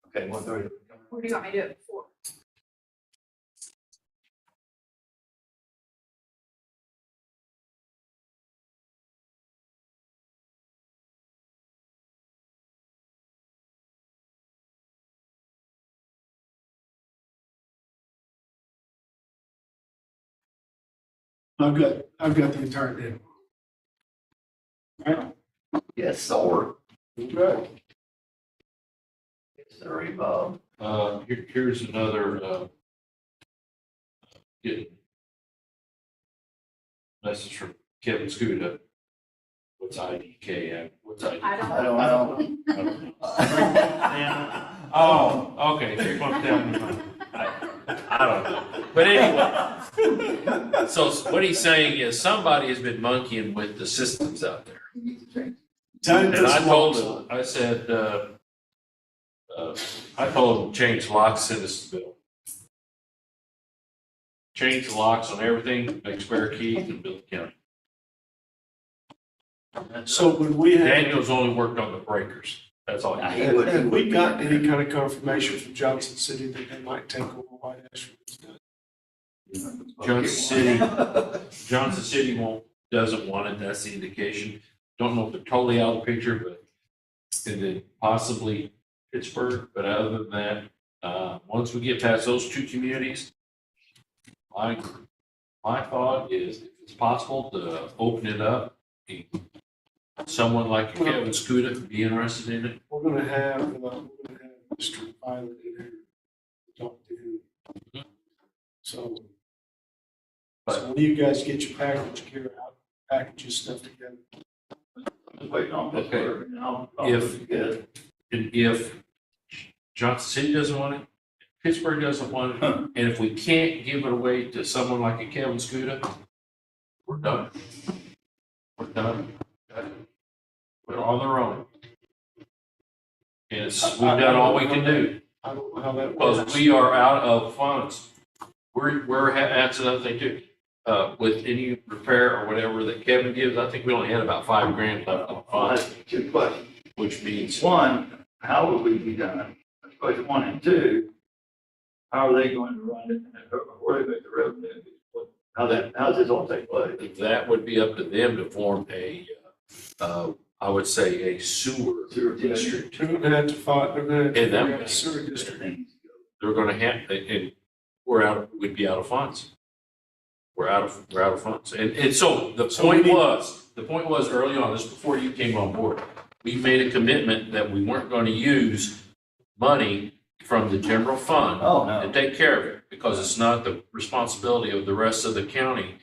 Okay, 1:30. Or do you want me to do it before? I've got the entire day. Right? Yes, sir. Right. Sorry, Bob. here's another, getting message from Kevin Scuda. What's IDK? What's IDK? I don't. I don't know. Oh, okay, 3 months down the line. I don't know. But anyway, so what he's saying is somebody has been monkeying with the systems out there. Time And to I told swap. him, I said, I told him, change locks, send us the bill. Change the locks on everything, make spare keys and bill the county. So when we have, Daniel's only worked on the breakers. That's all. he did. have we got any kind of confirmation from Johnson City that they might take over White Ash? Johnson City doesn't want it. That's the indication. Don't know if they're totally out of the picture, but and then possibly Pittsburgh. But other than that, once we get past those two communities, my thought is if it's possible to open it up, someone like Kevin Scuda could be interested in it. We're gonna have Mr. Pilot in here to talk to him. So when you guys get your package gear out, package your stuff together. Waiting on Pittsburgh. If Johnson City doesn't want it, Pittsburgh doesn't want it, and if we can't give it away to someone like a Kevin Scuda, we're done. We're done. We're on their own. And we've done all we can do. I don't know how that works. Because we are out of funds. That's another thing too. With any repair or whatever that Kevin gives, I think we only had about $5,000 left in funds, Two questions. which means One, how will we be done? That's question one. And two, how are they going to run it? Where do they make the revenue? How's this all take place? that would be up to them to form I would say a sewer district. They're gonna have to fight, they're gonna have to And that- figure out a sewer district. They're gonna have, and we'd be out of funds. We're out of funds. And so the point was early on, this before you came on board, we made a commitment that we weren't going to use money from the general fund Oh, to no. take care of it, because it's not the responsibility of the rest of the county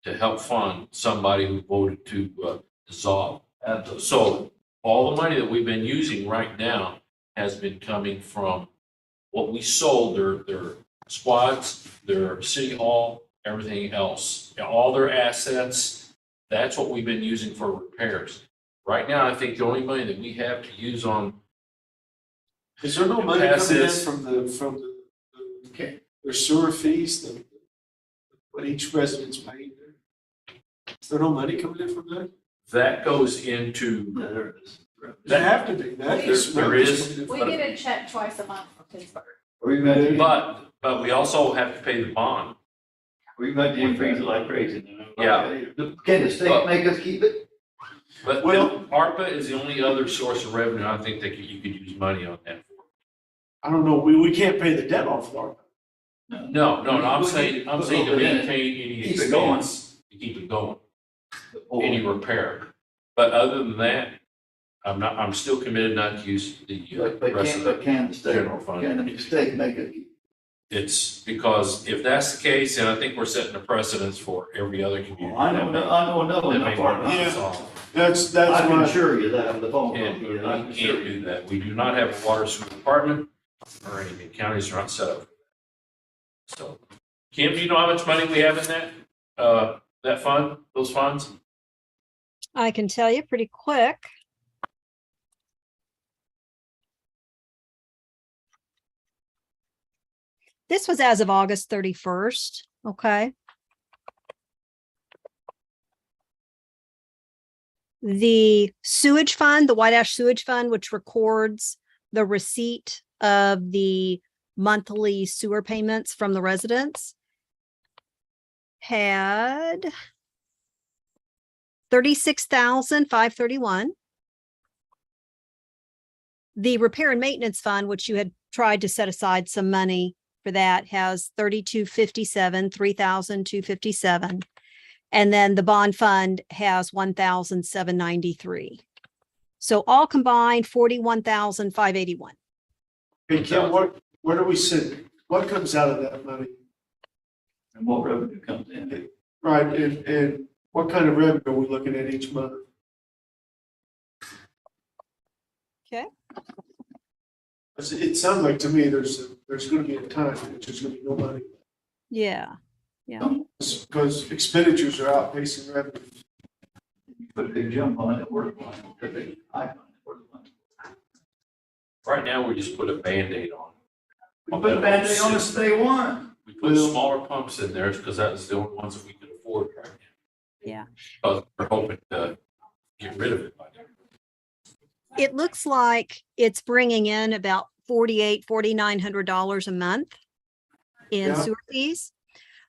to help fund somebody who voted to dissolve. Absolutely. So all the money that we've been using right now has been coming from what we sold, their squads, their city hall, everything else, all their assets. That's what we've been using for repairs. Right now, I think the only money that we have to use on, Is there no money Pass coming in this. from the their sewer fees, what each resident's paying there? Is there no money coming in from that? that goes into, Yeah, there it is. There have to be, that is. There is. coming in We from- get a check twice a month from Pittsburgh. Or you might, but we also have to pay the bond. or you might increase it like crazy. Yeah. Can the state make us keep it? But ARPA is the only other source of revenue I think that you could use money on that for. I don't know, we can't pay the debt off, Laura. No, I'm saying to maintain any Keep it going. expense, to keep it going, any repair. But other than that, I'm still committed not to use the rest of the Can the state, general fund. can the state make it? It's because if that's the case, then I think we're setting a precedence for every other community. I know, That may want to Yeah. dissolve. That's I can why, assure you that on the phone. And we I can assure can't you. do that. We do not have a water sewer department or anything. Counties are not set up for that. So, Kim, do you know how much money we have in that fund, those funds? I can tell you pretty quick. This was as of August 31st, okay? The sewage fund, the White Ash Sewage Fund, which records the receipt of the monthly sewer payments from the residents, had 36,531. The repair and maintenance fund, which you had tried to set aside some money for that, has 3,257. And then the bond fund has 1,793. So all combined, 41,581. hey, Kim, where do we sit? What comes out of that money? And what revenue comes in? Right, and what kind of revenue are we looking at each month? Okay. It sounds like to me, there's gonna be a time in which there's gonna be no money. Yeah. Because expenditures are outpacing revenues. Put a big jump on it, worth one, put a big hike on it, worth one. Right now, we just put a Band-Aid on. We put a Band-Aid on this day one. We put smaller pumps in there because that was the only ones that we could afford right now. Yeah. But we're hoping to get rid of it by then. It looks like it's bringing in about $4,900 a month in Yeah. sewer fees.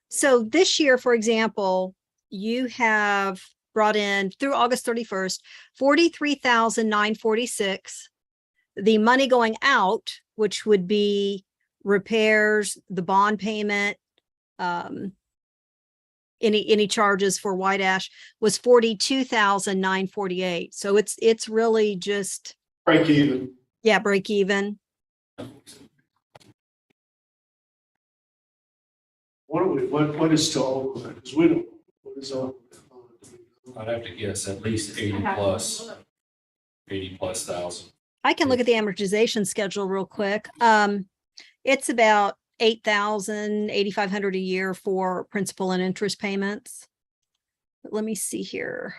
So this year, for example, you have brought in through August 31st, 43,946. The money going out, which would be repairs, the bond payment, any charges for white ash, was 42,948. So it's really just, Break even. yeah, break even. What is still over that? Because we don't, what is over that? I'd have to guess at least 80 plus thousand. I can look at the amortization schedule real quick. It's about 8,000, 8,500 a year for principal and interest payments. But let me see here.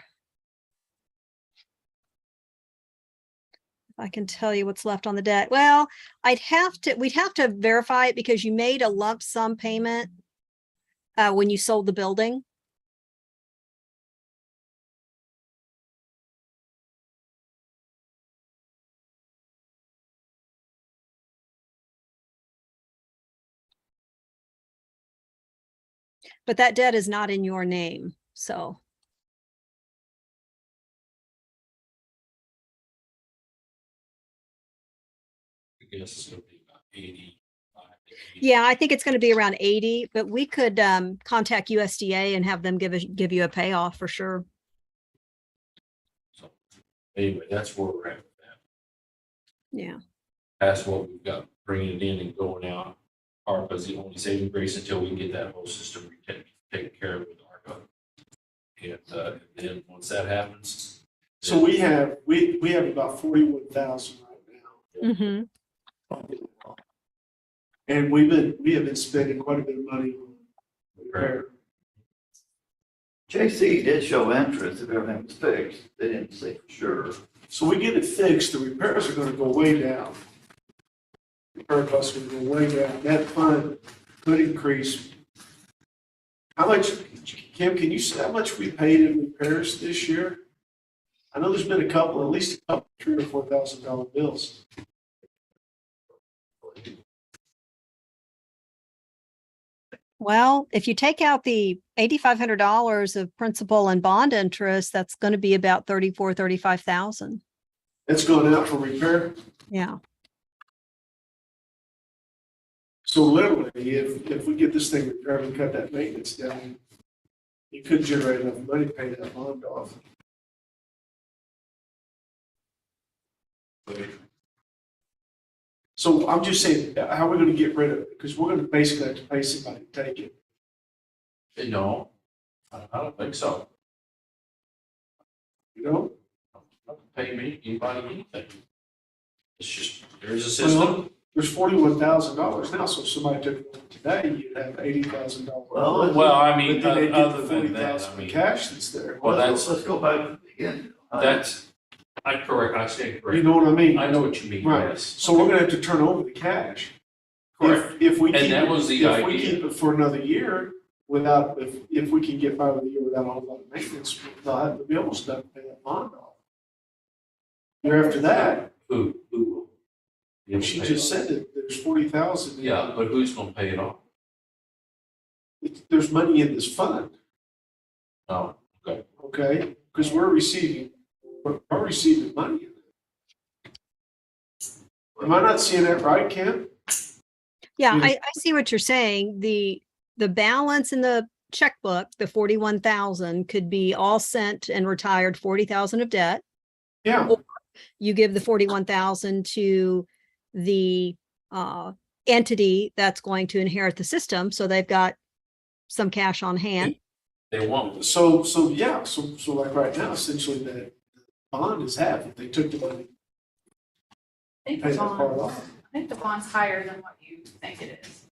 If I can tell you what's left on the debt. Well, we'd have to verify it because you made a lump sum payment when you sold the building. But that debt is not in your name, so. I guess it's gonna be about 80. Yeah, I think it's going to be around 80, but we could contact USDA and have them give you a payoff for sure. So anyway, that's where we're at with that. Yeah. That's what we've got, bringing it in and going out. ARPA is the only saving grace until we can get that whole system taken care of with ARPA. And then once that happens. So we have about 41,000 right now. Mm-hmm. And we have been spending quite a bit of money on repair. JC did show interest if everything was fixed. They didn't say for sure. So we get it fixed, the repairs are gonna go way down. Repair costs are gonna go way down. That fund could increase. How much, Kim, can you say how much we paid in repairs this year? I know there's been a couple, at least a couple, $3,000 or $4,000 bills. Well, if you take out the $8,500 of principal and bond interest, that's going to be about 35,000. It's going out for repair. Yeah. So literally, if we get this thing repaired and cut that maintenance down, you could generate enough money to pay that bond off. So I'm just saying, how are we gonna get rid of it? Because we're gonna basically have to pay somebody to take it. No, I don't think so. You know? Not pay me, anybody, anything. It's just, there's a system. Well, there's $41,000 now, so if somebody took it today, you'd have $80,000. Well, I mean, But then they'd get other the than that, 40,000 I mean, cash that's there. well, that's, Let's go back to the beginning. I stand You corrected. know what I mean? I know what you mean, Right. yes. So we're gonna have to turn over the cash. Correct. If we And keep that it- was the If we idea. keep it for another year without, if we can get by with a year without a whole lot of maintenance, they'll be almost done to pay that bond off. Year after that, Who will? if she just said that there's 40,000. Yeah, but who's gonna pay it off? There's money in this fund, Oh, okay. okay? Because we're receiving money. in it. Am I not seeing that right, Ken? Yeah, Yeah. I see what you're saying. The balance in the checkbook, the 41,000 could be all sent and retired 40,000 of debt. Yeah, You give the 41,000 to the entity that's going to inherit the system. So they've got some cash on hand. They won't. so like right now, essentially that bond is half if they took the money. I think Pay the that part bond, off. I think the bond's higher than what you think it is.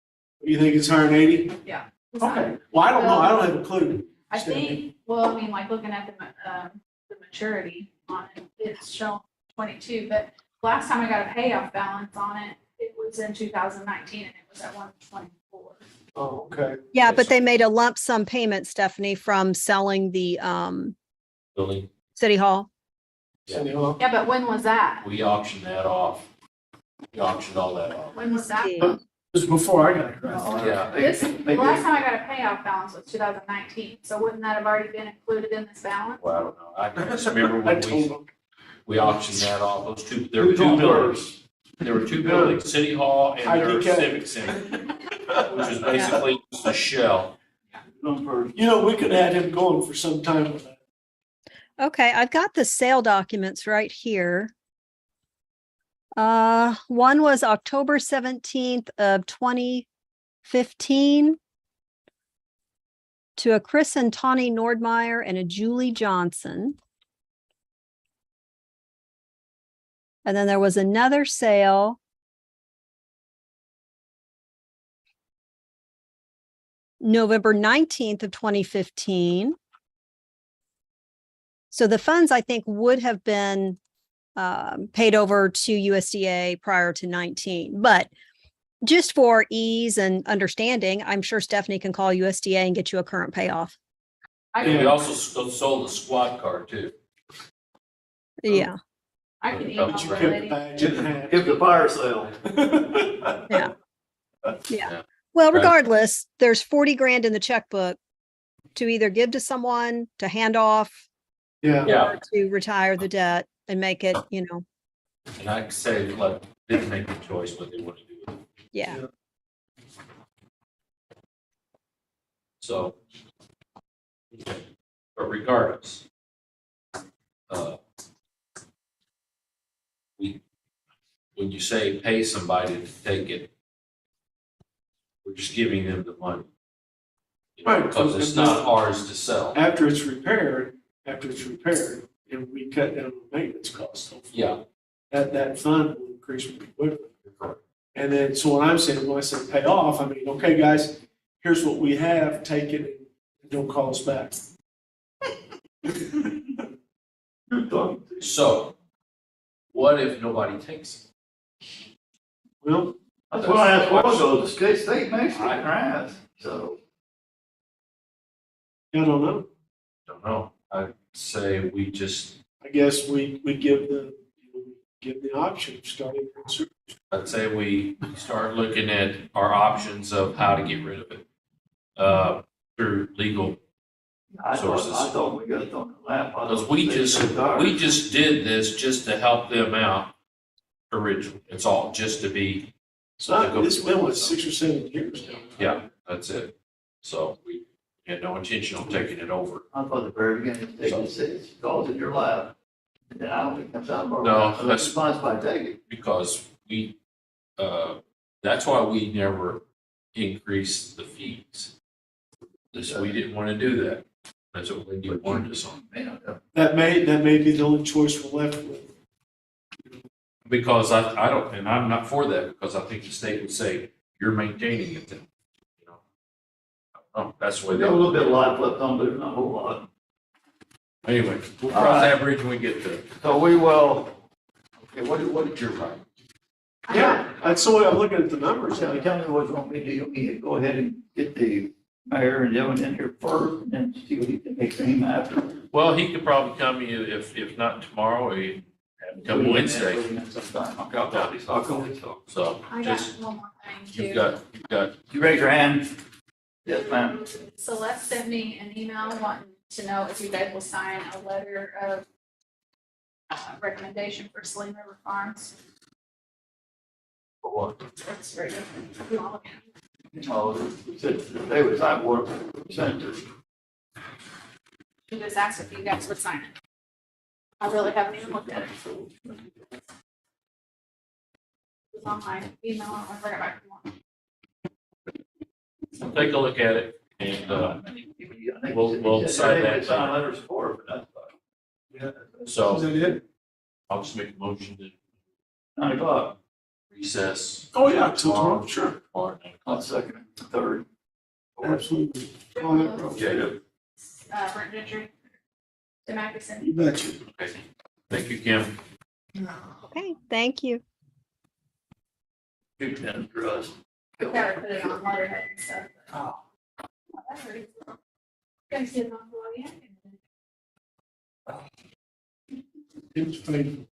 You think it's higher than 80? Yeah. Okay. Well, I don't know. I don't have a clue. I think, well, I mean, like looking at the maturity on it, it's shown 22, but last time I got a payoff balance on it, it was in 2019 and it was at 124. Oh, okay. Yeah, but they made a lump sum payment, Stephanie, from selling the Building, city hall. Sandy Hall. Yeah, but when was that? we auctioned that off. We auctioned all that off. When was that? It was before I got here. Yeah. This, the last time I got a payoff balance was 2019, so wouldn't that have already been included in this balance? Well, I don't know. I just remember I when told them. we auctioned that off. Those two, there were Who's two on buildings. first? There were two buildings, City Hall and their IDK. Civic Center, which is basically just a shell. You know, we could have had him going for some time with that. Okay, I've got the sale documents right here. One was October 17th of 2015 to a Chris and Tawny Nordmeyer and a Julie Johnson. And then there was another sale November 19th of 2015. So the funds, I think, would have been paid over to USDA prior to 19. But just for ease and understanding, I'm sure Stephanie can call USDA and get you a current payoff. And we also sold the squad car too. Yeah. I can email But you the kept the lady. badge in half. Give the fire sale. Well, Right. regardless, there's 40 grand in the checkbook to either give to someone, to hand off, Yeah. Yeah. or to retire the debt and make it, And I say, like, didn't make the choice what they want to do with it. yeah. So. But regardless. When you say pay somebody to take it, we're just giving them the money. You know, Right. Because it's not ours to sell. After it's repaired, and we cut down the maintenance costs, hopefully, Yeah. that fund will increase pretty quickly. And then, so what I'm saying, when I say pay off, I mean, okay, guys, here's what we have, take it and don't call us back. So, what if nobody takes it? Well, That's what I asked a while ago, the state makes it in their ass, so. I don't know. Don't know. I'd say we just, I guess we give the option of starting. I'd say we start looking at our options of how to get rid of it. Through legal, I Sources. thought we got it on the lap. I because thought we they just said ours. did this just to help them out originally. It's all just to be, So it's been, what, 6 or 7 years now? yeah, that's it. So we had no intention of taking it over. I thought the very beginning, they just said, it's calls in your lap. And then I don't think it comes out of our No, lap. So that's- it's fine by taking. Because we, that's why we never increased the fees. This, we didn't want to do that. That's what Wendy warned us on. That may be the only choice we're left with. Because I don't, and I'm not for that, because I think the state would say, you're maintaining it then. You know, that's the way We they. got a little bit of life left on, but not a whole lot. Anyway, we'll All cross right. that bridge when we get to it. So we will, Okay, what did your right? Yeah, that's the way I'm looking at the numbers. tell me what you want me to do. You want me to go ahead and get the mayor and Dylan in here first and then see what he can make him after. Well, he could probably come if not tomorrow, he have him come Wednesday. I'll call him. So I got just, one more thing you've too. got, You raise your hand. Yes, ma'am. Celeste sent me an email wanting to know if you guys will sign a letter of recommendation for Saline River Farms. It's right here. Oh, said they was not work center. She just asked if you guys would sign it. I really haven't even looked at it. It was on my email, I don't bring it back tomorrow. take a look at it and, We'll decide that. Sign a letter of support, but that's Is so that it? I'll just make a motion to 9 o'clock. recess. Oh, yeah, till tomorrow, sure. Tomorrow, 9 On o'clock. second, third. Absolutely. Call that roll. Jacob. Board Mtg. Tim Atkinson. You betcha. Okay. Thank you, Kim. Okay, thank you. Two pins for us. Gotta put it on letterhead and stuff. Oh. That's pretty cool. Gonna see it on the log in. Tim's favorite.